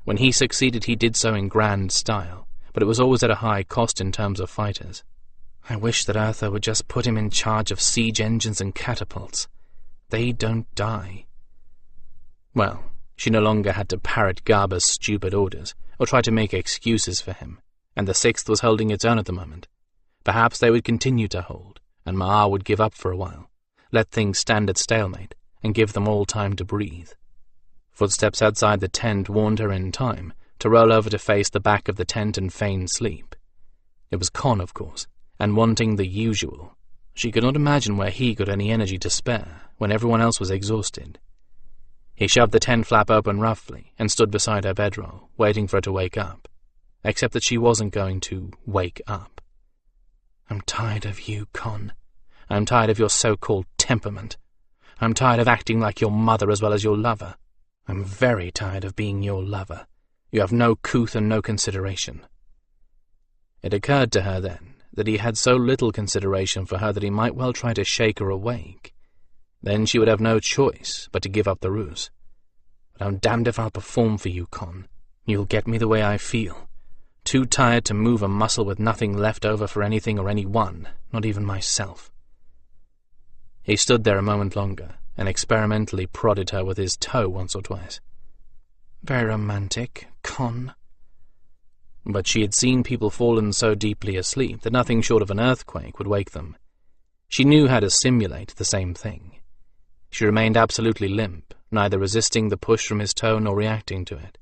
When he succeeded, he did so in grand style, but it was always at a high cost in terms of fighters. I wish that Urtho would just put him in charge of siege engines and catapults. They don't die. Well, she no longer had to parrot Garber's stupid orders, or try to make excuses for him, and the 6th was holding its own at the moment. Perhaps they would continue to hold, and Maar would give up for a while, let things stand at stalemate, and give them all time to breathe. Footsteps outside the tent warned her in time to roll over to face the back of the tent and feign sleep. It was Con, of course, and wanting the usual. She could not imagine where he got any energy to spare when everyone else was exhausted. He shoved the tent flap open roughly and stood beside her bedroll, waiting for her to wake up, except that she wasn't going to wake up. I'm tired of you, Con. I'm tired of your so-called temperament. I'm tired of acting like your mother as well as your lover. I'm very tired of being your lover. You have no couth and no consideration. It occurred to her then that he had so little consideration for her that he might well try to shake her awake. Then she would have no choice but to give up the ruse. But I'm damned if I'll perform for you, Con. You'll get me the way I feel. Too tired to move a muscle with nothing left over for anything or anyone, not even myself. He stood there a moment longer and experimentally prodded her with his toe once or twice. Very romantic, Con. But she had seen people fallen so deeply asleep that nothing short of an earthquake would wake them. She knew how to simulate the same thing. She remained absolutely limp, neither resisting the push from his toe nor reacting to it.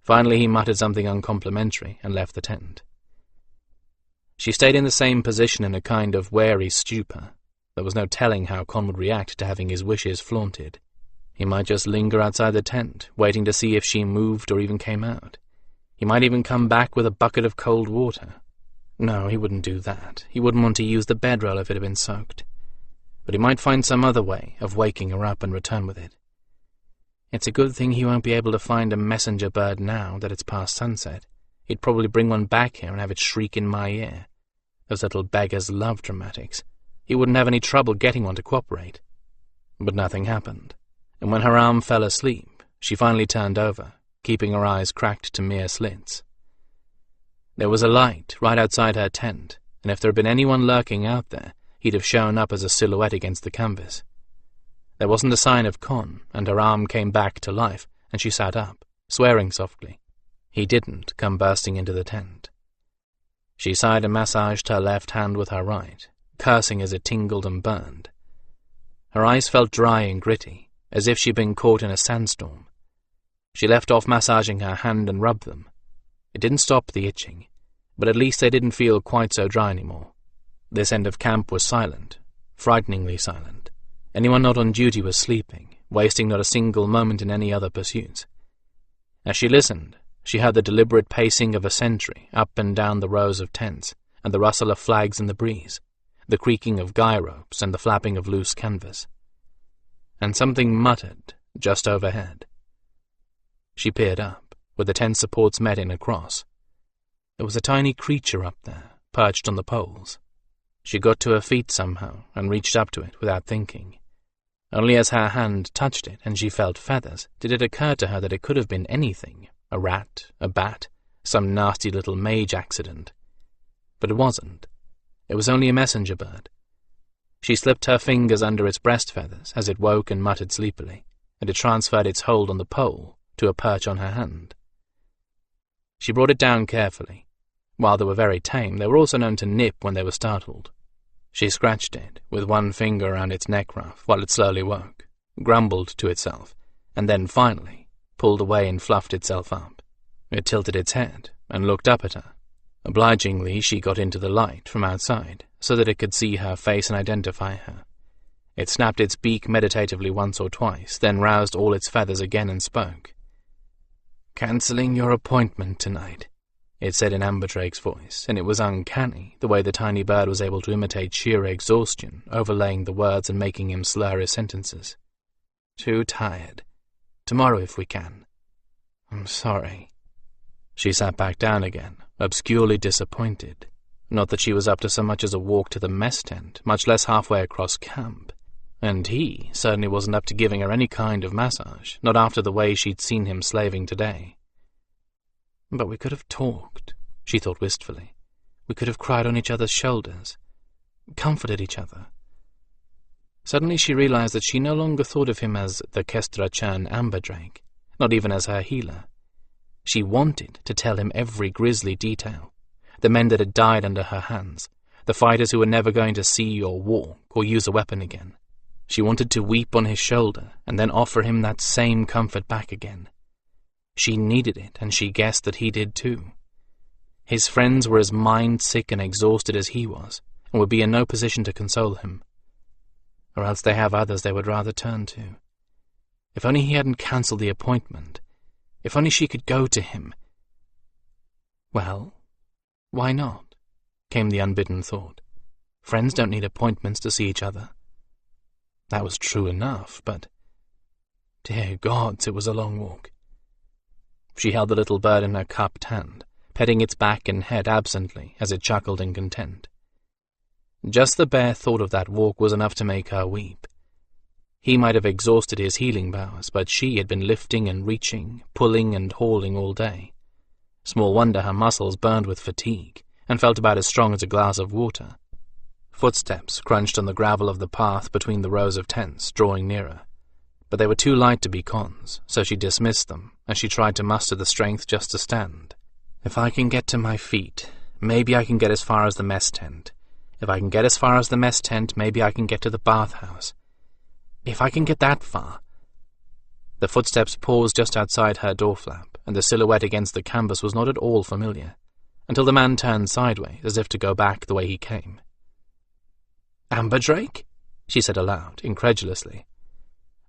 Finally he muttered something uncomplimentary and left the tent. She stayed in the same position in a kind of wary stupor. There was no telling how Con would react to having his wishes flaunted. He might just linger outside the tent, waiting to see if she moved or even came out. He might even come back with a bucket of cold water. No, he wouldn't do that. He wouldn't want to use the bedroll if it had been soaked. But he might find some other way of waking her up and return with it. It's a good thing he won't be able to find a messenger bird now that it's past sunset. He'd probably bring one back here and have it shriek in my ear. Those little beggars love dramatics. He wouldn't have any trouble getting one to cooperate. But nothing happened, and when her arm fell asleep, she finally turned over, keeping her eyes cracked to mere slits. There was a light right outside her tent, and if there had been anyone lurking out there, he'd have shown up as a silhouette against the canvas. There wasn't a sign of Con, and her arm came back to life, and she sat up, swearing softly. He didn't come bursting into the tent. She sighed and massaged her left hand with her right, cursing as it tingled and burned. Her eyes felt dry and gritty, as if she'd been caught in a sandstorm. She left off massaging her hand and rubbed them. It didn't stop the itching, but at least they didn't feel quite so dry anymore. This end of camp was silent, frighteningly silent. Anyone not on duty was sleeping, wasting not a single moment in any other pursuits. As she listened, she heard the deliberate pacing of a sentry up and down the rows of tents, and the rustle of flags in the breeze, the creaking of guy ropes and the flapping of loose canvas. And something muttered just overhead. She peered up, where the tent supports met in a cross. There was a tiny creature up there, perched on the poles. She got to her feet somehow and reached up to it without thinking. Only as her hand touched it and she felt feathers did it occur to her that it could have been anything, a rat, a bat, some nasty little mage accident. But it wasn't. It was only a messenger bird. She slipped her fingers under its breast feathers as it woke and muttered sleepily, and it transferred its hold on the pole to a perch on her hand. She brought it down carefully. While they were very tame, they were also known to nip when they were startled. She scratched it, with one finger around its neck ruff, while it slowly woke, grumbled to itself, and then finally pulled away and fluffed itself up. It tilted its head and looked up at her. Obligingly, she got into the light from outside, so that it could see her face and identify her. It snapped its beak meditatively once or twice, then roused all its feathers again and spoke. "Cancelling your appointment tonight," it said in Amberdrake's voice, and it was uncanny, the way the tiny bird was able to imitate sheer exhaustion, overlaying the words and making him slur his sentences. "Too tired. Tomorrow if we can. I'm sorry." She sat back down again, obscurely disappointed. Not that she was up to so much as a walk to the mess tent, much less halfway across camp. And he certainly wasn't up to giving her any kind of massage, not after the way she'd seen him slaving today. "But we could have talked," she thought wistfully. "We could have cried on each other's shoulders, comforted each other." Suddenly she realized that she no longer thought of him as the Kestrachan Amberdrake, not even as her healer. She wanted to tell him every grisly detail, the men that had died under her hands, the fighters who were never going to see or walk or use a weapon again. She wanted to weep on his shoulder and then offer him that same comfort back again. She needed it, and she guessed that he did too. His friends were as mind-sick and exhausted as he was, and would be in no position to console him. Or else they have others they would rather turn to. If only he hadn't cancelled the appointment. If only she could go to him. Well, why not? Came the unbidden thought. Friends don't need appointments to see each other. That was true enough, but dear gods, it was a long walk. She held the little bird in her cupped hand, petting its back and head absently as it chuckled in content. Just the bare thought of that walk was enough to make her weep. He might have exhausted his healing powers, but she had been lifting and reaching, pulling and hauling all day. Small wonder her muscles burned with fatigue, and felt about as strong as a glass of water. Footsteps crunched on the gravel of the path between the rows of tents, drawing nearer. But they were too light to be cons, so she dismissed them, as she tried to muster the strength just to stand. If I can get to my feet, maybe I can get as far as the mess tent. If I can get as far as the mess tent, maybe I can get to the bathhouse. If I can get that far... The footsteps paused just outside her door flap, and the silhouette against the canvas was not at all familiar, until the man turned sideways, as if to go back the way he came. "Amberdrake?" she said aloud, incredulously.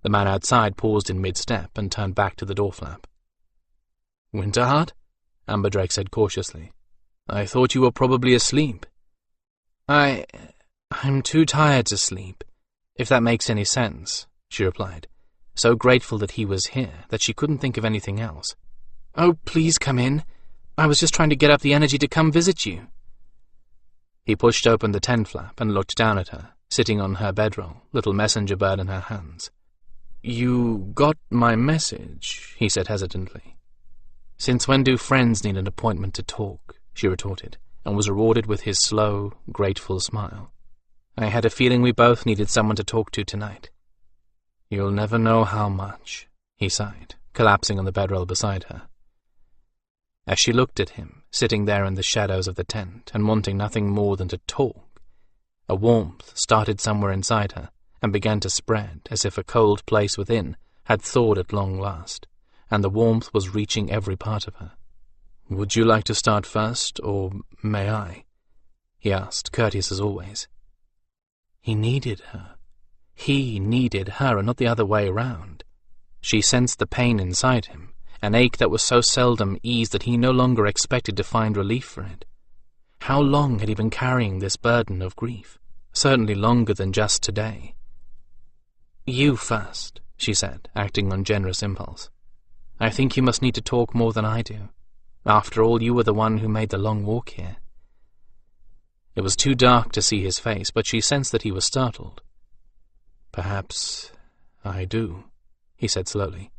The man outside paused in mid-step and turned back to the door flap. "Winterheart?" Amberdrake said cautiously. "I thought you were probably asleep." I'm too tired to sleep, if that makes any sense," she replied, so grateful that he was here that she couldn't think of anything else. "Oh, please come in. I was just trying to get up the energy to come visit you." He pushed open the tent flap and looked down at her, sitting on her bedroll, little messenger bird in her hands. "You got my message," he said hesitantly. "Since when do friends need an appointment to talk?" she retorted, and was rewarded with his slow, grateful smile. "I had a feeling we both needed someone to talk to tonight." "You'll never know how much," he sighed, collapsing on the bedroll beside her. As she looked at him, sitting there in the shadows of the tent and wanting nothing more than to talk, a warmth started somewhere inside her and began to spread as if a cold place within had thawed at long last, and the warmth was reaching every part of her. "Would you like to start first, or may I?" he asked, courteous as always. He needed her. He needed her, and not the other way around. She sensed the pain inside him, an ache that was so seldom eased that he no longer expected to find relief for it. How long had he been carrying this burden of grief? Certainly longer than just today. "You first," she said, acting on generous impulse. "I think you must need to talk more than I do. After all, you were the one who made the long walk here." It was too dark to see his face, but she sensed that he was startled. "Perhaps I do," he said slowly.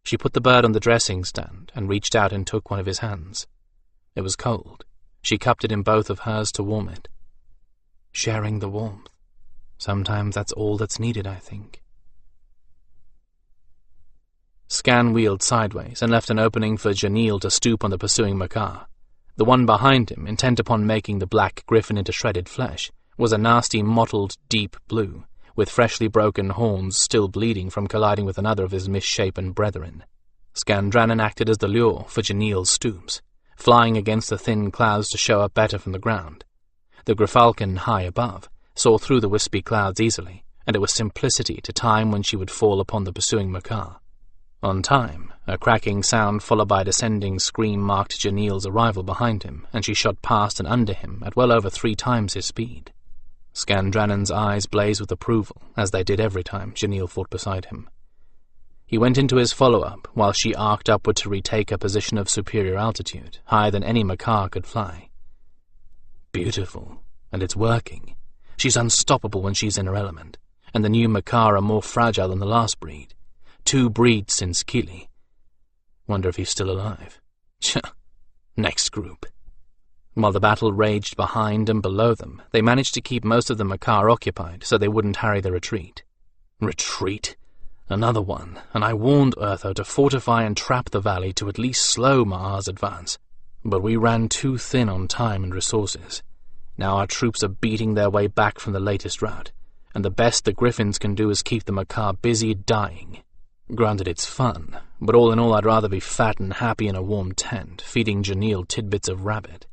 She put the bird on the dressing stand and reached out and took one of his hands. It was cold. She cupped it in both of hers to warm it. Sharing the warmth. Sometimes that's all that's needed, I think. Skan wheeled sideways and left an opening for Janil to stoop on the pursuing Makar. The one behind him, intent upon making the black Gryphon into shredded flesh, was a nasty mottled deep blue, with freshly broken horns still bleeding from colliding with another of his misshapen brethren. Skandrannon acted as the lure for Janil's stoops, flying against the thin clouds to show up better from the ground. The Gryfalcon, high above, saw through the wispy clouds easily, and it was simplicity to time when she would fall upon the pursuing Makar. On time, a cracking sound followed by a descending scream marked Janil's arrival behind him, and she shot past and under him at well over 3 times his speed. Skandrannon's eyes blazed with approval, as they did every time Janil fought beside him. He went into his follow-up, while she arced upward to retake a position of superior altitude, higher than any Makar could fly. Beautiful, and it's working. She's unstoppable when she's in her element, and the new Makar are more fragile than the last breed. 2 breeds since Kili. Wonder if he's still alive. Tch, next group. While the battle raged behind and below them, they managed to keep most of the Makar occupied so they wouldn't harry the retreat. Retreat? Another one, and I warned Urtho to fortify and trap the valley to at least slow Maar's advance. But we ran too thin on time and resources. Now our troops are beating their way back from the latest rout, and the best the Gryphons can do is keep the Makar busy dying. Granted, it's fun, but all in all I'd rather be fat and happy in a warm tent, feeding Janil tidbits of rabbit.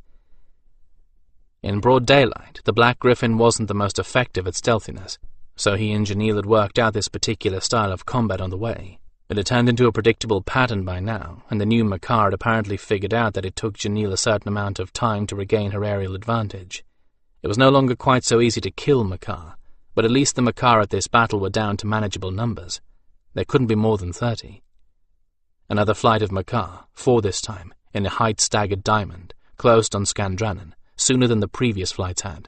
In broad daylight, the Black Gryphon wasn't the most effective at stealthiness, so he and Janil had worked out this particular style of combat on the way. It had turned into a predictable pattern by now, and the new Makar had apparently figured out that it took Janil a certain amount of time to regain her aerial advantage. It was no longer quite so easy to kill Makar, but at least the Makar at this battle were down to manageable numbers. There couldn't be more than 30. Another flight of Makar, 4 this time, in a height-staggered diamond, closed on Skandrannon, sooner than the previous flights had.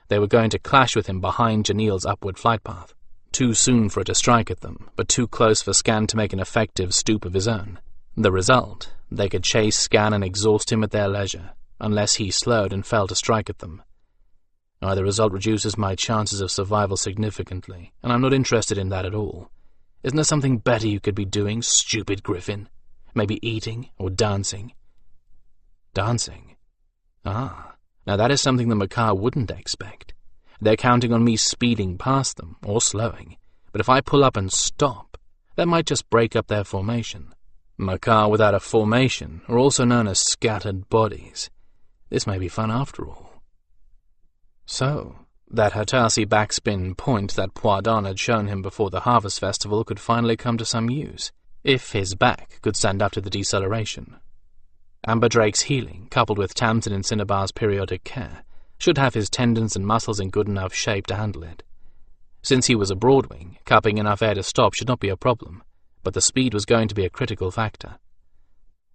They were going to clash with him behind Janil's upward flight path. Too soon for it to strike at them, but too close for Skan to make an effective stoop of his own. The result, they could chase Skan and exhaust him at their leisure, unless he slowed and fell to strike at them. Either result reduces my chances of survival significantly, and I'm not interested in that at all. Isn't there something better you could be doing, stupid Gryphon? Maybe eating or dancing? Dancing? Ah, now that is something the Makar wouldn't expect. They're counting on me speeding past them, or slowing, but if I pull up and stop, that might just break up their formation. Makar without a formation are also known as scattered bodies. This may be fun after all. So, that Hatasi backspin point that Poidon had shown him before the Harvest Festival could finally come to some use, if his back could stand up to the deceleration. Amber Drake's healing, coupled with Tamsin and Cinnabar's periodic care, should have his tendons and muscles in good enough shape to handle it. Since he was a Broadwing, cupping enough air to stop should not be a problem, but the speed was going to be a critical factor.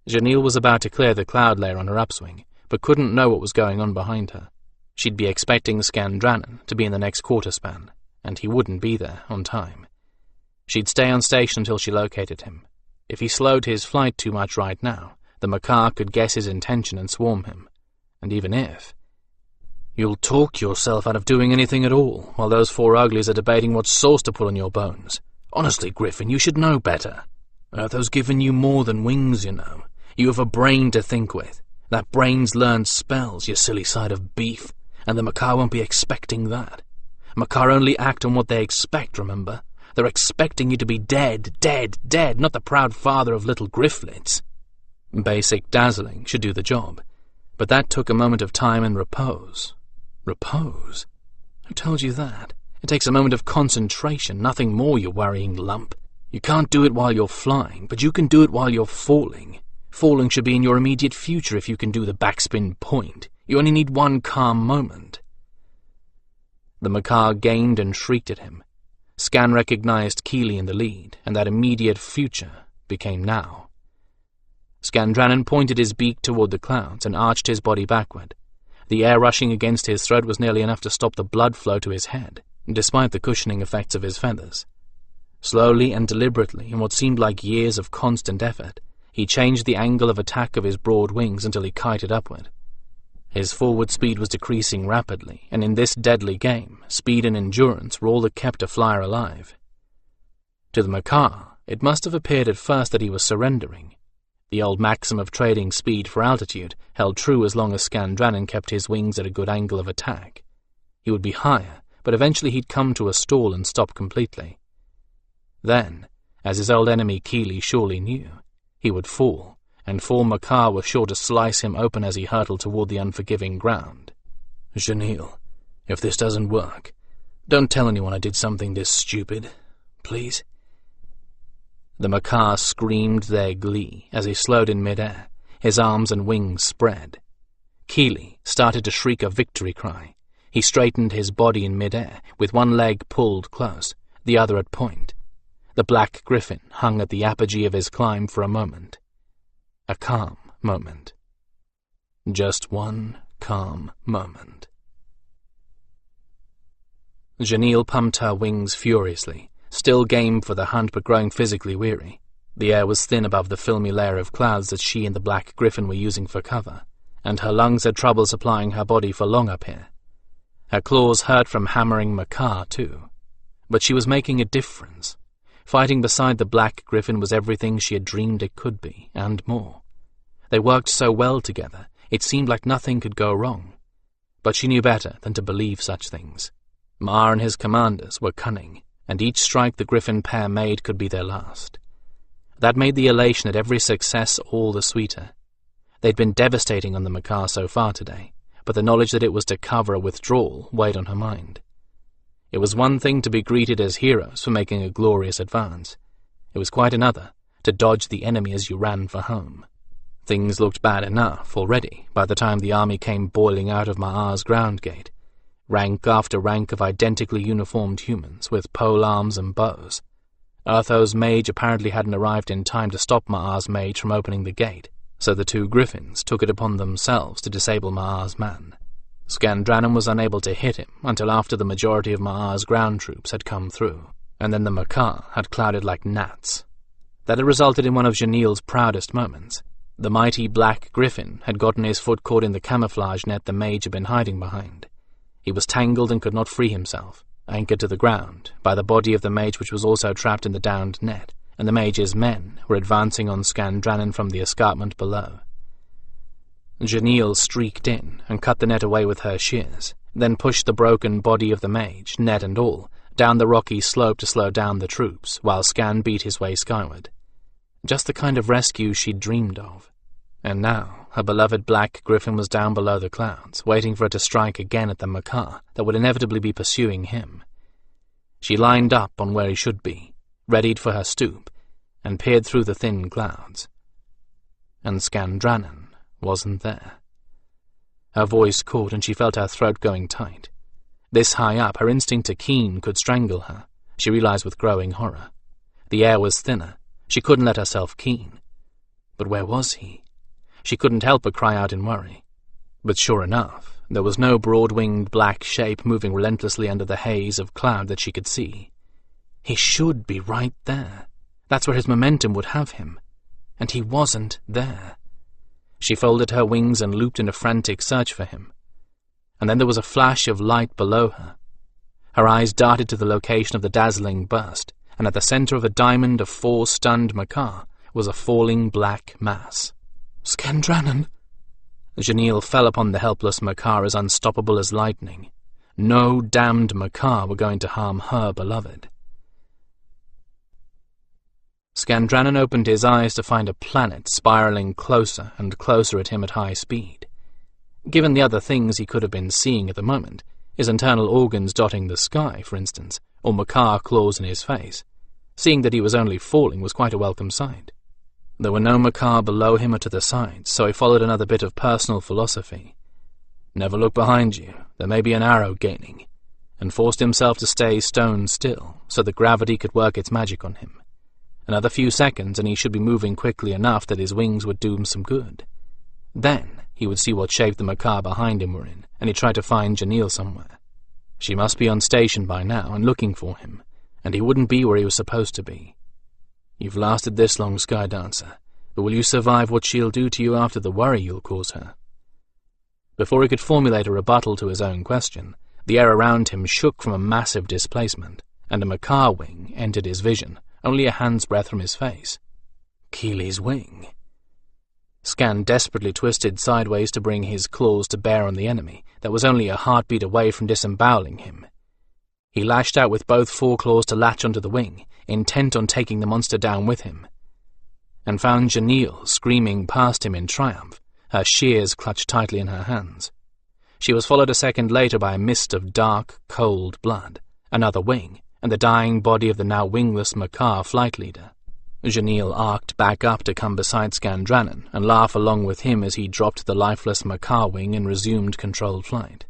Janil was about to clear the cloud layer on her upswing, but couldn't know what was going on behind her. She'd be expecting Skandrannon to be in the next quarter span, and he wouldn't be there on time. She'd stay on station until she located him. If he slowed his flight too much right now, the Makar could guess his intention and swarm him. And even if... You'll talk yourself out of doing anything at all, while those 4 uglies are debating what sauce to put on your bones. Honestly, Gryphon, you should know better. Urtho's given you more than wings, you know. You have a brain to think with. That brain's learned spells, you silly side of beef, and the Makar won't be expecting that. Makar only act on what they expect, remember? They're expecting you to be dead, dead, dead, not the proud father of little Gryfflets. Basic dazzling should do the job, but that took a moment of time and repose. Repose? Who told you that? It takes a moment of concentration, nothing more, you worrying lump. You can't do it while you're flying, but you can do it while you're falling. Falling should be in your immediate future if you can do the backspin point. You only need one calm moment. The Makar gained and shrieked at him. Skan recognized Keely in the lead, and that immediate future became now. Skandrannon pointed his beak toward the clouds and arched his body backward. The air rushing against his throat was nearly enough to stop the blood flow to his head, despite the cushioning effects of his feathers. Slowly and deliberately, in what seemed like years of constant effort, he changed the angle of attack of his broad wings until he kited upward. His forward speed was decreasing rapidly, and in this deadly game, speed and endurance were all that kept a flyer alive. To the Makar, it must have appeared at first that he was surrendering. The old maxim of trading speed for altitude held true as long as Skandrannon kept his wings at a good angle of attack. He would be higher, but eventually he'd come to a stall and stop completely. Then, as his old enemy Keely surely knew, he would fall, and four Makar were sure to slice him open as he hurtled toward the unforgiving ground. Janil, if this doesn't work, don't tell anyone I did something this stupid, please. The Makar screamed their glee as he slowed in midair, his arms and wings spread. Keely started to shriek a victory cry. He straightened his body in midair, with one leg pulled close, the other at point. The black Gryphon hung at the apogee of his climb for a moment. A calm moment. Just one calm moment. Janil pumped her wings furiously, still game for the hunt but growing physically weary. The air was thin above the filmy layer of clouds that she and the black Gryphon were using for cover, and her lungs had trouble supplying her body for long up here. Her claws hurt from hammering Makar too. But she was making a difference. Fighting beside the black Gryphon was everything she had dreamed it could be, and more. They worked so well together, it seemed like nothing could go wrong. But she knew better than to believe such things. Maar and his commanders were cunning, and each strike the Gryphon pair made could be their last. That made the elation at every success all the sweeter. They'd been devastating on the Makar so far today, but the knowledge that it was to cover a withdrawal weighed on her mind. It was one thing to be greeted as heroes for making a glorious advance. It was quite another to dodge the enemy as you ran for home. Things looked bad enough already by the time the army came boiling out of Maar's ground gate. Rank after rank of identically uniformed humans with pole arms and bows. Urtho's mage apparently hadn't arrived in time to stop Maar's mage from opening the gate, so the two Gryphons took it upon themselves to disable Maar's man. Skandrannon was unable to hit him until after the majority of Maar's ground troops had come through, and then the Makar had clouded like gnats. That had resulted in one of Janil's proudest moments. The mighty black Gryphon had gotten his foot caught in the camouflage net the mage had been hiding behind. He was tangled and could not free himself, anchored to the ground by the body of the mage which was also trapped in the downed net, and the mage's men were advancing on Skandrannon from the escarpment below. Janil streaked in and cut the net away with her shears, then pushed the broken body of the mage, net and all, down the rocky slope to slow down the troops, while Skan beat his way skyward. Just the kind of rescue she'd dreamed of. And now her beloved black Gryphon was down below the clouds, waiting for it to strike again at the Makar that would inevitably be pursuing him. She lined up on where he should be, readied for her stoop, and peered through the thin clouds. And Skandrannon wasn't there. Her voice caught and she felt her throat going tight. This high up, her instinct to keen could strangle her, she realized with growing horror. The air was thinner. She couldn't let herself keen. But where was he? She couldn't help but cry out in worry. But sure enough, there was no broad-winged black shape moving relentlessly under the haze of cloud that she could see. He should be right there. That's where his momentum would have him. And he wasn't there. She folded her wings and looped in a frantic search for him. And then there was a flash of light below her. Her eyes darted to the location of the dazzling burst, and at the center of a diamond of 4 stunned Makar was a falling black mass. Skandrannon! Janil fell upon the helpless Makar as unstoppable as lightning. No damned Makar were going to harm her beloved. Skandrannon opened his eyes to find a planet spiraling closer and closer at him at high speed. Given the other things he could have been seeing at the moment, his internal organs dotting the sky, for instance, or Makar claws in his face, Seeing that he was only falling was quite a welcome sight. There were no Makar below him or to the sides, so he followed another bit of personal philosophy. Never look behind you, there may be an arrow gaining, and forced himself to stay stone still, so that gravity could work its magic on him. Another few seconds and he should be moving quickly enough that his wings would do him some good. Then he would see what shape the Makar behind him were in, and he tried to find Janelle somewhere. She must be on station by now and looking for him, and he wouldn't be where he was supposed to be. You've lasted this long, Sky Dancer, but will you survive what she'll do to you after the worry you'll cause her? Before he could formulate a rebuttal to his own question, the air around him shook from a massive displacement, and a Makar wing entered his vision, only a hand's breadth from his face. Keely's wing. Skan desperately twisted sideways to bring his claws to bear on the enemy that was only a heartbeat away from disemboweling him. He lashed out with both foreclaws to latch onto the wing, intent on taking the monster down with him, and found Janelle screaming past him in triumph, her shears clutched tightly in her hands. She was followed a second later by a mist of dark, cold blood, another wing, and the dying body of the now wingless Makar flight leader. Janelle arced back up to come beside Skandrannon and laugh along with him as he dropped the lifeless Makar wing and resumed controlled flight.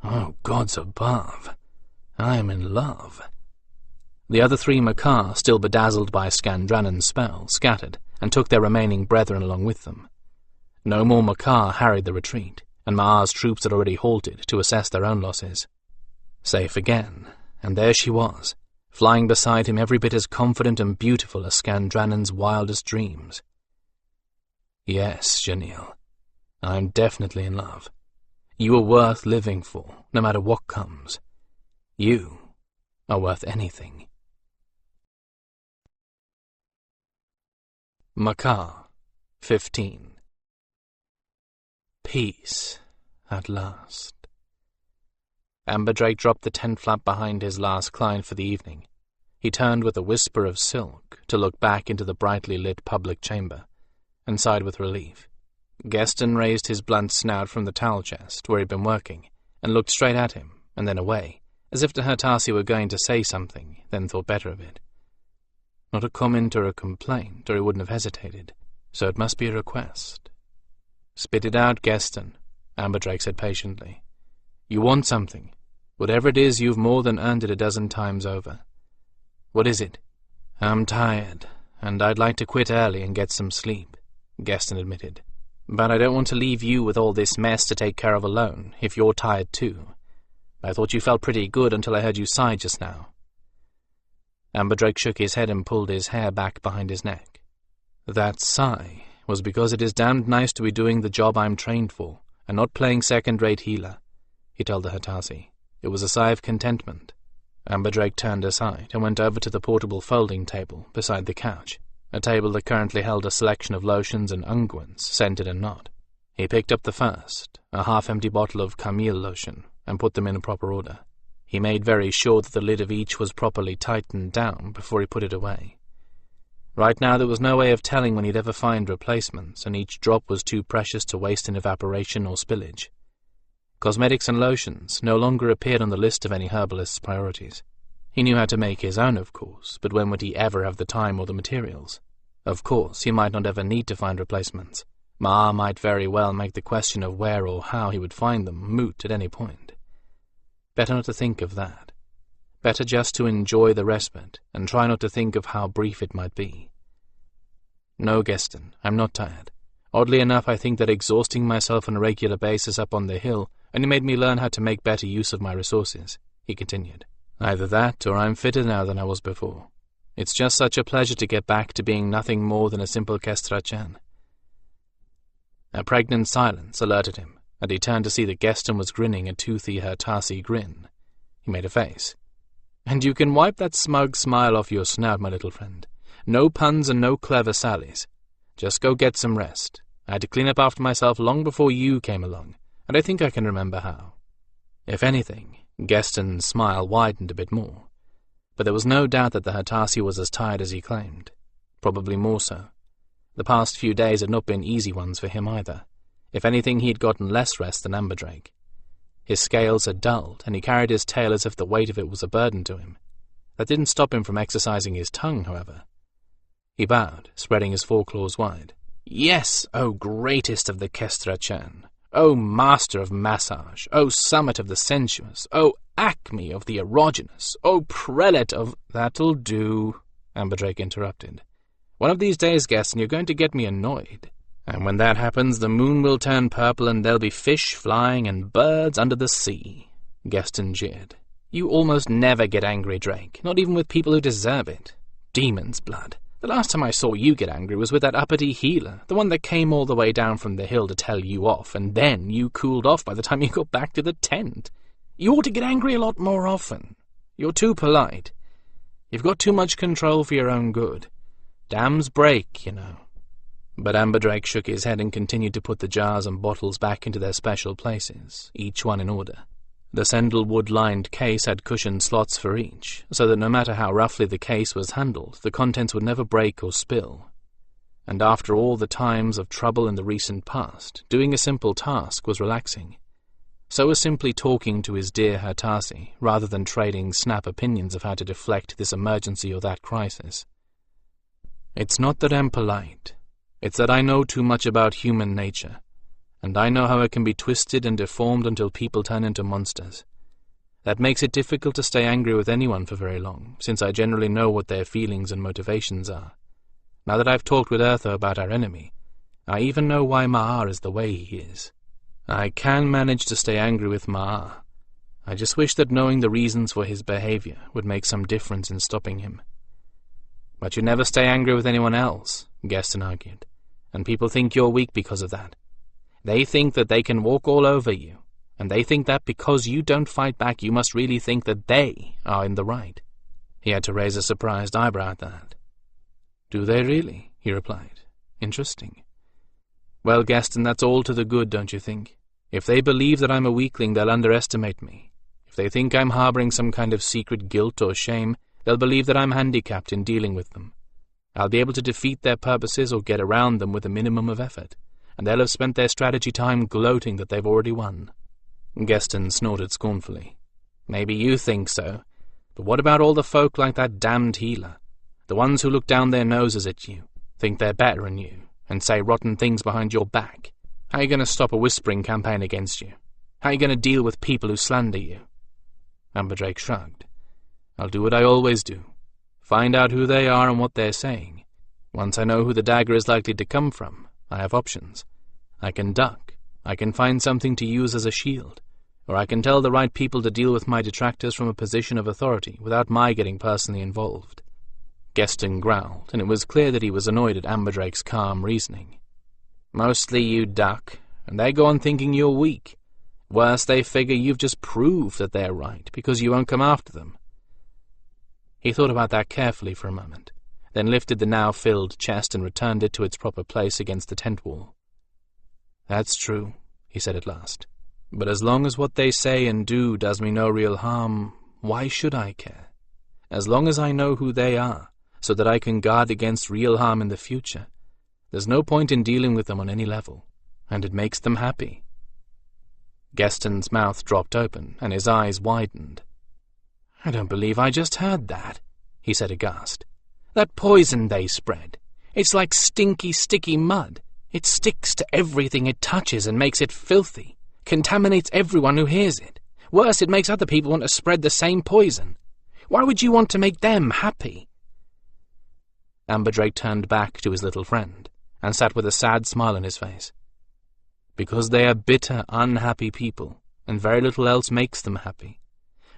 Oh, gods above! I am in love. The other three Makar, still bedazzled by Skandrannon's spell, scattered and took their remaining brethren along with them. No more Makar harried the retreat, and Maar's troops had already halted to assess their own losses. Safe again, and there she was, flying beside him every bit as confident and beautiful as Skandrannon's wildest dreams. Yes, Janelle, I'm definitely in love. You are worth living for, no matter what comes. You are worth anything. Makar, 15. Peace, at last. Amberdrake dropped the tent flap behind his last client for the evening. He turned with a whisper of silk to look back into the brightly lit public chamber, and sighed with relief. Geston raised his blunt snout from the towel chest where he'd been working, and looked straight at him, and then away, as if the Hertasi were going to say something, then thought better of it. Not a comment or a complaint, or he wouldn't have hesitated, so it must be a request. Spit it out, Geston, Amberdrake said patiently. You want something. Whatever it is, you've more than earned it a dozen times over. What is it? I'm tired, and I'd like to quit early and get some sleep, Geston admitted. But I don't want to leave you with all this mess to take care of alone, if you're tired too. I thought you felt pretty good until I heard you sigh just now. Amberdrake shook his head and pulled his hair back behind his neck. That sigh was because it is damned nice to be doing the job I'm trained for, and not playing second-rate healer, he told the Hertasi. It was a sigh of contentment. Amberdrake turned aside and went over to the portable folding table beside the couch, a table that currently held a selection of lotions and unguents, scented and not. He picked up the first, a half-empty bottle of Camille lotion, and put them in proper order. He made very sure that the lid of each was properly tightened down before he put it away. Right now there was no way of telling when he'd ever find replacements, and each drop was too precious to waste in evaporation or spillage. Cosmetics and lotions no longer appeared on the list of any herbalist's priorities. He knew how to make his own, of course, but when would he ever have the time or the materials? Of course, he might not ever need to find replacements. Maar might very well make the question of where or how he would find them moot at any point. Better not to think of that. Better just to enjoy the respite, and try not to think of how brief it might be. No, Geston, I'm not tired. Oddly enough, I think that exhausting myself on a regular basis up on the hill only made me learn how to make better use of my resources, he continued. Either that, or I'm fitter now than I was before. It's just such a pleasure to get back to being nothing more than a simple Kestrachan. A pregnant silence alerted him, and he turned to see that Geston was grinning a toothy Hertasi grin. He made a face. And you can wipe that smug smile off your snout, my little friend. No puns and no clever sallies. Just go get some rest. I had to clean up after myself long before you came along, and I think I can remember how. If anything, Geston's smile widened a bit more, but there was no doubt that the Hertasi was as tired as he claimed, probably more so. The past few days had not been easy ones for him either. If anything, he had gotten less rest than Amberdrake. His scales had dulled, and he carried his tail as if the weight of it was a burden to him. That didn't stop him from exercising his tongue, however. He bowed, spreading his foreclaws wide. "Yes, O greatest of the Kestra-chan, O master of massage, O summit of the sensuous, O acme of the erogenous, O prelate of—" "That'll do," Amberdrake interrupted. "One of these days, Gaston, you're going to get me annoyed. And when that happens, the moon will turn purple and there'll be fish flying and birds under the sea." Gaston jeered. "You almost never get angry, Drake, not even with people who deserve it. Demon's blood. The last time I saw you get angry was with that uppity healer, the one that came all the way down from the hill to tell you off, and then you cooled off by the time you got back to the tent. You ought to get angry a lot more often. You're too polite. You've got too much control for your own good. Dams break, you know." But Amberdrake shook his head and continued to put the jars and bottles back into their special places, each one in order. The sandalwood-lined case had cushioned slots for each, so that no matter how roughly the case was handled, the contents would never break or spill. And after all the times of trouble in the recent past, doing a simple task was relaxing. So was simply talking to his dear Hertasi, rather than trading snap opinions of how to deflect this emergency or that crisis. "It's not that I'm polite. It's that I know too much about human nature. And I know how it can be twisted and deformed until people turn into monsters. That makes it difficult to stay angry with anyone for very long, since I generally know what their feelings and motivations are. Now that I've talked with Urtho about our enemy, I even know why Maar is the way he is. I can manage to stay angry with Maar. I just wish that knowing the reasons for his behavior would make some difference in stopping him." "But you never stay angry with anyone else," Gaston argued, "and people think you're weak because of that. They think that they can walk all over you, and they think that because you don't fight back you must really think that they are in the right." He had to raise a surprised eyebrow at that. "Do they really?" he replied. "Interesting. Well, Gaston, that's all to the good, don't you think? If they believe that I'm a weakling, they'll underestimate me. If they think I'm harboring some kind of secret guilt or shame, they'll believe that I'm handicapped in dealing with them. I'll be able to defeat their purposes or get around them with a minimum of effort, and they'll have spent their strategy time gloating that they've already won." Gaston snorted scornfully. "Maybe you think so, but what about all the folk like that damned healer? The ones who look down their noses at you, think they're better than you, and say rotten things behind your back? How are you going to stop a whispering campaign against you? How are you going to deal with people who slander you?" Amberdrake shrugged. "I'll do what I always do. Find out who they are and what they're saying. Once I know who the dagger is likely to come from, I have options. I can duck, I can find something to use as a shield, or I can tell the right people to deal with my detractors from a position of authority without my getting personally involved." Gaston growled, and it was clear that he was annoyed at Amberdrake's calm reasoning. "Mostly you duck, and they go on thinking you're weak. Worse, they figure you've just proved that they're right because you won't come after them." He thought about that carefully for a moment, then lifted the now-filled chest and returned it to its proper place against the tent wall. "That's true," he said at last. "But as long as what they say and do does me no real harm, why should I care? As long as I know who they are, so that I can guard against real harm in the future, there's no point in dealing with them on any level, and it makes them happy." Gaston's mouth dropped open, and his eyes widened. "I don't believe I just heard that," he said aghast. "That poison they spread. It's like stinky, sticky mud. It sticks to everything it touches and makes it filthy, contaminates everyone who hears it. Worse, it makes other people want to spread the same poison. Why would you want to make them happy?" Amberdrake turned back to his little friend, and sat with a sad smile on his face. "Because they are bitter, unhappy people, and very little else makes them happy.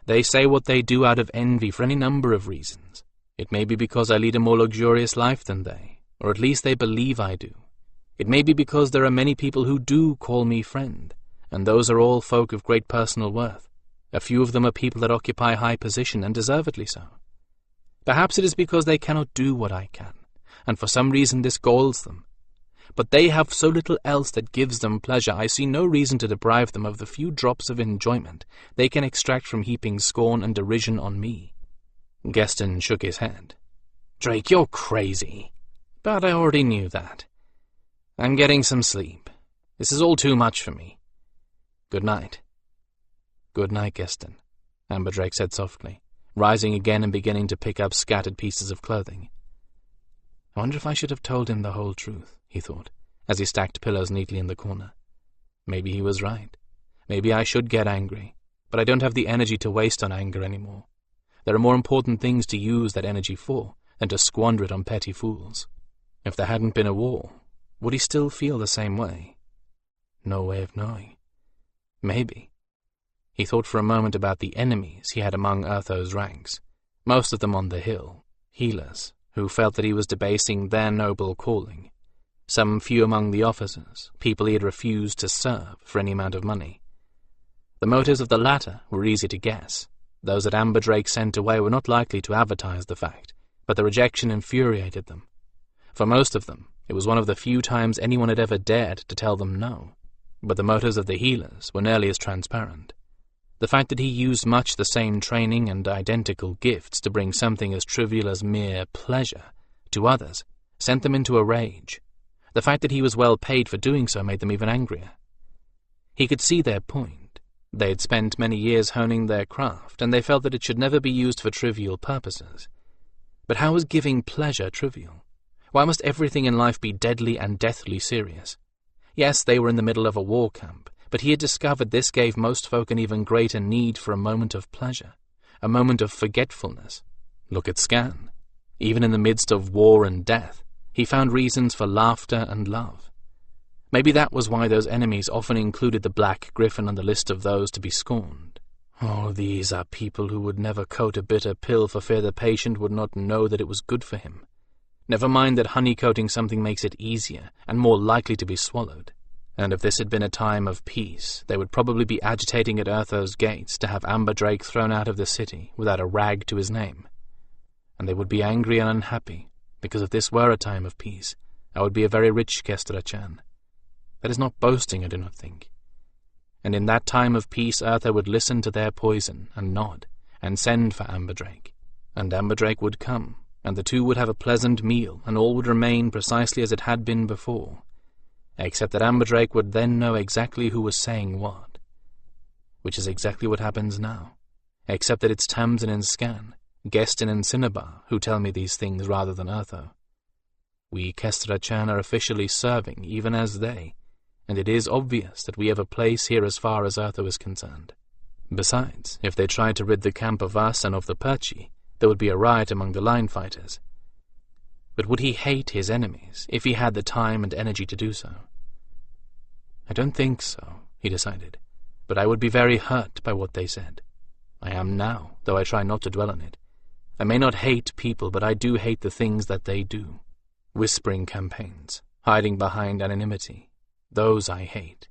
They say what they do out of envy for any number of reasons. It may be because I lead a more luxurious life than they, or at least they believe I do. It may be because there are many people who do call me friend, and those are all folk of great personal worth. A few of them are people that occupy high position, and deservedly so. Perhaps it is because they cannot do what I can, and for some reason this galls them. But they have so little else that gives them pleasure, I see no reason to deprive them of the few drops of enjoyment they can extract from heaping scorn and derision on me." Gaston shook his head. "Drake, you're crazy. But I already knew that. I'm getting some sleep. This is all too much for me. Good night." "Good night, Gaston," Amberdrake said softly, rising again and beginning to pick up scattered pieces of clothing. I wonder if I should have told him the whole truth, he thought, as he stacked pillows neatly in the corner. Maybe he was right. Maybe I should get angry, but I don't have the energy to waste on anger anymore. There are more important things to use that energy for than to squander it on petty fools. If there hadn't been a war, would he still feel the same way? No way of knowing. Maybe. He thought for a moment about the enemies he had among Urtho's ranks, most of them on the hill, healers, who felt that he was debasing their noble calling. Some few among the officers, people he had refused to serve for any amount of money. The motives of the latter were easy to guess. Those that Amberdrake sent away were not likely to advertise the fact, but the rejection infuriated them. For most of them, it was one of the few times anyone had ever dared to tell them no. But the motives of the healers were nearly as transparent. The fact that he used much the same training and identical gifts to bring something as trivial as mere pleasure to others sent them into a rage. The fact that he was well paid for doing so made them even angrier. He could see their point. They had spent many years honing their craft, and they felt that it should never be used for trivial purposes. But how was giving pleasure trivial? Why must everything in life be deadly and deathly serious? Yes, they were in the middle of a war camp, but he had discovered this gave most folk an even greater need for a moment of pleasure, a moment of forgetfulness. Look at Skan. Even in the midst of war and death, he found reasons for laughter and love. Maybe that was why those enemies often included the Black Gryphon on the list of those to be scorned. Oh, these are people who would never coat a bitter pill for fear the patient would not know that it was good for him. Never mind that honey-coating something makes it easier and more likely to be swallowed. And if this had been a time of peace, they would probably be agitating at Urtho's gates to have Amberdrake thrown out of the city without a rag to his name. And they would be angry and unhappy, because if this were a time of peace, I would be a very rich Kestrachan. That is not boasting, I do not think. And in that time of peace, Urtho would listen to their poison and nod, and send for Amberdrake. And Amberdrake would come, and the two would have a pleasant meal, and all would remain precisely as it had been before, except that Amberdrake would then know exactly who was saying what. Which is exactly what happens now, except that it's Tamsin and Skan, Gestin and Cinnabar, who tell me these things rather than Urtho. We Kestrachan are officially serving even as they, and it is obvious that we have a place here as far as Urtho is concerned. Besides, if they tried to rid the camp of us and of the Perchi, there would be a riot among the line fighters. But would he hate his enemies if he had the time and energy to do so? I don't think so, he decided, but I would be very hurt by what they said. I am now, though I try not to dwell on it. I may not hate people, but I do hate the things that they do. Whispering campaigns, hiding behind anonymity, those I hate.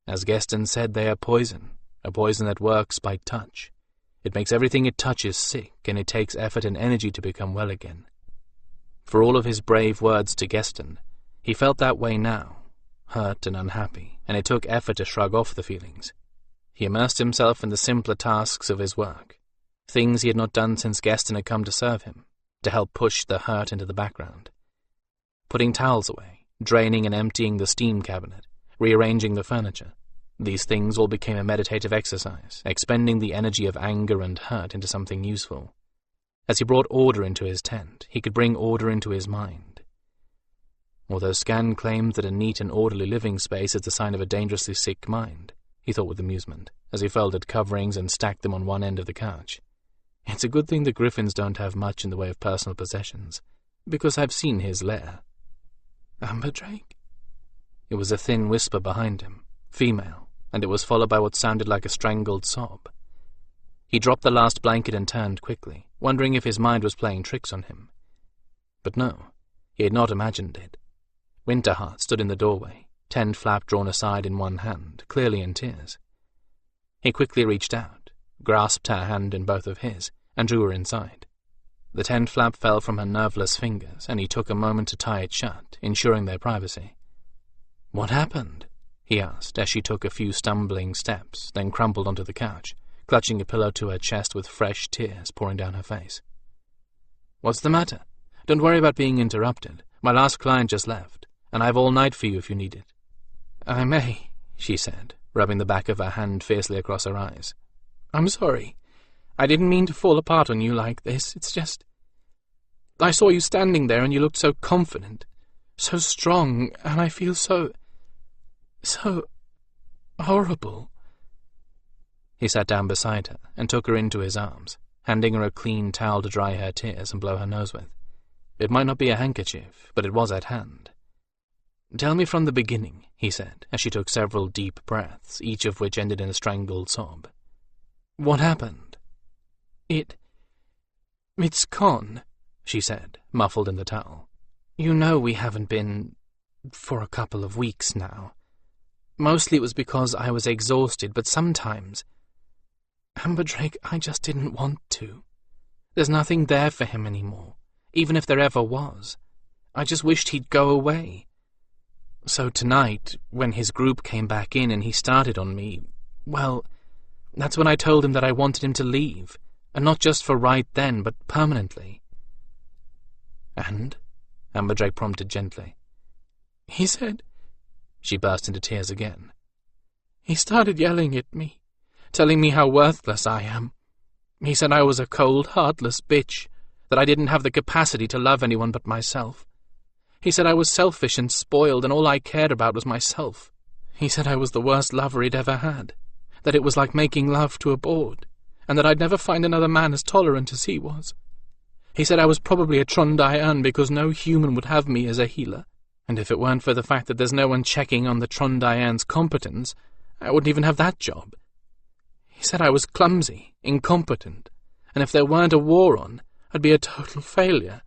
As Gestin said, they are poison, a poison that works by touch. It makes everything it touches sick, and it takes effort and energy to become well again. For all of his brave words to Gestin, he felt that way now, hurt and unhappy, and it took effort to shrug off the feelings. He immersed himself in the simpler tasks of his work, things he had not done since Gestin had come to serve him, to help push the hurt into the background. Putting towels away, draining and emptying the steam cabinet, rearranging the furniture. These things all became a meditative exercise, expending the energy of anger and hurt into something useful. As he brought order into his tent, he could bring order into his mind. Although Skan claimed that a neat and orderly living space is the sign of a dangerously sick mind, he thought with amusement, as he folded coverings and stacked them on one end of the couch. It's a good thing the Gryphons don't have much in the way of personal possessions, because I've seen his lair. Amberdrake? It was a thin whisper behind him, female, and it was followed by what sounded like a strangled sob. He dropped the last blanket and turned quickly, wondering if his mind was playing tricks on him. But no, he had not imagined it. Winterheart stood in the doorway, tent flap drawn aside in one hand, clearly in tears. He quickly reached out, grasped her hand in both of his, and drew her inside. The tent flap fell from her nerveless fingers, and he took a moment to tie it shut, ensuring their privacy. "What happened?" he asked, as she took a few stumbling steps, then crumpled onto the couch, clutching a pillow to her chest with fresh tears pouring down her face. "What's the matter? Don't worry about being interrupted. My last client just left, and I have all night for you if you need it." "I may," she said, rubbing the back of her hand fiercely across her eyes. "I'm sorry. I didn't mean to fall apart on you like this. It's just... I saw you standing there and you looked so confident, so strong, and I feel so horrible." He sat down beside her and took her into his arms, handing her a clean towel to dry her tears and blow her nose with. It might not be a handkerchief, but it was at hand. "Tell me from the beginning," he said, as she took several deep breaths, each of which ended in a strangled sob. "What happened?" It's Con," she said, muffled in the towel. "You know we haven't been for a couple of weeks now. Mostly it was because I was exhausted, but sometimes... Amberdrake, I just didn't want to. There's nothing there for him anymore, even if there ever was. I just wished he'd go away. So tonight, when his group came back in and he started on me, well, that's when I told him that I wanted him to leave, and not just for right then, but permanently." "And?" Amberdrake prompted gently. "He said..." She burst into tears again. "He started yelling at me, telling me how worthless I am. He said I was a cold, heartless bitch, that I didn't have the capacity to love anyone but myself. He said I was selfish and spoiled, and all I cared about was myself. He said I was the worst lover he'd ever had, that it was like making love to a board, and that I'd never find another man as tolerant as he was. He said I was probably a Trondian because no human would have me as a healer, and if it weren't for the fact that there's no one checking on the Trondian's competence, I wouldn't even have that job. He said I was clumsy, incompetent, and if there weren't a war on, I'd be a total failure."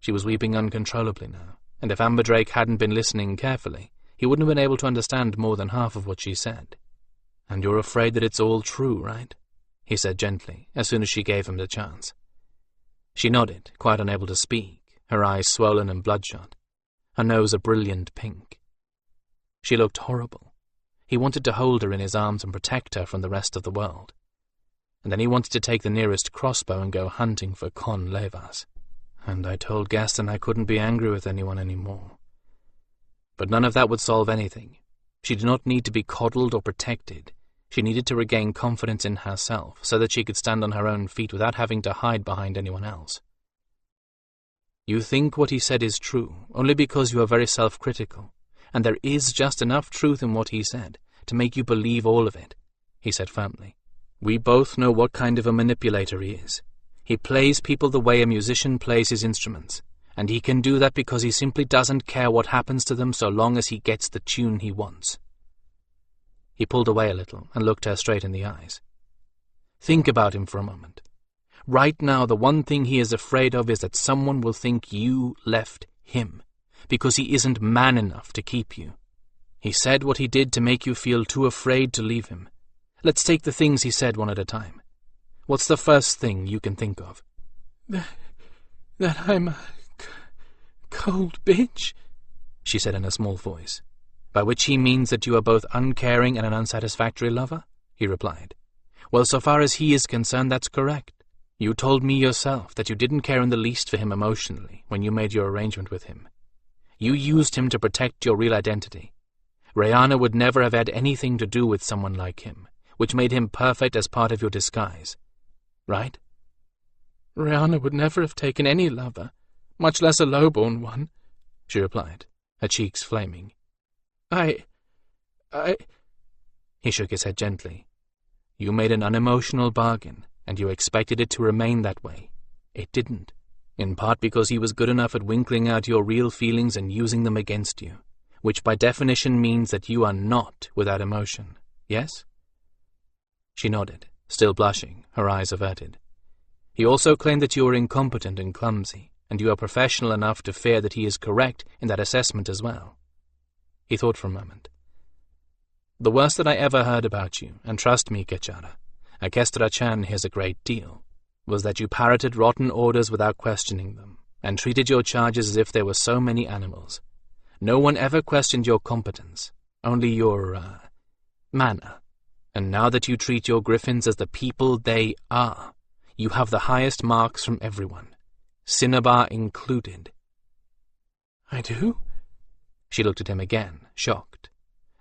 She was weeping uncontrollably now, and if Amberdrake hadn't been listening carefully, he wouldn't have been able to understand more than half of what she said. "And you're afraid that it's all true, right?" he said gently, as soon as she gave him the chance. She nodded, quite unable to speak, her eyes swollen and bloodshot, her nose a brilliant pink. She looked horrible. He wanted to hold her in his arms and protect her from the rest of the world. And then he wanted to take the nearest crossbow and go hunting for Con Levas. And I told Gaston I couldn't be angry with anyone anymore. But none of that would solve anything. She did not need to be coddled or protected. She needed to regain confidence in herself so that she could stand on her own feet without having to hide behind anyone else. "You think what he said is true, only because you are very self-critical, and there is just enough truth in what he said to make you believe all of it," he said firmly. "We both know what kind of a manipulator he is. He plays people the way a musician plays his instruments, and he can do that because he simply doesn't care what happens to them so long as he gets the tune he wants." He pulled away a little and looked her straight in the eyes. "Think about him for a moment. Right now, the one thing he is afraid of is that someone will think you left him, because he isn't man enough to keep you. He said what he did to make you feel too afraid to leave him. Let's take the things he said one at a time. What's the first thing you can think of?" That I'm a cold bitch," she said in a small voice. "By which he means that you are both uncaring and an unsatisfactory lover?" he replied. "Well, so far as he is concerned, that's correct. You told me yourself that you didn't care in the least for him emotionally when you made your arrangement with him. You used him to protect your real identity. Rihanna would never have had anything to do with someone like him, which made him perfect as part of your disguise. Right?" "Rihanna would never have taken any lover, much less a low-born one," she replied, her cheeks flaming. I... He shook his head gently. "You made an unemotional bargain, and you expected it to remain that way. It didn't, in part because he was good enough at winkling out your real feelings and using them against you, which by definition means that you are not without emotion. Yes?" She nodded, still blushing, her eyes averted. "He also claimed that you are incompetent and clumsy, and you are professional enough to fear that he is correct in that assessment as well." He thought for a moment. "The worst that I ever heard about you, and trust me, Kechara, Akestra-chan hears a great deal, was that you parroted rotten orders without questioning them, and treated your charges as if they were so many animals. No one ever questioned your competence, only your, manner. And now that you treat your Gryphons as the people they are, you have the highest marks from everyone, Cinnabar included." "I do?" She looked at him again, shocked.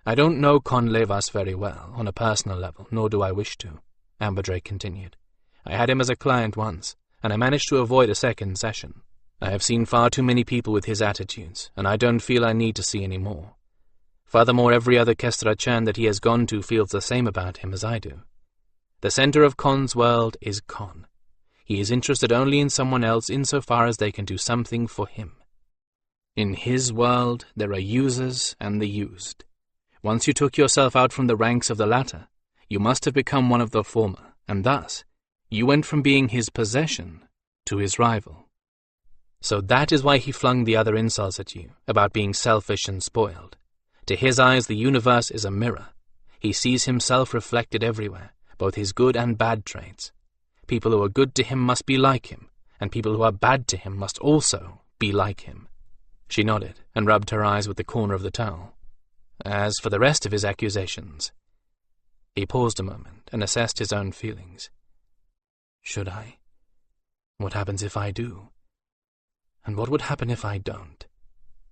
"I don't know Con Levas very well, on a personal level, nor do I wish to. Amberdrake continued. "I had him as a client once, and I managed to avoid a second session. I have seen far too many people with his attitudes, and I don't feel I need to see any more. Furthermore, every other Kestrachan that he has gone to feels the same about him as I do. The center of Khan's world is Khan. He is interested only in someone else insofar as they can do something for him. In his world, there are users and the used. Once you took yourself out from the ranks of the latter, you must have become one of the former, and thus, you went from being his possession to his rival. So that is why he flung the other insults at you, about being selfish and spoiled. To his eyes, the universe is a mirror. He sees himself reflected everywhere, both his good and bad traits. People who are good to him must be like him, and people who are bad to him must also be like him." She nodded and rubbed her eyes with the corner of the towel. "As for the rest of his accusations..." He paused a moment and assessed his own feelings. "Should I? What happens if I do? And what would happen if I don't?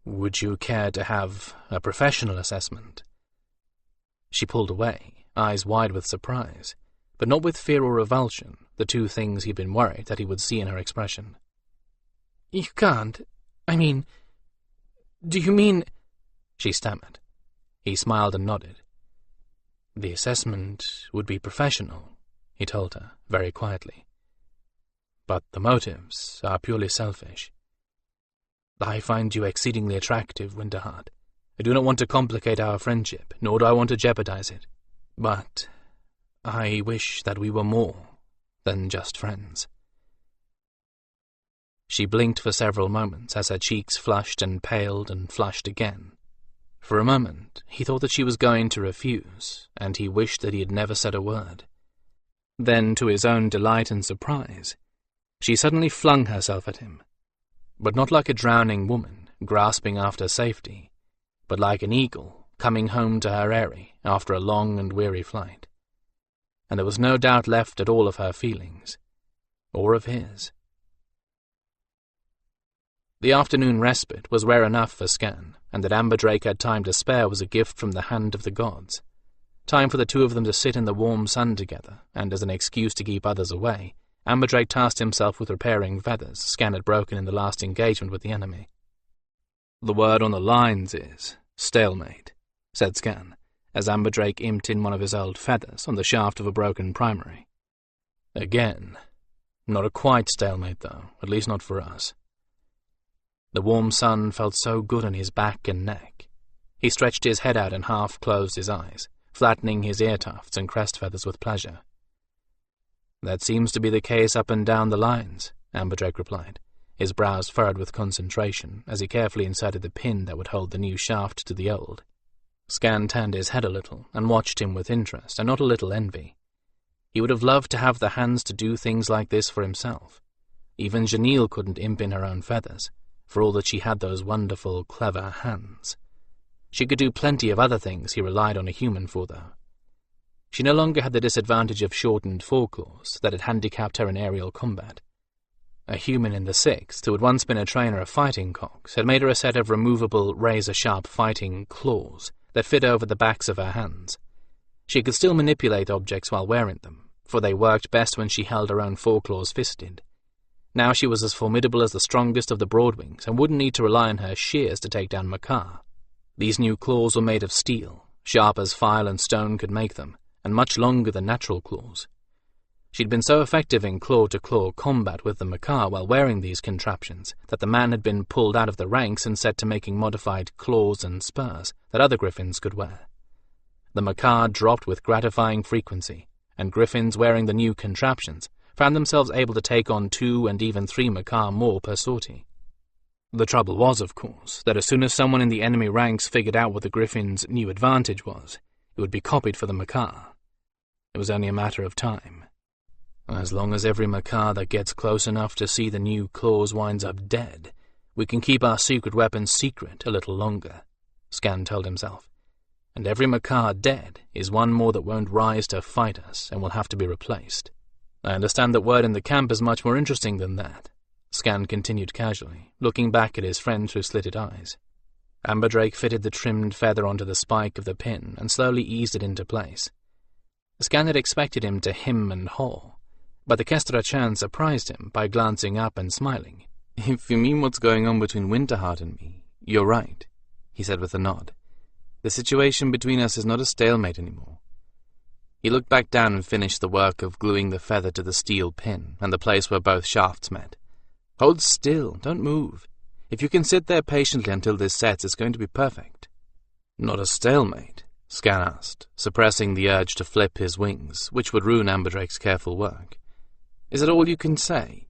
Would you care to have a professional assessment?" She pulled away, eyes wide with surprise, but not with fear or revulsion, the two things he'd been worried that he would see in her expression. "You can't. I mean, do you mean—" she stammered. He smiled and nodded. "The assessment would be professional," he told her, very quietly. "But the motives are purely selfish. I find you exceedingly attractive, Winterheart. I do not want to complicate our friendship, nor do I want to jeopardize it. But I wish that we were more than just friends." She blinked for several moments as her cheeks flushed and paled and flushed again. For a moment, he thought that she was going to refuse, and he wished that he had never said a word. Then, to his own delight and surprise, she suddenly flung herself at him. But not like a drowning woman, grasping after safety, but like an eagle coming home to her eyrie after a long and weary flight. And there was no doubt left at all of her feelings, or of his. The afternoon respite was rare enough for Skan, and that Amberdrake had time to spare was a gift from the hand of the gods. Time for the two of them to sit in the warm sun together, and as an excuse to keep others away, Amberdrake tasked himself with repairing feathers Skan had broken in the last engagement with the enemy. "The word on the lines is stalemate," said Skan, as Amberdrake imped in one of his old feathers on the shaft of a broken primary. "Again. Not a quite stalemate, though, at least not for us." The warm sun felt so good on his back and neck. He stretched his head out and half closed his eyes, flattening his ear tufts and crest feathers with pleasure. "That seems to be the case up and down the lines," Amberdrake replied, his brows furrowed with concentration as he carefully inserted the pin that would hold the new shaft to the old. Skan turned his head a little and watched him with interest and not a little envy. He would have loved to have the hands to do things like this for himself. Even Janelle couldn't imp in her own feathers, for all that she had those wonderful, clever hands. She could do plenty of other things he relied on a human for, though. She no longer had the disadvantage of shortened foreclaws that had handicapped her in aerial combat. A human in the 6th, who had once been a trainer of fighting cocks, had made her a set of removable, razor-sharp fighting claws that fit over the backs of her hands. She could still manipulate objects while wearing them, for they worked best when she held her own foreclaws fisted. Now she was as formidable as the strongest of the Broadwings and wouldn't need to rely on her shears to take down Maar. These new claws were made of steel, sharp as file and stone could make them, and much longer than natural claws. She'd been so effective in claw-to-claw combat with the Maar while wearing these contraptions that the man had been pulled out of the ranks and set to making modified claws and spurs that other Gryphons could wear. The Maar dropped with gratifying frequency, and Gryphons wearing the new contraptions found themselves able to take on 2 and even 3 Maar more per sortie. The trouble was, of course, that as soon as someone in the enemy ranks figured out what the Gryphons' new advantage was, it would be copied for the Maar. It was only a matter of time. As long as every Maar that gets close enough to see the new claws winds up dead, we can keep our secret weapons secret a little longer, Skan told himself. And every Maar dead is one more that won't rise to fight us and will have to be replaced. I understand that word in the camp is much more interesting than that, Skan continued casually, looking back at his friend through slitted eyes. Amberdrake fitted the trimmed feather onto the spike of the pin and slowly eased it into place. Skan had expected him to hem and haw, but the Skandrannon surprised him by glancing up and smiling. "If you mean what's going on between Winterheart and me, you're right," he said with a nod. "The situation between us is not a stalemate anymore." He looked back down and finished the work of gluing the feather to the steel pin and the place where both shafts met. "Hold still, don't move. If you can sit there patiently until this sets, it's going to be perfect." "Not a stalemate?" Skan asked, suppressing the urge to flip his wings, which would ruin Amberdrake's careful work. "Is that all you can say?"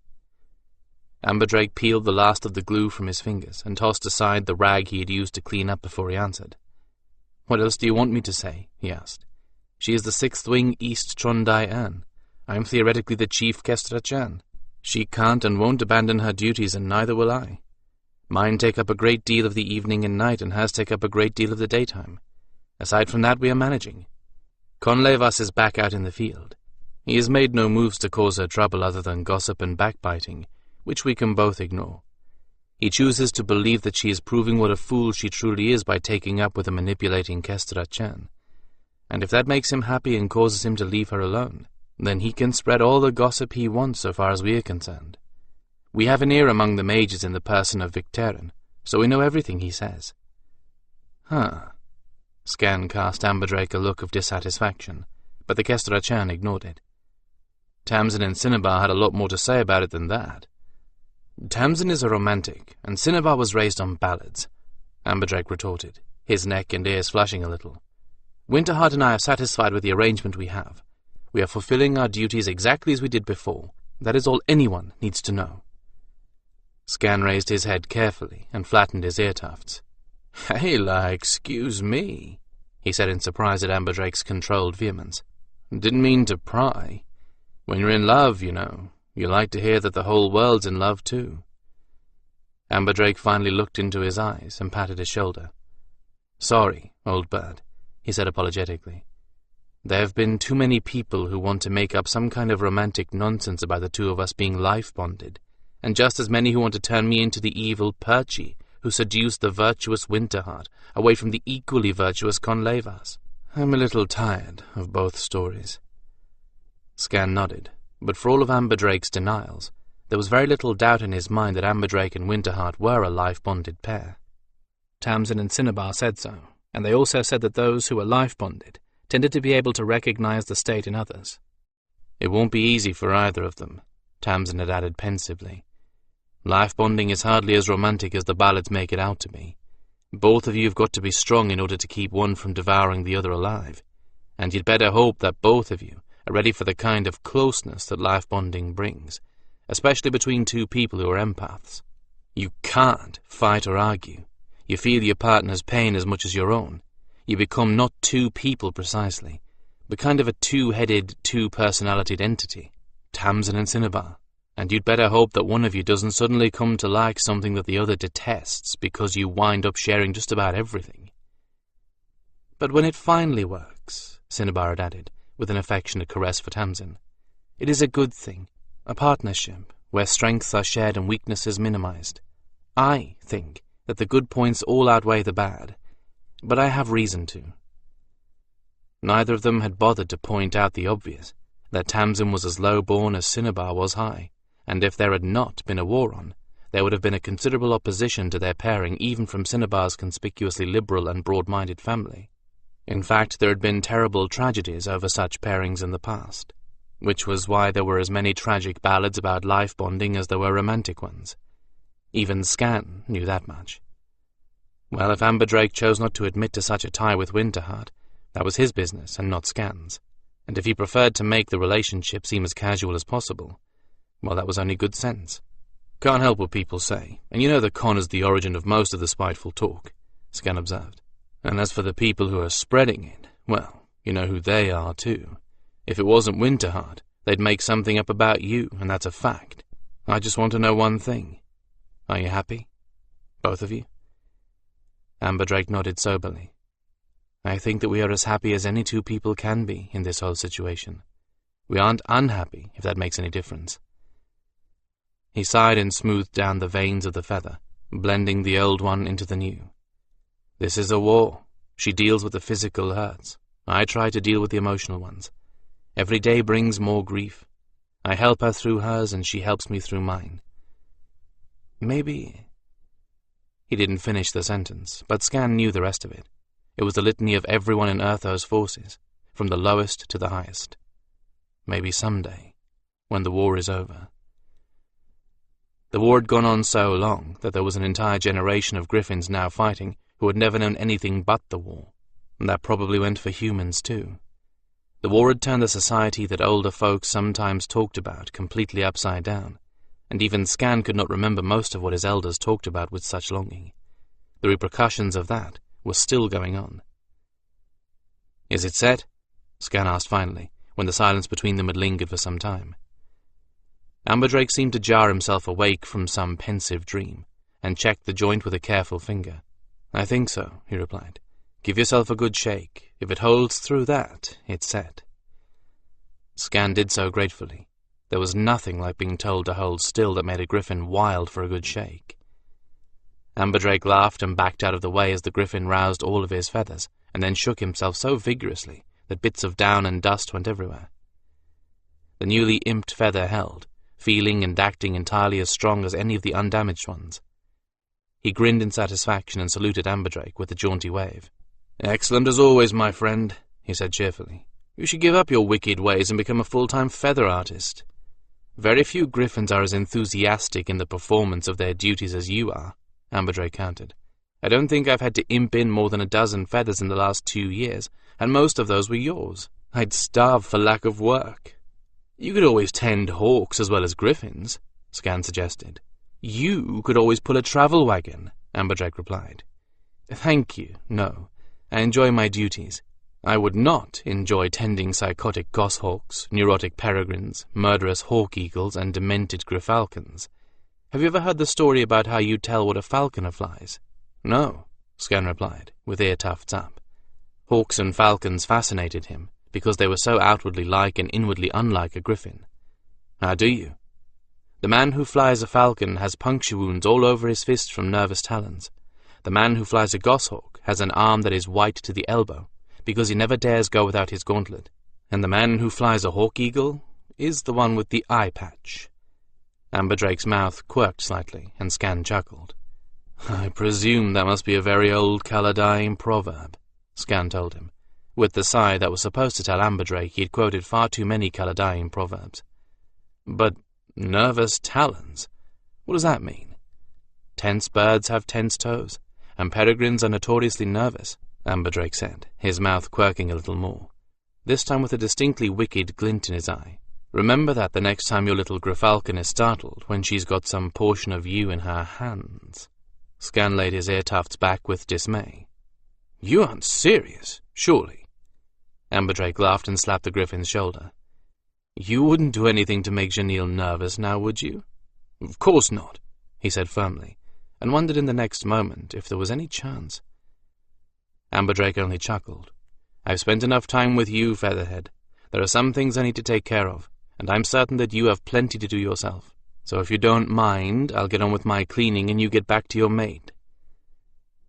Amberdrake peeled the last of the glue from his fingers and tossed aside the rag he had used to clean up before he answered. "What else do you want me to say?" he asked. "She is the sixth wing East Trondai Anne. I am theoretically the chief Skandrannon. She can't and won't abandon her duties, and neither will I. Mine take up a great deal of the evening and night, and hers take up a great deal of the daytime. Aside from that, we are managing. Conlevas is back out in the field. He has made no moves to cause her trouble other than gossip and backbiting, which we can both ignore. He chooses to believe that she is proving what a fool she truly is by taking up with a manipulating Skandrannon. And if that makes him happy and causes him to leave her alone, then he can spread all the gossip he wants so far as we are concerned. We have an ear among the mages in the person of Victaren, so we know everything he says." "Huh." Skan cast Amberdrake a look of dissatisfaction, but the Skandrannon ignored it. "Tamsin and Cinnabar had a lot more to say about it than that." "Tamsin is a romantic, and Cinnabar was raised on ballads," Amberdrake retorted, his neck and ears flushing a little. "Winterheart and I are satisfied with the arrangement we have. We are fulfilling our duties exactly as we did before. That is all anyone needs to know." Skan raised his head carefully and flattened his ear tufts. "Hey, excuse me," he said in surprise at Amberdrake's controlled vehemence. "Didn't mean to pry. When you're in love, you like to hear that the whole world's in love too." Amberdrake finally looked into his eyes and patted his shoulder. "Sorry, old bird," he said apologetically. "There have been too many people who want to make up some kind of romantic nonsense about the two of us being life-bonded, and just as many who want to turn me into the evil Percy who seduced the virtuous Winterheart away from the equally virtuous Conlevas. I'm a little tired of both stories." Skan nodded, but for all of Amberdrake's denials, there was very little doubt in his mind that Amberdrake and Winterheart were a life-bonded pair. Tamsin and Cinnabar said so, and they also said that those who were life-bonded tended to be able to recognize the state in others. "It won't be easy for either of them," Tamsin had added pensively. "Life-bonding is hardly as romantic as the ballads make it out to be. Both of you have got to be strong in order to keep one from devouring the other alive, and you'd better hope that both of you are ready for the kind of closeness that life-bonding brings, especially between two people who are empaths. You can't fight or argue. You feel your partner's pain as much as your own. You become not two people precisely, but kind of a two-headed, two-personalitied entity, Tamsin and Cinnabar. And you'd better hope that one of you doesn't suddenly come to like something that the other detests because you wind up sharing just about everything." "But when it finally works," Cinnabar had added, with an affectionate caress for Tamsin, "it is a good thing, a partnership where strengths are shared and weaknesses minimized. I think that the good points all outweigh the bad, but I have reason to." Neither of them had bothered to point out the obvious, that Tamsin was as low-born as Cinnabar was high, and if there had not been a war on, there would have been a considerable opposition to their pairing even from Cinnabar's conspicuously liberal and broad-minded family. In fact, there had been terrible tragedies over such pairings in the past, which was why there were as many tragic ballads about life-bonding as there were romantic ones. Even Skan knew that much. Well, if Amberdrake chose not to admit to such a tie with Winterheart, that was his business and not Skan's, and if he preferred to make the relationship seem as casual as possible, well, that was only good sense. "Can't help what people say, and you know the con is the origin of most of the spiteful talk," Skan observed. "And as for the people who are spreading it, well, you know who they are too. If it wasn't Winterheart, they'd make something up about you, and that's a fact. I just want to know one thing. Are you happy? Both of you?" Amberdrake nodded soberly. "I think that we are as happy as any two people can be in this whole situation. We aren't unhappy, if that makes any difference." He sighed and smoothed down the veins of the feather, blending the old one into the new. "This is a war. She deals with the physical hurts. I try to deal with the emotional ones. Every day brings more grief. I help her through hers, and she helps me through mine. Maybe—" He didn't finish the sentence, but Skan knew the rest of it. It was the litany of everyone in Urtho's forces, from the lowest to the highest. Maybe someday, when the war is over. The war had gone on so long that there was an entire generation of Gryphons now fighting who had never known anything but the war, and that probably went for humans too. The war had turned the society that older folk sometimes talked about completely upside down, and even Skan could not remember most of what his elders talked about with such longing. The repercussions of that were still going on. "Is it set?" Skan asked finally, when the silence between them had lingered for some time. Amberdrake seemed to jar himself awake from some pensive dream, and checked the joint with a careful finger. "I think so," he replied. "Give yourself a good shake. If it holds through that, it's set." Skan did so gratefully. There was nothing like being told to hold still that made a Gryphon wild for a good shake. Amberdrake laughed and backed out of the way as the Gryphon roused all of his feathers, and then shook himself so vigorously that bits of down and dust went everywhere. The newly imped feather held, feeling and acting entirely as strong as any of the undamaged ones. He grinned in satisfaction and saluted Amberdrake with a jaunty wave. "Excellent as always, my friend," he said cheerfully. "You should give up your wicked ways and become a full-time feather artist. Very few Gryphons are as enthusiastic in the performance of their duties as you are," Amberdrake countered. "I don't think I've had to imp in more than a dozen feathers in the last 2 years, and most of those were yours. I'd starve for lack of work." "You could always tend hawks as well as Gryphons," Skan suggested. "You could always pull a travel wagon," Amberdrake replied. "Thank you, no. I enjoy my duties. I would not enjoy tending psychotic goshawks, neurotic peregrines, murderous hawk-eagles, and demented gryfalcons. Have you ever heard the story about how you tell what a falconer flies?" "No," Skan replied, with ear tufts up. Hawks and falcons fascinated him, because they were so outwardly like and inwardly unlike a Gryphon. "How do you?" "The man who flies a falcon has puncture wounds all over his fist from nervous talons. The man who flies a goshawk has an arm that is white to the elbow, because he never dares go without his gauntlet. And the man who flies a hawk-eagle is the one with the eye patch." Amberdrake's mouth quirked slightly, and Skan chuckled. "I presume that must be a very old Caladyne proverb," Skan told him, with the sigh that was supposed to tell Amberdrake he had quoted far too many Caladyne proverbs. "But nervous talons? What does that mean?" "Tense birds have tense toes, and peregrines are notoriously nervous," Amberdrake said, his mouth quirking a little more, this time with a distinctly wicked glint in his eye. "Remember that the next time your little Gryfalcon is startled when she's got some portion of you in her hands." Skan laid his ear tufts back with dismay. "You aren't serious, surely?" Amberdrake laughed and slapped the Gryphon's shoulder. "You wouldn't do anything to make Janelle nervous now, would you?" "Of course not," he said firmly, and wondered in the next moment if there was any chance. Amberdrake only chuckled. "I've spent enough time with you, Featherhead. There are some things I need to take care of, and I'm certain that you have plenty to do yourself. So if you don't mind, I'll get on with my cleaning and you get back to your mate."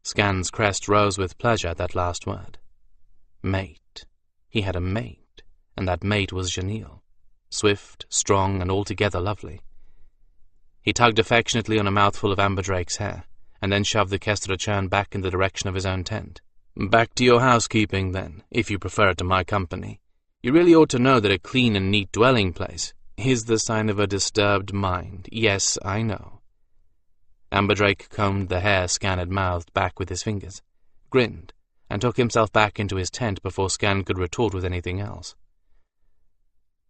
Skan's crest rose with pleasure at that last word. Mate. He had a mate, and that mate was Janelle. Swift, strong, and altogether lovely. He tugged affectionately on a mouthful of Amberdrake's hair, and then shoved the Kestra churn back in the direction of his own tent. "Back to your housekeeping, then, if you prefer it to my company. You really ought to know that a clean and neat dwelling place is the sign of a disturbed mind. Yes, I know." Amberdrake combed the hair Skan had mouthed back with his fingers, grinned, and took himself back into his tent before Skan could retort with anything else.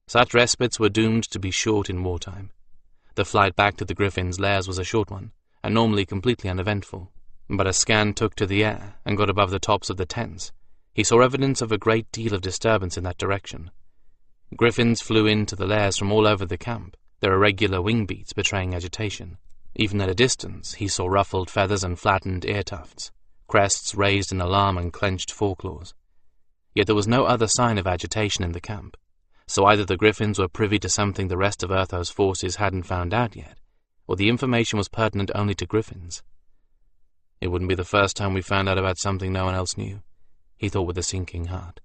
Such respites were doomed to be short in wartime. The flight back to the Gryphons' lairs was a short one, and normally completely uneventful. But as Skan took to the air and got above the tops of the tents, he saw evidence of a great deal of disturbance in that direction. Gryphons flew into the lairs from all over the camp, their irregular wing beats betraying agitation. Even at a distance, he saw ruffled feathers and flattened ear tufts, crests raised in alarm and clenched foreclaws. Yet there was no other sign of agitation in the camp, so either the Gryphons were privy to something the rest of Urtho's forces hadn't found out yet, or the information was pertinent only to Gryphons. It wouldn't be the first time we found out about something no one else knew, he thought with a sinking heart.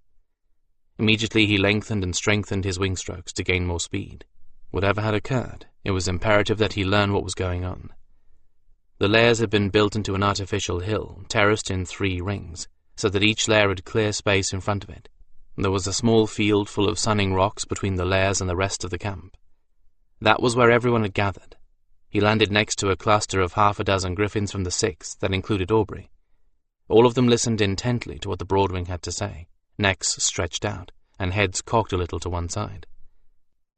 Immediately he lengthened and strengthened his wing strokes to gain more speed. Whatever had occurred, it was imperative that he learn what was going on. The layers had been built into an artificial hill, terraced in 3 rings, so that each layer had clear space in front of it. There was a small field full of sunning rocks between the layers and the rest of the camp. That was where everyone had gathered. He landed next to a cluster of 6 Gryphons from the 6th that included Aubrey. All of them listened intently to what the Broadwing had to say, necks stretched out, and heads cocked a little to one side.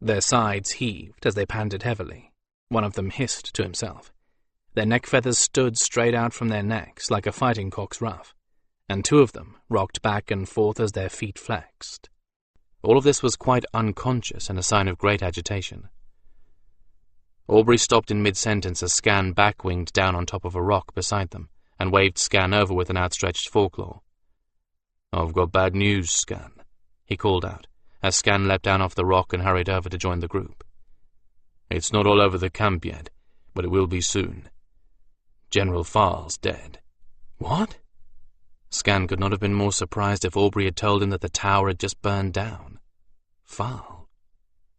Their sides heaved as they panted heavily. One of them hissed to himself. Their neck feathers stood straight out from their necks like a fighting cock's ruff, and 2 of them rocked back and forth as their feet flexed. All of this was quite unconscious and a sign of great agitation. Aubrey stopped in mid-sentence as Skan back-winged down on top of a rock beside them and waved Skan over with an outstretched foreclaw. "I've got bad news, Skan," he called out, as Skan leapt down off the rock and hurried over to join the group. "It's not all over the camp yet, but it will be soon. General Farl's dead." "What?" Skan could not have been more surprised if Aubrey had told him that the tower had just burned down. Farl?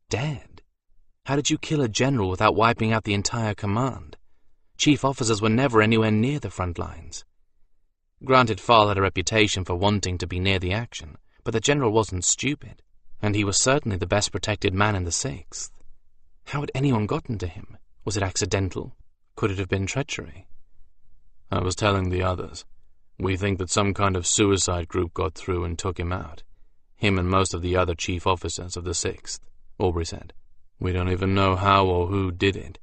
Dead? How did you kill a general without wiping out the entire command? Chief officers were never anywhere near the front lines. Granted, Farl had a reputation for wanting to be near the action, but the general wasn't stupid, and he was certainly the best protected man in the 6th. How had anyone gotten to him? Was it accidental? Could it have been treachery? "I was telling the others. We think that some kind of suicide group got through and took him out. Him and most of the other chief officers of the 6th, Aubrey said. "We don't even know how or who did it.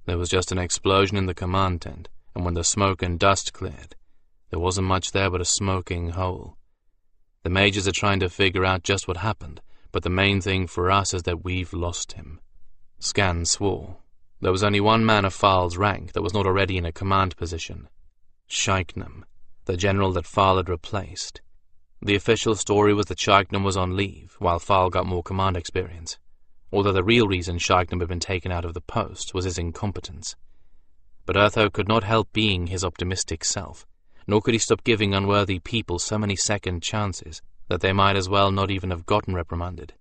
There was just an explosion in the command tent, and when the smoke and dust cleared, there wasn't much there but a smoking hole. The mages are trying to figure out just what happened, but the main thing for us is that we've lost him." Skan swore. There was only one man of Farl's rank that was not already in a command position. Shiknam, the general that Farl had replaced. The official story was that Shiknam was on leave, while Farl got more command experience, although the real reason Shiknam had been taken out of the post was his incompetence. But Urtho could not help being his optimistic self, nor could he stop giving unworthy people so many second chances that they might as well not even have gotten reprimanded.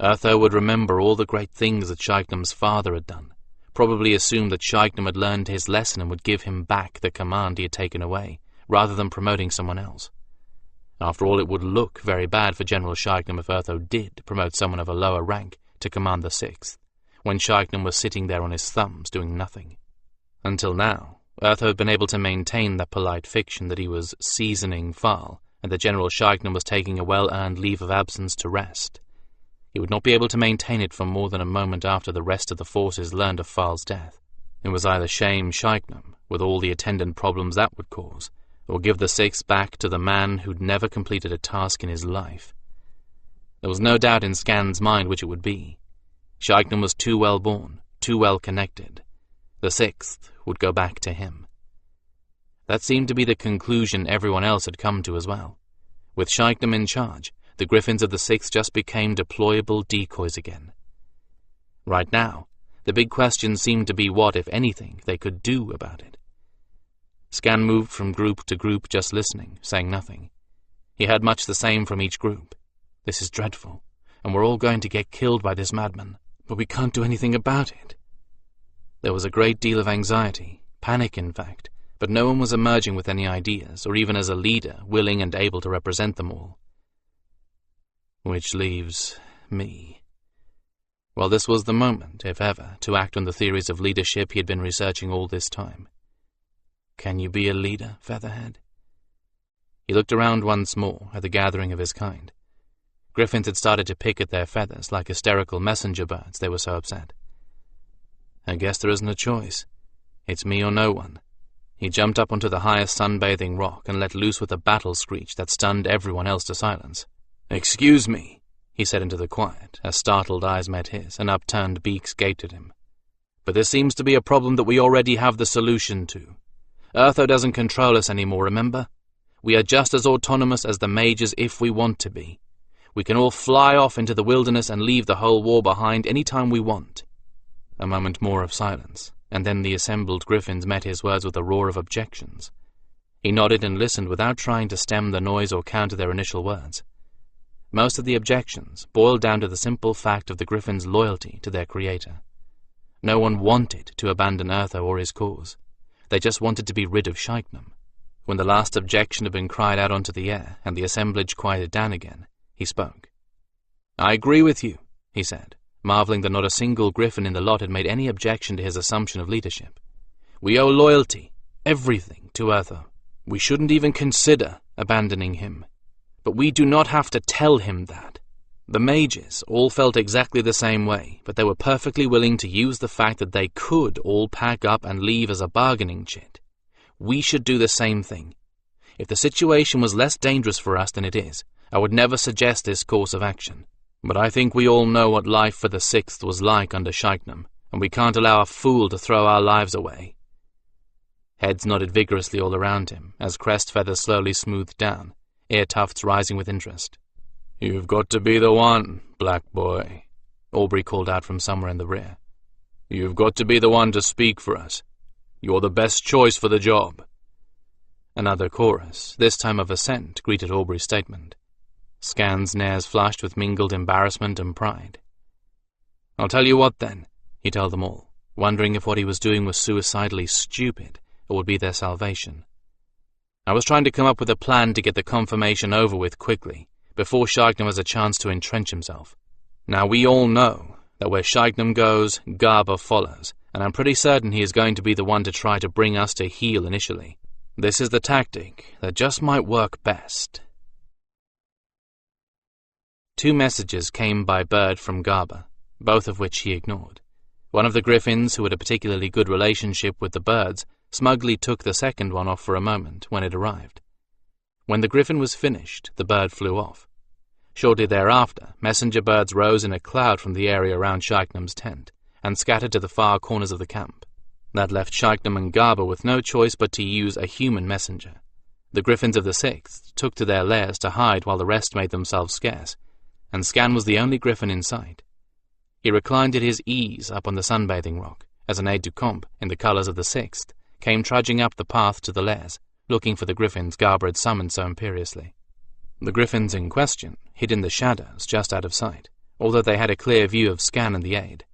Urtho would remember all the great things that Shiknam's father had done, probably assumed that Shiknam had learned his lesson and would give him back the command he had taken away, rather than promoting someone else. After all, it would look very bad for General Shiknam if Urtho did promote someone of a lower rank to command the 6th, when Shiknam was sitting there on his thumbs doing nothing. Until now, Urtho had been able to maintain that polite fiction that he was seasoning Farl, and that General Shiknam was taking a well-earned leave of absence to rest. He would not be able to maintain it for more than a moment after the rest of the forces learned of Farl's death. It was either shame Shiknam, with all the attendant problems that would cause, or give the 6th back to the man who'd never completed a task in his life. There was no doubt in Skan's mind which it would be. Shiknam was too well born, too well connected. The 6th would go back to him. That seemed to be the conclusion everyone else had come to as well. With Shiknam in charge, the Gryphons of the 6th just became deployable decoys again. Right now, the big question seemed to be what, if anything, they could do about it. Skan moved from group to group just listening, saying nothing. He heard much the same from each group. "This is dreadful, and we're all going to get killed by this madman, but we can't do anything about it." There was a great deal of anxiety, panic in fact, but no one was emerging with any ideas, or even as a leader, willing and able to represent them all. Which leaves me. Well, this was the moment, if ever, to act on the theories of leadership he had been researching all this time. Can you be a leader, Featherhead? He looked around once more at the gathering of his kind. Gryphons had started to pick at their feathers like hysterical messenger birds, they were so upset. "I guess there isn't a choice. It's me or no one." He jumped up onto the highest sunbathing rock and let loose with a battle screech that stunned everyone else to silence. "Excuse me," he said into the quiet, as startled eyes met his and upturned beaks gaped at him. "But this seems to be a problem that we already have the solution to. Urtho doesn't control us anymore, remember? We are just as autonomous as the mages if we want to be. We can all fly off into the wilderness and leave the whole war behind any time we want." A moment more of silence, and then the assembled Gryphons met his words with a roar of objections. He nodded and listened without trying to stem the noise or counter their initial words. Most of the objections boiled down to the simple fact of the Gryphons' loyalty to their creator. No one wanted to abandon Urtho or his cause. They just wanted to be rid of Skandranon. When the last objection had been cried out onto the air and the assemblage quieted down again, he spoke. "I agree with you," he said, marveling that not a single Gryphon in the lot had made any objection to his assumption of leadership. "We owe loyalty, everything, to Urtho. We shouldn't even consider abandoning him. But we do not have to tell him that. The mages all felt exactly the same way, but they were perfectly willing to use the fact that they could all pack up and leave as a bargaining chit. We should do the same thing. If the situation was less dangerous for us than it is, I would never suggest this course of action. But I think we all know what life for the Sixth was like under Skandranon, and we can't allow a fool to throw our lives away." Heads nodded vigorously all around him as crest feathers slowly smoothed down, ear tufts rising with interest. "You've got to be the one, black boy," Aubrey called out from somewhere in the rear. "You've got to be the one to speak for us. You're the best choice for the job." Another chorus, this time of assent, greeted Aubrey's statement. Skan's nares flushed with mingled embarrassment and pride. "I'll tell you what, then," he told them all, wondering if what he was doing was suicidally stupid or would be their salvation. "I was trying to come up with a plan to get the confirmation over with quickly, before Skandranon has a chance to entrench himself. Now we all know that where Skandranon goes, Garba follows, and I'm pretty certain he is going to be the one to try to bring us to heel initially. This is the tactic that just might work best." 2 messages came by bird from Garba, both of which he ignored. One of the Gryphons, who had a particularly good relationship with the birds, smugly took the second one off for a moment when it arrived. When the Gryphon was finished, the bird flew off. Shortly thereafter, messenger birds rose in a cloud from the area around Skandramon's tent and scattered to the far corners of the camp. That left Skandranon and Garba with no choice but to use a human messenger. The Gryphons of the Sixth took to their lairs to hide while the rest made themselves scarce, and Skan was the only Gryphon in sight. He reclined at his ease up on the sunbathing rock as an aide-de-camp in the colours of the Sixth came trudging up the path to the lairs, looking for the Gryphons Garba had summoned so imperiously. The Gryphons in question hid in the shadows just out of sight, although they had a clear view of Skan and the aide.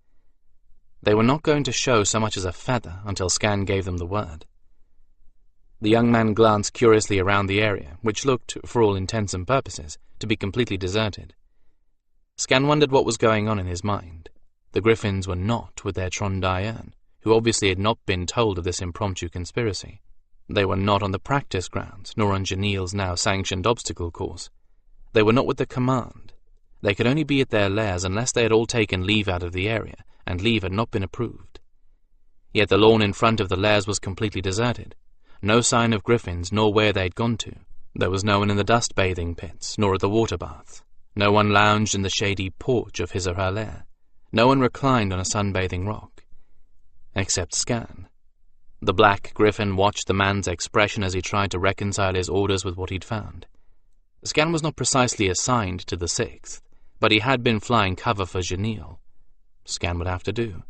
They were not going to show so much as a feather until Skan gave them the word. The young man glanced curiously around the area, which looked, for all intents and purposes, to be completely deserted. Skan wondered what was going on in his mind. The Gryphons were not with their Trondayan, who obviously had not been told of this impromptu conspiracy. They were not on the practice grounds, nor on Janil's now sanctioned obstacle course. They were not with the command. They could only be at their lairs unless they had all taken leave out of the area, and leave had not been approved. Yet the lawn in front of the lairs was completely deserted. No sign of Gryphons, nor where they had gone to. There was no one in the dust-bathing pits, nor at the water baths. No one lounged in the shady porch of his or her lair. No one reclined on a sunbathing rock. Except Skan. The black Gryphon watched the man's expression as he tried to reconcile his orders with what he'd found. Skan was not precisely assigned to the Sixth, but he had been flying cover for Janil. Skan would have to do.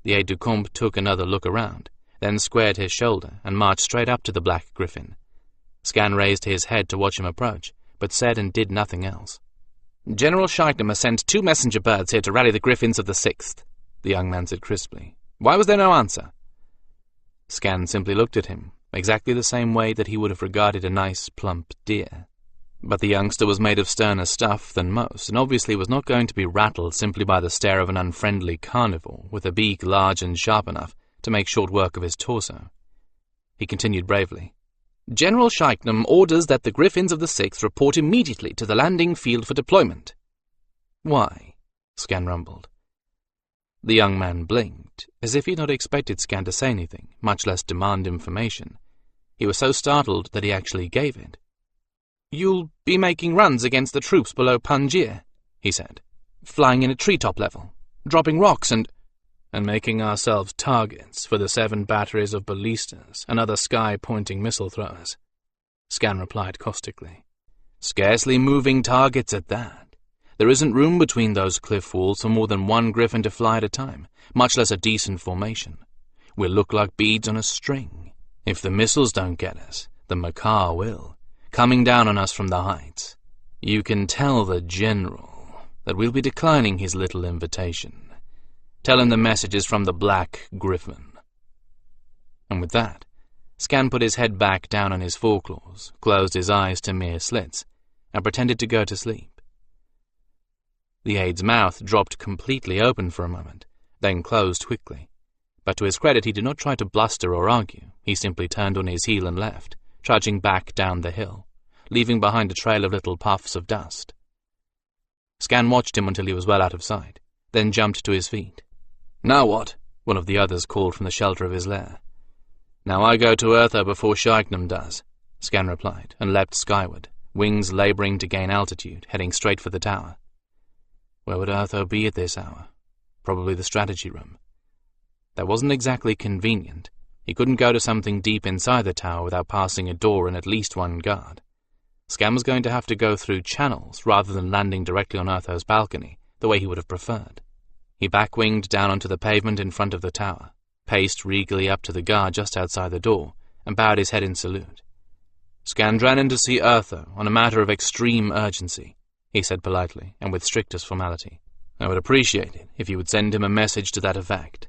The aide-de-camp took another look around, then squared his shoulder and marched straight up to the black Gryphon. Skan raised his head to watch him approach, but said and did nothing else. "General Skandranon has sent 2 messenger birds here to rally the Gryphons of the Sixth," the young man said crisply. "Why was there no answer?" Skan simply looked at him, exactly the same way that he would have regarded a nice, plump deer. But the youngster was made of sterner stuff than most, and obviously was not going to be rattled simply by the stare of an unfriendly carnivore with a beak large and sharp enough to make short work of his torso. He continued bravely. "General Skandranon orders that the Gryphons of the Sixth report immediately to the landing field for deployment." "Why?" Skan rumbled. The young man blinked, as if he had not expected Skan to say anything, much less demand information. He was so startled that he actually gave it. "You'll be making runs against the troops below Panjir," he said, "flying in at treetop level, dropping rocks and making ourselves targets for the 7 batteries of ballistas and other sky-pointing missile throwers," Skan replied caustically. "Scarcely moving targets at that. There isn't room between those cliff walls for more than 1 Gryphon to fly at a time, much less a decent formation. We'll look like beads on a string. If the missiles don't get us, the Maar will, coming down on us from the heights." You can tell the General that we'll be declining his little invitation. Tell him the message is from the Black Gryphon." And with that, Skan put his head back down on his foreclaws, closed his eyes to mere slits, and pretended to go to sleep. The aide's mouth dropped completely open for a moment, then closed quickly. But to his credit, he did not try to bluster or argue. He simply turned on his heel and left, trudging back down the hill, leaving behind a trail of little puffs of dust. Skan watched him until he was well out of sight, then jumped to his feet. "Now what?" one of the others called from the shelter of his lair. "Now I go to Urtho before Skandranon does," Skan replied, and leapt skyward, wings labouring to gain altitude, heading straight for the tower. Where would Urtho be at this hour? Probably the strategy room. That wasn't exactly convenient. He couldn't go to something deep inside the tower without passing a door and at least one guard. Skan was going to have to go through channels rather than landing directly on Urtho's balcony, the way he would have preferred. He back-winged down onto the pavement in front of the tower, paced regally up to the guard just outside the door, and bowed his head in salute. "Skandrannon to see Urtho on a matter of extreme urgency," he said politely and with strictest formality. "I would appreciate it if you would send him a message to that effect."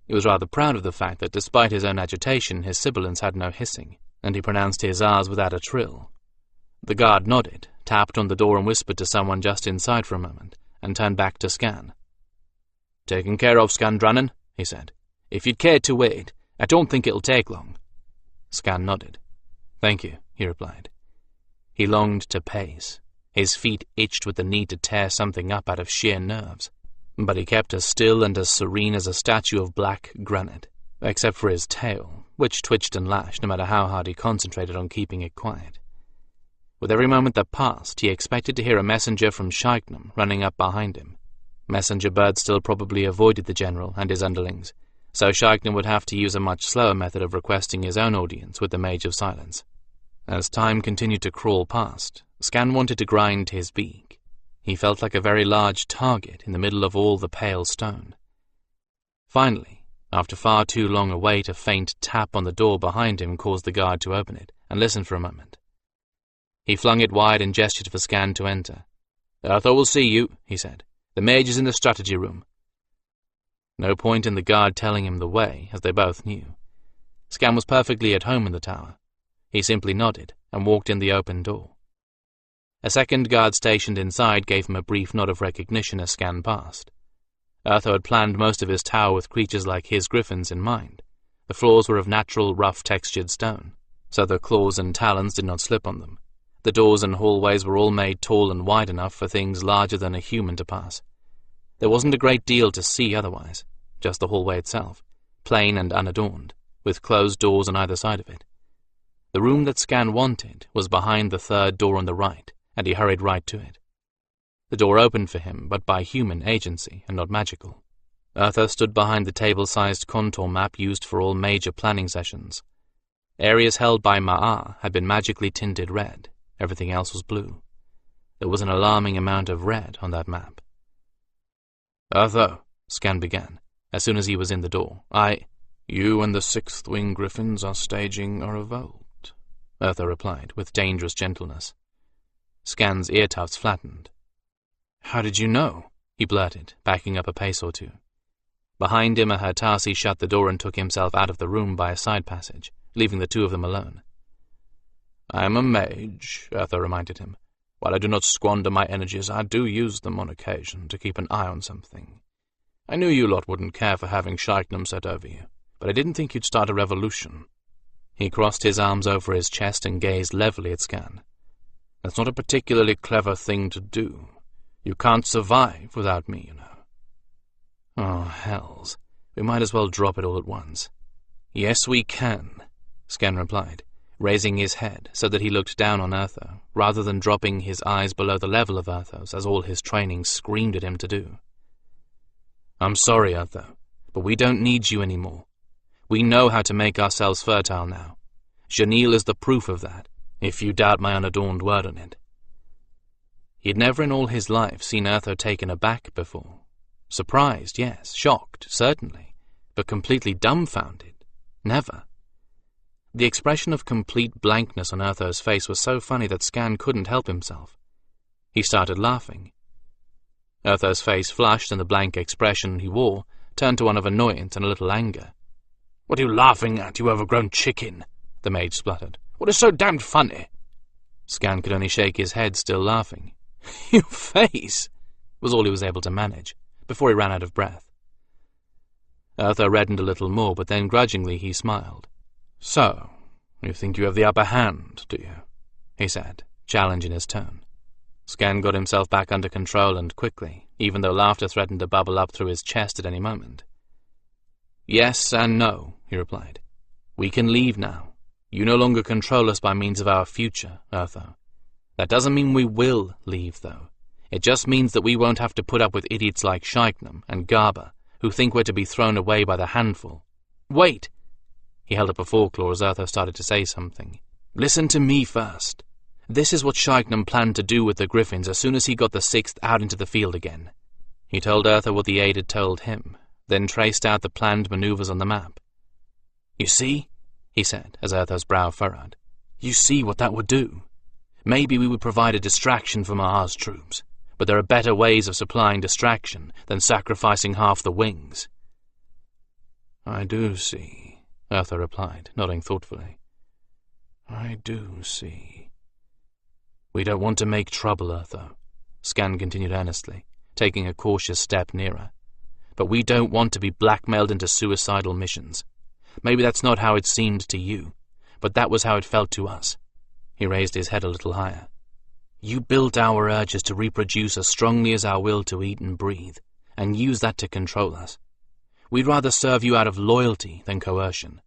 He was rather proud of the fact that despite his own agitation, his sibilants had no hissing, and he pronounced his R's without a trill. The guard nodded, tapped on the door and whispered to someone just inside for a moment, and turned back to Skan. "Taken care of, Skandrannon," he said. "If you'd care to wait, I don't think it'll take long." Skan nodded. "Thank you," he replied. He longed to pace. His feet itched with the need to tear something up out of sheer nerves, but he kept as still and as serene as a statue of black granite, except for his tail, which twitched and lashed no matter how hard he concentrated on keeping it quiet. With every moment that passed, he expected to hear a messenger from Skandranon running up behind him. Messenger birds still probably avoided the general and his underlings, so Skandranon would have to use a much slower method of requesting his own audience with the Mage of Silence. As time continued to crawl past, Skan wanted to grind his beak. He felt like a very large target in the middle of all the pale stone. Finally, after far too long a wait, a faint tap on the door behind him caused the guard to open it and listen for a moment. He flung it wide and gestured for Skan to enter. "Urtho will see you," he said. "The mage is in the strategy room." No point in the guard telling him the way, as they both knew. Skan was perfectly at home in the tower. He simply nodded and walked in the open door. A second guard stationed inside gave him a brief nod of recognition as Skan passed. Urtho had planned most of his tower with creatures like his griffins in mind. The floors were of natural, rough-textured stone, so their claws and talons did not slip on them. The doors and hallways were all made tall and wide enough for things larger than a human to pass. There wasn't a great deal to see otherwise, just the hallway itself, plain and unadorned, with closed doors on either side of it. The room that Skan wanted was behind the third door on the right, and he hurried right to it. The door opened for him, but by human agency and not magical. Urtho stood behind the table-sized contour map used for all major planning sessions. Areas held by Maar had been magically tinted red. Everything else was blue. There was an alarming amount of red on that map. "Urtho," Skan began, as soon as he was in the door. "You and the 6th Wing Griffins are staging a revolt," Urtho replied, with dangerous gentleness. Skan's ear tufts flattened. "How did you know?" he blurted, backing up a pace or two. Behind him, a Hertasi shut the door and took himself out of the room by a side passage, leaving the two of them alone. "I am a mage," Urtho reminded him. "While I do not squander my energies, I do use them on occasion to keep an eye on something. I knew you lot wouldn't care for having Skandranon set over you, but I didn't think you'd start a revolution." He crossed his arms over his chest and gazed levelly at Skan. "That's not a particularly clever thing to do. You can't survive without me, you know." "Oh, hells. We might as well drop it all at once." "Yes, we can," Skan replied, raising his head so that he looked down on Urtho, rather than dropping his eyes below the level of Urtho's, as all his training screamed at him to do. "I'm sorry, Urtho, but we don't need you anymore. We know how to make ourselves fertile now. Janil is the proof of that, if you doubt my unadorned word on it." He had never in all his life seen Urtho taken aback before. Surprised, yes. Shocked, certainly. But completely dumbfounded, never. The expression of complete blankness on Urtho's face was so funny that Skan couldn't help himself. He started laughing. Urtho's face flushed, and the blank expression he wore turned to one of annoyance and a little anger. "What are you laughing at, you overgrown chicken?" the mage spluttered. "What is so damned funny?" Skan could only shake his head, still laughing. "Your face!" was all he was able to manage, before he ran out of breath. Urtho reddened a little more, but then grudgingly he smiled. "So, you think you have the upper hand, do you?" he said, challenge in his tone. Skan got himself back under control, and quickly, even though laughter threatened to bubble up through his chest at any moment. "Yes and no," he replied. "We can leave now. You no longer control us by means of our future, Urtho. That doesn't mean we will leave, though. It just means that we won't have to put up with idiots like Shiknam and Garba, who think we're to be thrown away by the handful. Wait!" He held up a foreclaw as Urtho started to say something. "Listen to me first. This is what Shiknam planned to do with the Gryphons as soon as he got the 6th out into the field again." He told Urtho what the aide had told him, then traced out the planned maneuvers on the map. "You see?" he said, as Urtho's brow furrowed. "You see what that would do? Maybe we would provide a distraction for Maar's troops, but there are better ways of supplying distraction than sacrificing half the wings." "I do see," Urtho replied, nodding thoughtfully. "I do see." "We don't want to make trouble, Urtho," Skan continued earnestly, taking a cautious step nearer. "But we don't want to be blackmailed into suicidal missions. Maybe that's not how it seemed to you, but that was how it felt to us." He raised his head a little higher. "You built our urges to reproduce as strongly as our will to eat and breathe, and use that to control us. We'd rather serve you out of loyalty than coercion."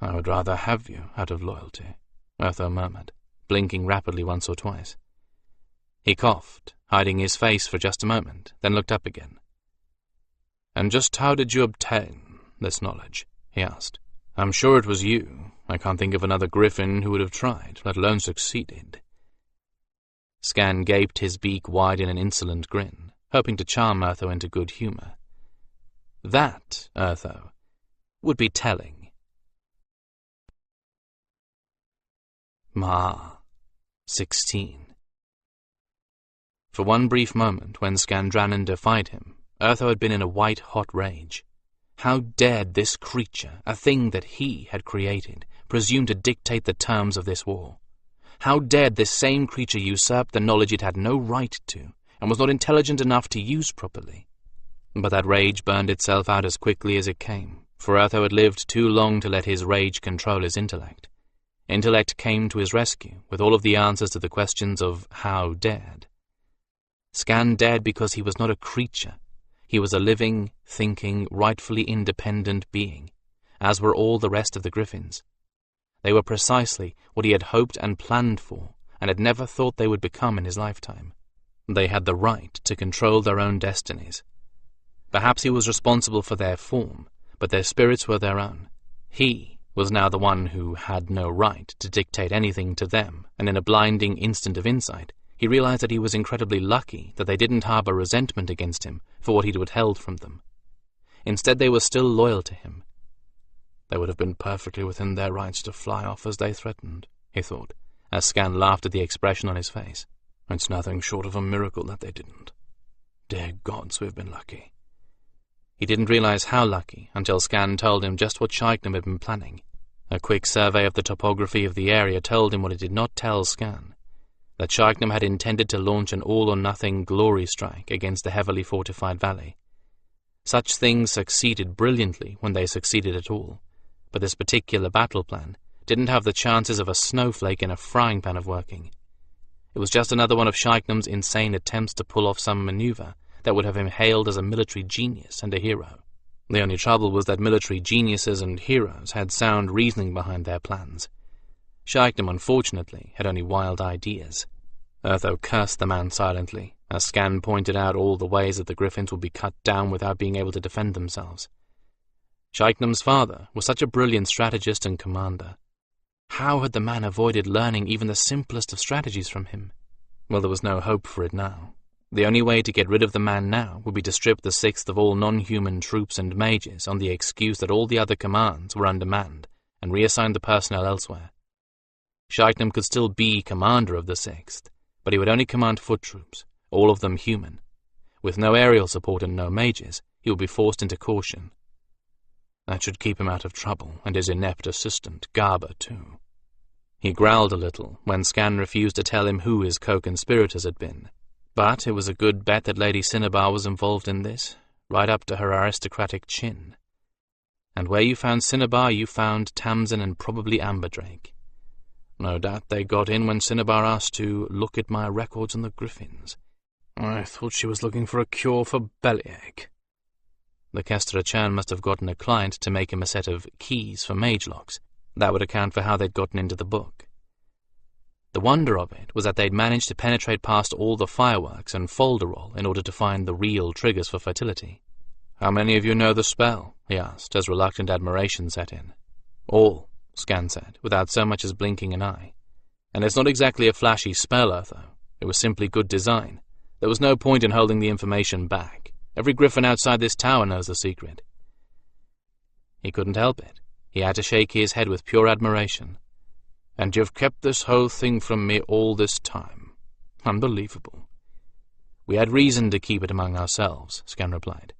"I would rather have you out of loyalty," Urtho murmured, blinking rapidly once or twice. He coughed, hiding his face for just a moment, then looked up again. "And just how did you obtain this knowledge?" he asked. "I'm sure it was you. I can't think of another Gryphon who would have tried, let alone succeeded." Skan gaped his beak wide in an insolent grin, hoping to charm Urtho into good humor. That, Urtho, would be telling. Maar, 16. For one brief moment, when Skandrannon defied him, Urtho had been in a white-hot rage. How dared this creature, a thing that he had created, presume to dictate the terms of this war? How dared this same creature usurp the knowledge it had no right to, and was not intelligent enough to use properly? But that rage burned itself out as quickly as it came, for Urtho had lived too long to let his rage control his intellect. Intellect came to his rescue, with all of the answers to the questions of how dared. Skan dared because he was not a creature. He was a living, thinking, rightfully independent being, as were all the rest of the Gryphons. They were precisely what he had hoped and planned for, and had never thought they would become in his lifetime. They had the right to control their own destinies. Perhaps he was responsible for their form, but their spirits were their own. He was now the one who had no right to dictate anything to them, and in a blinding instant of insight, he realized that he was incredibly lucky that they didn't harbor resentment against him for what he'd withheld from them. Instead, they were still loyal to him. They would have been perfectly within their rights to fly off as they threatened, he thought, as Skan laughed at the expression on his face. It's nothing short of a miracle that they didn't. Dear gods, we've been lucky. He didn't realize how lucky until Skan told him just what Shiknam had been planning. A quick survey of the topography of the area told him what it did not tell Skan, that Shiknam had intended to launch an all-or-nothing glory strike against the heavily fortified valley. Such things succeeded brilliantly when they succeeded at all, but this particular battle plan didn't have the chances of a snowflake in a frying pan of working. It was just another one of Shiknam's insane attempts to pull off some maneuver that would have him hailed as a military genius and a hero. The only trouble was that military geniuses and heroes had sound reasoning behind their plans. Shiknam, unfortunately, had only wild ideas. Urtho cursed the man silently, as Skan pointed out all the ways that the Gryphons would be cut down without being able to defend themselves. Shiknam's father was such a brilliant strategist and commander. How had the man avoided learning even the simplest of strategies from him? Well, there was no hope for it now. The only way to get rid of the man now would be to strip the 6th of all non-human troops and mages on the excuse that all the other commands were undermanned, and reassign the personnel elsewhere. Shiknam could still be commander of the 6th, but he would only command foot troops, all of them human. With no aerial support and no mages, he would be forced into caution. That should keep him out of trouble, and his inept assistant, Garber, too. He growled a little when Skan refused to tell him who his co-conspirators had been, but it was a good bet that Lady Cinnabar was involved in this, right up to her aristocratic chin. And where you found Cinnabar, you found Tamsin and probably Amberdrake. No doubt they got in when Cinnabar asked to look at my records on the Gryphons. I thought she was looking for a cure for bellyache. The Kestra Chan must have gotten a client to make him a set of keys for mage locks. That would account for how they'd gotten into the book. The wonder of it was that they'd managed to penetrate past all the fireworks and folderol in order to find the real triggers for fertility. "How many of you know the spell?" he asked, as reluctant admiration set in. "All," Skan said, without so much as blinking an eye. "And it's not exactly a flashy spell, Urtho. It was simply good design. There was no point in holding the information back. Every Gryphon outside this tower knows the secret." He couldn't help it. He had to shake his head with pure admiration. "And you've kept this whole thing from me all this time. Unbelievable." "We had reason to keep it among ourselves," Skan replied.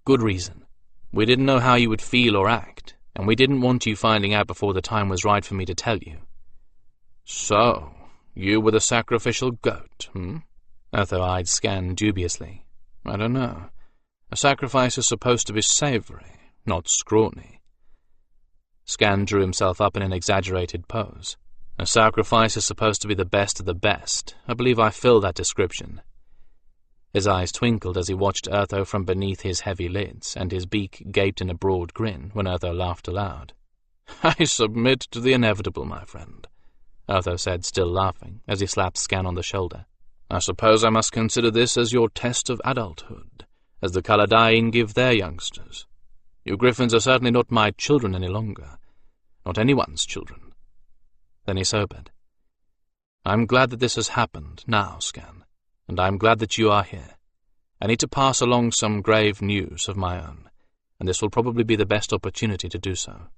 "Good reason. We didn't know how you would feel or act, and we didn't want you finding out before the time was right for me to tell you." "So, you were the sacrificial goat, Urtho eyed Skan dubiously. "I don't know. A sacrifice is supposed to be savory, not scrawny." Skan drew himself up in an exaggerated pose. "A sacrifice is supposed to be the best of the best. I believe I fill that description." His eyes twinkled as he watched Urtho from beneath his heavy lids, and his beak gaped in a broad grin when Urtho laughed aloud. "I submit to the inevitable, my friend," Urtho said, still laughing, as he slapped Skan on the shoulder. "I suppose I must consider this as your test of adulthood, as the Kaladain give their youngsters. You Gryphons are certainly not my children any longer. Not anyone's children." Then he sobered. "I'm glad that this has happened now, Skan, and I'm glad that you are here. I need to pass along some grave news of my own, and this will probably be the best opportunity to do so."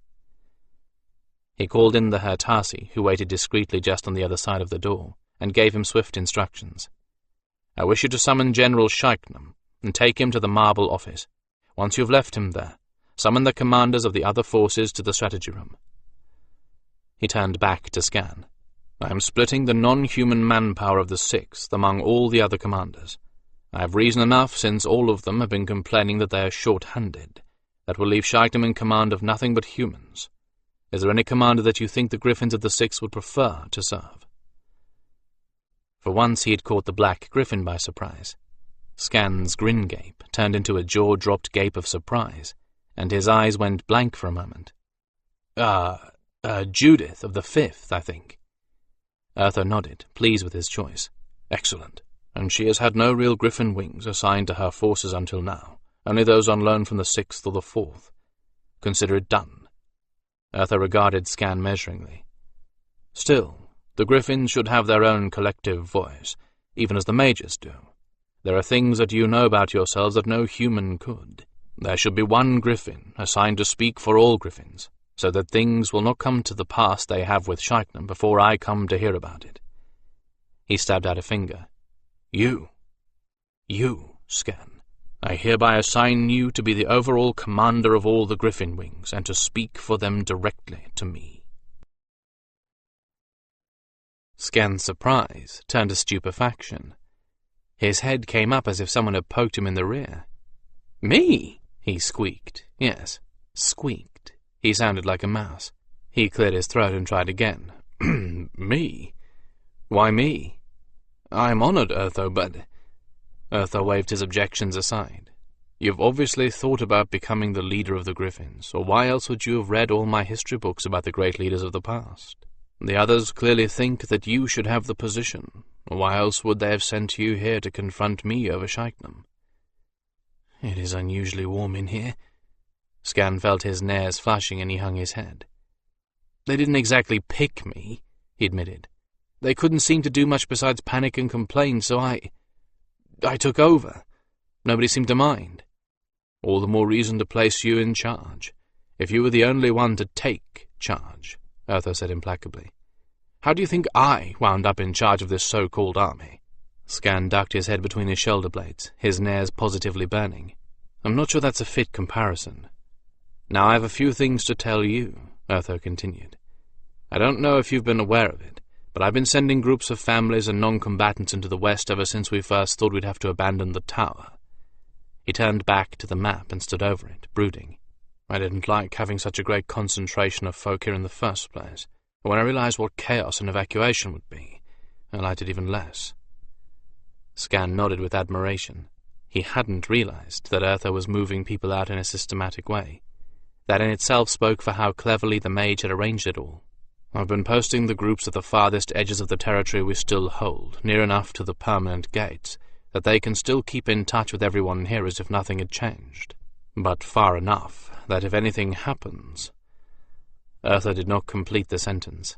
He called in the Hertasi, who waited discreetly just on the other side of the door, and gave him swift instructions. "I wish you to summon General Shaiknam and take him to the Marble Office. Once you've left him there, summon the commanders of the other forces to the strategy room." He turned back to Skan. "I am splitting the non-human manpower of the Sixth among all the other commanders. I have reason enough, since all of them have been complaining that they are short-handed. That will leave Shaiknam in command of nothing but humans. Is there any commander that you think the Gryphons of the Sixth would prefer to serve?" For once he had caught the Black Gryphon by surprise. Skan's grin gape turned into a jaw-dropped gape of surprise, and his eyes went blank for a moment. Judith of the Fifth, I think." Urtho nodded, pleased with his choice. "Excellent. And she has had no real Gryphon wings assigned to her forces until now, only those on loan from the Sixth or the Fourth. Consider it done." Urtho regarded Skan measuringly. "Still, the Gryphons should have their own collective voice, even as the mages do. There are things that you know about yourselves that no human could. There should be one Gryphon assigned to speak for all Gryphons, so that things will not come to the pass they have with Shaiknam before I come to hear about it." He stabbed out a finger. You, Skan, I hereby assign you to be the overall commander of all the Gryphon wings and to speak for them directly to me." Skan's surprise turned to stupefaction. His head came up as if someone had poked him in the rear. "Me?" he squeaked. Yes, squeaked. He sounded like a mouse. He cleared his throat and tried again. "Me? Why me? I'm honored, Urtho, but—" Urtho waved his objections aside. "You've obviously thought about becoming the leader of the Gryphons, or why else would you have read all my history books about the great leaders of the past? The others clearly think that you should have the position, or why else would they have sent you here to confront me over Shaiknam?" "It is unusually warm in here." Skan felt his nares flushing and he hung his head. "They didn't exactly pick me," he admitted. "They couldn't seem to do much besides panic and complain, so I took over. Nobody seemed to mind. All the more reason to place you in charge. If you were the only one to take charge," Urtho said implacably. How do you think I wound up in charge of this so-called army?" Skan ducked his head between his shoulder blades, his nares positively burning. "I'm not sure that's a fit comparison. Now I have a few things to tell you," Urtho continued. "I don't know if you've been aware of it, but I've been sending groups of families and non-combatants into the west ever since we first thought we'd have to abandon the tower." He turned back to the map and stood over it, brooding. "I didn't like having such a great concentration of folk here in the first place, but when I realized what chaos and evacuation would be, I liked it even less." Skan nodded with admiration. He hadn't realized that Urtho was moving people out in a systematic way. That in itself spoke for how cleverly the mage had arranged it all. "I've been posting the groups at the farthest edges of the territory we still hold, near enough to the permanent gates, that they can still keep in touch with everyone here as if nothing had changed. But far enough that if anything happens—" Urtho did not complete the sentence.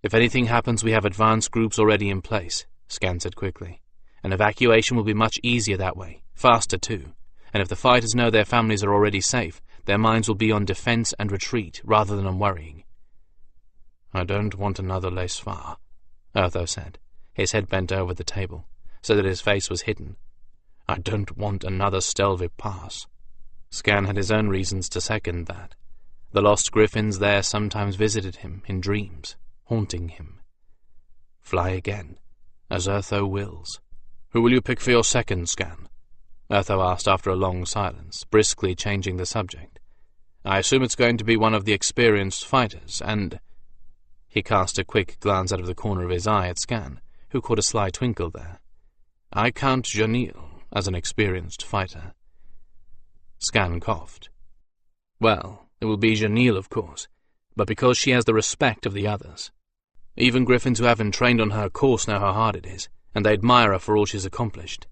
"If anything happens, we have advanced groups already in place," Skan said quickly. "An evacuation will be much easier that way, faster too, and if the fighters know their families are already safe, their minds will be on defense and retreat rather than on worrying." "I don't want another laissez-faire," Urtho said, his head bent over the table, so that his face was hidden. "I don't want another Stelvy pass." Skan had his own reasons to second that. The lost griffins there sometimes visited him in dreams, haunting him. "Fly again, as Urtho wills." "Who will you pick for your second, Skan?" Urtho asked after a long silence, briskly changing the subject. "I assume it's going to be one of the experienced fighters, and—" He cast a quick glance out of the corner of his eye at Skan, who caught a sly twinkle there. "I count Janil as an experienced fighter." Skan coughed. "Well, it will be Janil, of course, but because she has the respect of the others. Even griffins who haven't trained on her course know how hard it is, and they admire her for all she's accomplished.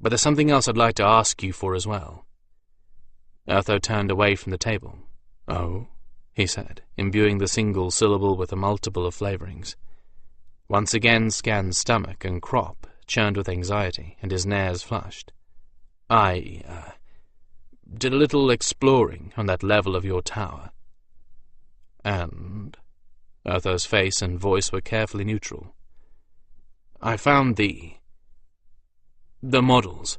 But there's something else I'd like to ask you for as well." Urtho turned away from the table. "Oh?" he said, imbuing the single syllable with a multiple of flavorings. Once again Skan's stomach and crop churned with anxiety, and his nares flushed. "I did a little exploring on that level of your tower. And—" Urtho's face and voice were carefully neutral. "I found the models."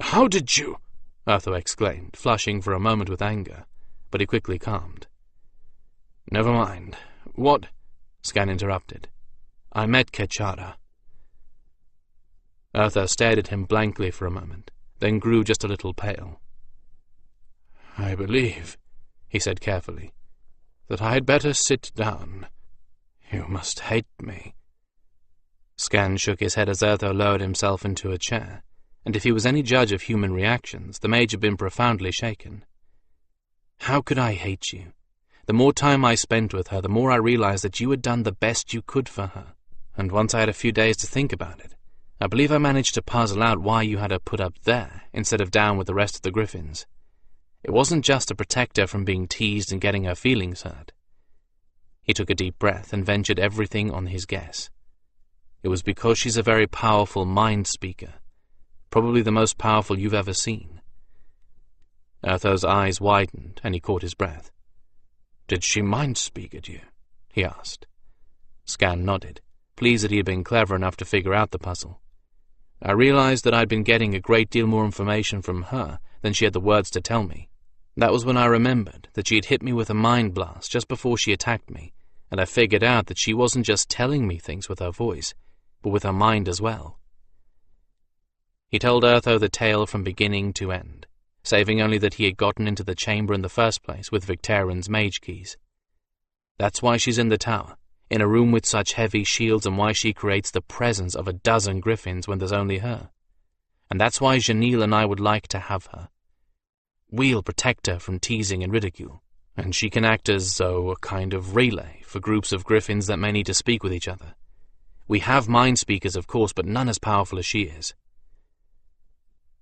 "How did you?" Urtho exclaimed, flushing for a moment with anger, but he quickly calmed. "Never mind. What—" Skan interrupted. "I met Kechara." Urtho stared at him blankly for a moment, then grew just a little pale. "I believe," he said carefully, "that I had better sit down. You must hate me." Skan shook his head as Urtho lowered himself into a chair, and if he was any judge of human reactions, the mage had been profoundly shaken. "How could I hate you? The more time I spent with her, the more I realized that you had done the best you could for her, and once I had a few days to think about it, I believe I managed to puzzle out why you had her put up there instead of down with the rest of the griffins. It wasn't just to protect her from being teased and getting her feelings hurt." He took a deep breath and ventured everything on his guess. "It was because she's a very powerful mind speaker, probably the most powerful you've ever seen." Urtho's eyes widened, and he caught his breath. "Did she mind speak at you?" he asked. Skan nodded, pleased that he had been clever enough to figure out the puzzle. "I realized that I'd been getting a great deal more information from her than she had the words to tell me. That was when I remembered that she had hit me with a mind blast just before she attacked me, and I figured out that she wasn't just telling me things with her voice, but with her mind as well." He told Urtho the tale from beginning to end, saving only that he had gotten into the chamber in the first place with Victarin's mage keys. "That's why she's in the tower, in a room with such heavy shields, and why she creates the presence of a dozen griffins when there's only her. And that's why Janil and I would like to have her. We'll protect her from teasing and ridicule, and she can act as though a kind of relay for groups of griffins that may need to speak with each other. We have mind speakers, of course, but none as powerful as she is."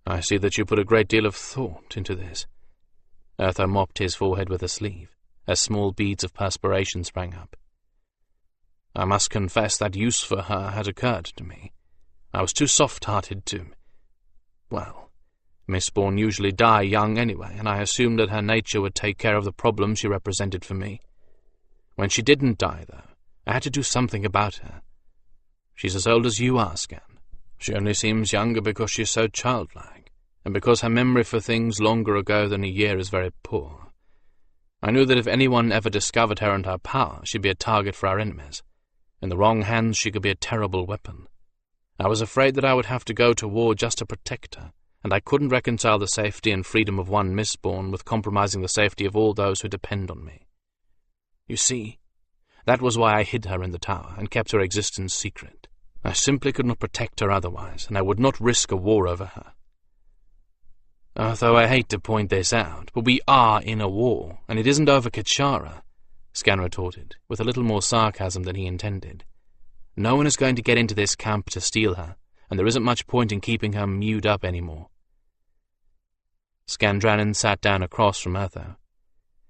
"I see that you put a great deal of thought into this." Urtho mopped his forehead with a sleeve, as small beads of perspiration sprang up. "I must confess that use for her had occurred to me. I was too soft-hearted to— well, Mistborn usually die young anyway, and I assumed that her nature would take care of the problem she represented for me. When she didn't die, though, I had to do something about her. She's as old as you are, Skan. She only seems younger because she's so childlike, and because her memory for things longer ago than a year is very poor. I knew that if anyone ever discovered her and her power, she'd be a target for our enemies. In the wrong hands, she could be a terrible weapon. I was afraid that I would have to go to war just to protect her, and I couldn't reconcile the safety and freedom of one Mistborn with compromising the safety of all those who depend on me. You see, that was why I hid her in the tower and kept her existence secret. I simply could not protect her otherwise, and I would not risk a war over her. Although I hate to point this out, but we are in a war, and it isn't over Kachara, Skan retorted, with a little more sarcasm than he intended. No one is going to get into this camp to steal her, and there isn't much point in keeping her mewed up anymore. Skandrannon sat down across from Urtho.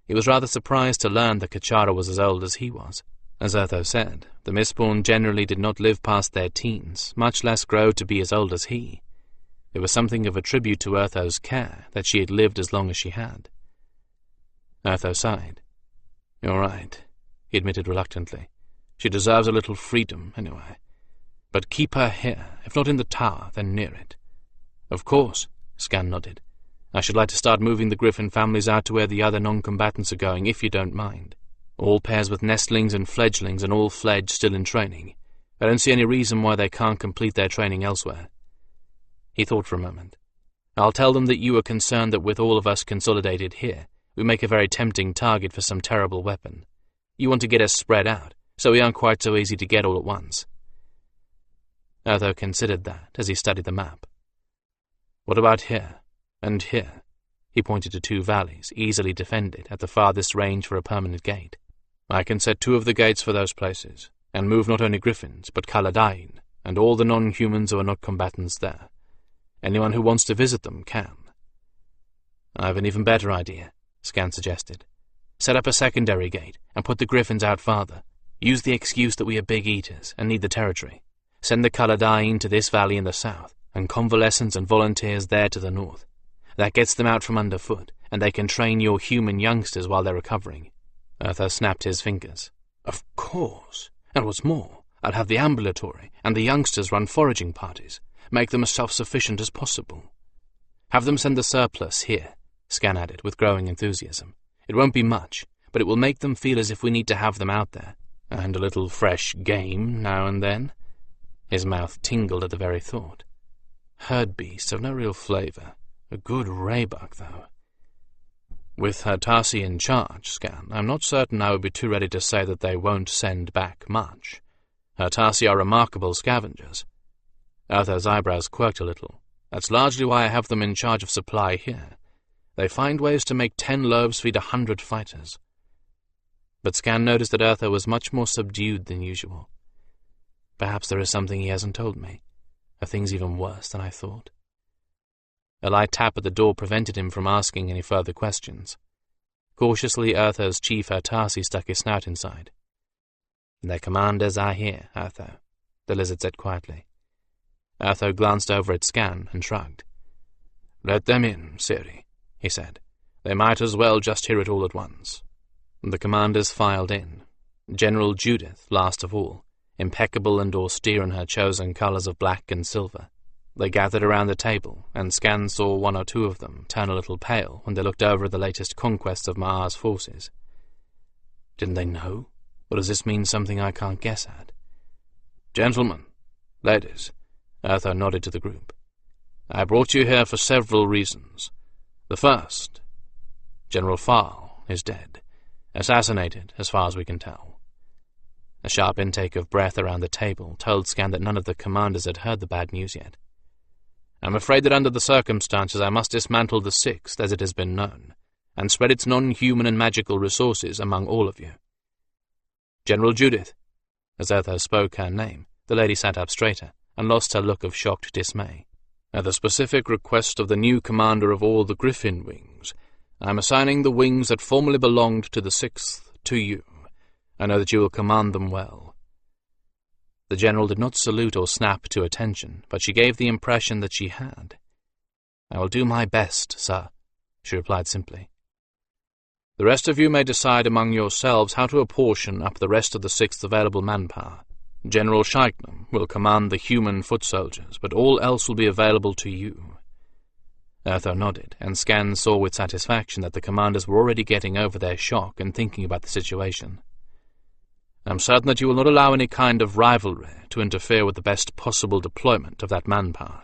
He was rather surprised to learn that Kachara was as old as he was. As Urtho said, the Mistborn generally did not live past their teens, much less grow to be as old as he. It was something of a tribute to Urtho's care that she had lived as long as she had. Urtho sighed. You're right, he admitted reluctantly. She deserves a little freedom, anyway. But keep her here, if not in the tower, then near it. Of course, Skan nodded. I should like to start moving the Gryphon families out to where the other non-combatants are going, if you don't mind. All pairs with nestlings and fledglings and all fledged still in training. I don't see any reason why they can't complete their training elsewhere. He thought for a moment. I'll tell them that you are concerned that with all of us consolidated here, we make a very tempting target for some terrible weapon. You want to get us spread out, so we aren't quite so easy to get all at once. Urtho considered that as he studied the map. What about here, and here? He pointed to 2 valleys, easily defended, at the farthest range for a permanent gate. I can set 2 of the gates for those places, and move not only Gryphons, but Kaladain, and all the non-humans who are not combatants there. Anyone who wants to visit them can. I have an even better idea, Skan suggested. Set up a secondary gate, and put the Gryphons out farther. Use the excuse that we are big eaters, and need the territory. Send the Kaladain to this valley in the south, and convalescents and volunteers there to the north. That gets them out from underfoot, and they can train your human youngsters while they're recovering. Urtho snapped his fingers. Of course. And what's more, I'll have the ambulatory, and the youngsters run foraging parties. Make them as self-sufficient as possible. Have them send the surplus here, Skan added, with growing enthusiasm. It won't be much, but it will make them feel as if we need to have them out there. And a little fresh game now and then. His mouth tingled at the very thought. Herd beasts have no real flavour. A good raybuck, though. With Hertasi in charge, Skan, I'm not certain I would be too ready to say that they won't send back much. Hertasi are remarkable scavengers. Urtho's eyebrows quirked a little. That's largely why I have them in charge of supply here. They find ways to make 10 loaves feed 100 fighters. But Skan noticed that Urtho was much more subdued than usual. Perhaps there is something he hasn't told me. Are things even worse than I thought? A light tap at the door prevented him from asking any further questions. Cautiously, Urtho's chief Hertasi stuck his snout inside. Their commanders are here, Urtho, the lizard said quietly. Urtho glanced over at Skan and shrugged. Let them in, Siri, he said. They might as well just hear it all at once. The commanders filed in. General Judith, last of all, impeccable and austere in her chosen colours of black and silver. They gathered around the table, and Skan saw 1 or 2 of them turn a little pale when they looked over at the latest conquests of Maar's forces. Didn't they know? Or does this mean something I can't guess at? Gentlemen, ladies, Urtho nodded to the group. I brought you here for several reasons. The first, General Farl is dead, assassinated as far as we can tell. A sharp intake of breath around the table told Skan that none of the commanders had heard the bad news yet. I'm afraid that under the circumstances I must dismantle the 6th as it has been known, and spread its non-human and magical resources among all of you. General Judith. As Urtho spoke her name, the lady sat up straighter and lost her look of shocked dismay. At the specific request of the new commander of all the Gryphon wings, I am assigning the wings that formerly belonged to the 6th to you. I know that you will command them well. The general did not salute or snap to attention, but she gave the impression that she had. I will do my best, sir, she replied simply. The rest of you may decide among yourselves how to apportion up the rest of the 6th available manpower. General Shaiknam will command the human foot soldiers, but all else will be available to you." Urtho nodded, and Skan saw with satisfaction that the commanders were already getting over their shock and thinking about the situation. "I'm certain that you will not allow any kind of rivalry to interfere with the best possible deployment of that manpower.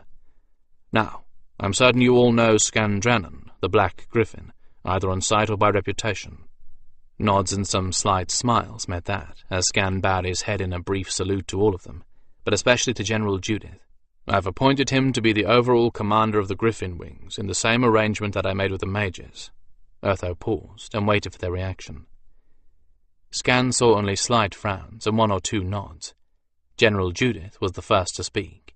Now, I'm certain you all know Skandrannon, the Black Gryphon, either on sight or by reputation." Nods and some slight smiles met that, as Skan bowed his head in a brief salute to all of them, but especially to General Judith. "I've appointed him to be the overall commander of the Gryphon wings, in the same arrangement that I made with the mages." Urtho paused and waited for their reaction. Skan saw only slight frowns and 1 or 2 nods. General Judith was the first to speak.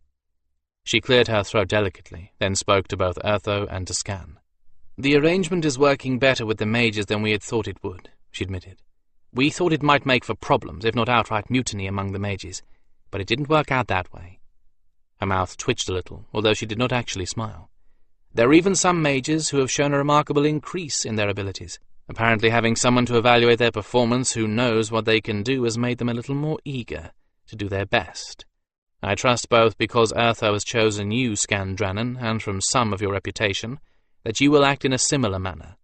She cleared her throat delicately, then spoke to both Urtho and to Skan. "The arrangement is working better with the mages than we had thought it would," she admitted. "We thought it might make for problems, if not outright mutiny among the mages, but it didn't work out that way." Her mouth twitched a little, although she did not actually smile. "There are even some mages who have shown a remarkable increase in their abilities. Apparently having someone to evaluate their performance who knows what they can do has made them a little more eager to do their best. I trust both because Urtho has chosen you, Skandrannon, and from some of your reputation, that you will act in a similar manner."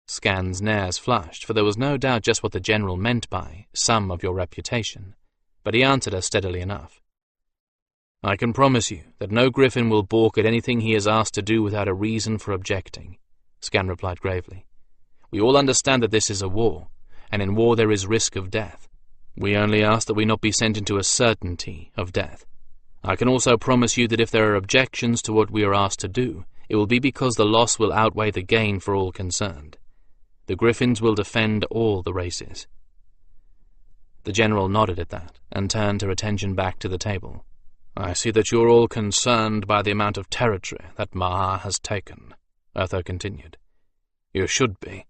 Skan's nares flushed, for there was no doubt just what the general meant by "some of your reputation," but he answered her steadily enough. "I can promise you that no Gryphon will balk at anything he is asked to do without a reason for objecting," Skan replied gravely. "We all understand that this is a war, and in war there is risk of death. We only ask that we not be sent into a certainty of death. I can also promise you that if there are objections to what we are asked to do, it will be because the loss will outweigh the gain for all concerned. The Gryphons will defend all the races." The general nodded at that, and turned her attention back to the table. "I see that you are all concerned by the amount of territory that Maar has taken," Urtho continued. "You should be.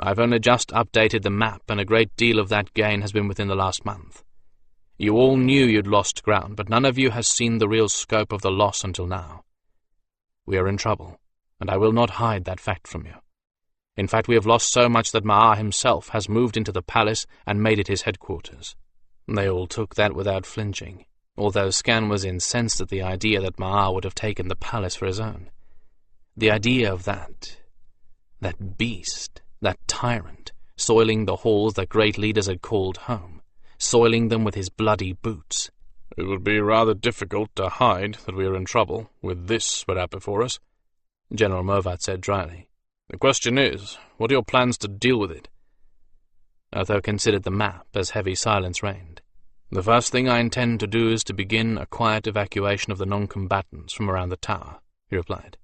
I've only just updated the map, and a great deal of that gain has been within the last month. You all knew you'd lost ground, but none of you has seen the real scope of the loss until now. We are in trouble, and I will not hide that fact from you. In fact, we have lost so much that Maar himself has moved into the palace and made it his headquarters." They all took that without flinching, although Skan was incensed at the idea that Maar would have taken the palace for his own. The idea of that beast, that tyrant, soiling the halls that great leaders had called home, soiling them with his bloody boots. "It would be rather difficult to hide that we are in trouble, with this spread out before us," General Movat said dryly. "The question is, what are your plans to deal with it?" Urtho considered the map as heavy silence reigned. "The first thing I intend to do is to begin a quiet evacuation of the non-combatants from around the tower," he replied.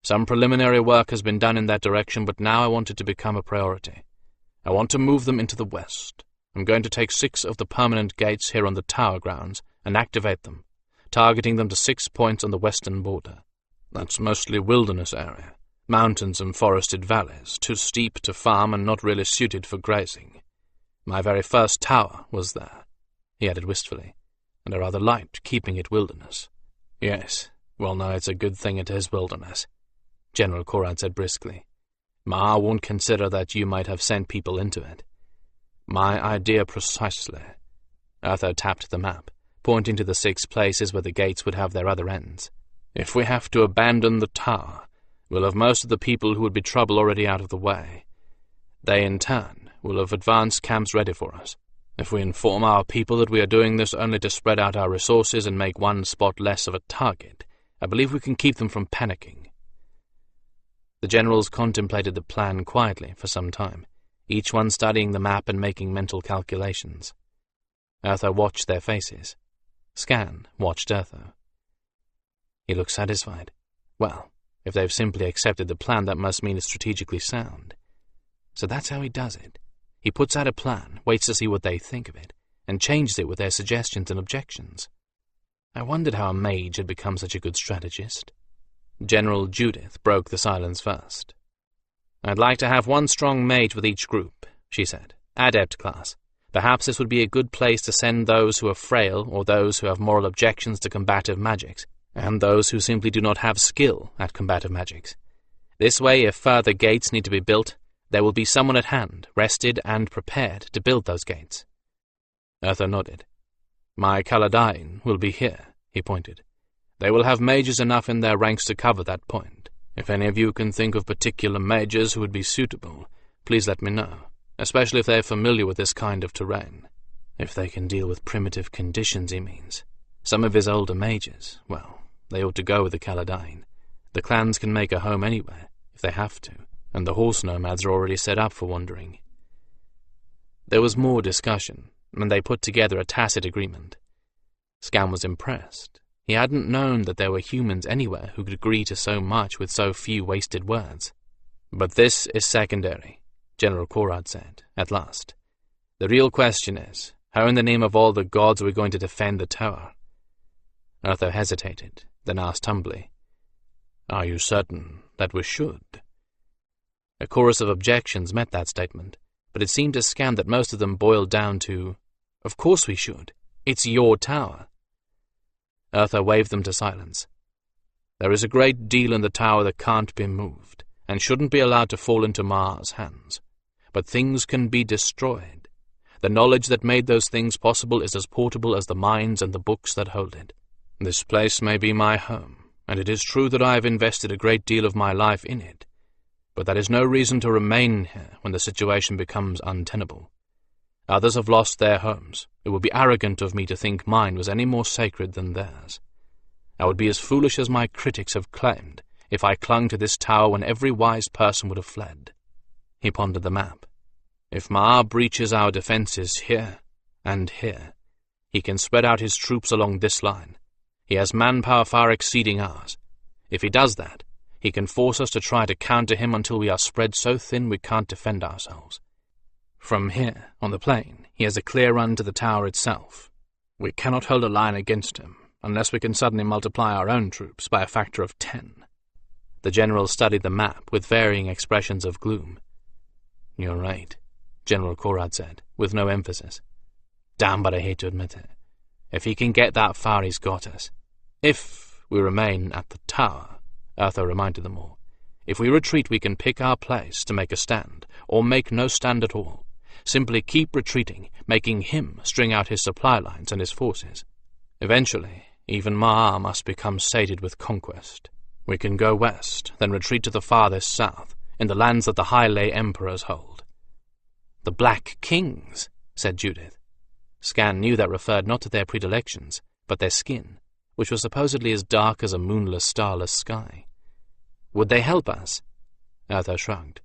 "Some preliminary work has been done in that direction, but now I want it to become a priority. I want to move them into the west. I'm going to take 6 of the permanent gates here on the tower grounds and activate them, targeting them to 6 points on the western border. That's mostly wilderness area, mountains and forested valleys, too steep to farm and not really suited for grazing. My very first tower was there," he added wistfully, "and I rather liked keeping it wilderness." "Yes, well now it's a good thing it is wilderness," General Korad said briskly. "Maar won't consider that you might have sent people into it." "My idea precisely." Urtho tapped the map, pointing to the 6 places where the gates would have their other ends. "If we have to abandon the tower, we'll have most of the people who would be trouble already out of the way. They, in turn, will have advanced camps ready for us. If we inform our people that we are doing this only to spread out our resources and make one spot less of a target, I believe we can keep them from panicking." The generals contemplated the plan quietly for some time, each one studying the map and making mental calculations. Urtho watched their faces. Skan watched Urtho. He looked satisfied. Well, if they've simply accepted the plan, that must mean it's strategically sound. So that's how he does it. He puts out a plan, waits to see what they think of it, and changes it with their suggestions and objections. I wondered how a mage had become such a good strategist. General Judith broke the silence first. "I'd like to have 1 strong mage with each group," she said. "Adept class. Perhaps this would be a good place to send those who are frail or those who have moral objections to combative magics, and those who simply do not have skill at combative magics. This way, if further gates need to be built, There will be someone at hand, rested and prepared to build those gates. Urtho nodded. My Kaladain will be here, he pointed. They will have mages enough in their ranks to cover that point. If any of you can think of particular mages who would be suitable, please let me know, especially if they are familiar with this kind of terrain. If they can deal with primitive conditions, he means. Some of his older mages, well, they ought to go with the Kaladain. The clans can make a home anywhere, if they have to, and the horse nomads are already set up for wandering. There was more discussion, and they put together a tacit agreement. Skan was impressed. He hadn't known that there were humans anywhere who could agree to so much with so few wasted words. But this is secondary, General Korad said, at last. The real question is, how in the name of all the gods are we going to defend the tower? Urtho hesitated, then asked humbly, Are you certain that we should? A chorus of objections met that statement, but it seemed to Skan that most of them boiled down to, Of course we should. It's your tower. Urtho waved them to silence. There is a great deal in the tower that can't be moved, and shouldn't be allowed to fall into Maar's hands. But things can be destroyed. The knowledge that made those things possible is as portable as the minds and the books that hold it. This place may be my home, and it is true that I have invested a great deal of my life in it, but that is no reason to remain here when the situation becomes untenable. Others have lost their homes. It would be arrogant of me to think mine was any more sacred than theirs. I would be as foolish as my critics have claimed if I clung to this tower when every wise person would have fled. He pondered the map. If Maar breaches our defences here and here, he can spread out his troops along this line. He has manpower far exceeding ours. If he does that, he can force us to try to counter him until we are spread so thin we can't defend ourselves. From here, on the plain, he has a clear run to the tower itself. We cannot hold a line against him, unless we can suddenly multiply our own troops by a factor of 10. The general studied the map with varying expressions of gloom. You're right, General Korad said, with no emphasis. Damn, but I hate to admit it. If he can get that far, he's got us. If we remain at the tower, Urtho reminded them all, if we retreat we can pick our place to make a stand, or make no stand at all. Simply keep retreating, making him string out his supply lines and his forces. Eventually, even Maar must become sated with conquest. We can go west, then retreat to the farthest south, in the lands that the High-Lay Emperors hold. The Black Kings, said Judith. Skan knew that referred not to their predilections, but their skin, which was supposedly as dark as a moonless, starless sky. Would they help us? Urtho shrugged.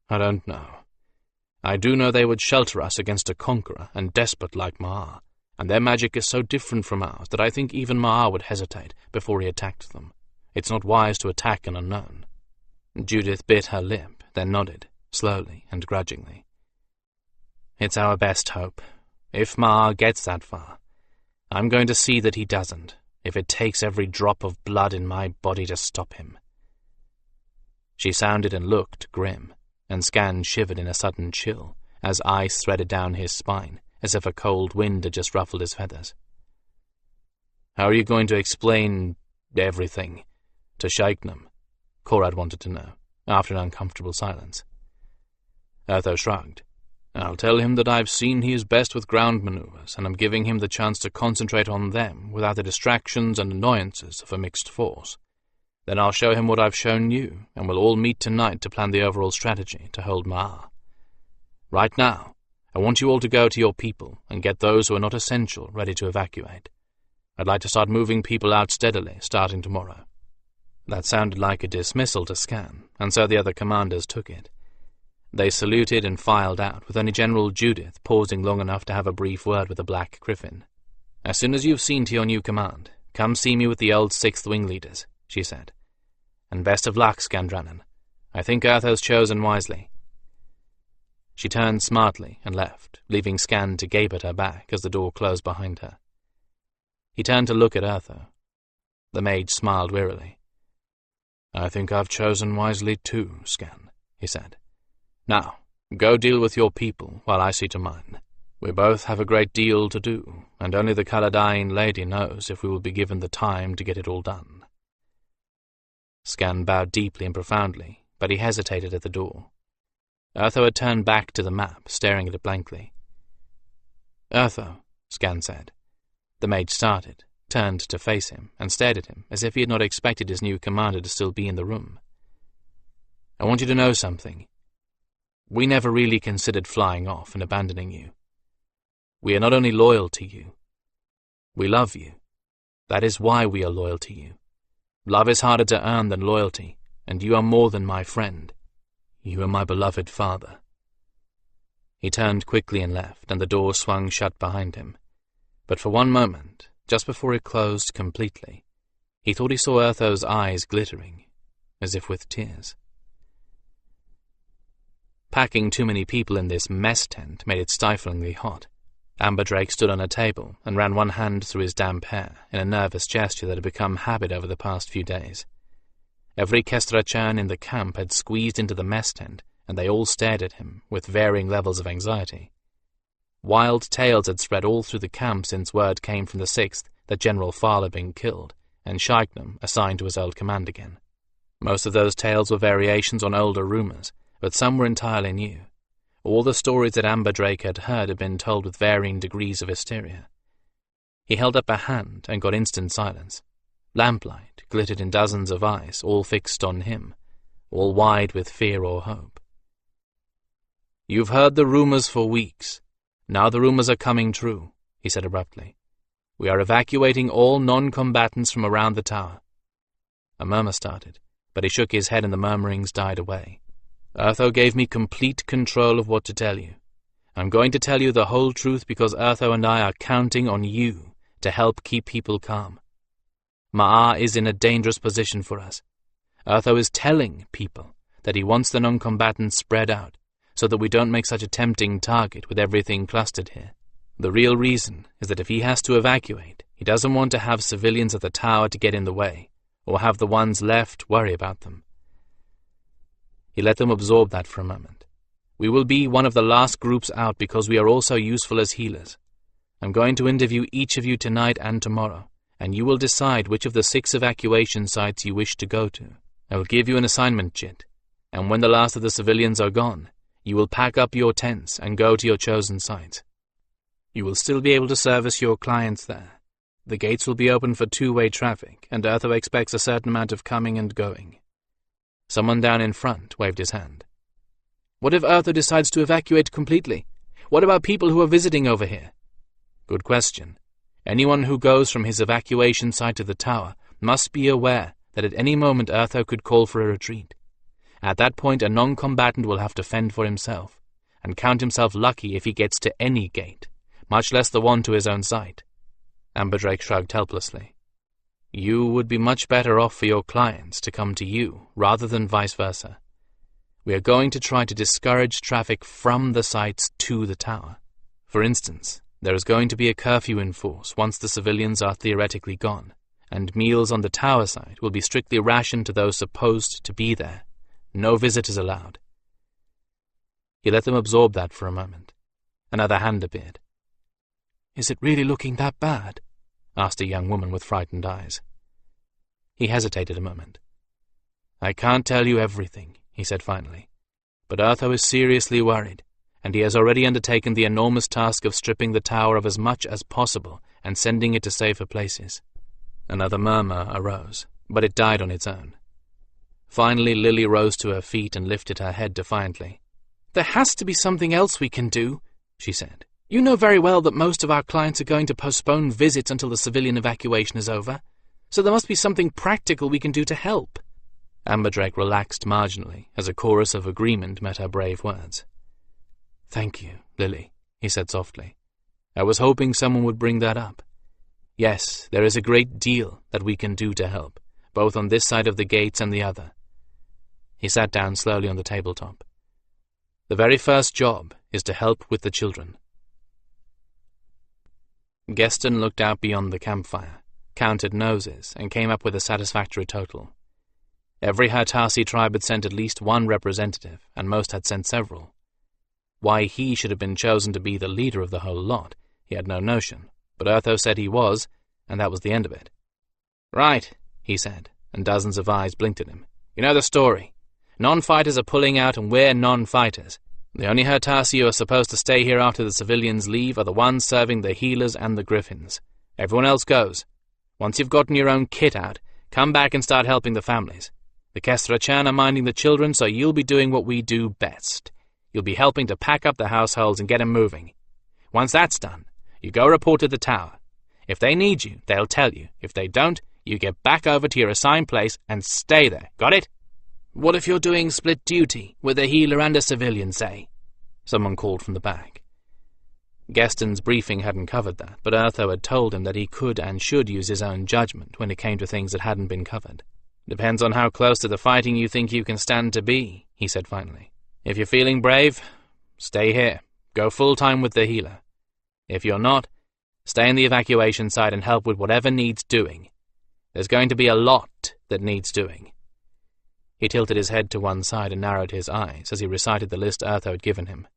I don't know. I do know they would shelter us against a conqueror and despot like Maar, and their magic is so different from ours that I think even Maar would hesitate before he attacked them. It's not wise to attack an unknown. Judith bit her lip, then nodded, slowly and grudgingly. It's our best hope. If Maar gets that far, I'm going to see that he doesn't, if it takes every drop of blood in my body to stop him. She sounded and looked grim, and Skan shivered in a sudden chill, as ice threaded down his spine, as if a cold wind had just ruffled his feathers. How are you going to explain everything to Shaiknam? Korad wanted to know, after an uncomfortable silence. Urtho shrugged. I'll tell him that I've seen he is best with ground maneuvers, and I'm giving him the chance to concentrate on them without the distractions and annoyances of a mixed force. Then I'll show him what I've shown you, and we'll all meet tonight to plan the overall strategy to hold Maar. Right now, I want you all to go to your people and get those who are not essential ready to evacuate. I'd like to start moving people out steadily, starting tomorrow. That sounded like a dismissal to Skan, and so the other commanders took it. They saluted and filed out, with only General Judith pausing long enough to have a brief word with the Black Gryphon. As soon as you've seen to your new command, come see me with the old 6th Wing leaders, she said. And best of luck, Skandrannon. I think Urtho's chosen wisely. She turned smartly and left, leaving Skan to gape at her back as the door closed behind her. He turned to look at Urtho. The mage smiled wearily. I think I've chosen wisely too, Skan, he said. Now, go deal with your people while I see to mine. We both have a great deal to do, and only the Kaladain lady knows if we will be given the time to get it all done. Skan bowed deeply and profoundly, but he hesitated at the door. Urtho had turned back to the map, staring at it blankly. "Urtho," Skan said. The mage started, turned to face him, and stared at him as if he had not expected his new commander to still be in the room. "I want you to know something. We never really considered flying off and abandoning you. We are not only loyal to you, we love you. That is why we are loyal to you. Love is harder to earn than loyalty, and you are more than my friend. You are my beloved father." He turned quickly and left, and the door swung shut behind him. But for one moment, just before it closed completely, he thought he saw Urtho's eyes glittering, as if with tears. Packing too many people in this mess tent made it stiflingly hot. Amberdrake stood on a table and ran one hand through his damp hair in a nervous gesture that had become habit over the past few days. Every Kestrachan in the camp had squeezed into the mess tent, and they all stared at him with varying levels of anxiety. Wild tales had spread all through the camp since word came from the 6th that General Farl had been killed, and Shaiknam assigned to his old command again. Most of those tales were variations on older rumors, but some were entirely new. All the stories that Amberdrake had heard had been told with varying degrees of hysteria. He held up a hand and got instant silence. Lamplight glittered in dozens of eyes, all fixed on him, all wide with fear or hope. "You've heard the rumors for weeks. Now the rumors are coming true," he said abruptly. "We are evacuating all non-combatants from around the tower." A murmur started, but he shook his head and the murmurings died away. "Urtho gave me complete control of what to tell you. I'm going to tell you the whole truth because Urtho and I are counting on you to help keep people calm. Maar is in a dangerous position for us. Urtho is telling people that he wants the non-combatants spread out, so that we don't make such a tempting target with everything clustered here. The real reason is that if he has to evacuate, he doesn't want to have civilians at the tower to get in the way, or have the ones left worry about them." He let them absorb that for a moment. "We will be one of the last groups out because we are also useful as healers. I'm going to interview each of you tonight and tomorrow, and you will decide which of the 6 evacuation sites you wish to go to. I will give you an assignment chit, and when the last of the civilians are gone, you will pack up your tents and go to your chosen site. You will still be able to service your clients there. The gates will be open for two-way traffic, and Urtho expects a certain amount of coming and going." Someone down in front waved his hand. "What if Urtho decides to evacuate completely? What about people who are visiting over here?" "Good question. Anyone who goes from his evacuation site to the tower must be aware that at any moment Urtho could call for a retreat. At that point, a non-combatant will have to fend for himself, and count himself lucky if he gets to any gate, much less the one to his own site." Amberdrake shrugged helplessly. "You would be much better off for your clients to come to you, rather than vice versa. We are going to try to discourage traffic from the sites to the tower. For instance, there is going to be a curfew in force once the civilians are theoretically gone, and meals on the tower site will be strictly rationed to those supposed to be there. No visitors allowed." He let them absorb that for a moment. Another hand appeared. "Is it really looking that bad?" asked a young woman with frightened eyes. He hesitated a moment. "I can't tell you everything," he said finally, "but Urtho is seriously worried, and he has already undertaken the enormous task of stripping the tower of as much as possible and sending it to safer places." Another murmur arose, but it died on its own. Finally, Lily rose to her feet and lifted her head defiantly. "There has to be something else we can do," she said. "You know very well that most of our clients are going to postpone visits until the civilian evacuation is over, so there must be something practical we can do to help." Amberdrake relaxed marginally as a chorus of agreement met her brave words. "Thank you, Lily," he said softly. "I was hoping someone would bring that up. Yes, there is a great deal that we can do to help, both on this side of the gates and the other." He sat down slowly on the tabletop. "The very first job is to help with the children." Geston looked out beyond the campfire, counted noses, and came up with a satisfactory total. Every Hertasi tribe had sent at least one representative, and most had sent several. Why he should have been chosen to be the leader of the whole lot, he had no notion, but Urtho said he was, and that was the end of it. "Right," he said, and dozens of eyes blinked at him. "You know the story. Non-fighters are pulling out and we're non-fighters. The only Hertasi who are supposed to stay here after the civilians leave are the ones serving the healers and the Gryphons. Everyone else goes. Once you've gotten your own kit out, come back and start helping the families. The Kestrachan are minding the children, so you'll be doing what we do best. You'll be helping to pack up the households and get 'em moving. Once that's done, you go report to the tower. If they need you, they'll tell you. If they don't, you get back over to your assigned place and stay there. Got it? What if you're doing split duty, with a healer and a civilian, say? Someone called from the back. Gaston's briefing hadn't covered that, but Urtho had told him that he could and should use his own judgment when it came to things that hadn't been covered. Depends on how close to the fighting you think you can stand to be, he said finally. If you're feeling brave, stay here. Go full-time with the healer. If you're not, stay in the evacuation site and help with whatever needs doing. There's going to be a lot that needs doing. He tilted his head to one side and narrowed his eyes as he recited the list Urtho had given him.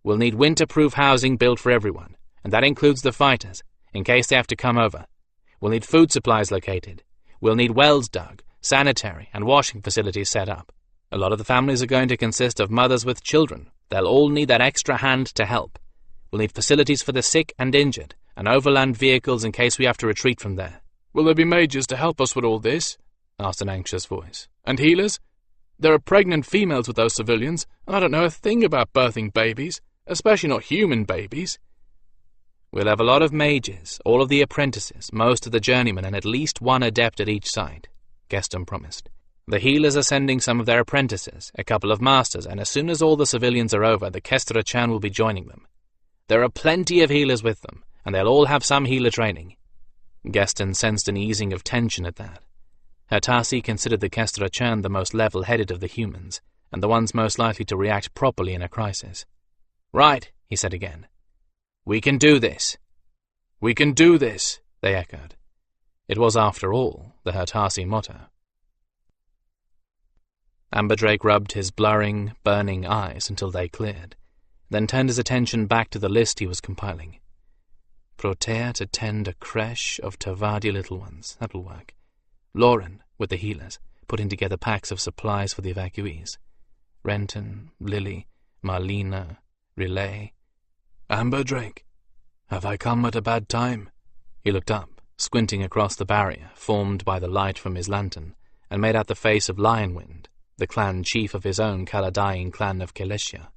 We'll need winter-proof housing built for everyone, and that includes the fighters, in case they have to come over. We'll need food supplies located. We'll need wells dug, sanitary and washing facilities set up. A lot of the families are going to consist of mothers with children. They'll all need that extra hand to help. We'll need facilities for the sick and injured, and overland vehicles in case we have to retreat from there. Will there be mages to help us with all this? Asked an anxious voice. And healers? There are pregnant females with those civilians, and I don't know a thing about birthing babies, especially not human babies. We'll have a lot of mages, all of the apprentices, most of the journeymen, and at least one adept at each side, Gaston promised. The healers are sending some of their apprentices, a couple of masters, and as soon as all the civilians are over, the Kestrachan will be joining them. There are plenty of healers with them, and they'll all have some healer training. Gaston sensed an easing of tension at that. Hertasi considered the Kestrachan the most level-headed of the humans, and the ones most likely to react properly in a crisis. Right, he said again. We can do this. We can do this, they echoed. It was, after all, the Hertasi motto. Amberdrake rubbed his blurring, burning eyes until they cleared, then turned his attention back to the list he was compiling. Protea to tend a creche of Tavadi little ones. That'll work. Lauren, with the healers, putting together packs of supplies for the evacuees. Renton, Lily, Marlena, Relay. Amberdrake, have I come at a bad time? He looked up, squinting across the barrier formed by the light from his lantern, and made out the face of Lionwind, the clan chief of his own Caladain clan of Kelessia.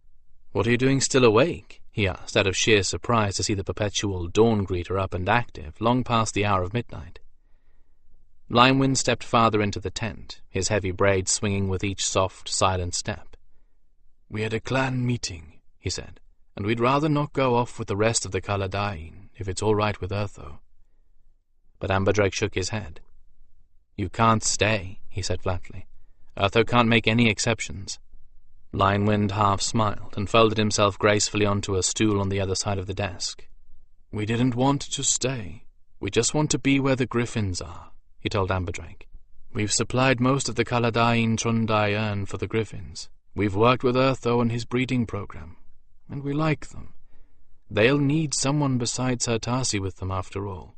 What are you doing still awake? He asked, out of sheer surprise to see the perpetual dawn-greeter up and active, long past the hour of midnight. Lionwind stepped farther into the tent, his heavy braids swinging with each soft, silent step. We had a clan meeting, he said, and we'd rather not go off with the rest of the Caladain, if it's all right with Urtho. But Amberdrake shook his head. You can't stay, he said flatly. Urtho can't make any exceptions. Lionwind half smiled and folded himself gracefully onto a stool on the other side of the desk. We didn't want to stay. We just want to be where the Gryphons are, he told Amberdrake. We've supplied most of the Caladain Trundayan for the Gryphons. We've worked with Urtho on his breeding program, and we like them. They'll need someone besides Hertasi with them after all.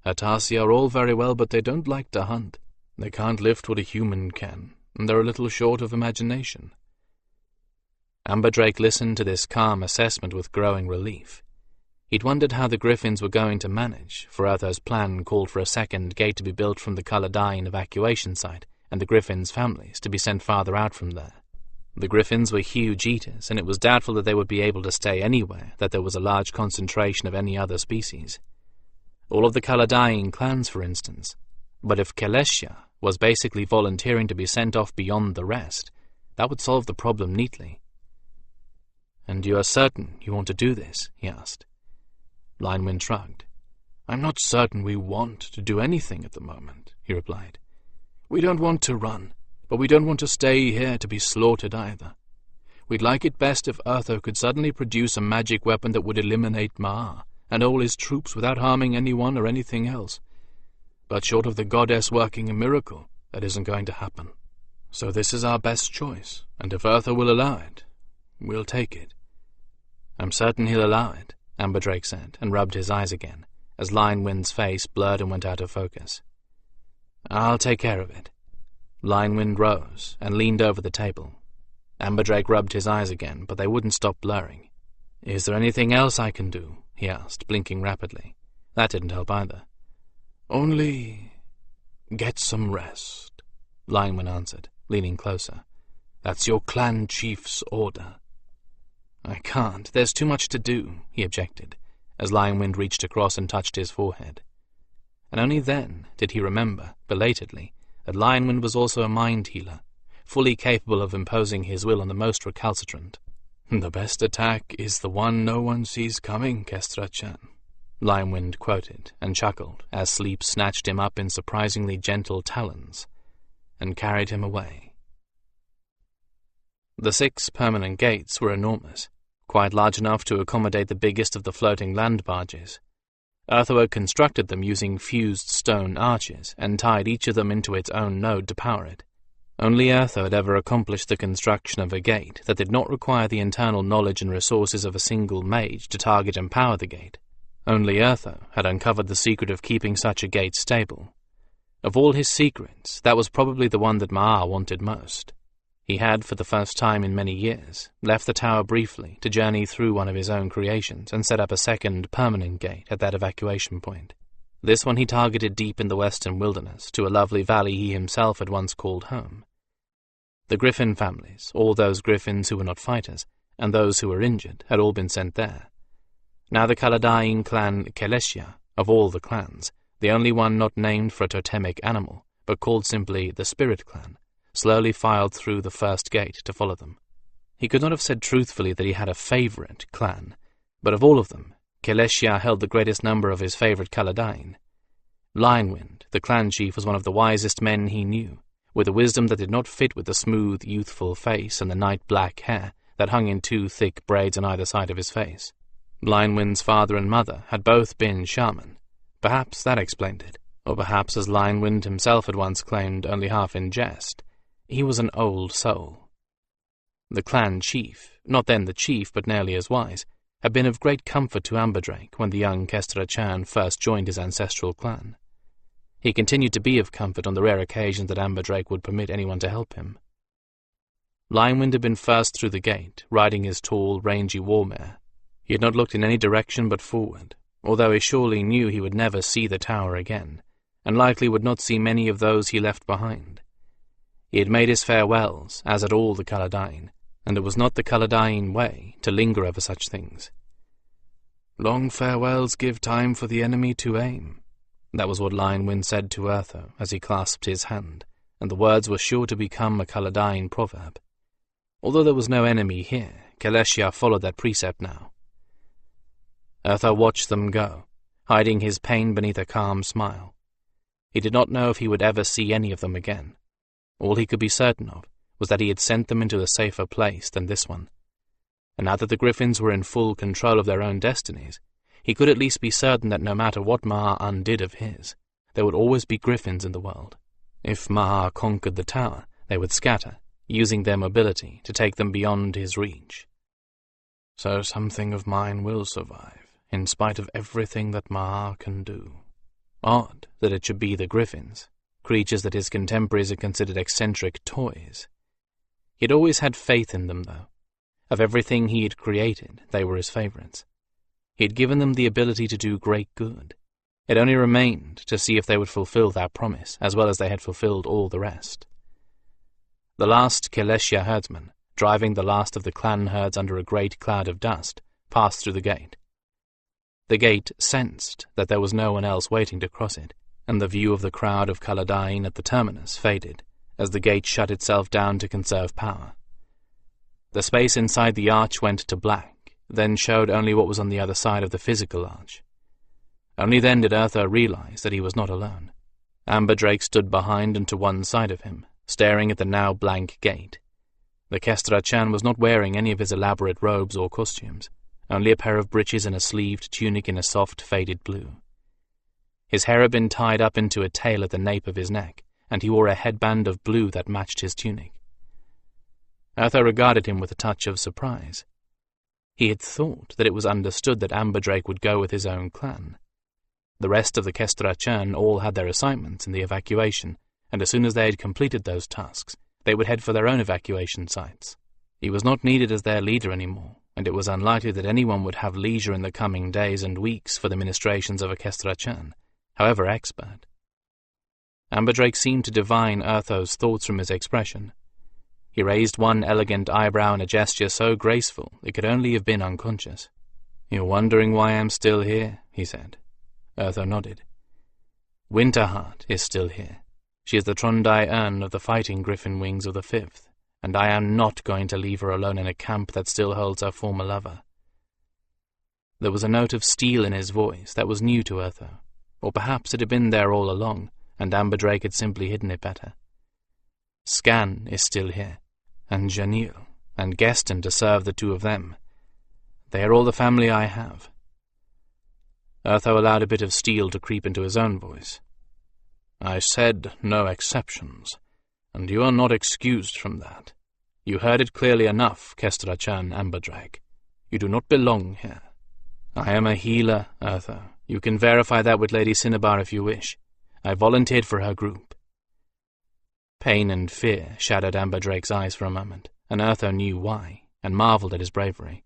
Hertasi are all very well, but they don't like to hunt. They can't lift what a human can, and they're a little short of imagination. Amberdrake listened to this calm assessment with growing relief. He'd wondered how the Gryphons were going to manage, for Urtho's plan called for a second gate to be built from the Caladain evacuation site, and the Gryphons' families to be sent farther out from there. The Gryphons were huge eaters, and it was doubtful that they would be able to stay anywhere that there was a large concentration of any other species. All of the Caladain clans, for instance. But if Kelessia was basically volunteering to be sent off beyond the rest, that would solve the problem neatly. And you are certain you want to do this? He asked. Lionwind shrugged. I'm not certain we want to do anything at the moment, he replied. We don't want to run, but we don't want to stay here to be slaughtered either. We'd like it best if Urtho could suddenly produce a magic weapon that would eliminate Maar and all his troops without harming anyone or anything else. But short of the goddess working a miracle, that isn't going to happen. So this is our best choice, and if Urtho will allow it, we'll take it. I'm certain he'll allow it, Amberdrake said, and rubbed his eyes again, as Lionwind's face blurred and went out of focus. I'll take care of it. Lionwind rose and leaned over the table. Amberdrake rubbed his eyes again, but they wouldn't stop blurring. "Is there anything else I can do?" he asked, blinking rapidly. That didn't help either. "Only get some rest," Lineman answered, leaning closer. "That's your clan chief's order." "I can't. There's too much to do," he objected, as Lionwind reached across and touched his forehead. And only then did he remember, belatedly, that Lionwind was also a mind healer, fully capable of imposing his will on the most recalcitrant. "The best attack is the one no one sees coming, Kestra-chan," Lionwind quoted, and chuckled as sleep snatched him up in surprisingly gentle talons and carried him away. The 6 permanent gates were enormous, quite large enough to accommodate the biggest of the floating land barges. Urtho had constructed them using fused stone arches and tied each of them into its own node to power it. Only Urtho had ever accomplished the construction of a gate that did not require the internal knowledge and resources of a single mage to target and power the gate. Only Urtho had uncovered the secret of keeping such a gate stable. Of all his secrets, that was probably the one that Maar wanted most. He had, for the first time in many years, left the tower briefly to journey through one of his own creations and set up a second permanent gate at that evacuation point. This one he targeted deep in the western wilderness to a lovely valley he himself had once called home. The Gryphon families, all those Gryphons who were not fighters, and those who were injured, had all been sent there. Now the Kaladain clan Keleshia, of all the clans, the only one not named for a totemic animal, but called simply the Spirit Clan, slowly filed through the first gate to follow them. He could not have said truthfully that he had a favorite clan, but of all of them, Keleshia held the greatest number of his favorite Kaladain. Lionwind, the clan chief, was one of the wisest men he knew, with a wisdom that did not fit with the smooth, youthful face and the night-black hair that hung in 2 thick braids on either side of his face. Lionwind's father and mother had both been shaman. Perhaps that explained it, or perhaps, as Lionwind himself had once claimed, only half in jest, he was an old soul. The clan chief, not then the chief but nearly as wise, had been of great comfort to Amberdrake when the young Kestra-chan first joined his ancestral clan. He continued to be of comfort on the rare occasions that Amberdrake would permit anyone to help him. Lionwind had been first through the gate, riding his tall, rangy war mare. He had not looked in any direction but forward, although he surely knew he would never see the tower again, and likely would not see many of those he left behind. He had made his farewells, as had all the Kaladain, and it was not the Kaladain way to linger over such things. "Long farewells give time for the enemy to aim." That was what Lionwind said to Urtho as he clasped his hand, and the words were sure to become a Kaladain proverb. Although there was no enemy here, Keleshia followed that precept now. Urtho watched them go, hiding his pain beneath a calm smile. He did not know if he would ever see any of them again. All he could be certain of was that he had sent them into a safer place than this one. And now that the Gryphons were in full control of their own destinies, he could at least be certain that no matter what Maar undid of his, there would always be Gryphons in the world. If Maar conquered the tower, they would scatter, using their mobility to take them beyond his reach. So something of mine will survive, in spite of everything that Maar can do. Odd that it should be the Gryphons, creatures that his contemporaries had considered eccentric toys. He had always had faith in them, though. Of everything he had created, they were his favorites. He had given them the ability to do great good. It only remained to see if they would fulfill that promise, as well as they had fulfilled all the rest. The last Keleshia herdsman, driving the last of the clan herds under a great cloud of dust, passed through the gate. The gate sensed that there was no one else waiting to cross it, and the view of the crowd of Kaladain at the terminus faded, as the gate shut itself down to conserve power. The space inside the arch went to black, then showed only what was on the other side of the physical arch. Only then did Urtho realize that he was not alone. Amberdrake stood behind and to one side of him, staring at the now blank gate. The Kestra-chan was not wearing any of his elaborate robes or costumes, only a pair of breeches and a sleeved tunic in a soft faded blue. His hair had been tied up into a tail at the nape of his neck, and he wore a headband of blue that matched his tunic. Urtho regarded him with a touch of surprise. He had thought that it was understood that Amberdrake would go with his own clan. The rest of the Kestra-chan all had their assignments in the evacuation, and as soon as they had completed those tasks, they would head for their own evacuation sites. He was not needed as their leader anymore, and it was unlikely that anyone would have leisure in the coming days and weeks for the ministrations of a Kestrachan, however expert. Amberdrake seemed to divine Urtho's thoughts from his expression. He raised one elegant eyebrow in a gesture so graceful it could only have been unconscious. "You're wondering why I'm still here," he said. Urtho nodded. "Winterheart is still here. She is the Trondai Urn of the fighting Gryphon wings of the 5th, and I am not going to leave her alone in a camp that still holds her former lover." There was a note of steel in his voice that was new to Urtho, or perhaps it had been there all along, and Amberdrake had simply hidden it better. "Skan is still here, and Janil, and Geston to serve the two of them. They are all the family I have." Urtho allowed a bit of steel to creep into his own voice. "I said no exceptions, and you are not excused from that. You heard it clearly enough, Kestrachan Amberdrake. You do not belong here. I am a healer, Urtho. You can verify that with Lady Cinnabar if you wish. I volunteered for her group." Pain and fear shadowed Amberdrake's eyes for a moment, and Urtho knew why, and marvelled at his bravery.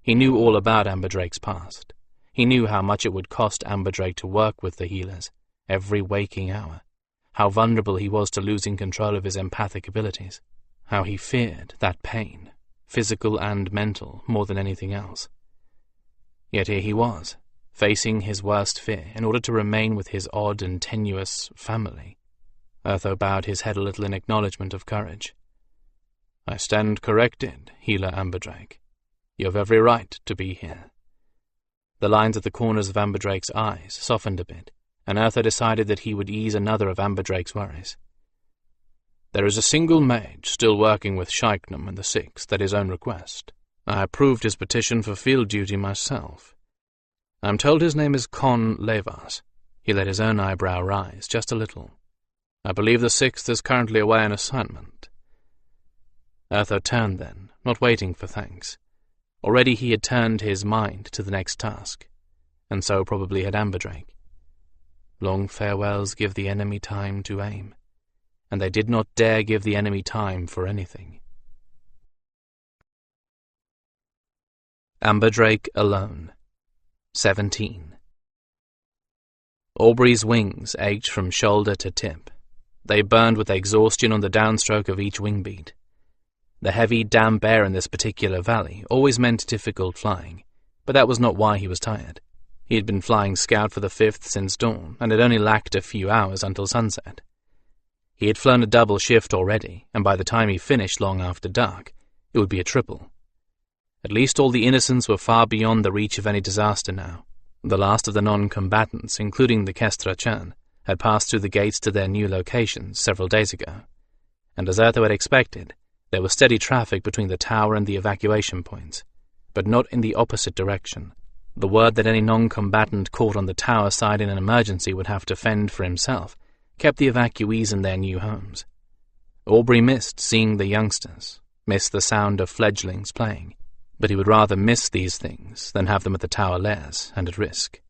He knew all about Amberdrake's past. He knew how much it would cost Amberdrake to work with the healers, every waking hour, how vulnerable he was to losing control of his empathic abilities, how he feared that pain, physical and mental, more than anything else. Yet here he was, facing his worst fear in order to remain with his odd and tenuous family. Urtho bowed his head a little in acknowledgement of courage. "I stand corrected, healer Amberdrake. You have every right to be here." The lines at the corners of Amberdrake's eyes softened a bit, and Urtho decided that he would ease another of Amberdrake's worries. "There is a single mage still working with Shaiknam and the 6th at his own request. I approved his petition for field duty myself. I'm told his name is Con Levas." He let his own eyebrow rise just a little. "I believe the 6th is currently away on assignment." Urtho turned then, not waiting for thanks. Already he had turned his mind to the next task, and so probably had Amberdrake. Long farewells give the enemy time to aim, and they did not dare give the enemy time for anything. Amberdrake alone. 17. Aubrey's wings ached from shoulder to tip. They burned with exhaustion on the downstroke of each wing beat. The heavy, damp air in this particular valley always meant difficult flying, but that was not why he was tired. He had been flying scout for the 5th since dawn, and had only lacked a few hours until sunset. He had flown a double shift already, and by the time he finished long after dark, it would be a triple. At least all the innocents were far beyond the reach of any disaster now. The last of the non-combatants, including the Kestrachan, had passed through the gates to their new locations several days ago, and as Urtho had expected, there was steady traffic between the tower and the evacuation points, but not in the opposite direction. The word that any non-combatant caught on the tower side in an emergency would have to fend for himself kept the evacuees in their new homes. Aubrey missed seeing the youngsters, missed the sound of fledglings playing, but he would rather miss these things than have them at the tower lairs and at risk.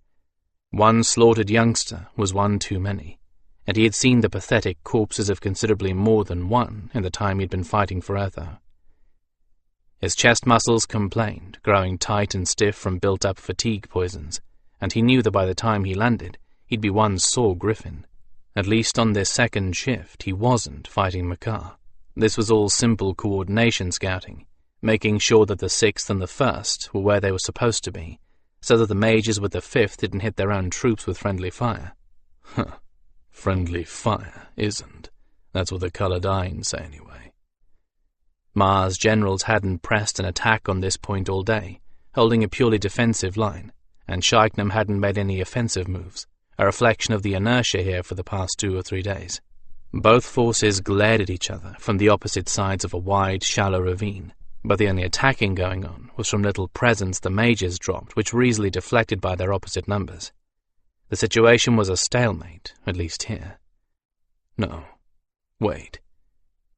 One slaughtered youngster was one too many, and he had seen the pathetic corpses of considerably more than one in the time he'd been fighting for Urtho. His chest muscles complained, growing tight and stiff from built-up fatigue poisons, and he knew that by the time he landed, he'd be one sore Gryphon. At least on this second shift, he wasn't fighting Maar. This was all simple coordination scouting, making sure that the 6th and the 1st were where they were supposed to be, so that the mages with the 5th didn't hit their own troops with friendly fire. Huh. Friendly fire isn't. That's what the Colodynes say anyway. Maar's generals hadn't pressed an attack on this point all day, holding a purely defensive line, and Shaiknam hadn't made any offensive moves, a reflection of the inertia here for the past 2 or 3 days. Both forces glared at each other from the opposite sides of a wide, shallow ravine, but the only attacking going on was from little presents the mages dropped, which were easily deflected by their opposite numbers. The situation was a stalemate, at least here. No. Wait.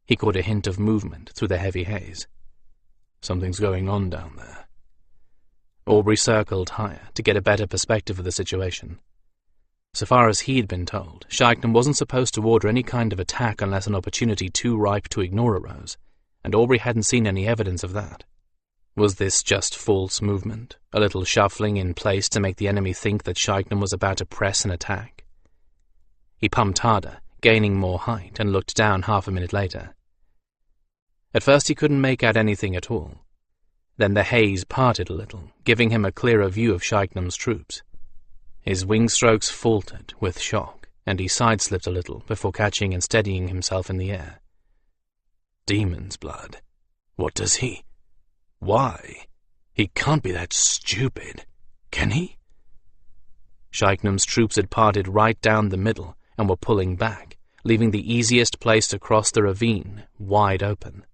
He caught a hint of movement through the heavy haze. Something's going on down there. Aubrey circled higher to get a better perspective of the situation. So far as he'd been told, Shaiknam wasn't supposed to order any kind of attack unless an opportunity too ripe to ignore arose, and Aubrey hadn't seen any evidence of that. Was this just false movement, a little shuffling in place to make the enemy think that Skandranon was about to press an attack? He pumped harder, gaining more height, and looked down half a minute later. At first he couldn't make out anything at all. Then the haze parted a little, giving him a clearer view of Skandrannon's troops. His wing strokes faltered with shock, and he sideslipped a little before catching and steadying himself in the air. Demon's blood. What does he? Why? He can't be that stupid, can he? Skandrannon's troops had parted right down the middle and were pulling back, leaving the easiest place to cross the ravine wide open.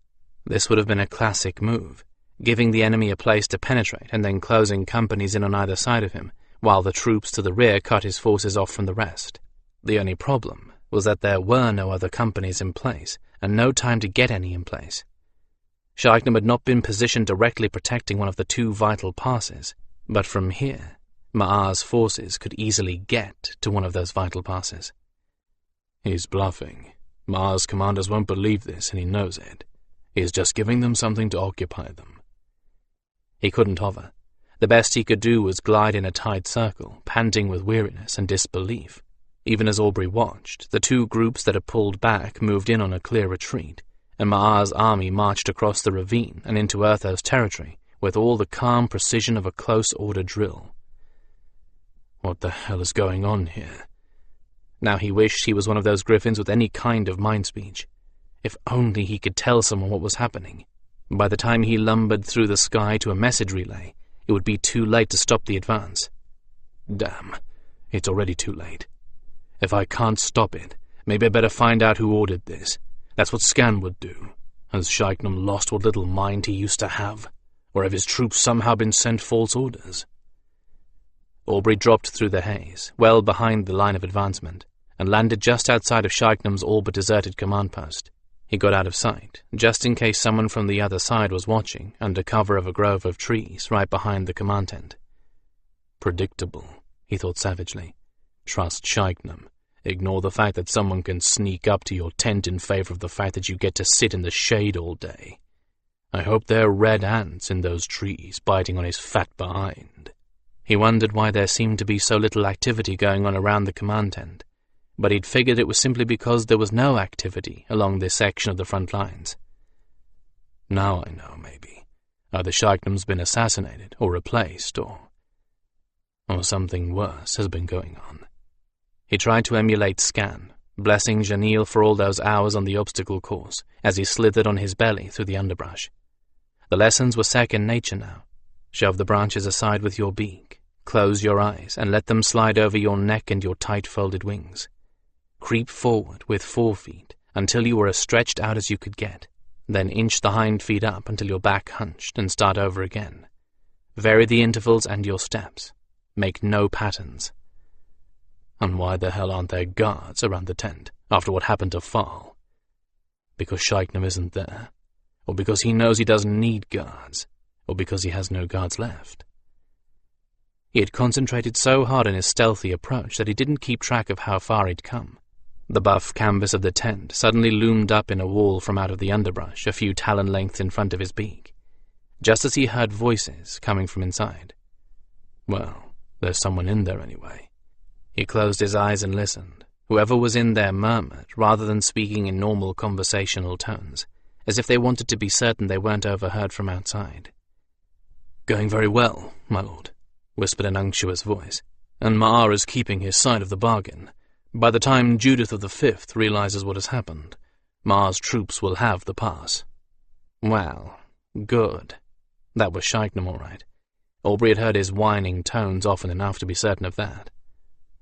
This would have been a classic move, giving the enemy a place to penetrate and then closing companies in on either side of him, while the troops to the rear cut his forces off from the rest. The only problem was that there were no other companies in place, and no time to get any in place. Skandranon had not been positioned directly protecting one of the two vital passes, but from here, Maar's forces could easily get to one of those vital passes. He's bluffing. Maar's commanders won't believe this, and he knows it. He's just giving them something to occupy them. He couldn't hover. The best he could do was glide in a tight circle, panting with weariness and disbelief. Even as Aubrey watched, the two groups that had pulled back moved in on a clear retreat, and Maar's army marched across the ravine and into Urtho's territory with all the calm precision of a close-order drill. What the hell is going on here? Now he wished he was one of those Gryphons with any kind of mind speech. If only he could tell someone what was happening. By the time he lumbered through the sky to a message relay, it would be too late to stop the advance. Damn, it's already too late. If I can't stop it, maybe I better find out who ordered this. That's what Skan would do. Has Skandranon lost what little mind he used to have? Or have his troops somehow been sent false orders? Aubrey dropped through the haze, well behind the line of advancement, and landed just outside of Skandrannon's all-but-deserted command post. He got out of sight, just in case someone from the other side was watching, under cover of a grove of trees right behind the command tent. Predictable, he thought savagely. Trust Skandranon. Ignore the fact that someone can sneak up to your tent in favor of the fact that you get to sit in the shade all day. I hope there are red ants in those trees biting on his fat behind. He wondered why there seemed to be so little activity going on around the command tent, but he'd figured it was simply because there was no activity along this section of the front lines. Now I know, maybe. Either Skandrannon's been assassinated or replaced, or something worse has been going on. He tried to emulate Skan, blessing Janil for all those hours on the obstacle course as he slithered on his belly through the underbrush. The lessons were second nature now. Shove the branches aside with your beak, close your eyes, and let them slide over your neck and your tight-folded wings. Creep forward with 4 feet until you were as stretched out as you could get, then inch the hind feet up until your back hunched and start over again. Vary the intervals and your steps. Make no patterns. And why the hell aren't there guards around the tent after what happened to Fall? Because Skandranon isn't there? Or because he knows he doesn't need guards? Or because he has no guards left? He had concentrated so hard on his stealthy approach that he didn't keep track of how far he'd come. The buff canvas of the tent suddenly loomed up in a wall from out of the underbrush a few talon lengths in front of his beak, just as he heard voices coming from inside. Well, there's someone in there anyway. He closed his eyes and listened. Whoever was in there murmured, rather than speaking in normal conversational tones, as if they wanted to be certain they weren't overheard from outside. "Going very well, my lord," whispered an unctuous voice, "and Maar is keeping his side of the bargain. By the time Judith of the Fifth realizes what has happened, Maar's troops will have the pass." Well, good. That was Skandranon, all right. Aubrey had heard his whining tones often enough to be certain of that.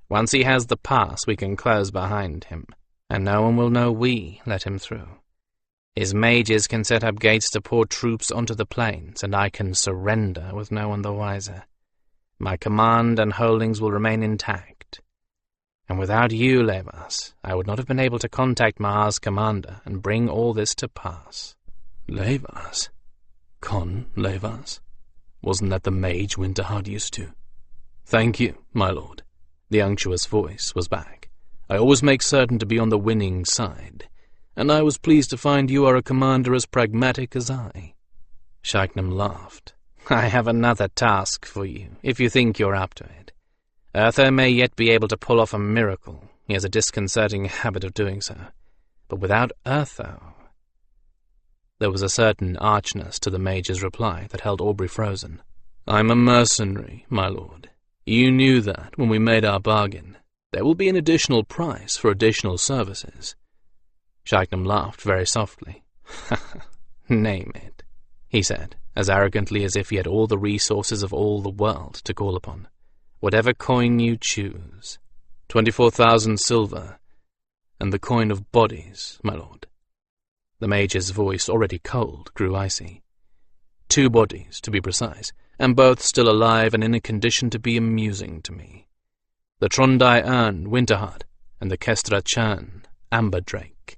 Once he has the pass, we can close behind him, and no one will know we let him through. His mages can set up gates to pour troops onto the plains, and I can surrender with no one the wiser. My command and holdings will remain intact. And without you, Levas, I would not have been able to contact Maar's commander and bring all this to pass. Levas? Con Levas? Wasn't that the mage Winterhard used to? Thank you, my lord. The unctuous voice was back. I always make certain to be on the winning side, and I was pleased to find you are a commander as pragmatic as I." Skandranon laughed. "I have another task for you, if you think you're up to it. Urtho may yet be able to pull off a miracle. He has a disconcerting habit of doing so. But without Urtho—" There was a certain archness to the mage's reply that held Aubrey frozen. "I'm a mercenary, my lord. You knew that when we made our bargain. There will be an additional price for additional services." Skandranon laughed very softly. "Name it," he said, as arrogantly as if he had all the resources of all the world to call upon. "Whatever coin you choose." 24,000 silver, and the coin of bodies, my lord." The mage's voice, already cold, grew icy. 2 bodies, to be precise, and both still alive and in a condition to be amusing to me. The Trondai Urn, Winterheart, and the Kestra Churn, Amberdrake."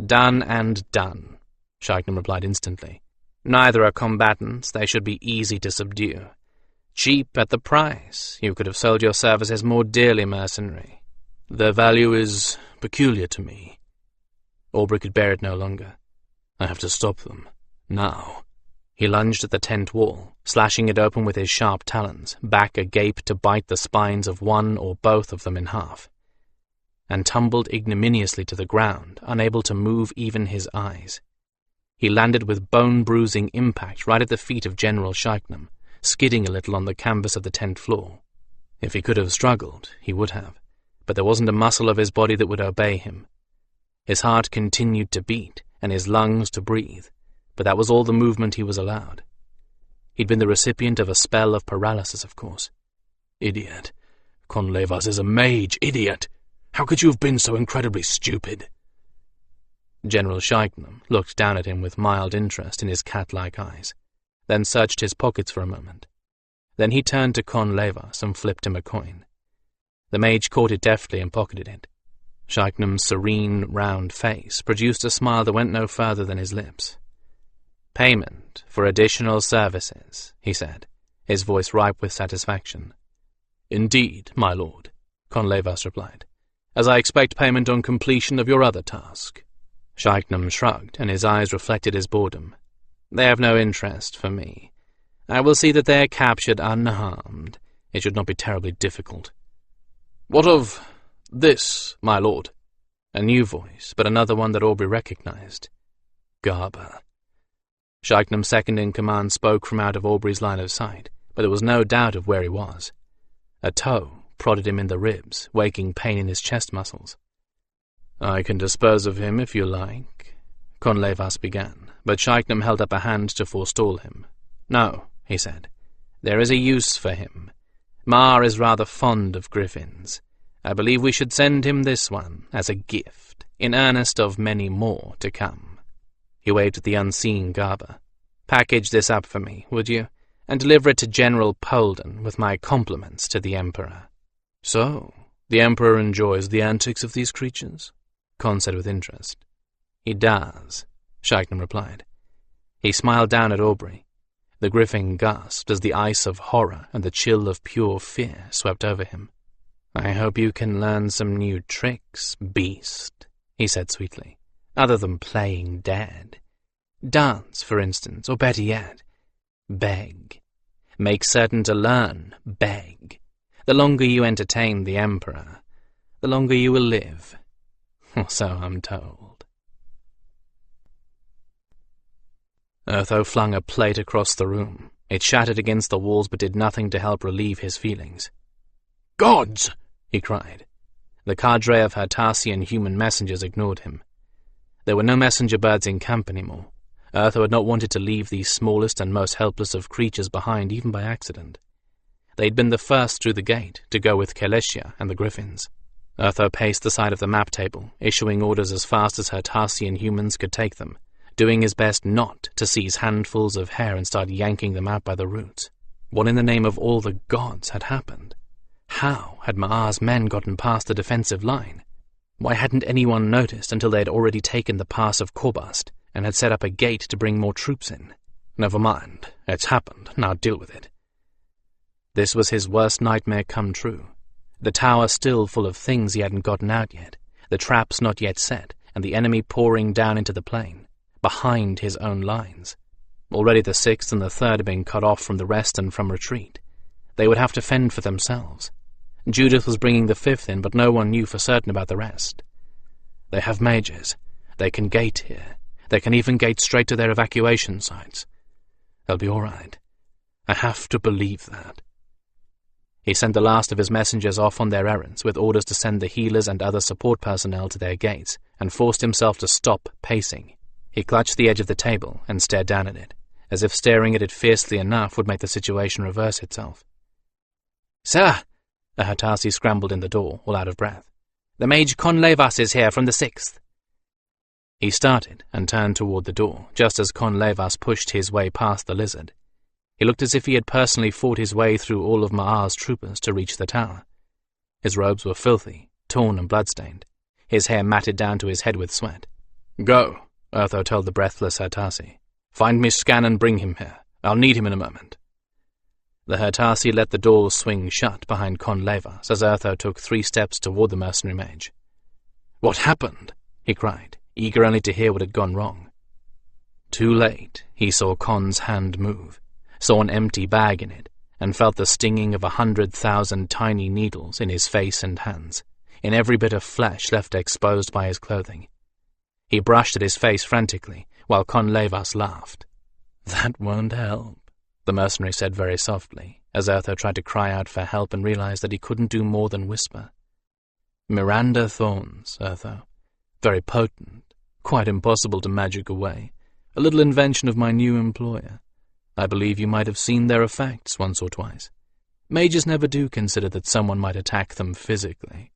"Done and done," Skandranon replied instantly. "Neither are combatants. They should be easy to subdue. Cheap at the price. You could have sold your services more dearly, mercenary." "Their value is peculiar to me." Aubrey could bear it no longer. "I have to stop them. Now." He lunged at the tent wall, slashing it open with his sharp talons, back agape to bite the spines of one or both of them in half, and tumbled ignominiously to the ground, unable to move even his eyes. He landed with bone-bruising impact right at the feet of General Skandranon, skidding a little on the canvas of the tent floor. If he could have struggled, he would have, but there wasn't a muscle of his body that would obey him. His heart continued to beat, and his lungs to breathe, but that was all the movement he was allowed. He'd been the recipient of a spell of paralysis, of course. "Idiot. Conlevas is a mage, idiot! How could you have been so incredibly stupid?" General Skandranon looked down at him with mild interest in his cat-like eyes, then searched his pockets for a moment. Then he turned to Conlevas and flipped him a coin. The mage caught it deftly and pocketed it. Skandrannon's serene, round face produced a smile that went no further than his lips. "Payment for additional services," he said, his voice ripe with satisfaction. "Indeed, my lord," Conlevas replied, "as I expect payment on completion of your other task." Skandranon shrugged, and his eyes reflected his boredom. "They have no interest for me. I will see that they are captured unharmed. It should not be terribly difficult." "What of this, my lord?" A new voice, but another one that Aubrey recognized. "Garber." Skandranon, second in command, spoke from out of Aubrey's line of sight, but there was no doubt of where he was. A toe prodded him in the ribs, waking pain in his chest muscles. "I can dispose of him if you like," Conlevas began, but Skandranon held up a hand to forestall him. "No," he said. "There is a use for him. Maar is rather fond of griffins. I believe we should send him this one as a gift, in earnest of many more to come." He waved at the unseen Garber. "Package this up for me, would you, and deliver it to General Polden with my compliments to the Emperor." "So, the Emperor enjoys the antics of these creatures?" Con said with interest. "He does," Skandranon replied. He smiled down at Aubrey. The Gryphon gasped as the ice of horror and the chill of pure fear swept over him. "I hope you can learn some new tricks, beast," he said sweetly, "other than playing dead. Dance, for instance, or better yet, beg. Make certain to learn, beg. The longer you entertain the Emperor, the longer you will live. Or so I'm told." Urtho flung a plate across the room. It shattered against the walls but did nothing to help relieve his feelings. "Gods!" he cried. The cadre of Hertasian human messengers ignored him. There were no messenger birds in camp anymore. Urtho had not wanted to leave these smallest and most helpless of creatures behind even by accident. They'd been the first through the gate to go with Keleshia and the Griffins. Urtho paced the side of the map table, issuing orders as fast as Hertasian humans could take them, doing his best not to seize handfuls of hair and start yanking them out by the roots. What in the name of all the gods had happened? How had Maar's men gotten past the defensive line? Why hadn't anyone noticed until they had already taken the pass of Korbast and had set up a gate to bring more troops in? Never mind, it's happened, now deal with it. This was his worst nightmare come true. The tower still full of things he hadn't gotten out yet, the traps not yet set, and the enemy pouring down into the plain, behind his own lines. Already the 6th and the 3rd had been cut off from the rest and from retreat. They would have to fend for themselves. Judith was bringing the 5th in, but no one knew for certain about the rest. They have mages. They can gate here. They can even gate straight to their evacuation sites. They'll be all right. I have to believe that. He sent the last of his messengers off on their errands with orders to send the healers and other support personnel to their gates, and forced himself to stop pacing. He clutched the edge of the table and stared down at it, as if staring at it fiercely enough would make the situation reverse itself. "Sir!" A Hertasi scrambled in the door, all out of breath. "The mage Conlevas is here from the 6th. He started and turned toward the door, just as Conlevas pushed his way past the lizard. He looked as if he had personally fought his way through all of Maar's troopers to reach the tower. His robes were filthy, torn and bloodstained, his hair matted down to his head with sweat. "Go," Urtho told the breathless Hertasi. "Find me Skan and bring him here. I'll need him in a moment." The Hertasi let the door swing shut behind Conlevas as Urtho took 3 steps toward the mercenary mage. "What happened?" he cried, eager only to hear what had gone wrong. Too late, he saw Con's hand move, saw an empty bag in it, and felt the stinging of 100,000 tiny needles in his face and hands, in every bit of flesh left exposed by his clothing. He brushed at his face frantically, while Conlevas laughed. "That won't help," the mercenary said very softly, as Urtho tried to cry out for help and realized that he couldn't do more than whisper. "Miranda thorns, Urtho. Very potent, quite impossible to magic away. A little invention of my new employer. I believe you might have seen their effects once or twice. Mages never do consider that someone might attack them physically."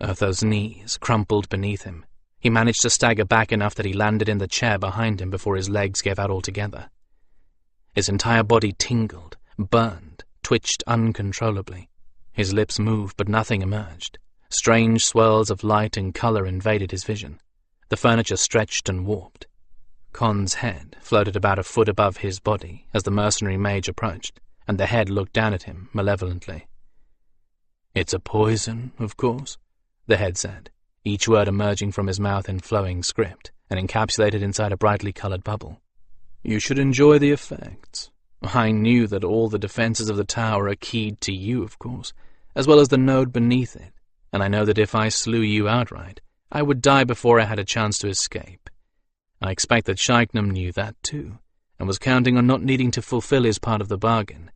Urtho's knees crumpled beneath him. He managed to stagger back enough that he landed in the chair behind him before his legs gave out altogether. His entire body tingled, burned, twitched uncontrollably. His lips moved, but nothing emerged. Strange swirls of light and color invaded his vision. The furniture stretched and warped. Con's head floated about a foot above his body as the mercenary mage approached, and the head looked down at him malevolently. "It's a poison, of course," the head said, each word emerging from his mouth in flowing script and encapsulated inside a brightly colored bubble. "You should enjoy the effects. I knew that all the defenses of the tower are keyed to you, of course, as well as the node beneath it, and I know that if I slew you outright, I would die before I had a chance to escape. I expect that Skandranon knew that too, and was counting on not needing to fulfill his part of the bargain.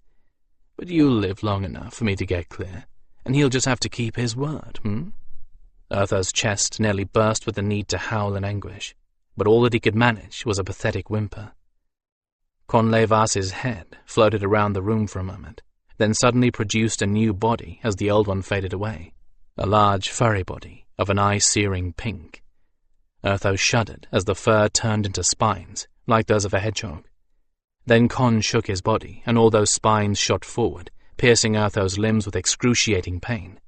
But you'll live long enough for me to get clear, and he'll just have to keep his word, Urtho's chest nearly burst with the need to howl in anguish, but all that he could manage was a pathetic whimper. Conlevas's head floated around the room for a moment, then suddenly produced a new body as the old one faded away, a large furry body of an eye-searing pink. Urtho shuddered as the fur turned into spines, like those of a hedgehog. Then Con shook his body, and all those spines shot forward, piercing Urtho's limbs with excruciating pain.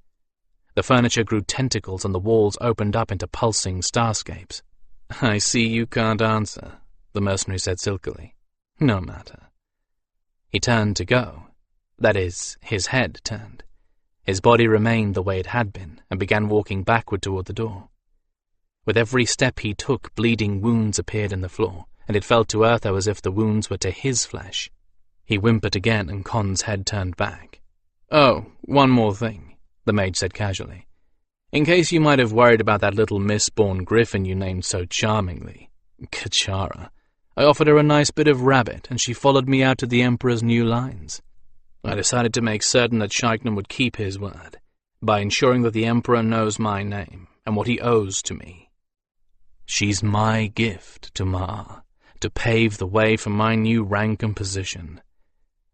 The furniture grew tentacles and the walls opened up into pulsing starscapes. "I see you can't answer," the mercenary said silkily. "No matter." He turned to go. That is, his head turned. His body remained the way it had been, and began walking backward toward the door. With every step he took, bleeding wounds appeared in the floor, and it felt to Urtho as if the wounds were to his flesh. He whimpered again, and Con's head turned back. "Oh, one more thing," the mage said casually. "In case you might have worried about that little misborn Gryphon you named so charmingly, Kachara, I offered her a nice bit of rabbit, and she followed me out to the Emperor's new lines. I decided to make certain that Skandranon would keep his word, by ensuring that the Emperor knows my name and what he owes to me. She's my gift to Maar, to pave the way for my new rank and position.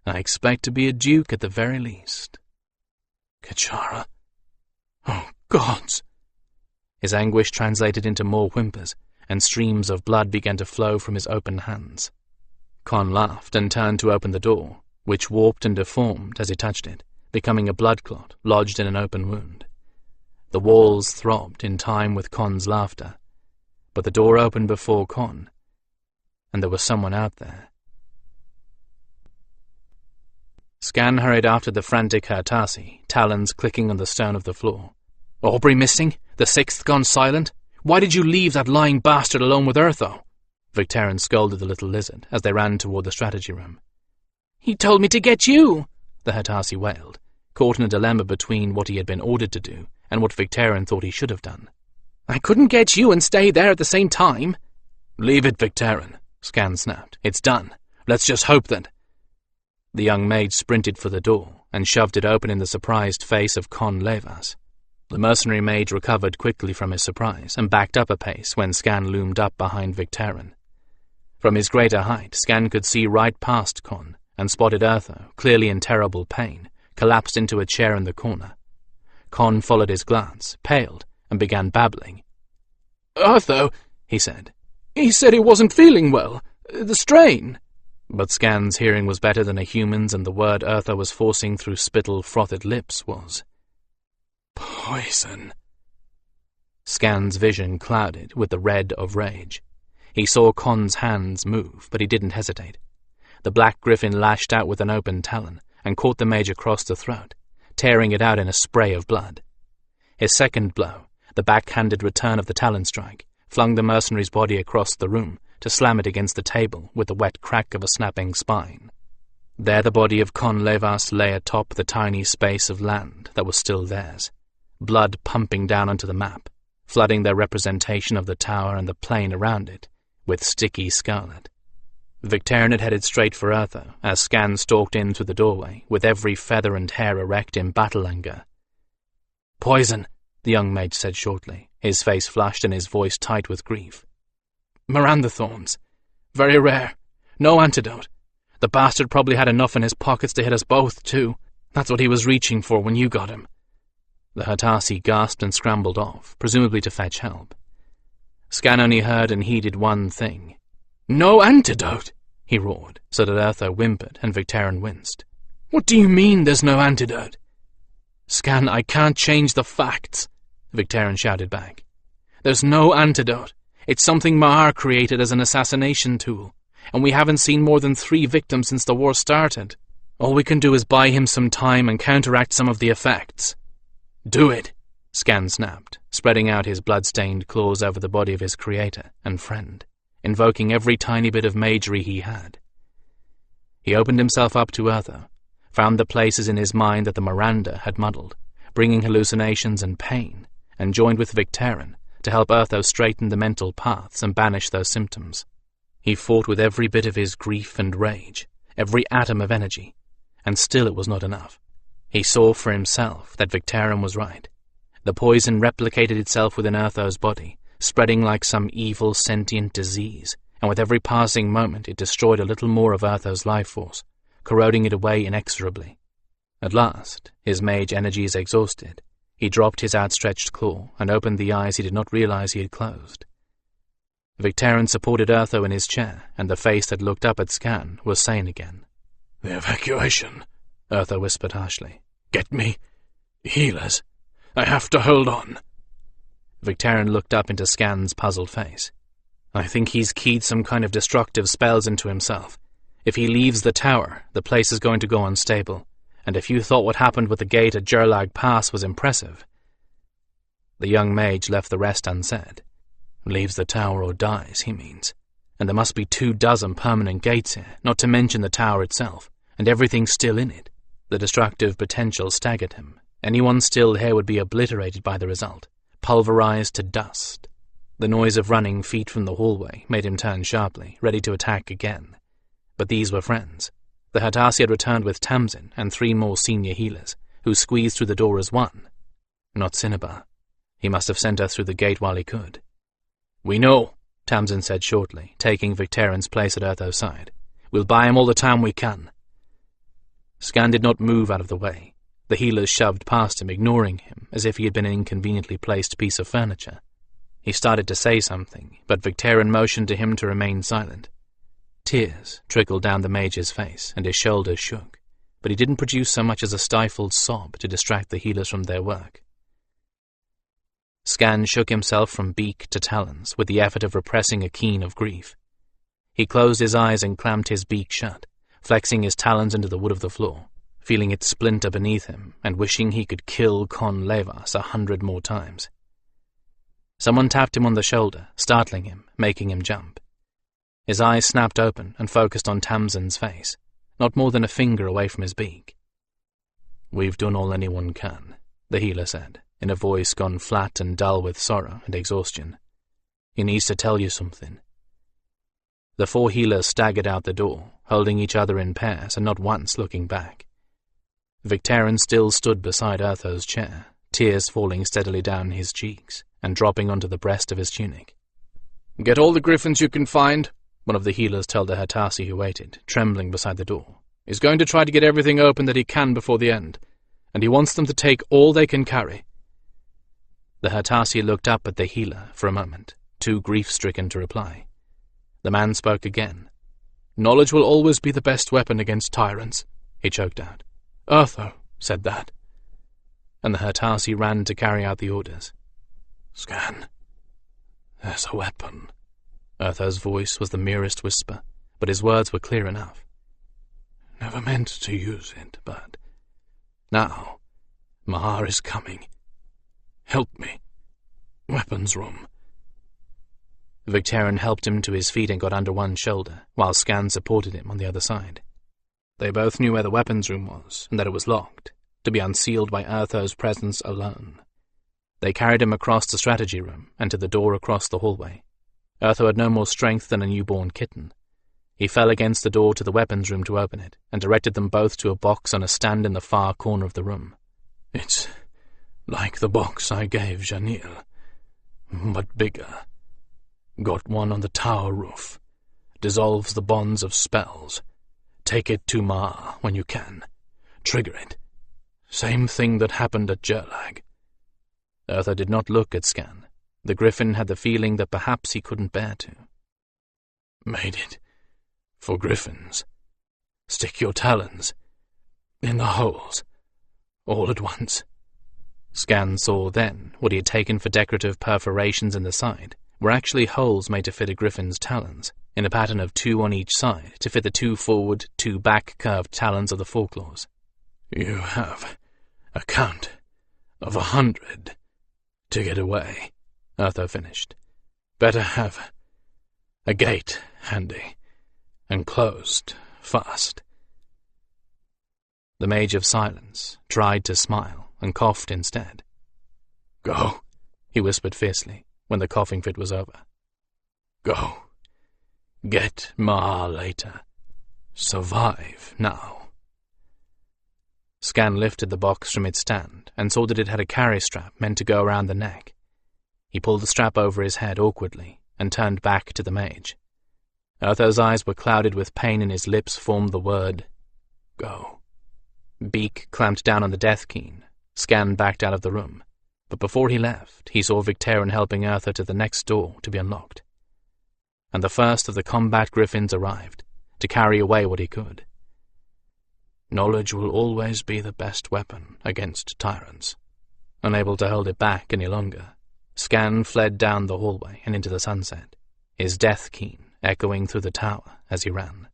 I expect to be a duke at the very least." "Kachara? Oh, gods!" His anguish translated into more whimpers, and streams of blood began to flow from his open hands. Con laughed and turned to open the door, which warped and deformed as he touched it, becoming a blood clot lodged in an open wound. The walls throbbed in time with Con's laughter, but the door opened before Con, and there was someone out there. Skan hurried after the frantic Hertasi, talons clicking on the stone of the floor. "Aubrey missing? The 6th gone silent? Why did you leave that lying bastard alone with Urtho? Victaren scolded the little lizard as they ran toward the strategy room. He told me to get you, the Hatasi wailed, caught in a dilemma between what he had been ordered to do and what Victaren thought he should have done. I couldn't get you and stay there at the same time. Leave it, Victaren, Skan snapped. It's done. Let's just hope that... The young mage sprinted for the door and shoved it open in the surprised face of Con Levas. The mercenary mage recovered quickly from his surprise and backed up a pace when Skan loomed up behind Victaren. From his greater height, Skan could see right past Con and spotted Urtho, clearly in terrible pain, collapsed into a chair in the corner. Con followed his glance, paled, and began babbling. Urtho, he said. He said he wasn't feeling well. The strain. But Skan's hearing was better than a human's, and the word Urtho was forcing through spittle-frothed lips was... poison. Skan's vision clouded with the red of rage. He saw Con's hands move, but he didn't hesitate. The black Gryphon lashed out with an open talon and caught the mage across the throat, tearing it out in a spray of blood. His second blow, the backhanded return of the talon strike, flung the mercenary's body across the room to slam it against the table with the wet crack of a snapping spine. There the body of Con Levas lay atop the tiny space of land that was still theirs, blood pumping down onto the map, flooding their representation of the tower and the plain around it with sticky scarlet. Victaren had headed straight for Urtho as Skan stalked in through the doorway, with every feather and hair erect in battle anger. Poison, the young mage said shortly, his face flushed and his voice tight with grief. Miranda thorns. Very rare. No antidote. The bastard probably had enough in his pockets to hit us both, too. That's what he was reaching for when you got him. The Hatasi gasped and scrambled off, presumably to fetch help. Skan only heard and heeded one thing. No antidote, he roared, so that Urtho whimpered and Victaren winced. What do you mean there's no antidote? Skan, I can't change the facts, Victaren shouted back. There's no antidote. It's something Maar created as an assassination tool, and we haven't seen more than 3 victims since the war started. All we can do is buy him some time and counteract some of the effects. Do it, Skan snapped, spreading out his blood-stained claws over the body of his creator and friend, invoking every tiny bit of magery he had. He opened himself up to Urtho, found the places in his mind that the Miranda had muddled, bringing hallucinations and pain, and joined with Victaren to help Urtho straighten the mental paths and banish those symptoms. He fought with every bit of his grief and rage, every atom of energy, and still it was not enough. He saw for himself that Victaren was right. The poison replicated itself within Urtho's body, spreading like some evil sentient disease, and with every passing moment it destroyed a little more of Urtho's life force, corroding it away inexorably. At last, his mage energies exhausted, he dropped his outstretched claw and opened the eyes he did not realize he had closed. Victaren supported Urtho in his chair, and the face that looked up at Skan was sane again. The evacuation, Urtho whispered harshly. Get me healers. I have to hold on. Victaren looked up into Skan's puzzled face. I think he's keyed some kind of destructive spells into himself. If he leaves the tower, the place is going to go unstable, and if you thought what happened with the gate at Gerlag Pass was impressive... The young mage left the rest unsaid. Leaves the tower or dies, he means. And there must be 24 permanent gates here, not to mention the tower itself, and everything still in it. The destructive potential staggered him. Anyone still here would be obliterated by the result, pulverized to dust. The noise of running feet from the hallway made him turn sharply, ready to attack again. But these were friends. The Hatasi had returned with Tamsin and 3 more senior healers, who squeezed through the door as one. Not Cinnabar. He must have sent her through the gate while he could. We know, Tamsin said shortly, taking Victaren's place at Urtho's side. We'll buy him all the time we can. Skan did not move out of the way. The healers shoved past him, ignoring him, as if he had been an inconveniently placed piece of furniture. He started to say something, but Victaren motioned to him to remain silent. Tears trickled down the mage's face, and his shoulders shook, but he didn't produce so much as a stifled sob to distract the healers from their work. Skan shook himself from beak to talons with the effort of repressing a keen of grief. He closed his eyes and clamped his beak shut, flexing his talons into the wood of the floor, feeling it splinter beneath him and wishing he could kill Con Levas 100 more times. Someone tapped him on the shoulder, startling him, making him jump. His eyes snapped open and focused on Tamsin's face, not more than a finger away from his beak. "We've done all anyone can," the healer said, in a voice gone flat and dull with sorrow and exhaustion. "He needs to tell you something." The 4 healers staggered out the door, holding each other in pairs and not once looking back. Victarion still stood beside Urtho's chair, tears falling steadily down his cheeks and dropping onto the breast of his tunic. "Get all the Gryphons you can find," one of the healers told the Hertasi who waited, trembling beside the door. "He's going to try to get everything open that he can before the end, and he wants them to take all they can carry." The Hertasi looked up at the healer for a moment, too grief-stricken to reply. The man spoke again. "Knowledge will always be the best weapon against tyrants," he choked out. "Urtho said that." And the Hertasi ran to carry out the orders. "Skan, there's a weapon." Urtho's voice was the merest whisper, but his words were clear enough. "Never meant to use it, but now Maar is coming. Help me. Weapons room." Victarion helped him to his feet and got under one shoulder, while Skan supported him on the other side. They both knew where the weapons room was, and that it was locked, to be unsealed by Urtho's presence alone. They carried him across the strategy room and to the door across the hallway. Urtho had no more strength than a newborn kitten. He fell against the door to the weapons room to open it, and directed them both to a box on a stand in the far corner of the room. "It's like the box I gave Janil, but bigger. Got one on the tower roof. Dissolves the bonds of spells. Take it to Maar when you can. Trigger it. Same thing that happened at Gerlag." Urtho did not look at Skan. The Gryphon had the feeling that perhaps he couldn't bear to. "Made it for Gryphons. Stick your talons in the holes all at once." Skan saw then what he had taken for decorative perforations in the side were actually holes made to fit a Gryphon's talons, in a pattern of 2 on each side to fit the 2 forward, 2 back curved talons of the foreclaws. "You have a count of 100 to get away," Urtho finished. "Better have a gate handy and closed fast." The Mage of Silence tried to smile and coughed instead. "Go," he whispered fiercely when the coughing fit was over. "Go. Get Maar later. Survive now." Skan lifted the box from its stand and saw that it had a carry strap meant to go around the neck. He pulled the strap over his head awkwardly and turned back to the mage. Urtho's eyes were clouded with pain and his lips formed the word, "Go." Beak clamped down on the death keen. Skan backed out of the room, but before he left, he saw Victarion helping Urtho to the next door to be unlocked. And the first of the combat Gryphons arrived, to carry away what he could. Knowledge will always be the best weapon against tyrants. Unable to hold it back any longer, Skan fled down the hallway and into the sunset, his death keen echoing through the tower as he ran.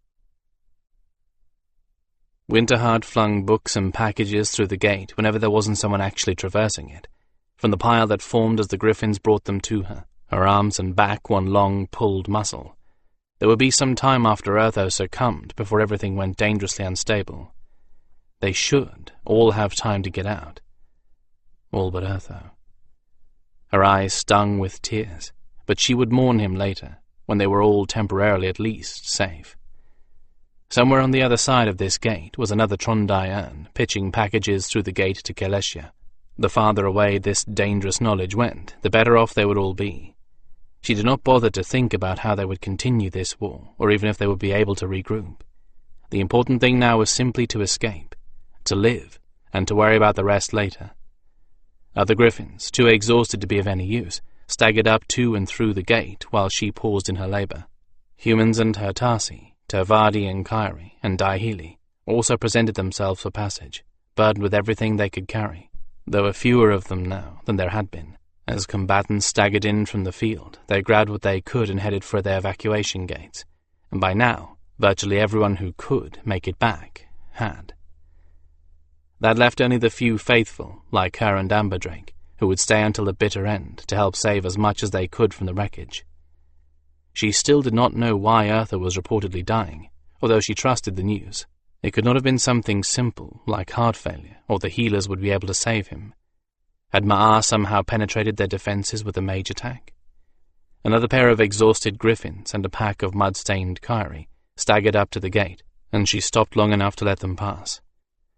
Winterheart flung books and packages through the gate whenever there wasn't someone actually traversing it, from the pile that formed as the Gryphons brought them to her, her arms and back one long, pulled muscle. There would be some time after Urtho succumbed before everything went dangerously unstable. They should all have time to get out. All but Urtho. Her eyes stung with tears, but she would mourn him later, when they were all temporarily at least safe. Somewhere on the other side of this gate was another Trondai urn, pitching packages through the gate to Kelessia. The farther away this dangerous knowledge went, the better off they would all be. She did not bother to think about how they would continue this war, or even if they would be able to regroup. The important thing now was simply to escape, to live, and to worry about the rest later. Other Gryphons, too exhausted to be of any use, staggered up to and through the gate while she paused in her labor. Humans and Hertasi, Tervadi and Kairi, and Daihili also presented themselves for passage, burdened with everything they could carry. There were fewer of them now than there had been. As combatants staggered in from the field, they grabbed what they could and headed for their evacuation gates, and by now, virtually everyone who could make it back had. That left only the few faithful, like her and Amberdrake, who would stay until the bitter end to help save as much as they could from the wreckage. She still did not know why Urtho was reportedly dying, although she trusted the news. It could not have been something simple, like heart failure, or the healers would be able to save him. Had Maar somehow penetrated their defenses with a mage attack? Another pair of exhausted Gryphons and a pack of mud-stained Kyrie staggered up to the gate, and she stopped long enough to let them pass.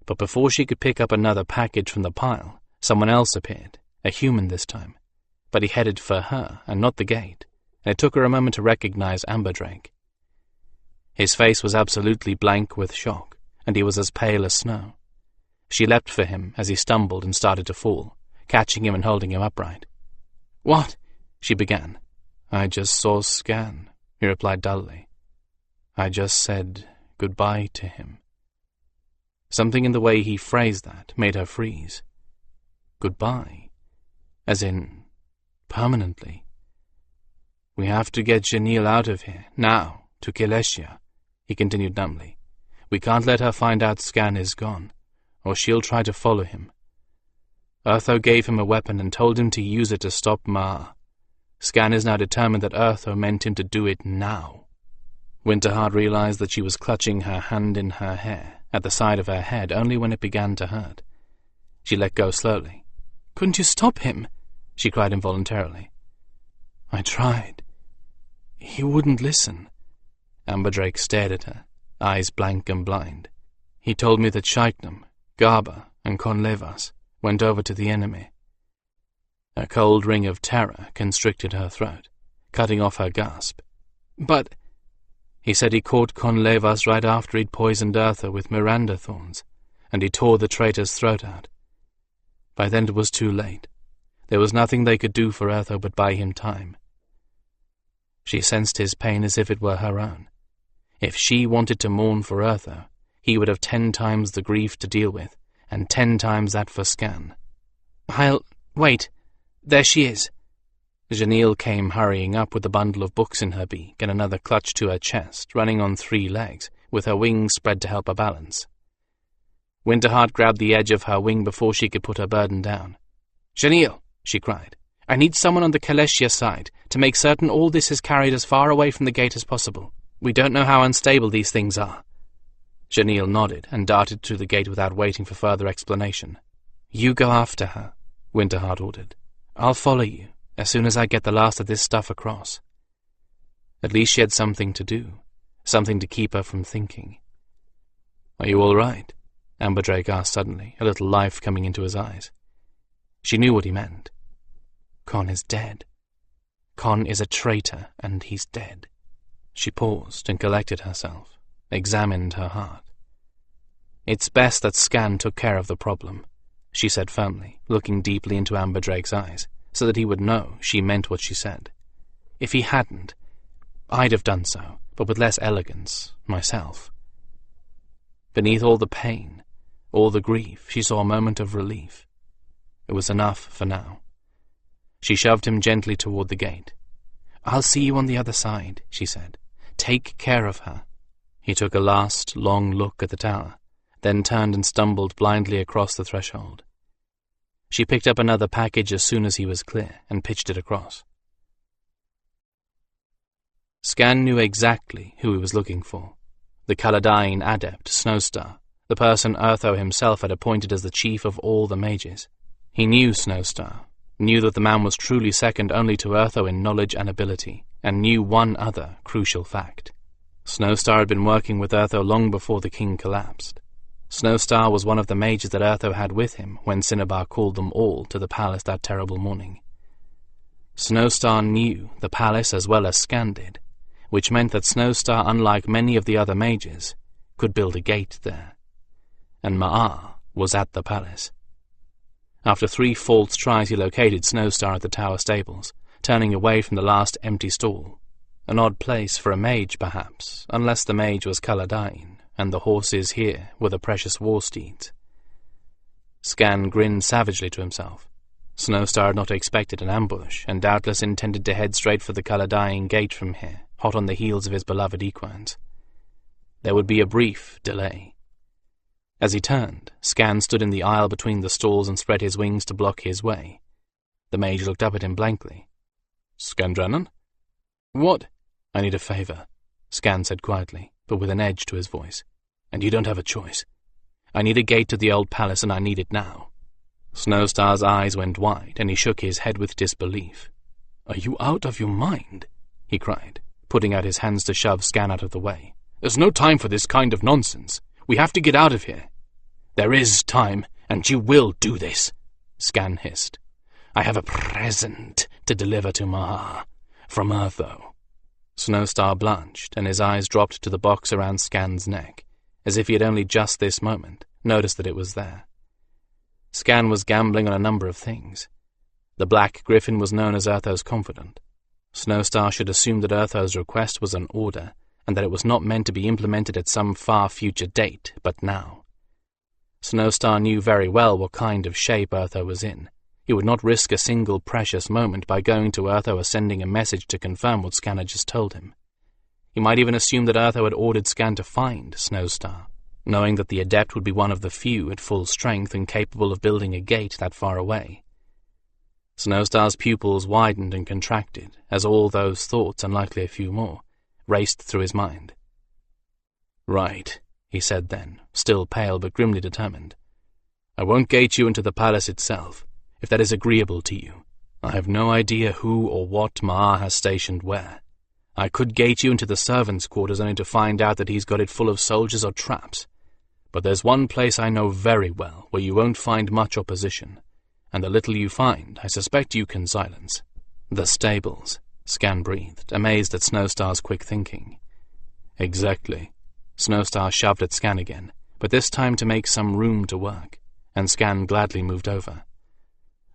But before she could pick up another package from the pile, someone else appeared, a human this time. But he headed for her, and not the gate, and it took her a moment to recognize Amberdrake. His face was absolutely blank with shock, and he was as pale as snow. She leapt for him as he stumbled and started to fall, catching him and holding him upright. "What?" she began. "I just saw Skan," he replied dully. "I just said goodbye to him." Something in the way he phrased that made her freeze. Goodbye? As in, permanently? "We have to get Janil out of here, now, to Keleshia," he continued numbly. "We can't let her find out Skan is gone, or she'll try to follow him. Urtho gave him a weapon and told him to use it to stop Maar. Skan is now determined that Urtho meant him to do it now." Winterheart realized that she was clutching her hand in her hair, at the side of her head, only when it began to hurt. She let go slowly. "Couldn't you stop him?" she cried involuntarily. "I tried. He wouldn't listen." Amberdrake stared at her, eyes blank and blind. "He told me that Shaitnam, Garba, and Conlevas went over to the enemy." A cold ring of terror constricted her throat, cutting off her gasp. "But—" "He said he caught Conlevas right after he'd poisoned Urtho with Miranda thorns, and he tore the traitor's throat out. By then it was too late. There was nothing they could do for Urtho but buy him time." She sensed his pain as if it were her own. If she wanted to mourn for Urtho, he would have 10 times the grief to deal with, and 10 times that for Skan. Wait. There she is." Janil came hurrying up with a bundle of books in her beak and another clutch to her chest, running on 3 legs, with her wings spread to help her balance. Winterheart grabbed the edge of her wing before she could put her burden down. "Janil," she cried, "I need someone on the Keleshia side to make certain all this is carried as far away from the gate as possible. We don't know how unstable these things are." Janil nodded and darted to the gate without waiting for further explanation. "You go after her," Winterheart ordered. "I'll follow you, as soon as I get the last of this stuff across." At least she had something to do, something to keep her from thinking. "Are you all right?" Amberdrake asked suddenly, a little life coming into his eyes. She knew what he meant. Con is dead. Con is a traitor, and he's dead. She paused and collected herself, examined her heart. "It's best that Skan took care of the problem," she said firmly, looking deeply into Amberdrake's eyes, so that he would know she meant what she said. "If he hadn't, I'd have done so, but with less elegance, myself." Beneath all the pain, all the grief, she saw a moment of relief. It was enough for now. She shoved him gently toward the gate. "I'll see you on the other side," she said. "Take care of her." He took a last, long look at the tower, then turned and stumbled blindly across the threshold. She picked up another package as soon as he was clear and pitched it across. Skan knew exactly who he was looking for. The Kaladine adept, Snowstar, the person Urtho himself had appointed as the chief of all the mages. He knew Snowstar, knew that the man was truly second only to Urtho in knowledge and ability, and knew one other crucial fact. Snowstar had been working with Urtho long before the king collapsed. Snowstar was one of the mages that Urtho had with him when Cinnabar called them all to the palace that terrible morning. Snowstar knew the palace as well as Skan did, which meant that Snowstar, unlike many of the other mages, could build a gate there. And Maar was at the palace. After 3 false tries he located Snowstar at the tower stables, turning away from the last empty stall. An odd place for a mage, perhaps, unless the mage was Kaladine, and the horses here were the precious war steeds. Skan grinned savagely to himself. Snowstar had not expected an ambush, and doubtless intended to head straight for the Kaladine gate from here, hot on the heels of his beloved equines. There would be a brief delay. As he turned, Skan stood in the aisle between the stalls and spread his wings to block his way. The mage looked up at him blankly. Skandrannon? What? I need a favor, Skan said quietly, but with an edge to his voice. And you don't have a choice. I need a gate to the old palace, and I need it now. Snowstar's eyes went wide, and he shook his head with disbelief. Are you out of your mind? He cried, putting out his hands to shove Skan out of the way. There's no time for this kind of nonsense. We have to get out of here. There is time, and you will do this, Skan hissed. I have a present to deliver to Maar, from Urtho. Snowstar blanched, and his eyes dropped to the box around Skan's neck, as if he had only just this moment noticed that it was there. Skan was gambling on a number of things. The Black Gryphon was known as Urtho's confidant. Snowstar should assume that Urtho's request was an order, and that it was not meant to be implemented at some far future date, but now. Snowstar knew very well what kind of shape Urtho was in. He would not risk a single precious moment by going to Urtho or sending a message to confirm what Skan had just told him. He might even assume that Urtho had ordered Skan to find Snowstar, knowing that the adept would be one of the few at full strength and capable of building a gate that far away. Snowstar's pupils widened and contracted as all those thoughts, and likely a few more, raced through his mind. Right, he said then, still pale but grimly determined. I won't gate you into the palace itself, if that is agreeable to you. I have no idea who or what Maar has stationed where. I could gate you into the servants' quarters only to find out that he's got it full of soldiers or traps. But there's one place I know very well where you won't find much opposition, and the little you find I suspect you can silence. The stables, Skan breathed, amazed at Snowstar's quick thinking. Exactly. Snowstar shoved at Skan again, but this time to make some room to work, and Skan gladly moved over.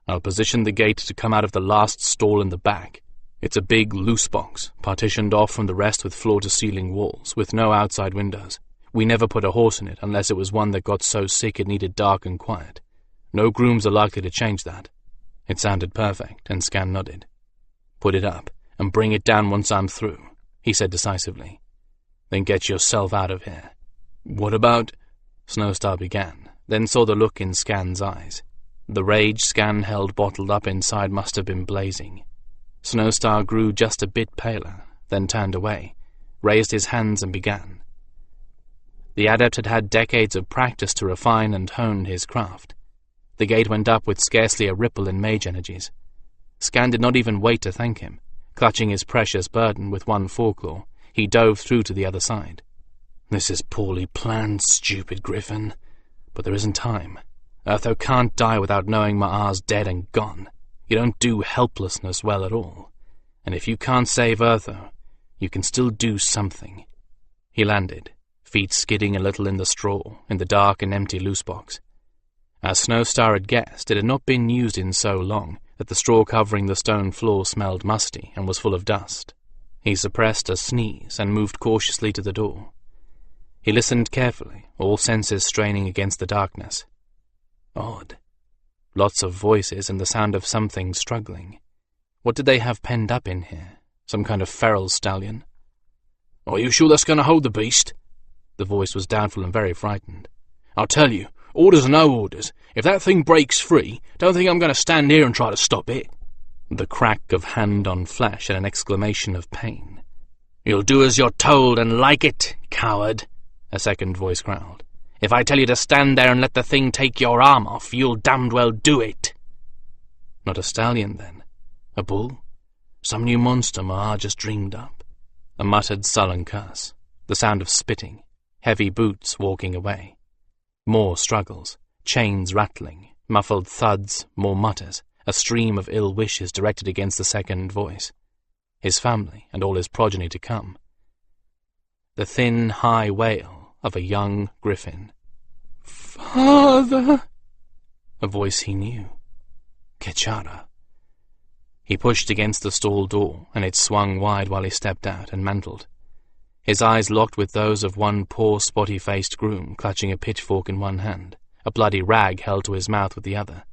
I'll position the gate to come out of the last stall in the back. It's a big, loose box, partitioned off from the rest with floor-to-ceiling walls, with no outside windows. We never put a horse in it unless it was one that got so sick it needed dark and quiet. No grooms are likely to change that. It sounded perfect, and Skan nodded. Put it up, and bring it down once I'm through, he said decisively. Then get yourself out of here. What about... Snowstar began, then saw the look in Skan's eyes. The rage Skan held bottled up inside must have been blazing. Snowstar grew just a bit paler, then turned away, raised his hands and began. The adept had had decades of practice to refine and hone his craft. The gate went up with scarcely a ripple in mage energies. Skan did not even wait to thank him. Clutching his precious burden with one foreclaw, he dove through to the other side. This is poorly planned, stupid Gryphon. But there isn't time. Urtho can't die without knowing Maar's dead and gone. You don't do helplessness well at all. And if you can't save Urtho, you can still do something. He landed, feet skidding a little in the straw, in the dark and empty loose box. As Snowstar had guessed, it had not been used in so long that the straw covering the stone floor smelled musty and was full of dust. He suppressed a sneeze and moved cautiously to the door. He listened carefully, all senses straining against the darkness. Odd. Lots of voices and the sound of something struggling. What did they have penned up in here? Some kind of feral stallion? Are you sure that's going to hold the beast? The voice was doubtful and very frightened. I'll tell you, orders are no orders. If that thing breaks free, don't think I'm going to stand here and try to stop it. The crack of hand on flesh and an exclamation of pain. You'll do as you're told and like it, coward, a second voice growled. If I tell you to stand there and let the thing take your arm off, you'll damned well do it. Not a stallion, then? A bull? Some new monster Maar just dreamed up? A muttered sullen curse, the sound of spitting, heavy boots walking away. More struggles, chains rattling, muffled thuds, more mutters, a stream of ill wishes directed against the second voice. His family and all his progeny to come. The thin, high wail of a young Gryphon. Father! A voice he knew. Kechara. He pushed against the stall door, and it swung wide while he stepped out and mantled. His eyes locked with those of one poor spotty-faced groom clutching a pitchfork in one hand, a bloody rag held to his mouth with the other.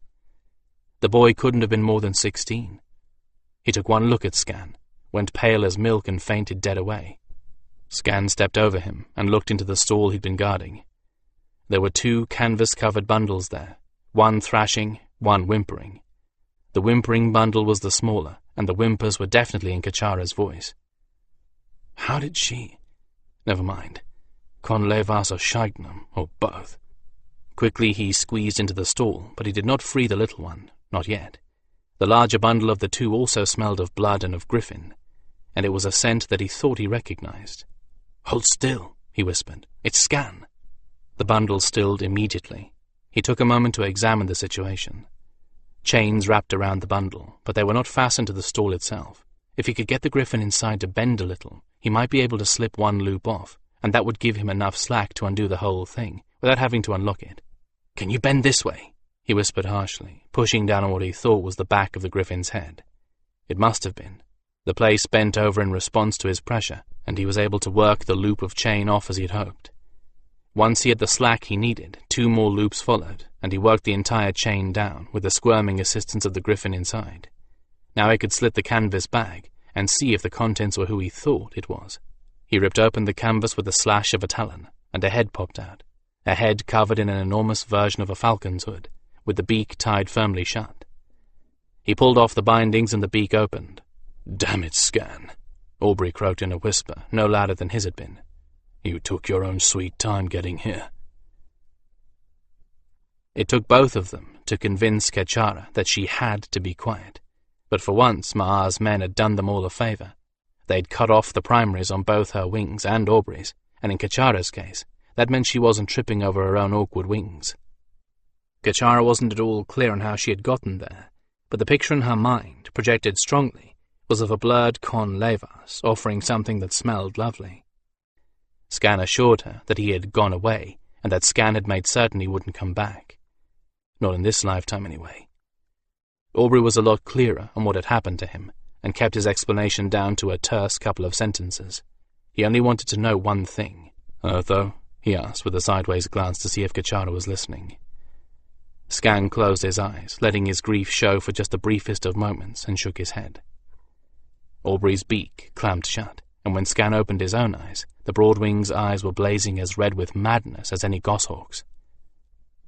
The boy couldn't have been more than 16. He took one look at Skan, went pale as milk and fainted dead away. Skan stepped over him and looked into the stall he'd been guarding. There were 2 canvas-covered bundles there, one thrashing, one whimpering. The whimpering bundle was the smaller, and the whimpers were definitely in Kachara's voice. How did she... Never mind. Conlevas or Shagnum, or both. Quickly he squeezed into the stall, but he did not free the little one, not yet. The larger bundle of the two also smelled of blood and of Gryphon, and it was a scent that he thought he recognized. "Hold still," he whispered. "It's Skan." The bundle stilled immediately. He took a moment to examine the situation. Chains wrapped around the bundle, but they were not fastened to the stall itself. If he could get the Gryphon inside to bend a little, he might be able to slip one loop off, and that would give him enough slack to undo the whole thing, without having to unlock it. "Can you bend this way?" he whispered harshly, pushing down on what he thought was the back of the Gryphon's head. It must have been. The place bent over in response to his pressure, and he was able to work the loop of chain off as he had hoped. Once he had the slack he needed, 2 more loops followed, and he worked the entire chain down, with the squirming assistance of the Gryphon inside. Now he could slit the canvas bag, and see if the contents were who he thought it was. He ripped open the canvas with the slash of a talon, and a head popped out. A head covered in an enormous version of a falcon's hood, with the beak tied firmly shut. He pulled off the bindings and the beak opened. "Damn it, Skan," Aubrey croaked in a whisper, no louder than his had been. "You took your own sweet time getting here." It took both of them to convince Kachara that she had to be quiet, but for once Maar's men had done them all a favor. They'd cut off the primaries on both her wings and Aubrey's, and in Kachara's case, that meant she wasn't tripping over her own awkward wings. Kachara wasn't at all clear on how she had gotten there, but the picture in her mind, projected strongly, was of a blurred Conlevas offering something that smelled lovely. Skan assured her that he had gone away, and that Skan had made certain he wouldn't come back. Not in this lifetime, anyway. Aubrey was a lot clearer on what had happened to him, and kept his explanation down to a terse couple of sentences. He only wanted to know one thing. "Urtho?" he asked with a sideways glance to see if Kachara was listening. Skan closed his eyes, letting his grief show for just the briefest of moments, and shook his head. Aubrey's beak clamped shut, and when Skan opened his own eyes, the Broadwing's eyes were blazing as red with madness as any goshawk's.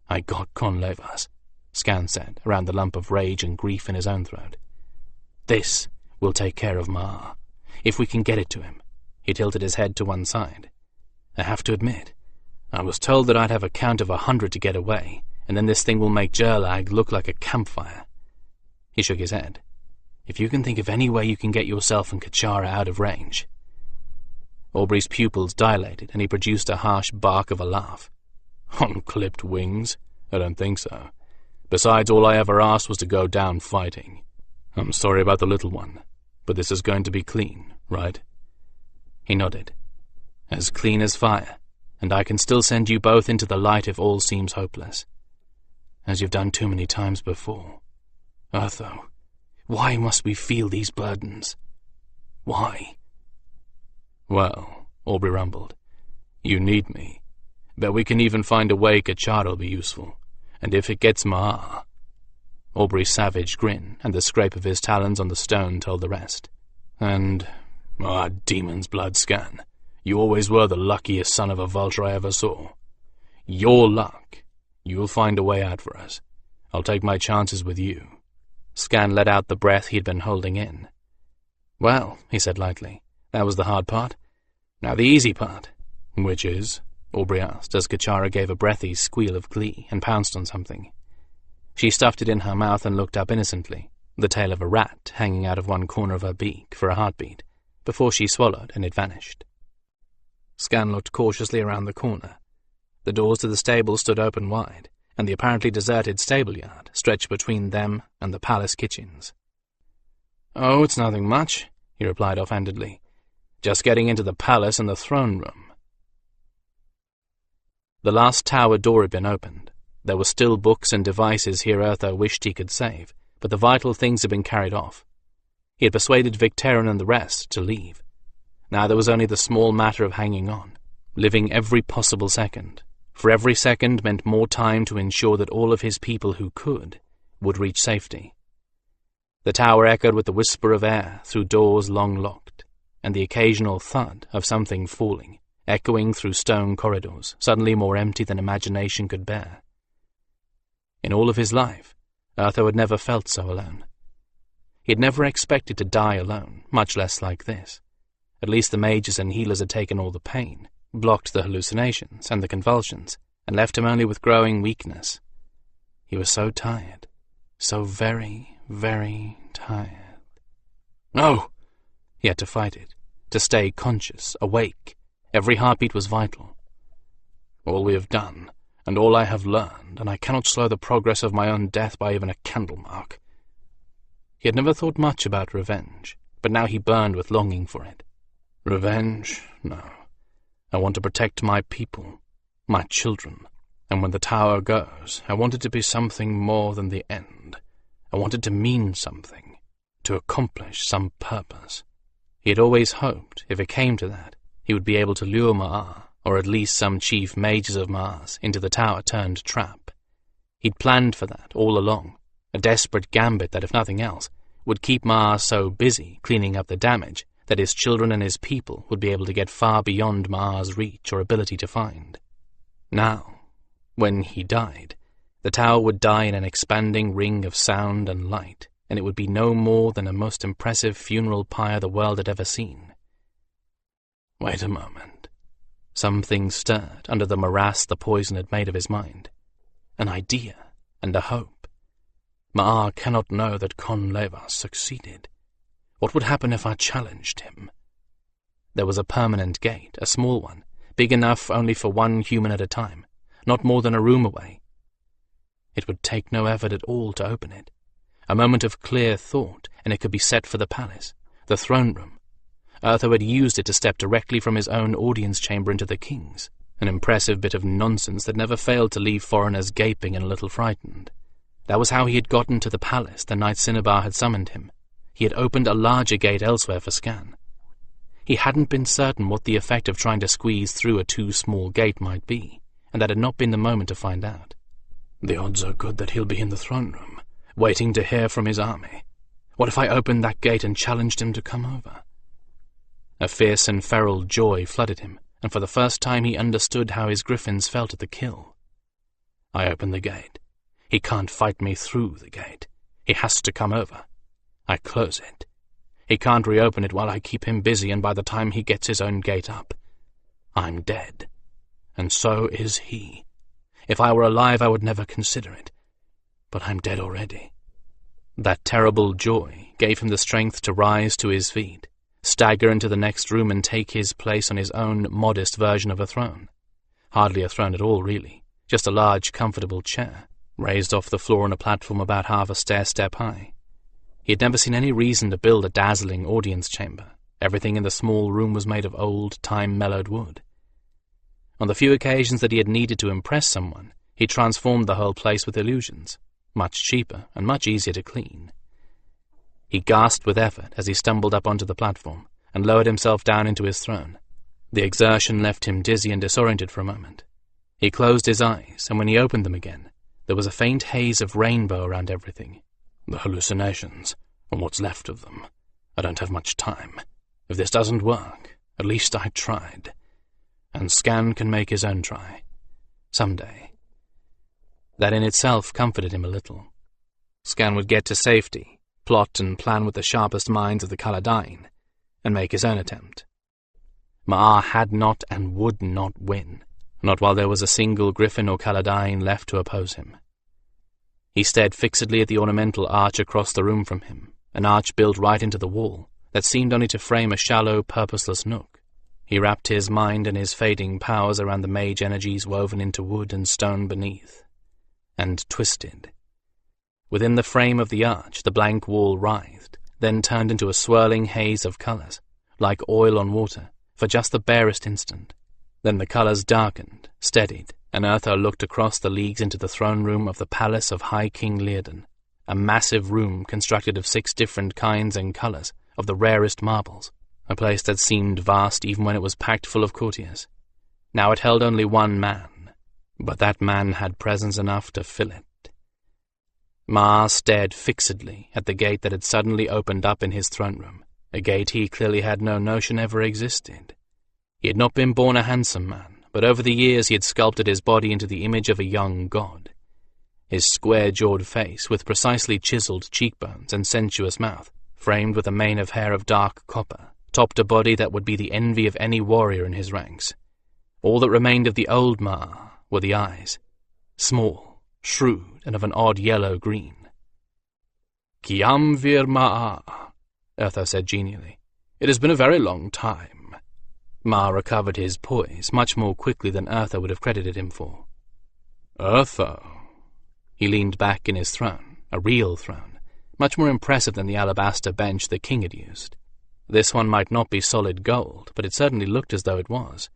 "I got Conlevas," Skan said, around the lump of rage and grief in his own throat. "This will take care of Maar, if we can get it to him." He tilted his head to one side. "I have to admit, I was told that I'd have a count of 100 to get away, and then this thing will make Gerlag look like a campfire." He shook his head. "If you can think of any way you can get yourself and Kachara out of range." Aubrey's pupils dilated, and he produced a harsh bark of a laugh. "On clipped wings? I don't think so. Besides, all I ever asked was to go down fighting. I'm sorry about the little one, but this is going to be clean, right?" He nodded. "As clean as fire, and I can still send you both into the light if all seems hopeless. As you've done too many times before. Urtho, why must we feel these burdens? Why?" "Well," Aubrey rumbled, "you need me. Bet we can even find a way Kachara'll be useful. And if it gets Maar..." Aubrey's savage grin and the scrape of his talons on the stone told the rest. "And... demon's blood, Skan. You always were the luckiest son of a vulture I ever saw. Your luck. You'll find a way out for us. I'll take my chances with you." Skan let out the breath he'd been holding in. "Well," he said lightly, "that was the hard part. Now the easy part." "Which is?" Aubrey asked, as Kachara gave a breathy squeal of glee and pounced on something. She stuffed it in her mouth and looked up innocently, the tail of a rat hanging out of one corner of her beak for a heartbeat, before she swallowed and it vanished. Skan looked cautiously around the corner. The doors to the stable stood open wide, and the apparently deserted stable yard stretched between them and the palace kitchens. "Oh, it's nothing much," he replied offhandedly. "Just getting into the palace and the throne room." The last tower door had been opened. There were still books and devices here Urtho wished he could save, but the vital things had been carried off. He had persuaded Victarion and the rest to leave. Now there was only the small matter of hanging on, living every possible second, for every second meant more time to ensure that all of his people who could would reach safety. The tower echoed with the whisper of air through doors long locked, and the occasional thud of something falling, echoing through stone corridors, suddenly more empty than imagination could bear. In all of his life, Urtho had never felt so alone, He had never expected to die alone, much less like this. At least the mages and healers had taken all the pain, blocked the hallucinations and the convulsions, and left him only with growing weakness. He was so tired, so very, very tired. No! He had to fight it, to stay conscious, awake. Every heartbeat was vital. All we have done, and all I have learned, and I cannot slow the progress of my own death by even a candle mark. He had never thought much about revenge, but now he burned with longing for it. Revenge? No. I want to protect my people, my children, and when the tower goes, I want it to be something more than the end. I want it to mean something, to accomplish some purpose. He had always hoped, if it came to that, he would be able to lure Maar, or at least some chief mages of Maar's, into the tower-turned trap. He'd planned for that all along, a desperate gambit that, if nothing else, would keep Maar so busy cleaning up the damage that his children and his people would be able to get far beyond Maar's reach or ability to find. Now, when he died, the tower would die in an expanding ring of sound and light, and it would be no more than a most impressive funeral pyre the world had ever seen. Wait a moment. Something stirred under the morass the poison had made of his mind. An idea and a hope. Maar cannot know that Con Levas succeeded. What would happen if I challenged him? There was a permanent gate, a small one, big enough only for one human at a time, not more than a room away. It would take no effort at all to open it. A moment of clear thought, and it could be set for the palace, the throne room. Urtho had used it to step directly from his own audience chamber into the king's, an impressive bit of nonsense that never failed to leave foreigners gaping and a little frightened. That was how he had gotten to the palace the night Cinnabar had summoned him. He had opened a larger gate elsewhere for Skan. He hadn't been certain what the effect of trying to squeeze through a too-small gate might be, and that had not been the moment to find out. The odds are good that he'll be in the throne room, waiting to hear from his army. What if I opened that gate and challenged him to come over? A fierce and feral joy flooded him, and for the first time he understood how his griffins felt at the kill. I open the gate. He can't fight me through the gate. He has to come over. I close it. He can't reopen it while I keep him busy, and by the time he gets his own gate up, I'm dead. And so is he. If I were alive, I would never consider it. But I'm dead already. That terrible joy gave him the strength to rise to his feet, stagger into the next room and take his place on his own modest version of a throne. Hardly a throne at all, really. Just a large, comfortable chair, raised off the floor on a platform about half a stair-step high. He had never seen any reason to build a dazzling audience chamber. Everything in the small room was made of old, time-mellowed wood. On the few occasions that he had needed to impress someone, he transformed the whole place with illusions, much cheaper and much easier to clean. He gasped with effort as he stumbled up onto the platform and lowered himself down into his throne. The exertion left him dizzy and disoriented for a moment. He closed his eyes, and when he opened them again, there was a faint haze of rainbow around everything. The hallucinations, and what's left of them. I don't have much time. If this doesn't work, at least I tried. And Skan can make his own try. Someday. That in itself comforted him a little. Skan would get to safety, plot and plan with the sharpest minds of the Caladyne, and make his own attempt. Maar had not and would not win, not while there was a single Gryphon or Caladyne left to oppose him. He stared fixedly at the ornamental arch across the room from him, an arch built right into the wall that seemed only to frame a shallow, purposeless nook. He wrapped his mind and his fading powers around the mage energies woven into wood and stone beneath, and twisted. Within the frame of the arch, the blank wall writhed, then turned into a swirling haze of colors, like oil on water, for just the barest instant. Then the colors darkened, steadied, and Urtho looked across the leagues into the throne room of the palace of High King Learden, a massive room constructed of 6 different kinds and colors of the rarest marbles, a place that seemed vast even when it was packed full of courtiers. Now it held only one man, but that man had presence enough to fill it. Maar stared fixedly at the gate that had suddenly opened up in his throne room, a gate he clearly had no notion ever existed. He had not been born a handsome man, but over the years he had sculpted his body into the image of a young god. his square-jawed face with precisely chiselled cheekbones and sensuous mouth, framed with a mane of hair of dark copper, topped a body that would be the envy of any warrior in his ranks. All that remained of the old Maar were the eyes, small, shrewd, and of an odd yellow-green. "Kiam vir Maar," Urtho said genially. "It has been a very long time." Maar recovered his poise much more quickly than Urtho would have credited him for. "Urtho." He leaned back in his throne, a real throne, much more impressive than the alabaster bench the king had used. This one might not be solid gold, but it certainly looked as though it was,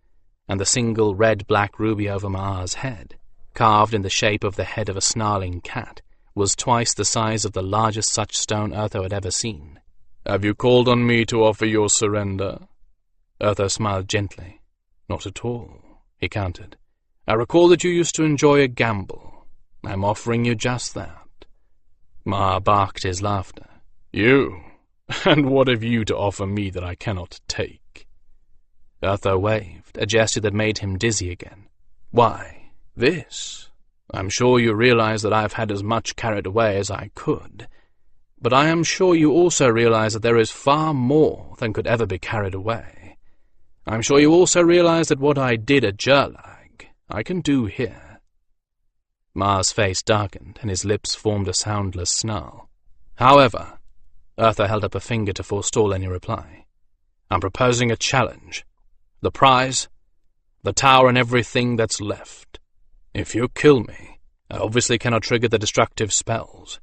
and the single red-black ruby over Maar's head, carved in the shape of the head of a snarling cat, was twice the size of the largest such stone Urtho had ever seen. "Have you called on me to offer your surrender?" Urtho smiled gently. "Not at all," he countered. "I recall that you used to enjoy a gamble. I'm offering you just that." Maar barked his laughter. "You? And what have you to offer me that I cannot take?" Urtho waved, a gesture that made him dizzy again. "Why, this. I'm sure you realize that I've had as much carried away as I could, but I am sure you also realize that there is far more than could ever be carried away. I'm sure you also realize that what I did at Gerlag, I can do here." Maar's face darkened, and his lips formed a soundless snarl. "However," Urtho held up a finger to forestall any reply, "I'm proposing a challenge. The prize, the tower and everything that's left. If you kill me, I obviously cannot trigger the destructive spells.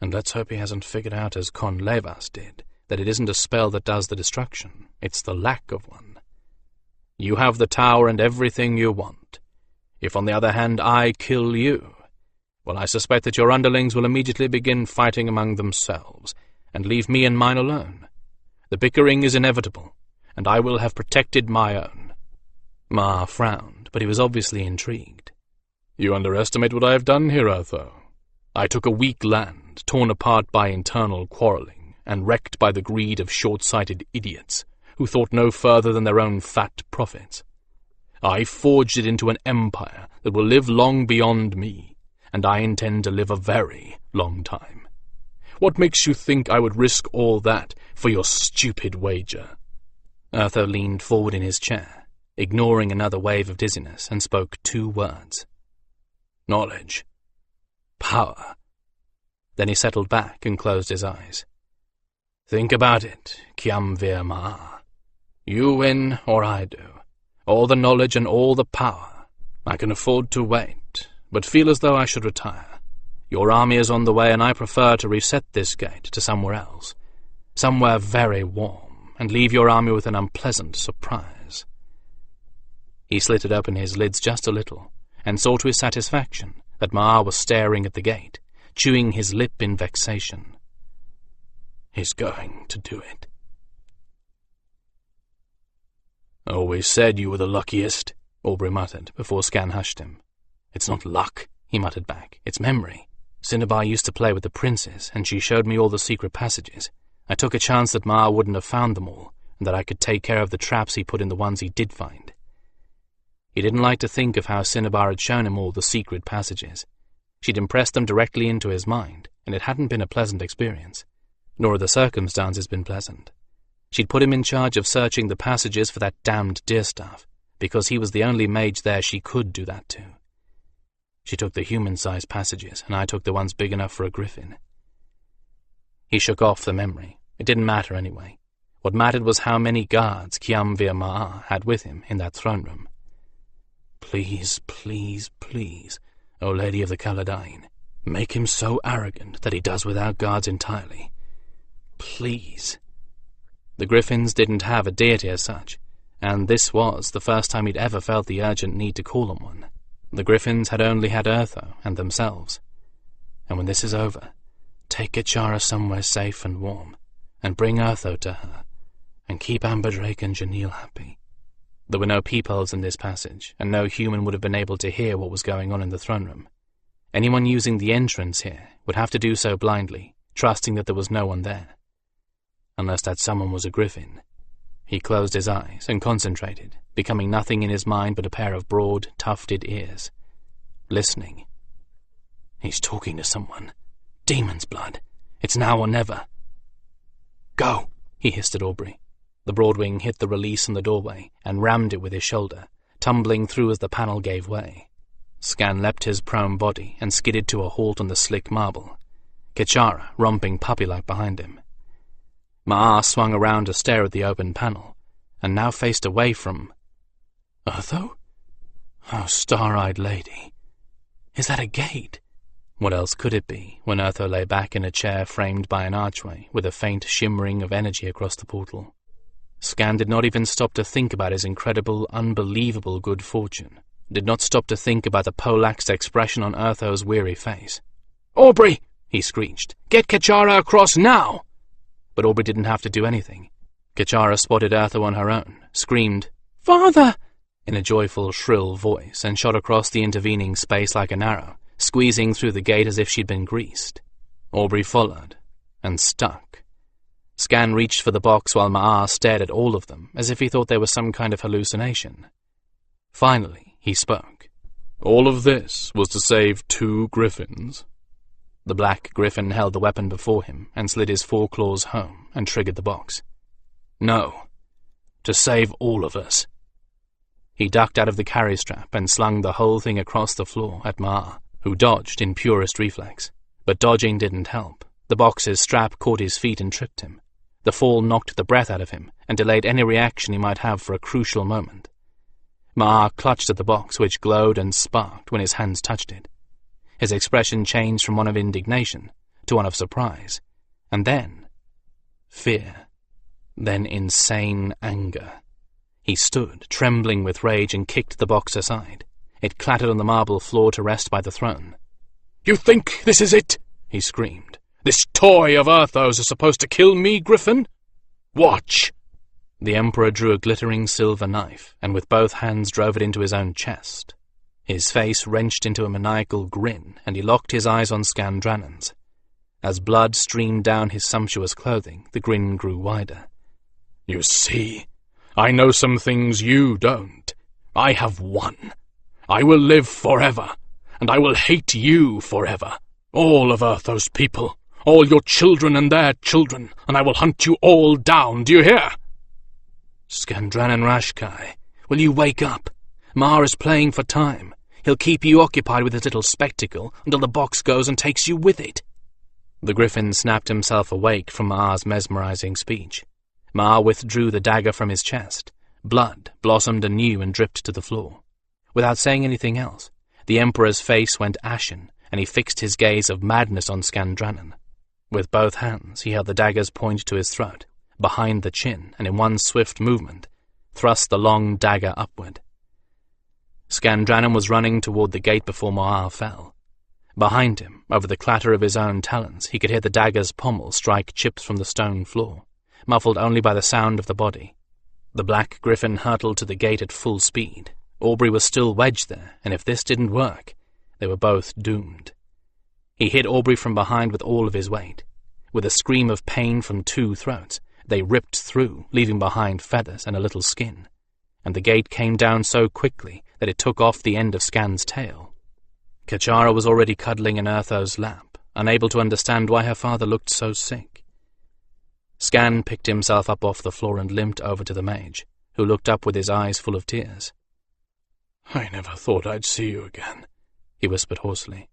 And let's hope he hasn't figured out, as Con Levas did, that it isn't a spell that does the destruction, it's the lack of one. You have the tower and everything you want. If, on the other hand, I kill you, well, I suspect that your underlings will immediately begin fighting among themselves, and leave me and mine alone. The bickering is inevitable, and I will have protected my own." Maar frowned, but he was obviously intrigued. "You underestimate what I have done here, Urtho. I took a weak land, torn apart by internal quarrelling, and wrecked by the greed of short-sighted idiots, who thought no further than their own fat profits. I forged it into an empire that will live long beyond me, and I intend to live a very long time. What makes you think I would risk all that for your stupid wager?" Urtho leaned forward in his chair, ignoring another wave of dizziness, and spoke 2 words. "Knowledge. Power." Then he settled back and closed his eyes. "Think about it, Kiam vir Maar. You win, or I do. All the knowledge and all the power. I can afford to wait, but feel as though I should retire. Your army is on the way, and I prefer to reset this gate to somewhere else, somewhere very warm, and leave your army with an unpleasant surprise." He slitted open his lids just a little, and saw to his satisfaction that Maar was staring at the gate, chewing his lip in vexation. "He's going to do it." "Always said you were the luckiest," Aubrey muttered, before Skan hushed him. "It's not luck," he muttered back. "It's memory. Cinnabar used to play with the princes, and she showed me all the secret passages. I took a chance that Maar wouldn't have found them all, and that I could take care of the traps he put in the ones he did find." He didn't like to think of how Cinnabar had shown him all the secret passages. She'd impressed them directly into his mind, and it hadn't been a pleasant experience. Nor had the circumstances been pleasant. She'd put him in charge of searching the passages for that damned deerstaff, because he was the only mage there she could do that to. She took the human-sized passages, and I took the ones big enough for a Gryphon. He shook off the memory. It didn't matter anyway. What mattered was how many guards Kiam vir Maar had with him in that throne room. "Please, please, please, O Lady of the Caladyne, make him so arrogant that he does without guards entirely. Please." The Gryphons didn't have a deity as such, and this was the first time he'd ever felt the urgent need to call on one. The Gryphons had only had Urtho and themselves. And when this is over, take Gachara somewhere safe and warm, and bring Urtho to her, and keep Amberdrake and Janelle happy. There were no peepholes in this passage, and no human would have been able to hear what was going on in the throne room. Anyone using the entrance here would have to do so blindly, trusting that there was no one there. Unless that someone was a Gryphon. He closed his eyes and concentrated, becoming nothing in his mind but a pair of broad, tufted ears. Listening. He's talking to someone. Demon's blood. It's now or never. Go, he hissed at Aubrey. The Broadwing hit the release in the doorway and rammed it with his shoulder, tumbling through as the panel gave way. Skan leapt his prone body and skidded to a halt on the slick marble, Kachara romping puppy-like behind him. Maar swung around to stare at the open panel, and now faced away from... Urtho? Oh, star-eyed lady. Is that a gate? What else could it be, when Urtho lay back in a chair framed by an archway, with a faint shimmering of energy across the portal? Skan did not even stop to think about his incredible, unbelievable good fortune, did not stop to think about the poleaxed expression on Urtho's weary face. "Aubrey!" he screeched. "Get Kachara across now!" But Aubrey didn't have to do anything. Kachara spotted Urtho on her own, screamed, "Father!" in a joyful, shrill voice, and shot across the intervening space like an arrow, squeezing through the gate as if she'd been greased. Aubrey followed, and stuck. Skan reached for the box while Maar stared at all of them, as if he thought they were some kind of hallucination. Finally, he spoke. "All of this was to save 2 Gryphons?" The black Gryphon held the weapon before him and slid his 4 claws home and triggered the box. "No. To save all of us." He ducked out of the carry strap and slung the whole thing across the floor at Maar, who dodged in purest reflex. But dodging didn't help. The box's strap caught his feet and tripped him. The fall knocked the breath out of him and delayed any reaction he might have for a crucial moment. Maar clutched at the box, which glowed and sparked when his hands touched it. His expression changed from one of indignation to one of surprise, and then fear, then insane anger. He stood, trembling with rage, and kicked the box aside. It clattered on the marble floor to rest by the throne. "You think this is it?" he screamed. "This toy of Urtho's is supposed to kill me, Gryphon? Watch!" The Emperor drew a glittering silver knife, and with both hands drove it into his own chest. His face wrenched into a maniacal grin, and he locked his eyes on Skandrannon's. As blood streamed down his sumptuous clothing, the grin grew wider. "You see, I know some things you don't. I have won. I will live forever, and I will hate you forever. All of Urtho's people, all your children and their children, and I will hunt you all down, do you hear?" "Skandranon Rashkae, will you wake up? Maar is playing for time. He'll keep you occupied with his little spectacle until the box goes and takes you with it." The Gryphon snapped himself awake from Maar's mesmerizing speech. Maar withdrew the dagger from his chest. Blood blossomed anew and dripped to the floor. Without saying anything else, the Emperor's face went ashen, and he fixed his gaze of madness on Skandrannon. With both hands he held the dagger's point to his throat, behind the chin, and in one swift movement thrust the long dagger upward. Skandrannon was running toward the gate before Maar fell. Behind him, over the clatter of his own talons, he could hear the dagger's pommel strike chips from the stone floor, muffled only by the sound of the body. The black Gryphon hurtled to the gate at full speed. Aubrey was still wedged there, and if this didn't work, they were both doomed. He hit Aubrey from behind with all of his weight. With a scream of pain from 2 throats, they ripped through, leaving behind feathers and a little skin, and the gate came down so quickly that it took off the end of Skan's tail. Kachara was already cuddling in Urtho's lap, unable to understand why her father looked so sick. Skan picked himself up off the floor and limped over to the mage, who looked up with his eyes full of tears. "I never thought I'd see you again," he whispered hoarsely.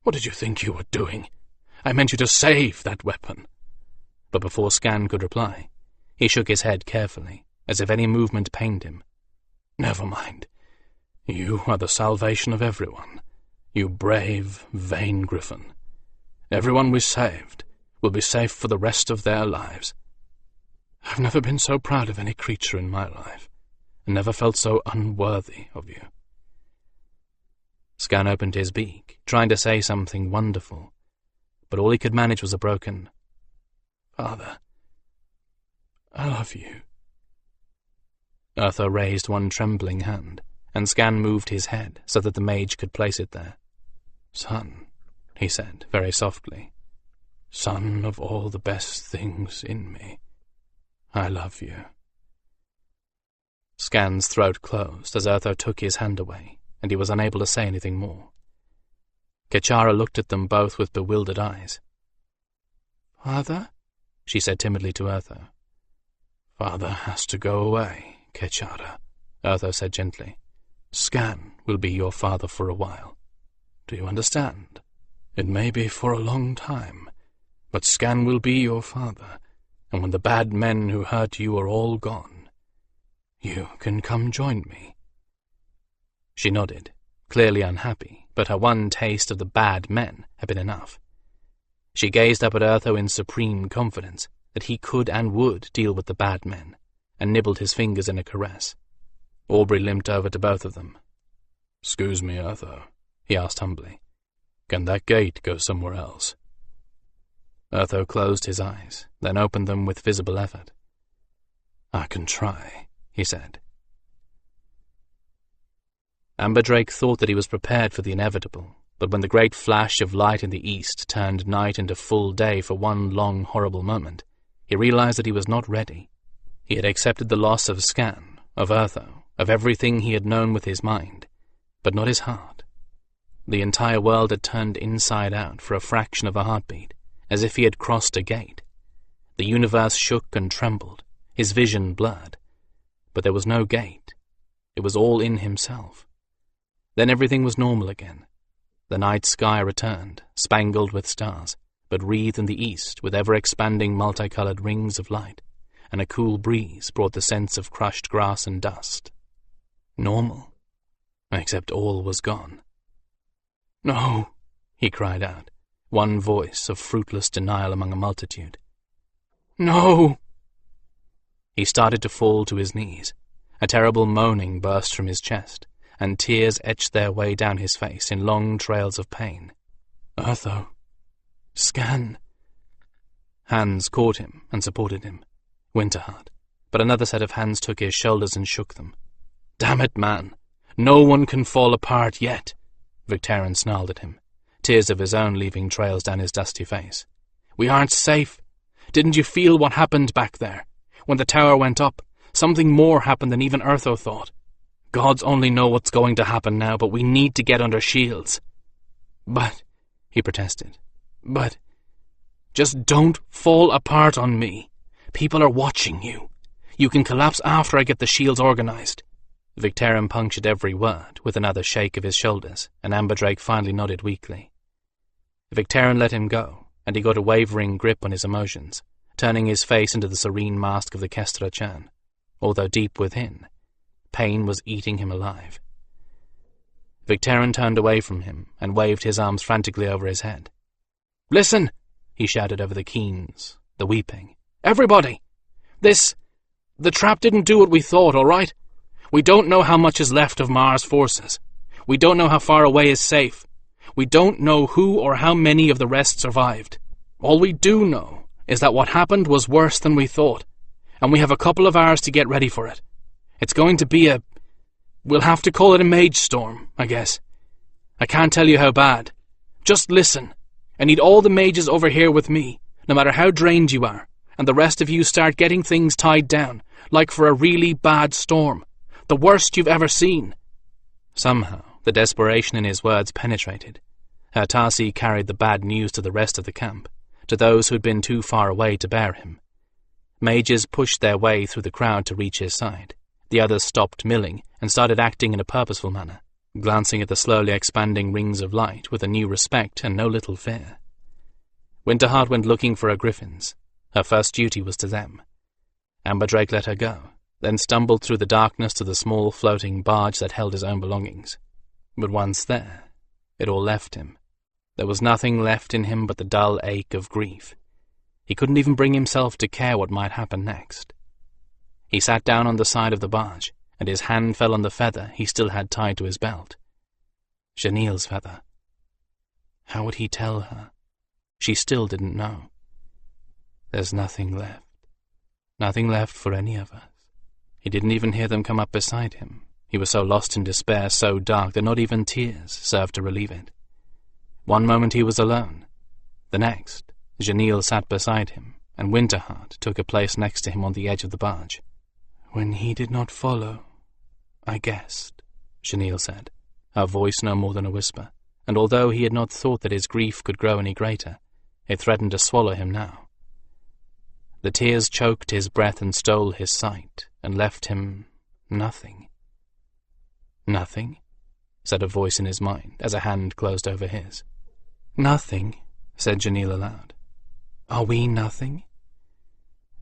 "What did you think you were doing? I meant you to save that weapon." But before Skan could reply, he shook his head carefully, as if any movement pained him. "Never mind. You are the salvation of everyone. You brave, vain Gryphon. Everyone we saved will be safe for the rest of their lives. I've never been so proud of any creature in my life, and never felt so unworthy of you." Skan opened his beak, trying to say something wonderful, but all he could manage was a broken, "Father, I love you." Urtho raised one trembling hand, and Skan moved his head so that the mage could place it there. "Son," he said very softly, "son of all the best things in me, I love you." Skan's throat closed as Urtho took his hand away, and he was unable to say anything more. Kechara looked at them both with bewildered eyes. "Father?" she said timidly to Urtho. "Father has to go away, Kechara," Urtho said gently. "Skan will be your father for a while. Do you understand? It may be for a long time, but Skan will be your father, and when the bad men who hurt you are all gone, you can come join me." She nodded, clearly unhappy, but her one taste of the bad men had been enough. She gazed up at Urtho in supreme confidence that he could and would deal with the bad men, and nibbled his fingers in a caress. Aubrey limped over to both of them. "Excuse me, Urtho," he asked humbly. "Can that gate go somewhere else?" Urtho closed his eyes, then opened them with visible effort. "I can try," he said. Amberdrake thought that he was prepared for the inevitable, but when the great flash of light in the east turned night into full day for one long horrible moment, he realized that he was not ready. He had accepted the loss of Skan, of Urtho, of everything he had known with his mind, but not his heart. The entire world had turned inside out for a fraction of a heartbeat, as if he had crossed a gate. The universe shook and trembled, his vision blurred. But there was no gate. It was all in himself. Then everything was normal again. The night sky returned, spangled with stars, but wreathed in the east with ever-expanding multicolored rings of light, and a cool breeze brought the sense of crushed grass and dust. Normal, except all was gone. "No," he cried out, one voice of fruitless denial among a multitude. "No!" He started to fall to his knees. A terrible moaning burst from his chest, and tears etched their way down his face in long trails of pain. "Urtho! Skan!" Hands caught him and supported him. Winterheart. But another set of hands took his shoulders and shook them. "Damn it, man! No one can fall apart yet!" Victarion snarled at him, tears of his own leaving trails down his dusty face. "We aren't safe. Didn't you feel what happened back there? When the tower went up, something more happened than even Urtho thought. Gods only know what's going to happen now, but we need to get under shields." "But," he protested, "but, just don't fall apart on me. People are watching you. You can collapse after I get the shields organized." Victarion punctured every word with another shake of his shoulders, and Amberdrake finally nodded weakly. Victarion let him go, and he got a wavering grip on his emotions, turning his face into the serene mask of the Kestra Chan, although deep within, pain was eating him alive. Victarion turned away from him and waved his arms frantically over his head. "Listen!" he shouted over the keens, the weeping. "Everybody! The trap didn't do what we thought, all right? We don't know how much is left of Maar's forces. We don't know how far away is safe. We don't know who or how many of the rest survived. All we do know is that what happened was worse than we thought, and we have a couple of hours to get ready for it. It's going to be we'll have to call it a mage storm, I guess. I can't tell you how bad. Just listen. I need all the mages over here with me, no matter how drained you are, and the rest of you start getting things tied down, like for a really bad storm. The worst you've ever seen." Somehow, the desperation in his words penetrated. Urtho carried the bad news to the rest of the camp, to those who had been too far away to bear him. Mages pushed their way through the crowd to reach his side. The others stopped milling and started acting in a purposeful manner, glancing at the slowly expanding rings of light with a new respect and no little fear. Winterheart went looking for her griffins. Her first duty was to them. Amberdrake let her go, then stumbled through the darkness to the small floating barge that held his own belongings. But once there, it all left him. There was nothing left in him but the dull ache of grief. He couldn't even bring himself to care what might happen next. He sat down on the side of the barge, and his hand fell on the feather he still had tied to his belt. Janille's feather. How would he tell her? She still didn't know. There's nothing left. Nothing left for any of us. He didn't even hear them come up beside him. He was so lost in despair, so dark, that not even tears served to relieve it. One moment he was alone. The next, Janille sat beside him, and Winterheart took a place next to him on the edge of the barge. "When he did not follow, I guessed," Janille said, her voice no more than a whisper, and although he had not thought that his grief could grow any greater, it threatened to swallow him now. The tears choked his breath and stole his sight, and left him nothing. "Nothing?" said a voice in his mind as a hand closed over his. "Nothing," said Janil aloud. "Are we nothing?"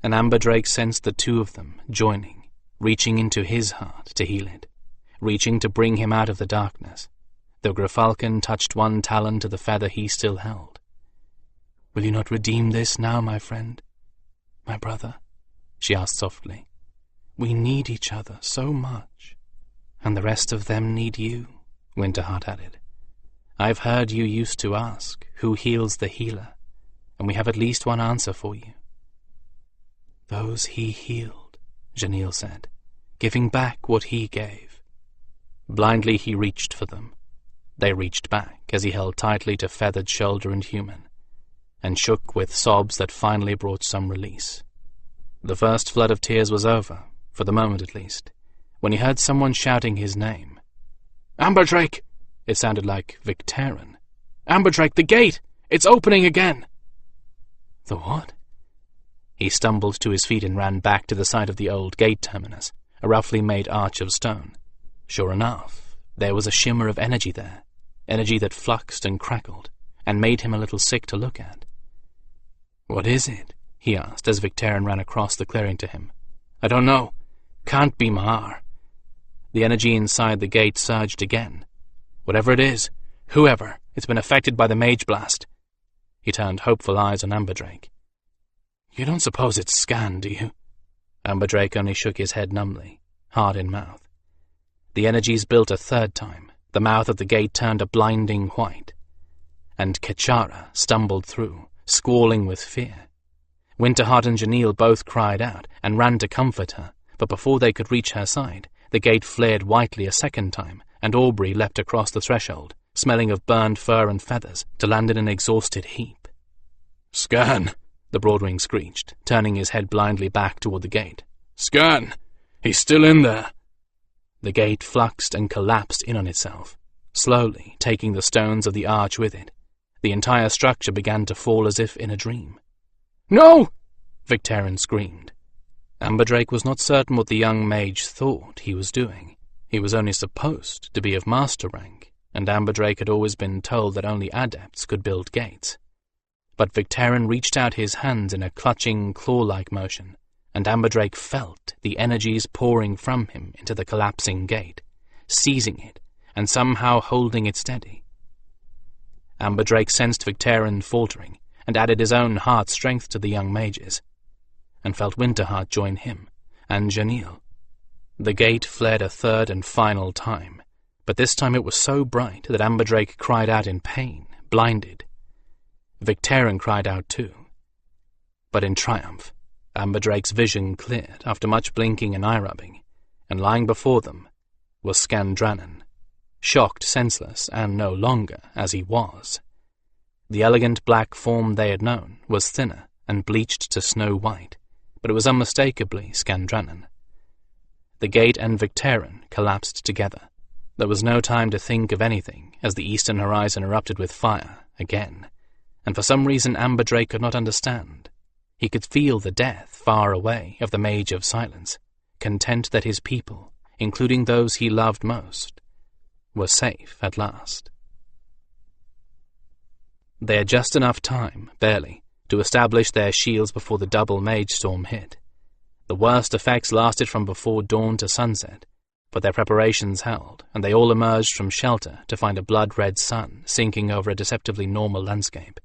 And Amberdrake sensed the two of them joining, reaching into his heart to heal it, reaching to bring him out of the darkness. The Gryphon touched one talon to the feather he still held. "Will you not redeem this now, my friend? My brother?" she asked softly. "We need each other so much." "And the rest of them need you," Winterheart added. "I've heard you used to ask, who heals the healer, and we have at least one answer for you." "Those he healed," Janil said, "giving back what he gave." Blindly he reached for them. They reached back as he held tightly to feathered shoulder and human, and shook with sobs that finally brought some release. The first flood of tears was over, for the moment at least, when he heard someone shouting his name. "Amberdrake!" It sounded like Victaren. "Amberdrake, the gate! It's opening again!" The what? He stumbled to his feet and ran back to the side of the old gate terminus, a roughly made arch of stone. Sure enough, there was a shimmer of energy there, energy that fluxed and crackled, and made him a little sick to look at. "What is it?" he asked as Victaren ran across the clearing to him. "I don't know. Can't be Maar." The energy inside the gate surged again. "Whatever it is, whoever, it's been affected by the mage blast." He turned hopeful eyes on Amberdrake. "You don't suppose it's Skan, do you?" Amberdrake only shook his head numbly, hard in mouth. The energies built a third time. The mouth of the gate turned a blinding white, and Kechara stumbled through, squalling with fear. Winterheart and Janil both cried out and ran to comfort her, but before they could reach her side, the gate flared whitely a second time, and Aubrey leapt across the threshold, smelling of burned fur and feathers, to land in an exhausted heap. "Skan!" the Broadwing screeched, turning his head blindly back toward the gate. "Skan! He's still in there!" The gate fluxed and collapsed in on itself, slowly taking the stones of the arch with it. The entire structure began to fall as if in a dream. "No!" Victaren screamed. Amberdrake was not certain what the young mage thought he was doing. He was only supposed to be of master rank, and Amberdrake had always been told that only adepts could build gates. But Victaren reached out his hands in a clutching, claw-like motion, and Amberdrake felt the energies pouring from him into the collapsing gate, seizing it, and somehow holding it steady. Amberdrake sensed Victaren faltering, and added his own heart strength to the young mage's, and felt Winterheart join him, and Janil. The gate flared a third and final time, but this time it was so bright that Amberdrake cried out in pain, blinded. Victaren cried out too. But in triumph, Amberdrake's vision cleared after much blinking and eye-rubbing, and lying before them was Skandrannon, shocked senseless, and no longer as he was. The elegant black form they had known was thinner and bleached to snow-white, but it was unmistakably Skandrannon. The gate and Victaren collapsed together. There was no time to think of anything as the eastern horizon erupted with fire again, and for some reason Amberdrake could not understand. He could feel the death far away of the Mage of Silence, content that his people, including those he loved most, were safe at last. They had just enough time, barely, to establish their shields before the double mage storm hit. The worst effects lasted from before dawn to sunset, but their preparations held, and they all emerged from shelter to find a blood-red sun sinking over a deceptively normal landscape.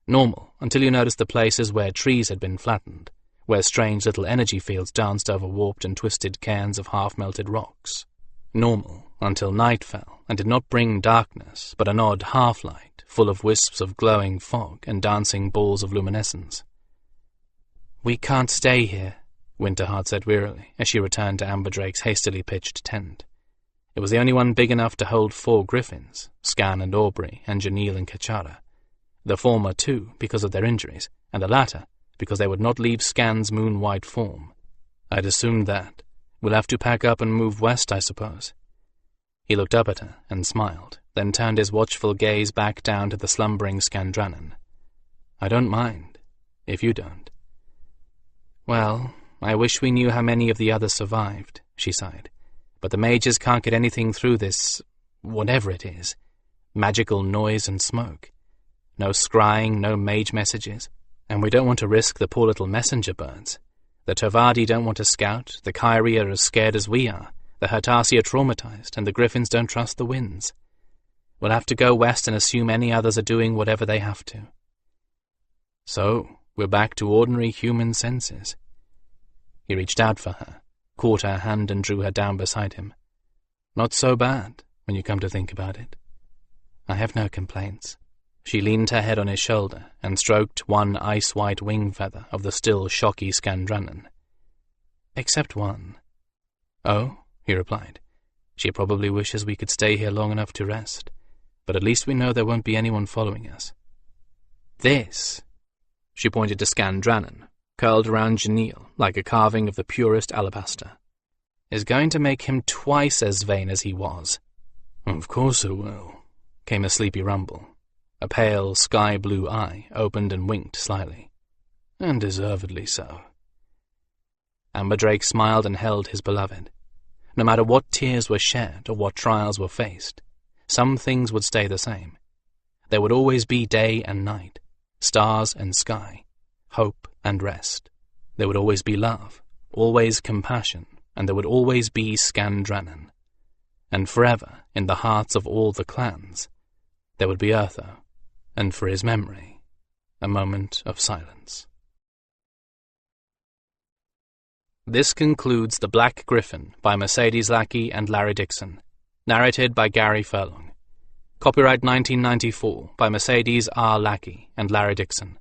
Normal until you noticed the places where trees had been flattened, where strange little energy fields danced over warped and twisted cairns of half-melted rocks. Normal until night fell and did not bring darkness, but an odd half-light full of wisps of glowing fog and dancing balls of luminescence. "We can't stay here," Winterheart said wearily as she returned to Amberdrake's hastily pitched tent. It was the only one big enough to hold 4 Gryphons, Skan and Aubrey and Janil and Kechara. The former, too, because of their injuries, and the latter, because they would not leave Skan's moon-white form. "I'd assumed that. We'll have to pack up and move west, I suppose." He looked up at her and smiled, then turned his watchful gaze back down to the slumbering Skandrannon. "I don't mind, if you don't." "Well, I wish we knew how many of the others survived," she sighed. "But the mages can't get anything through this, whatever it is, magical noise and smoke. No scrying, no mage messages, and we don't want to risk the poor little messenger birds. The Tovadi don't want to scout, the Kyrie are as scared as we are, the Hertasi are traumatized, and the Gryphons don't trust the winds. We'll have to go west and assume any others are doing whatever they have to." "So, we're back to ordinary human senses." He reached out for her, caught her hand and drew her down beside him. "Not so bad, when you come to think about it." "I have no complaints." She leaned her head on his shoulder and stroked one ice-white wing feather of the still shocky Skandrannon. "Except one." "Oh," he replied. "She probably wishes we could stay here long enough to rest, but at least we know there won't be anyone following us. This," she pointed to Skandrannon, curled around Janil like a carving of the purest alabaster, "is going to make him twice as vain as he was." "Of course it will," came a sleepy rumble. A pale, sky-blue eye opened and winked slyly. "And deservedly so." Amber Drake smiled and held his beloved. No matter what tears were shed or what trials were faced, some things would stay the same. There would always be day and night, stars and sky, hope and rest. There would always be love, always compassion, and there would always be Skandrannon. And forever, in the hearts of all the clans, there would be Urtho, and for his memory, a moment of silence. This concludes The Black Gryphon by Mercedes Lackey and Larry Dixon, narrated by Gary Furlong. Copyright 1994 by Mercedes R. Lackey and Larry Dixon.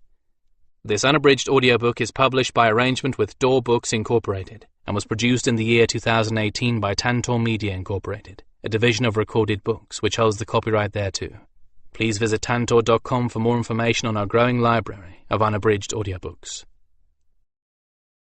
This unabridged audiobook is published by arrangement with Door Books Incorporated and was produced in the year 2018 by Tantor Media Incorporated, a division of Recorded Books which holds the copyright thereto. Please visit tantor.com for more information on our growing library of unabridged audiobooks.